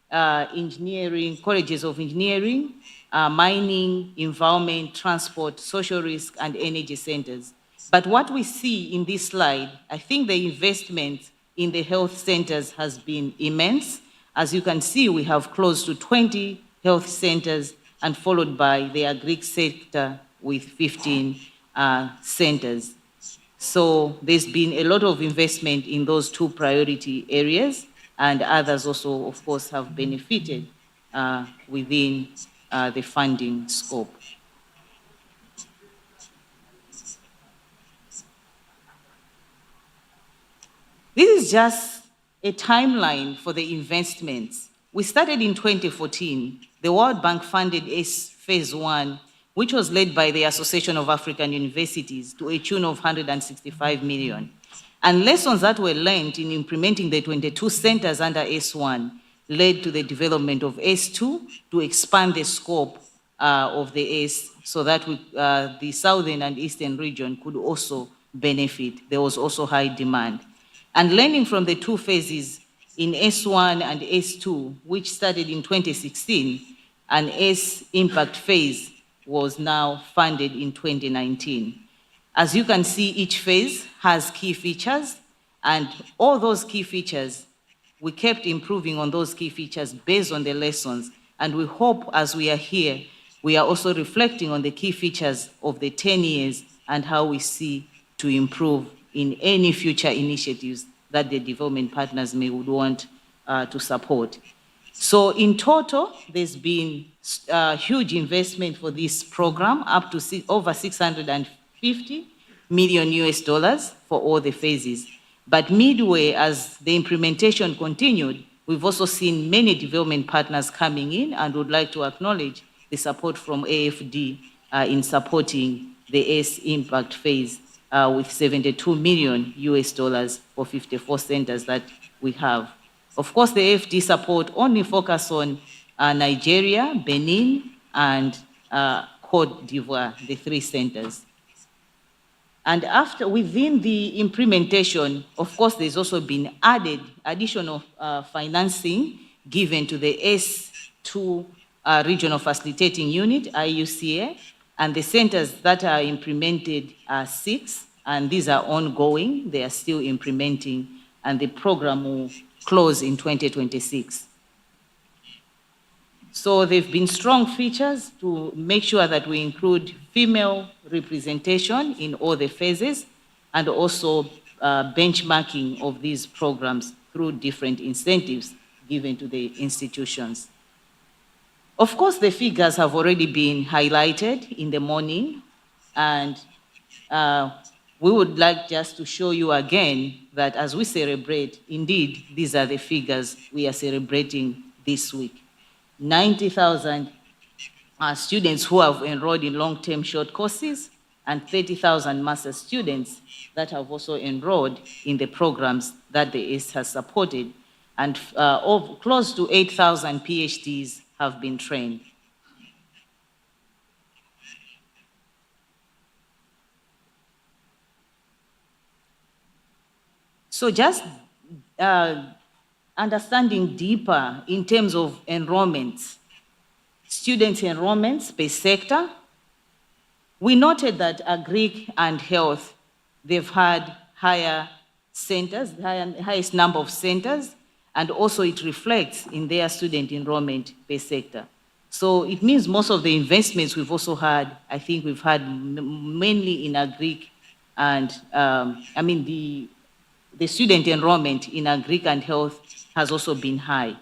S4: engineering, colleges of engineering, mining, environment, transport, social risk, and energy centers. But what we see in this slide, I think the investment in the health centers has been immense. As you can see, we have close to 20 health centers, and followed by the agri sector with 15 centers. So there's been a lot of investment in those two priority areas, and others also, of course, have benefited within the funding scope. This is just a timeline for the investments. We started in 2014. The World Bank funded ACE Phase 1, which was led by the Association of African Universities to a tune of 165 million. And lessons that were learned in implementing the 22 centers under ACE 1 led to the development of ACE 2 to expand the scope of the ACE so that the southern and eastern region could also benefit. There was also high demand. And learning from the two phases in ACE 1 and ACE 2, which started in 2016, an ACE impact phase was now funded in 2019. As you can see, each phase has key features, and all those key features, we kept improving on those key features based on the lessons, and we hope as we are here, we are also reflecting on the key features of the 10 years and how we see to improve in any future initiatives that the development partners may would want to support. So in total, there's been huge investment for this program, up to over 650 million US dollars for all the phases. But midway, as the implementation continued, we've also seen many development partners coming in, and would like to acknowledge the support from AFD in supporting the ACE impact phase with 72 million US dollars for 54 centers that we have. Of course, the AFD support only focus on Nigeria, Benin, and Côte d'Ivoire, the 3 centers. And within the implementation, of course, there's also been additional financing given to the ACE2 Regional Facilitating Unit, IUCA, and the centers that are implemented are 6, and these are ongoing. They are still implementing, and the program will close in 2026. So they've been strong features to make sure that we include female representation in all the phases, and also benchmarking of these programs through different incentives given to the institutions. Of course, the figures have already been highlighted in the morning, and we would like just to show you again that as we celebrate, indeed, these are the figures we are celebrating this week. 90,000 students who have enrolled in long-term short courses, and 30,000 master's students that have also enrolled in the programs that the ACE has supported, and close to 8,000 PhDs have been trained. So just understanding deeper in terms of enrollments, student enrollments per sector, we noted that Agric and Health, they've had higher centers, highest number of centers, and also it reflects in their student enrollment per sector. So it means most of the investments we've also had, I think we've had mainly in Agric, and the student enrollment in Agric and Health has also been high.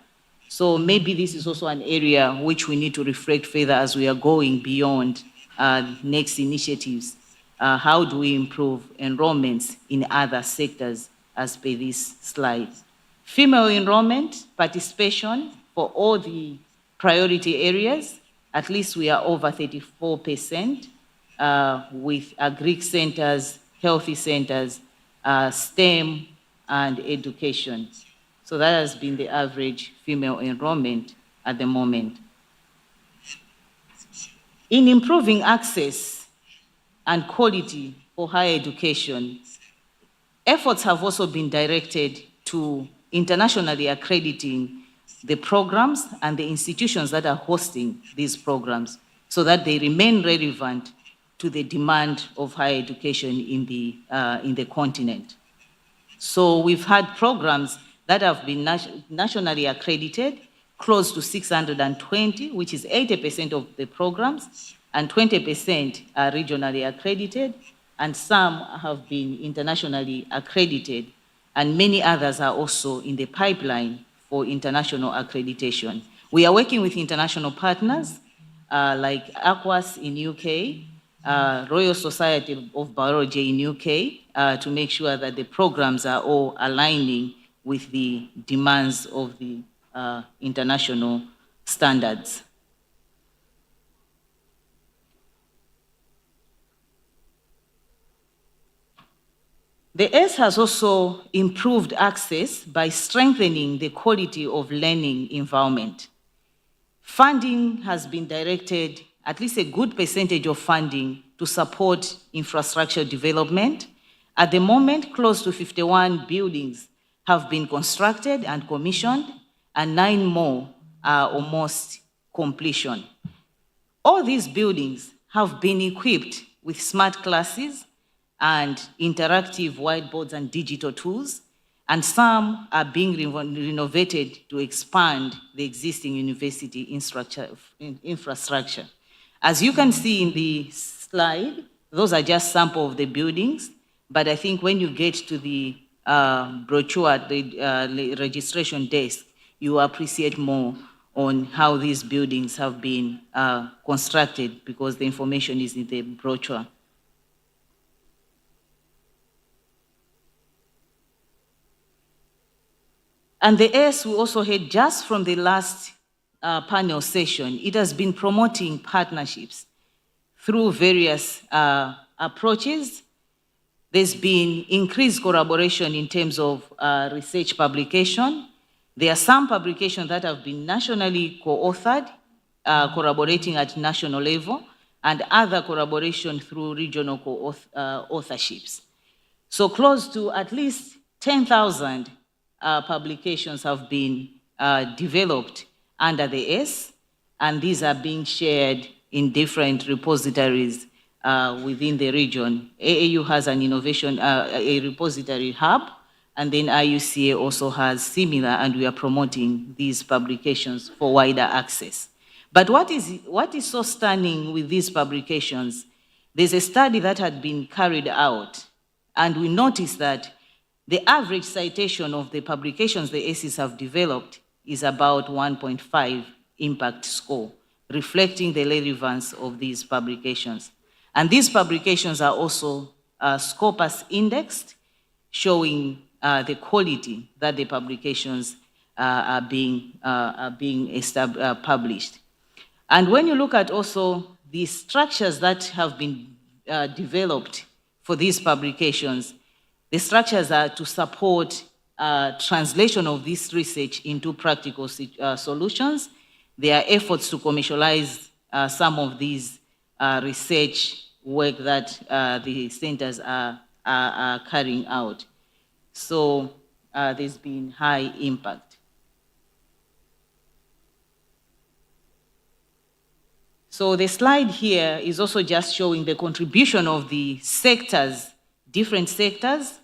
S4: So maybe this is also an area which we need to reflect further as we are going beyond next initiatives. How do we improve enrollments in other sectors as per this slide? Female enrollment, participation for all the priority areas, at least we are over 34% with Agric centers, healthy centers, STEM, and education. So that has been the average female enrollment at the moment. In improving access and quality for higher education, efforts have also been directed to internationally accrediting the programs and the institutions that are hosting these programs so that they remain relevant to the demand of higher education in the continent. So we've had programs that have been nationally accredited, close to 620, which is 80% of the programs, and 20% are regionally accredited, and some have been internationally accredited, and many others are also in the pipeline for international accreditation. We are working with international partners like AQUAS in UK, Royal Society of Biology in UK, to make sure that the programs are all aligning with the demands of the international standards. The ACE has also improved access by strengthening the quality of learning environment. Funding has been directed, at least a good percentage of funding, to support infrastructure development. At the moment, close to 51 buildings have been constructed and commissioned, and 9 more are almost completion. All these buildings have been equipped with smart classes and interactive whiteboards and digital tools, and some are being renovated to expand the existing university infrastructure. As you can see in the slide, those are just sample of the buildings, but I think when you get to the brochure at the registration desk, you appreciate more on how these buildings have been constructed, because the information is in the brochure. And the ACE we also heard just from the last panel session, it has been promoting partnerships through various approaches. There's been increased collaboration in terms of research publication. There are some publications that have been nationally co-authored, collaborating at national level, and other collaboration through regional co-authorships. So close to at least 10,000 publications have been developed under the ACE, and these are being shared in different repositories within the region. AAU has an innovation, a repository hub, and then IUCA also has similar, and we are promoting these publications for wider access. But what is so stunning with these publications, there's a study that had been carried out, and we noticed that the average citation of the publications the ACEs have developed is about 1.5 impact score, reflecting the relevance of these publications. And these publications are also Scopus indexed, showing the quality that the publications are being published. And when you look at also the structures that have been developed for these publications, the structures are to support translation of this research into practical solutions. There are efforts to commercialize some of these research work that the centers are carrying out. So there's been high impact. So the slide here is also just showing the contribution of the sectors, different sectors,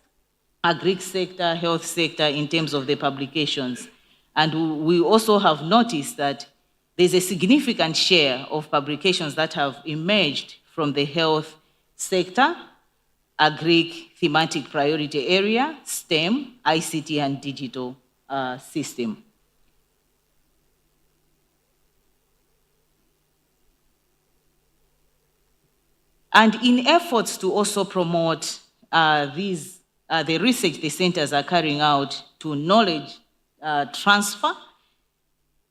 S4: agri sector, health sector, in terms of the publications. And we also have noticed that there's a significant share of publications that have emerged from the health sector, agri thematic priority area, STEM, ICT, and digital system. And in efforts to also promote the research the centers are carrying out to knowledge transfer,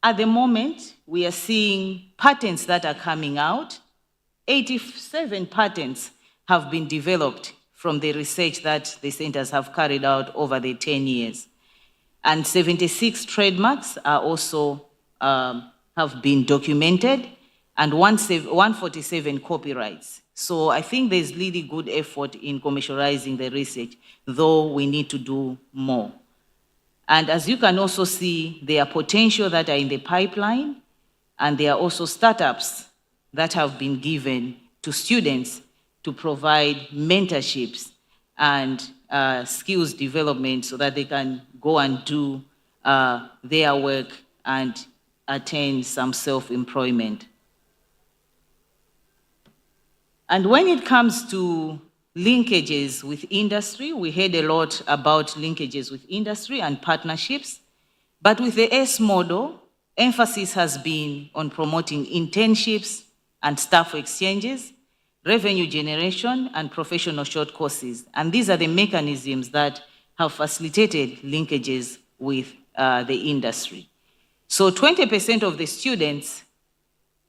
S4: at the moment, we are seeing patents that are coming out. 87 patents have been developed from the research that the centers have carried out over the 10 years. And 76 trademarks are also have been documented, and 147 copyrights. So I think there's really good effort in commercializing the research, though we need to do more. And as you can also see, there are potential that are in the pipeline, and there are also startups that have been given to students to provide mentorships and skills development so that they can go and do their work and attain some self-employment. And when it comes to linkages with industry, we heard a lot about linkages with industry and partnerships, but with the S model, emphasis has been on promoting internships and staff exchanges, revenue generation, and professional short courses. And these are the mechanisms that have facilitated linkages with the industry. So 20% of the students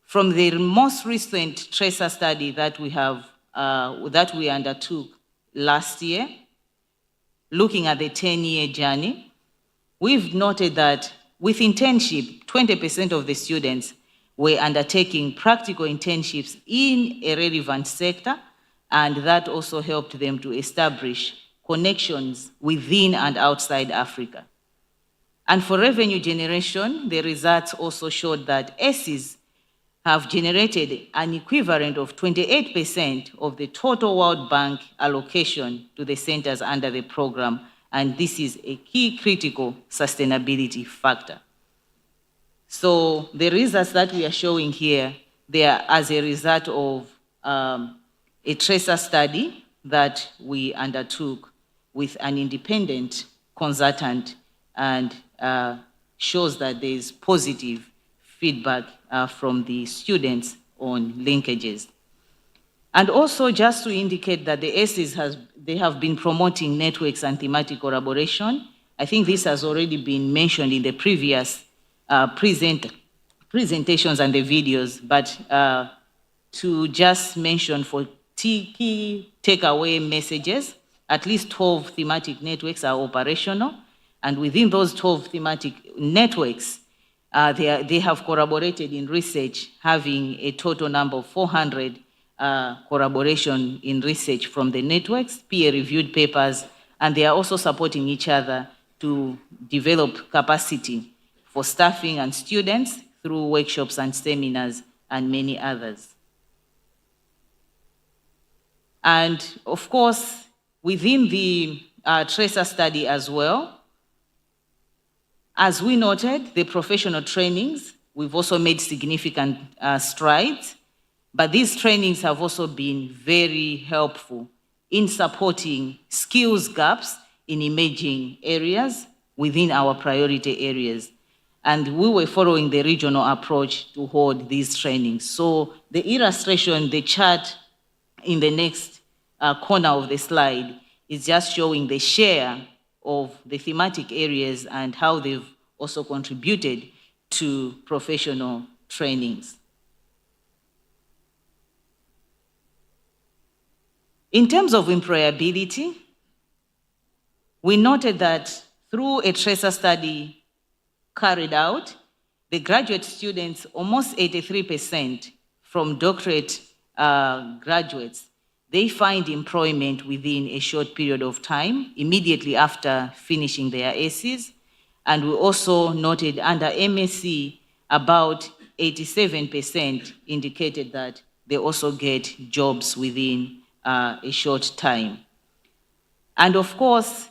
S4: from the most recent tracer study that we have, that we undertook last year, looking at the 10-year journey, we've noted that with internship, 20% of the students were undertaking practical internships in a relevant sector, and that also helped them to establish connections within and outside Africa. And for revenue generation, the results also showed that SEs have generated an equivalent of 28% of the total World Bank allocation to the centers under the program, and this is a key critical sustainability factor. So the results that we are showing here, they are as a result of a tracer study that we undertook with an independent consultant, and shows that there is positive feedback from the students on linkages. And also just to indicate that the ACEs they have been promoting networks and thematic collaboration. I think this has already been mentioned in the previous presentations and the videos, but to just mention for key takeaway messages, at least 12 thematic networks are operational, and within those 12 thematic networks, they have collaborated in research, having a total number of 400 collaboration in research from the networks, peer-reviewed papers, and they are also supporting each other to develop capacity for staffing and students through workshops and seminars and many others. And of course, within the tracer study as well, as we noted, the professional trainings, we've also made significant strides, but these trainings have also been very helpful in supporting skills gaps in emerging areas within our priority areas. And we were following the regional approach to hold these trainings. So the illustration, the chart in the next corner of the slide is just showing the share of the thematic areas and how they've also contributed to professional trainings. In terms of employability, we noted that through a tracer study carried out, the graduate students, almost 83% from doctorate graduates, they find employment within a short period of time, immediately after finishing their ACs. And we also noted under MSc, about 87% indicated that they also get jobs within a short time. And of course,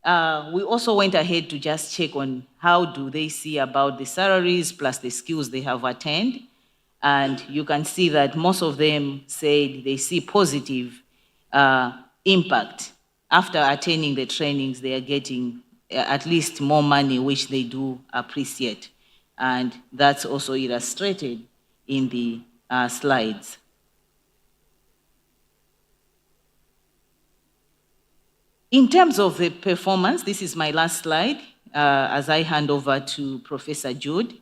S4: we also went ahead to just check on how do they see about the salaries plus the skills they have attained. And you can see that most of them said they see positive impact. After attaining the trainings, they are getting at least more money, which they do appreciate. And that's also illustrated in the slides. In terms of the performance, this is my last slide, as I hand over to Professor Jude.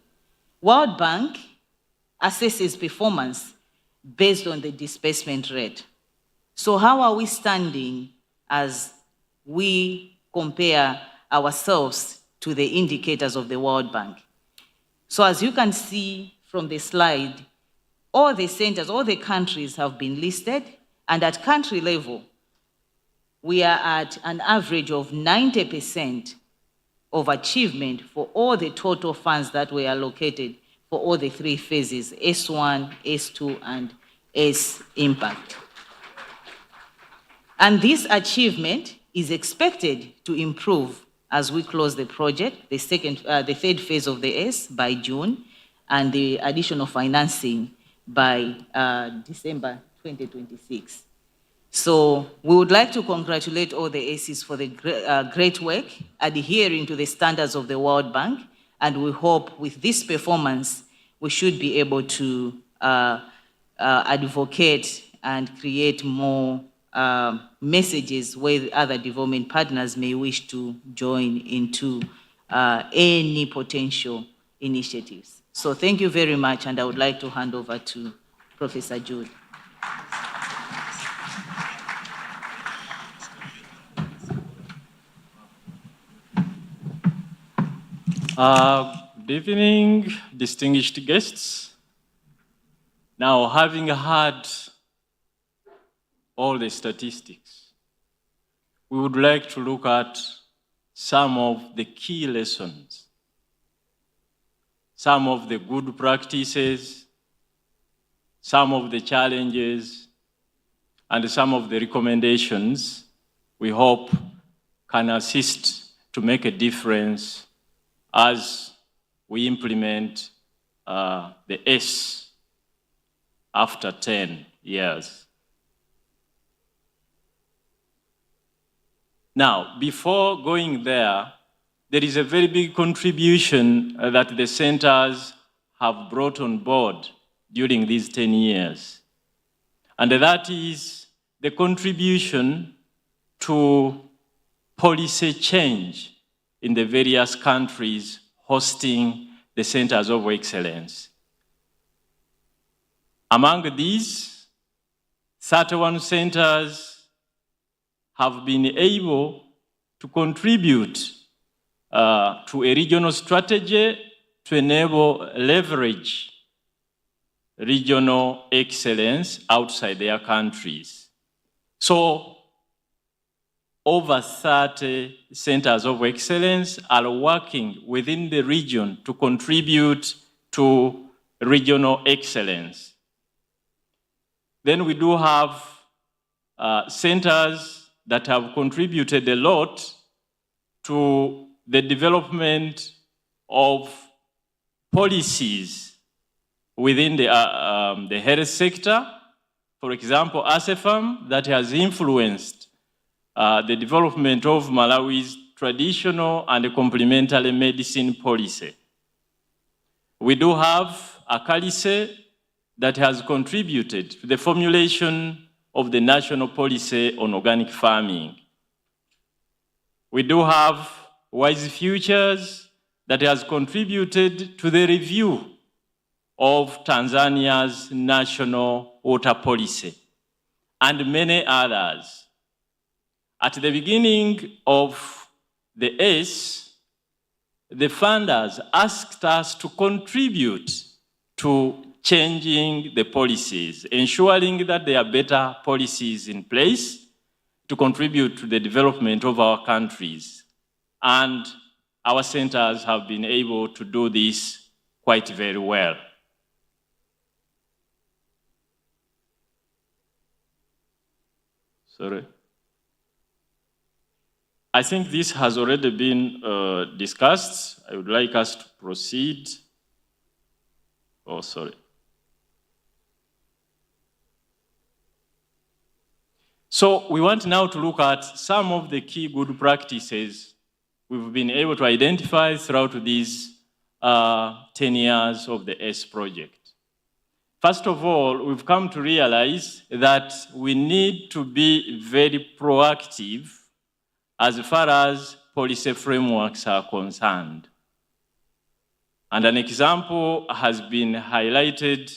S4: World Bank assesses performance based on the disbursement rate. So how are we standing as we compare ourselves to the indicators of the World Bank? So as you can see from the slide, all the centers, all the countries have been listed, and at country level, we are at an average of 90% of achievement for all the total funds that were allocated for all the three phases, S1, S2, and S Impact. And this achievement is expected to improve as we close the project, the third phase of the S by June, and the additional financing by December 2026. So we would like to congratulate all the ACs for the great work adhering to the standards of the World Bank, and we hope with this performance, we should be able to advocate and create more messages where other development partners may wish to join into any potential initiatives. So thank you very much, and I would like to hand over to Professor Jude.
S15: Good evening, distinguished guests. Now, having heard all the statistics, we would like to look at some of the key lessons, some of the good practices, some of the challenges, and some of the recommendations we hope can assist to make a difference as we implement the S after 10 years. Now, before going there, there is a very big contribution that the centers have brought on board during these 10 years. And that is the contribution to policy change in the various countries hosting the centers of excellence. Among these, 31 centers have been able to contribute to a regional strategy to enable leverage regional excellence outside their countries. So, over 30 centers of excellence are working within the region to contribute to regional excellence. Then we do have centers that have contributed a lot to the development of policies within the health sector. For example, ASEFAM, that has influenced the development of Malawi's traditional and complementary medicine policy. We do have ACALISE that has contributed to the formulation of the national policy on organic farming. We do have Wise Futures that has contributed to the review of Tanzania's national water policy, and many others. At the beginning of the ACE, the funders asked us to contribute to changing the policies, ensuring that there are better policies in place to contribute to the development of our countries. And our centers have been able to do this quite very well. Sorry. I think this has already been discussed. I would like us to proceed. Oh, sorry. So we want now to look at some of the key good practices we've been able to identify throughout these 10 years of the ACE project. First of all, we've come to realize that we need to be very proactive as far as policy frameworks are concerned. And an example has been highlighted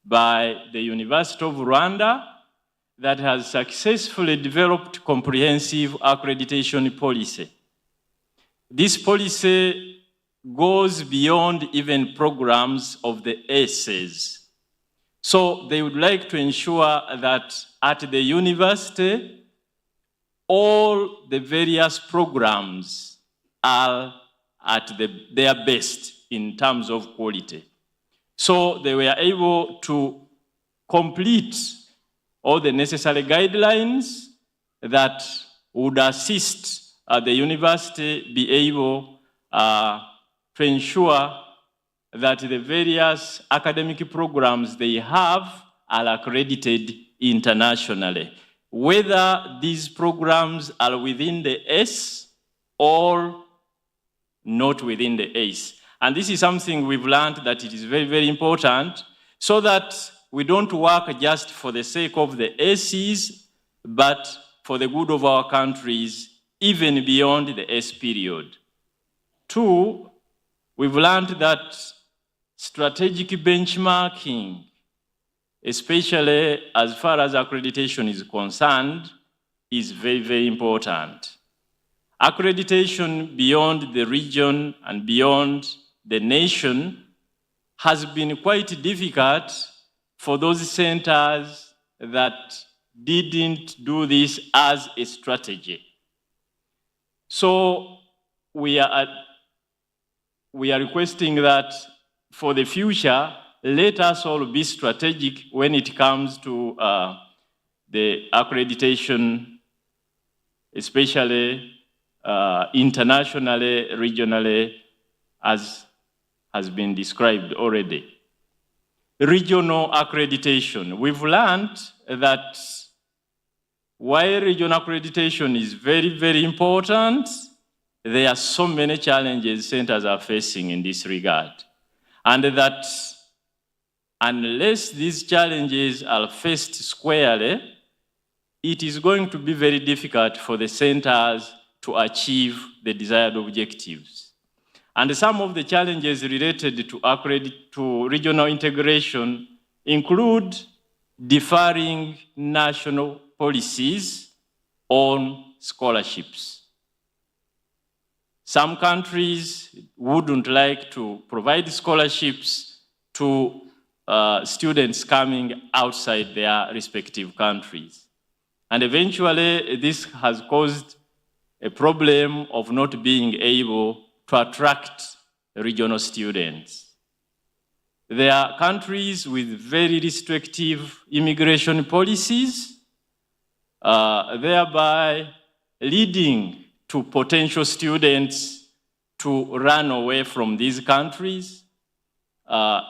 S15: by the University of Rwanda that has successfully developed comprehensive accreditation policy. This policy goes beyond even programs of the ACEs. So they would like to ensure that at the university, all the various programs are at their best in terms of quality. So they were able to complete all the necessary guidelines that would assist the university be able to ensure that the various academic programs they have are accredited internationally, whether these programs are within the ACE or not within the ACE. And this is something we've learned that it is very, very important, so that we don't work just for the sake of the ACEs, but for the good of our countries, even beyond the ACE period. Two, we've learned that strategic benchmarking, especially as far as accreditation is concerned, is very, very important. Accreditation beyond the region and beyond the nation has been quite difficult for those centers that didn't do this as a strategy. So we are requesting that for the future, let us all be strategic when it comes to the accreditation, especially internationally, regionally, as has been described already. Regional accreditation. We've learned that while regional accreditation is very, very important, there are so many challenges centers are facing in this regard. And that unless these challenges are faced squarely, it is going to be very difficult for the centers to achieve the desired objectives. And some of the challenges related to regional integration include differing national policies on scholarships. Some countries wouldn't like to provide scholarships to students coming outside their respective countries. And eventually, this has caused a problem of not being able to attract regional students. There are countries with very restrictive immigration policies, thereby leading to potential students to run away from these countries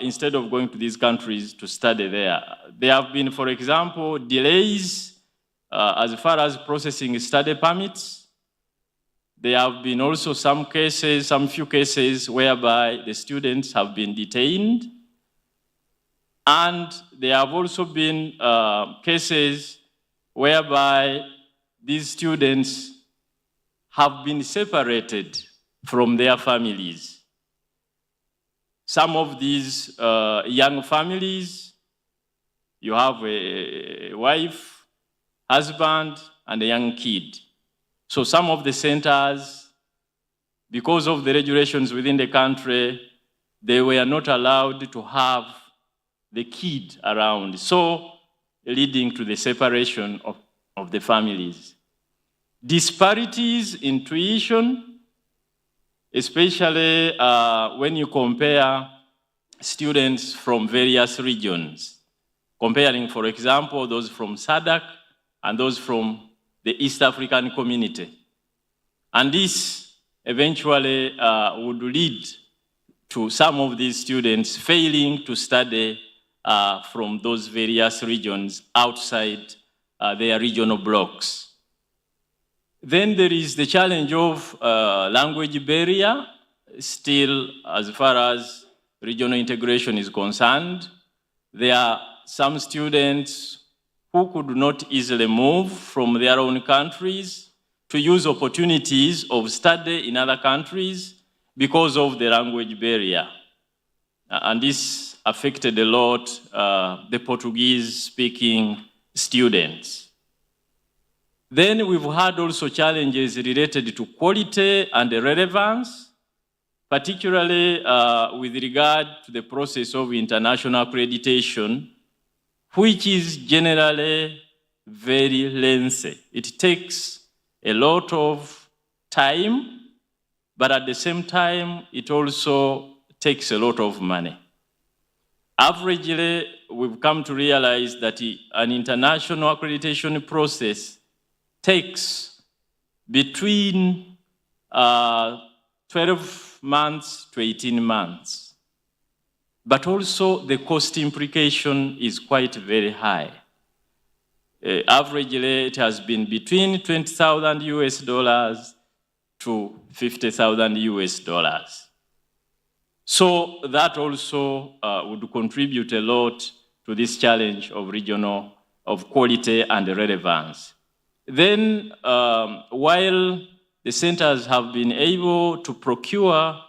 S15: instead of going to these countries to study there. There have been, for example, delays as far as processing study permits. There have been also some few cases whereby the students have been detained. And there have also been cases whereby these students have been separated from their families. Some of these young families, you have a wife, husband, and a young kid. So some of the centers, because of the regulations within the country, they were not allowed to have the kid around, so leading to the separation of the families. Disparities in tuition, especially when you compare students from various regions, comparing, for example, those from SADC and those from the East African community. And this eventually would lead to some of these students failing to study from those various regions outside their regional blocks. Then there is the challenge of language barrier, still as far as regional integration is concerned. There are some students who could not easily move from their own countries to use opportunities of study in other countries because of the language barrier. And this affected a lot the Portuguese-speaking students. Then we've had also challenges related to quality and relevance, particularly with regard to the process of international accreditation, which is generally very lengthy. It takes a lot of time, but at the same time, it also takes a lot of money. Averagely, we've come to realize that an international accreditation process takes between 12 months to 18 months. But also the cost implication is quite very high. Averagely, it has been between $20,000 to $50,000. So that also would contribute a lot to this challenge of quality and relevance. Then, while the centers have been able to procure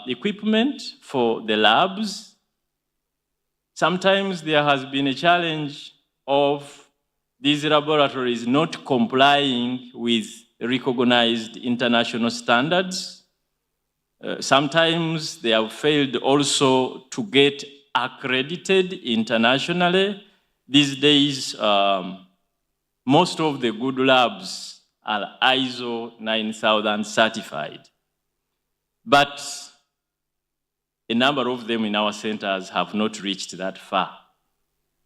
S15: equipment for the labs, sometimes there has been a challenge of these laboratories not complying with recognized international standards. Sometimes they have failed also to get accredited internationally. These days, most of the good labs are ISO 9000 certified. But a number of them in our centers have not reached that far,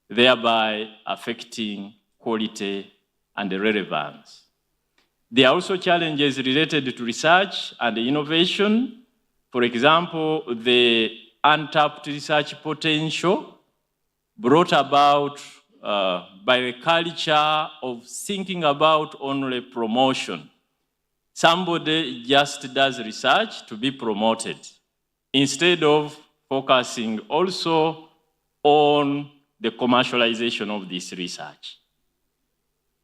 S15: thereby affecting quality and relevance. There are also challenges related to research and innovation. For example, the untapped research potential brought about by a culture of thinking about only promotion. Somebody just does research to be promoted instead of focusing also on the commercialization of this research.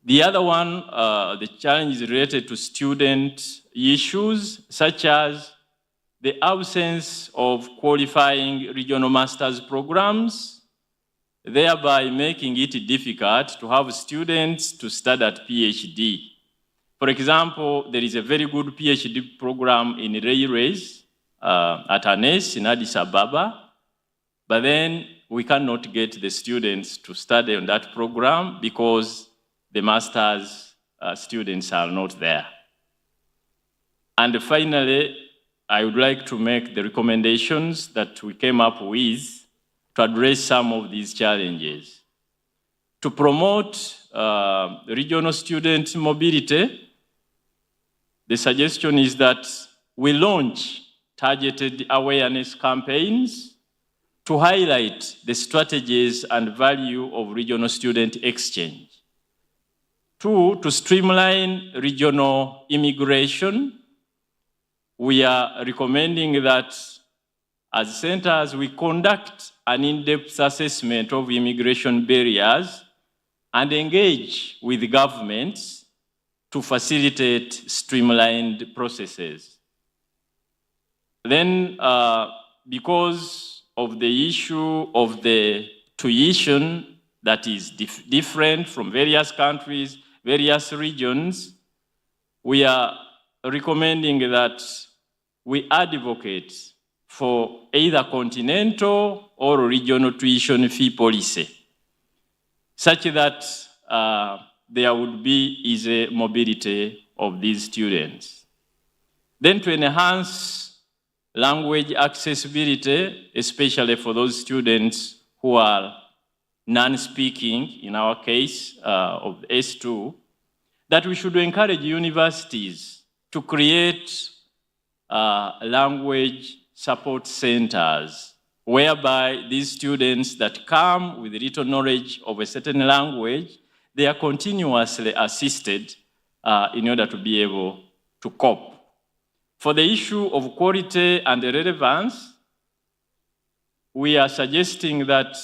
S15: The other one, the challenge is related to student issues, such as the absence of qualifying regional master's programs, thereby making it difficult to have students to study at PhD. For example, there is a very good PhD program in railways at ANES in Addis Ababa, but then we cannot get the students to study on that program because the master's students are not there. And finally, I would like to make the recommendations that we came up with to address some of these challenges. To promote regional student mobility, the suggestion is that we launch targeted awareness campaigns to highlight the strategies and value of regional student exchange. 2, to streamline regional immigration, we are recommending that as centers, we conduct an in-depth assessment of immigration barriers and engage with governments to facilitate streamlined processes. Then, because of the issue of the tuition that is different from various countries, various regions, we are recommending that we advocate for either continental or regional tuition fee policy, such that there would be easy mobility of these students. Then to enhance language accessibility, especially for those students who are non-speaking, in our case of S2, that we should encourage universities to create language support centers, whereby these students that come with little knowledge of a certain language, they are continuously assisted in order to be able to cope. For the issue of quality and relevance, we are suggesting that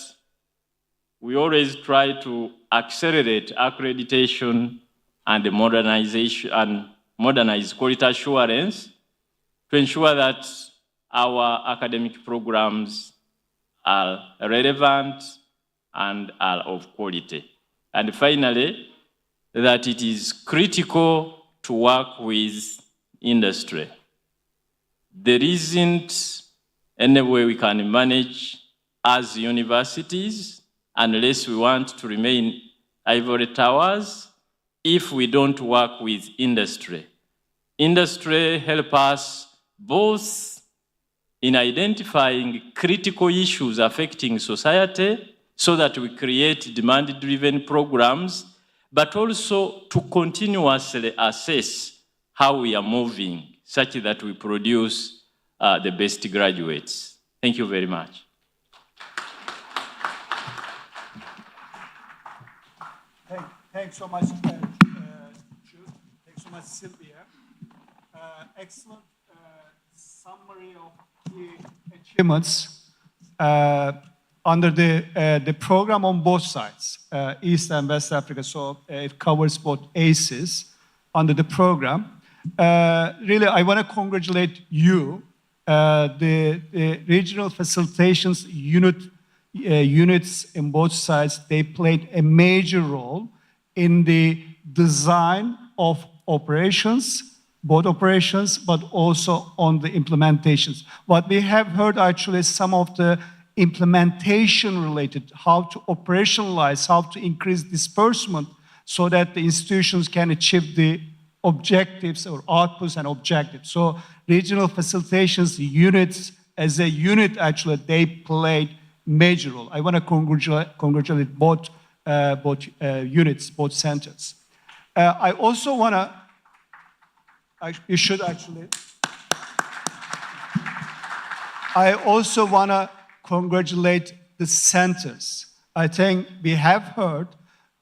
S15: we always try to accelerate accreditation and modernization and modernize quality assurance to ensure that our academic programs are relevant and are of quality. And finally, that it is critical to work with industry. There isn't any way we can manage as universities unless we want to remain ivory towers if we don't work with industry. Industry help us both in identifying critical issues affecting society so that we create demand-driven programs, but also to continuously assess how we are moving such that we produce the best graduates. Thank you very much.
S1: Thanks so much, Jude. Thanks so much, Sylvia. Excellent summary of the achievements under the program on both sides, East and West Africa. So it covers both ACEs under the program. Really, I want to congratulate you, the regional facilitations units in both sides. They played a major role in the design of operations, both operations, but also on the implementations. What we have heard actually is some of the implementation related, how to operationalize, how to increase disbursement so that the institutions can achieve the objectives or outputs and objectives. So regional facilitations units, as a unit actually, they played major role. I want to congratulate both units, both centers. I also want to, you should actually, I also want to congratulate the centers. I think we have heard,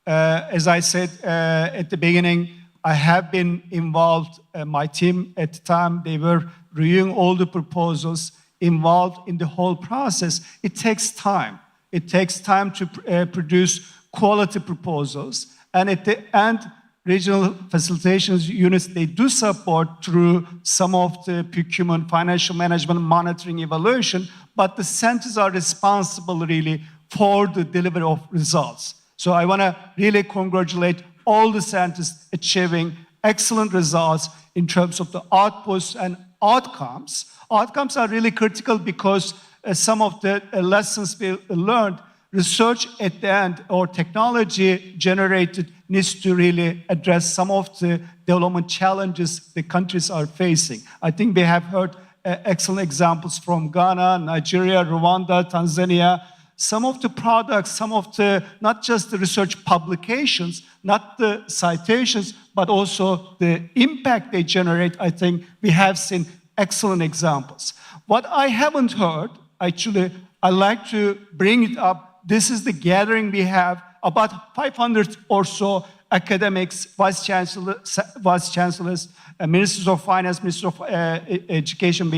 S1: as I said at the beginning, I have been involved, my team at the time, they were reviewing all the proposals, involved in the whole process. It takes time. It takes time to produce quality proposals. And at the end, regional facilitations units, they do support through some of the procurement, financial management, monitoring, evaluation, but the centers are responsible really for the delivery of results. So I want to really congratulate all the centers achieving excellent results in terms of the outputs and outcomes. Outcomes are really critical because some of the lessons we learned, research at the end or technology generated needs to really address some of the development challenges the countries are facing. I think we have heard excellent examples from Ghana, Nigeria, Rwanda, Tanzania. Some of the products, some of the, not just the research publications, not the citations, but also the impact they generate, I think we have seen excellent examples. What I haven't heard, actually, I like to bring it up. This is the gathering we have, about 500 or so academics, vice chancellors, ministers of finance, ministers of education,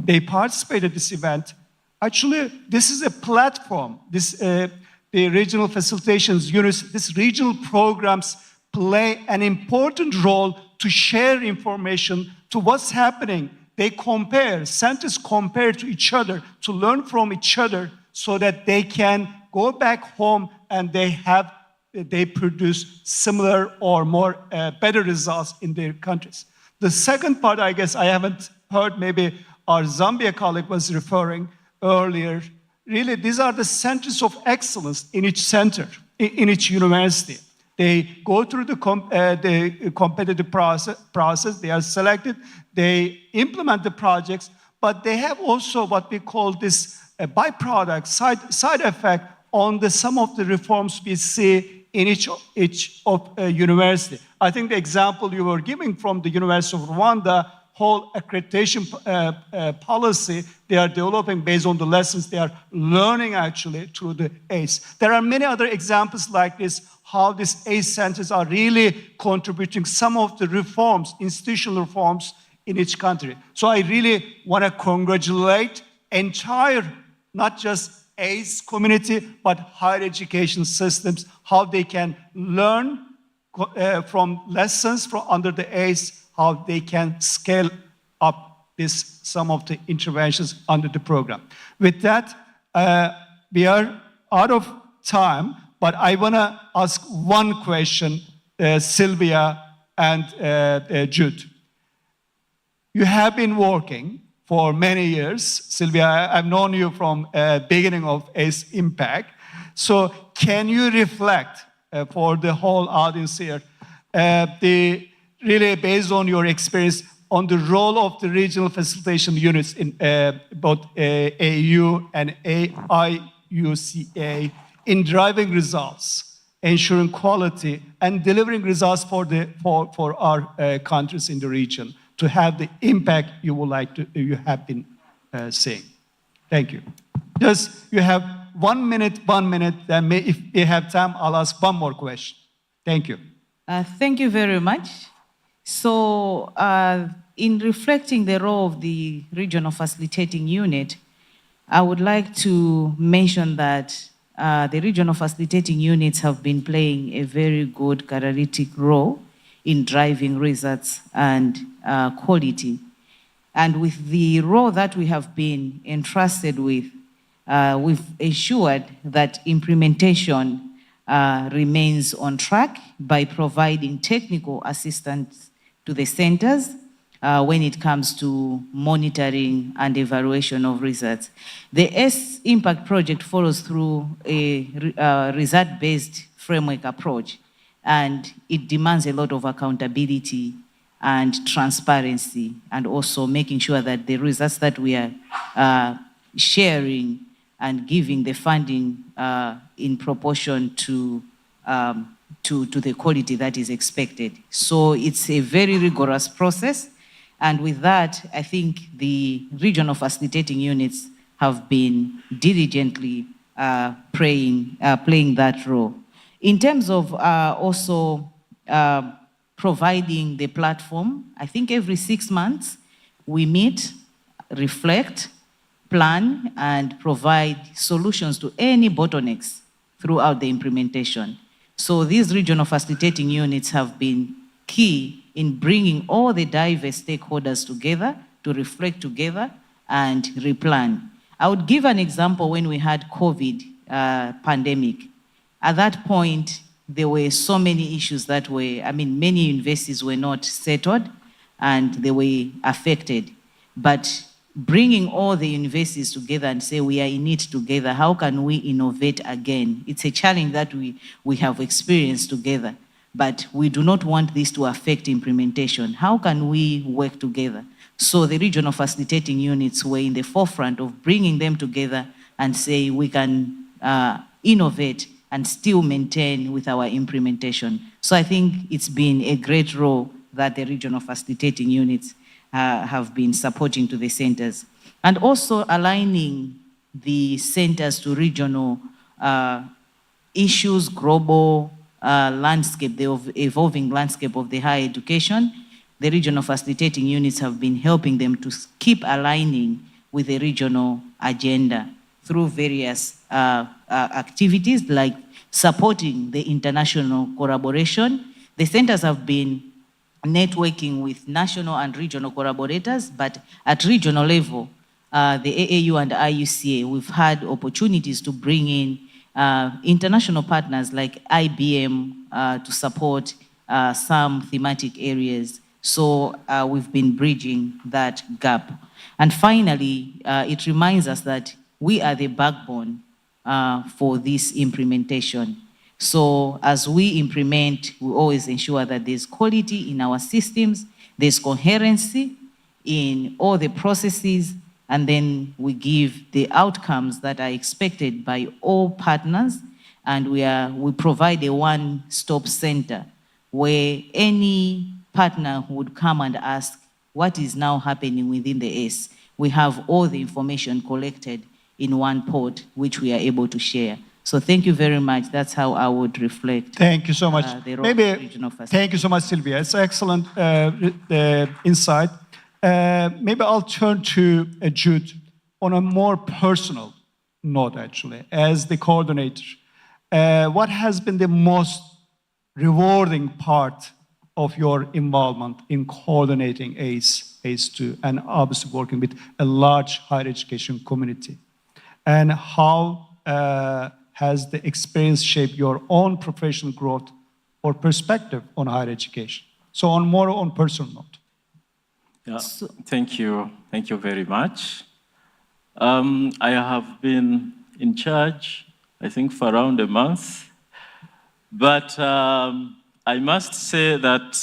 S1: they participated in this event. Actually, this is a platform. The regional facilitations units, these regional programs play an important role to share information to what's happening. They compare, centers compare to each other, to learn from each other so that they can go back home and they produce similar or more better results in their countries. The second part, I guess I haven't heard, maybe our Zambia colleague was referring earlier. Really, these are the centers of excellence in each center, in each university. They go through the competitive process, they are selected, they implement the projects, but they have also what we call this byproduct, side effect on some of the reforms we see in each university. I think the example you were giving from the University of Rwanda, whole accreditation policy they are developing based on the lessons they are learning actually through the ACE. There are many other examples like this, how these ACE centers are really contributing some of the reforms, institutional reforms in each country. So I really want to congratulate entire, not just ACE community, but higher education systems, how they can learn from lessons from under the ACE, how they can scale up some of the interventions under the program. With that, we are out of time, but I want to ask one question, Sylvia and Jude. You have been working for many years. Sylvia, I've known you from beginning of ACE Impact. So can you reflect for the whole audience here, really based on your experience on the role of the regional facilitation units in both AU and AIUCA in driving results, ensuring quality, and delivering results for our countries in the region to have the impact you have been seeing. Thank you. Just you have 1 minute, then if we have time, I'll ask one more question. Thank you.
S4: Thank you very much. So in reflecting the role of the regional facilitating unit, I would like to mention that the regional facilitating units have been playing a very good catalytic role in driving results and quality. And with the role that we have been entrusted with, we've ensured that implementation remains on track by providing technical assistance to the centers when it comes to monitoring and evaluation of results. The ACE Impact project follows through a result-based framework approach, and it demands a lot of accountability and transparency, and also making sure that the results that we are sharing and giving the funding in proportion to the quality that is expected. So it's a very rigorous process. And with that, I think the regional facilitating units have been diligently playing that role. In terms of also providing the platform, I think every 6 months we meet, reflect, plan, and provide solutions to any bottlenecks throughout the implementation. So these regional facilitating units have been key in bringing all the diverse stakeholders together to reflect together and replan. I would give an example when we had COVID pandemic. At that point, there were so many issues that were, many universities were not settled and they were affected. But bringing all the universities together and say we are in it together, how can we innovate again? It's a challenge that we have experienced together, but we do not want this to affect implementation. How can we work together? So the regional facilitating units were in the forefront of bringing them together and say we can innovate and still maintain with our implementation. So I think it's been a great role that the regional facilitating units have been supporting to the centers. And also aligning the centers to regional issues, global landscape, the evolving landscape of the higher education. The regional facilitating units have been helping them to keep aligning with the regional agenda through various activities like supporting the international collaboration. The centers have been networking with national and regional collaborators, but at regional level, the AAU and the IUCA, we've had opportunities to bring in international partners like IBM to support some thematic areas. So we've been bridging that gap. And finally, it reminds us that we are the backbone for this implementation. So as we implement, we always ensure that there's quality in our systems, there's coherency in all the processes, and then we give the outcomes that are expected by all partners, and we provide a one-stop center where any partner would come and ask what is now happening within the ACE. We have all the information collected in one port, which we are able to share. So thank you very much. That's how I would reflect.
S1: Thank you so much.
S4: Maybe,
S1: thank you so much, Sylvia. It's excellent insight. Maybe I'll turn to Jude on a more personal note, actually, as the coordinator. What has been the most rewarding part of your involvement in coordinating ACE2, and obviously working with a large higher education community? And how has the experience shaped your own professional growth or perspective on higher education? So on more on personal note.
S15: Yeah, thank you very much. I have been in charge, I think, for around a month, but I must say that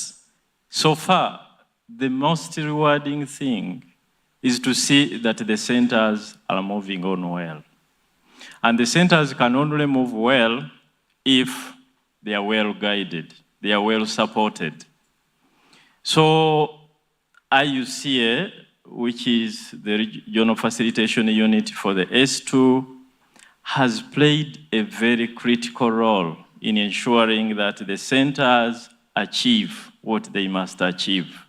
S15: so far, the most rewarding thing is to see that the centers are moving on well. And the centers can only move well if they are well guided, they are well supported. So IUCA, which is the Regional Facilitation Unit for the S2, has played a very critical role in ensuring that the centers achieve what they must achieve.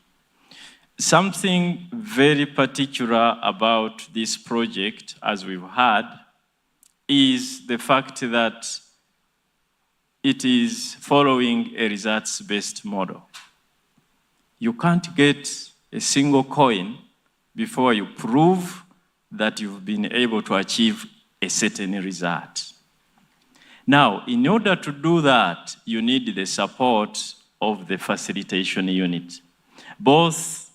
S15: Something very particular about this project, as we've had, is the fact that it is following a results-based model. You can't get a single coin before you prove that you've been able to achieve a certain result. Now, in order to do that, you need the support of the facilitation unit, both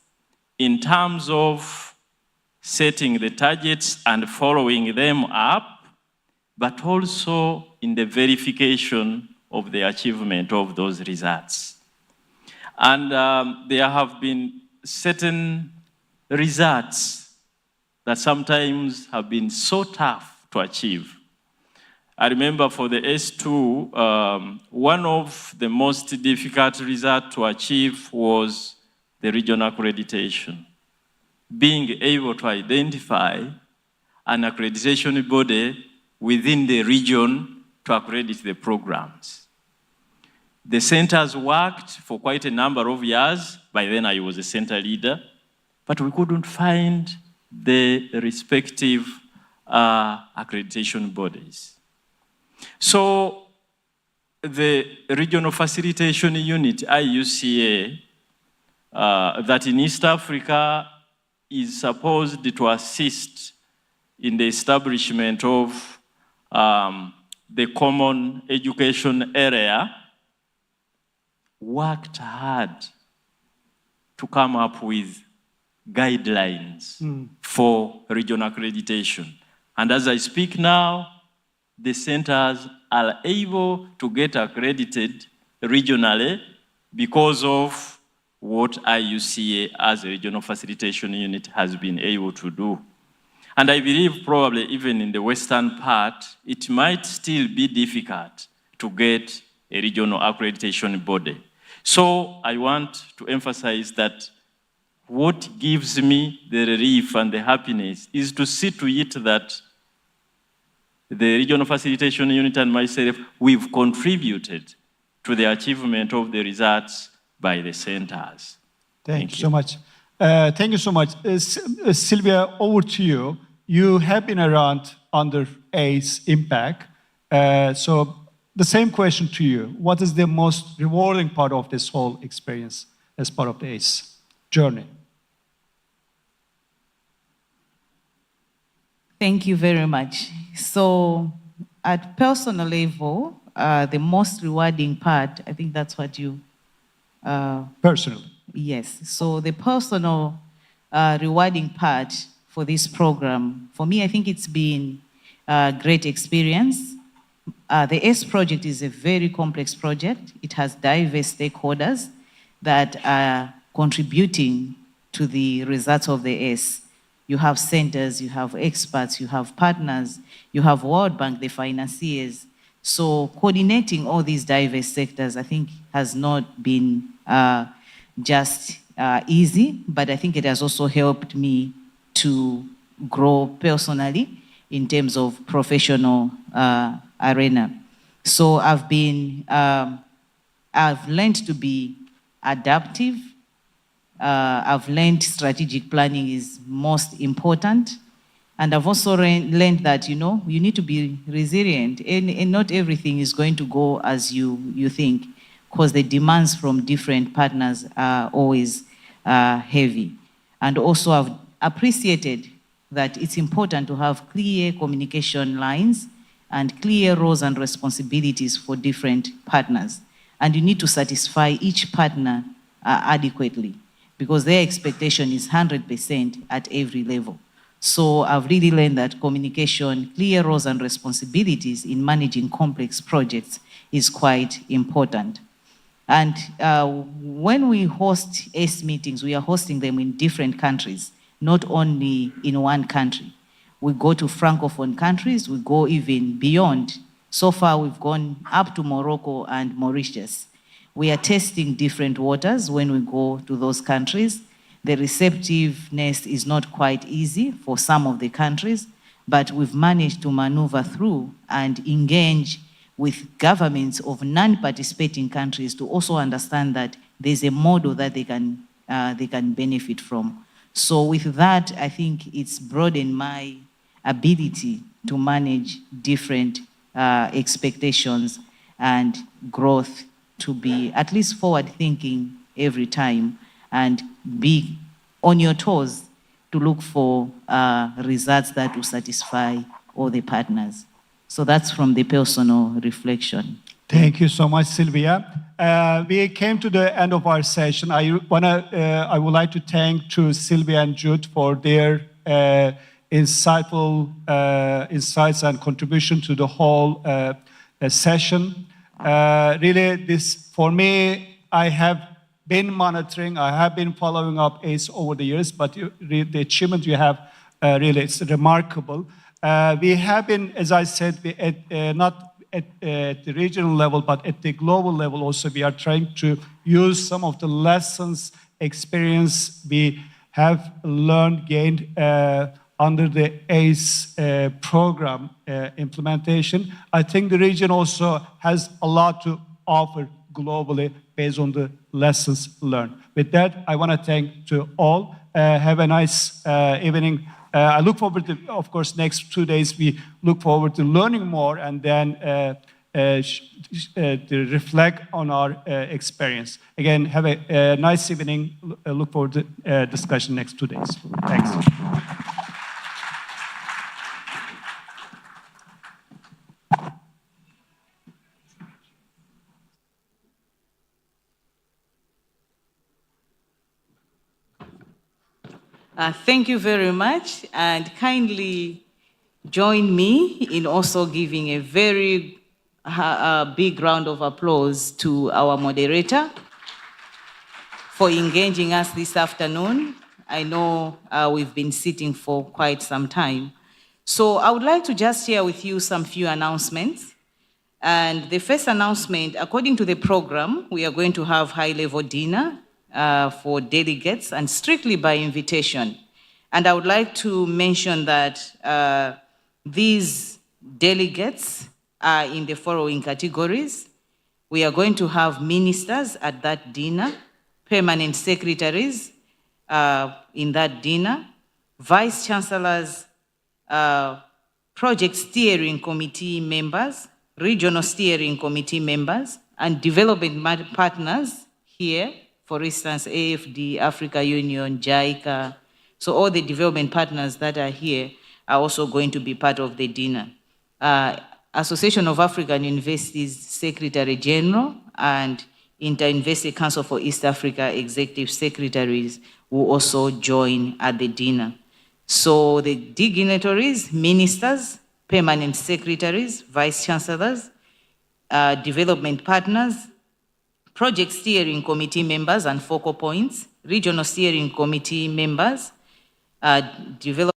S15: in terms of setting the targets and following them up, but also in the verification of the achievement of those results. And there have been certain results that sometimes have been so tough to achieve. I remember for the S2, one of the most difficult results to achieve was the regional accreditation. Being able to identify an accreditation body within the region to accredit the programs. The centers worked for quite a number of years. By then I was a center leader, but we couldn't find the respective accreditation bodies. So the Regional Facilitation Unit, IUCA, that in East Africa is supposed to assist in the establishment of the common education area, worked hard to come up with guidelines for regional accreditation. And as I speak now, the centers are able to get accredited regionally because of what IUCA as a regional facilitation unit has been able to do. And I believe probably even in the western part, it might still be difficult to get a regional accreditation body. So I want to emphasize that what gives me the relief and the happiness is to see to it that the regional facilitation unit and myself, we've contributed to the achievement of the results by the centers.
S1: Thank you so much. Thank you so much. Sylvia, over to you. You have been around under ACE impact. So the same question to you. What is the most rewarding part of this whole experience as part of the ACE journey?
S4: Thank you very much. So at personal level, the most rewarding part, I think that's what you...
S1: Personal.
S4: Yes. So the personal rewarding part for this program, for me, I think it's been a great experience. The ACE project is a very complex project. It has diverse stakeholders that are contributing to the results of the ACE. You have centers, you have experts, you have partners, you have World Bank, the financiers. So coordinating all these diverse sectors, I think, has not been just easy, but I think it has also helped me to grow personally in terms of professional arena. So I've learned to be adaptive. I've learned strategic planning is most important. And I've also learned that, you need to be resilient, and not everything is going to go as you think, because the demands from different partners are always heavy. And also I've appreciated that it's important to have clear communication lines and clear roles and responsibilities for different partners. And you need to satisfy each partner adequately, because their expectation is 100% at every level. So I've really learned that communication, clear roles and responsibilities in managing complex projects is quite important. And when we host ACE meetings, we are hosting them in different countries, not only in one country. We go to Francophone countries, we go even beyond. So far, we've gone up to Morocco and Mauritius. We are testing different waters when we go to those countries. The receptiveness is not quite easy for some of the countries, but we've managed to maneuver through and engage with governments of non-participating countries to also understand that there's a model that they can benefit from. So with that, I think it's broadened my ability to manage different expectations and growth, to be at least forward-thinking every time and be on your toes to look for results that will satisfy all the partners. So that's from the personal reflection.
S1: Thank you so much, Sylvia. We came to the end of our session. I would like to thank to Sylvia and Jude for their insightful insights and contribution to the whole session. Really, this, for me, I have been monitoring, I have been following up ACE over the years, but the achievement you have, really, it's remarkable. We have been, as I said, not at the regional level, but at the global level also, we are trying to use some of the lessons, experience we have learned, gained under the ACE program implementation. I think the region also has a lot to offer globally based on the lessons learned. With that, I want to thank to all. Have a nice evening. I look forward to, of course, next 2 days, we look forward to learning more and then to reflect on our experience. Again, have a nice evening. Look forward to discussion next 2 days. Thanks.
S4: Thank you very much, and kindly join me in also giving a very big round of applause to our moderator for engaging us this afternoon. I know we've been sitting for quite some time. So I would like to just share with you some few announcements. And the first announcement, according to the program, we are going to have high-level dinner for delegates and strictly by invitation. And I would like to mention that these delegates are in the following categories. We are going to have ministers at that dinner, permanent secretaries in that dinner, vice chancellors, project steering committee members, regional steering committee members, and development partners here, for instance, AFD, Africa Union, JICA. So all the development partners that are here are also going to be part of the dinner. Association of African Universities Secretary General and Inter-University Council for East Africa Executive Secretaries will also join at the dinner. So the dignitaries, ministers, permanent secretaries, vice chancellors, development partners, project steering committee members and focal points, regional steering committee members, development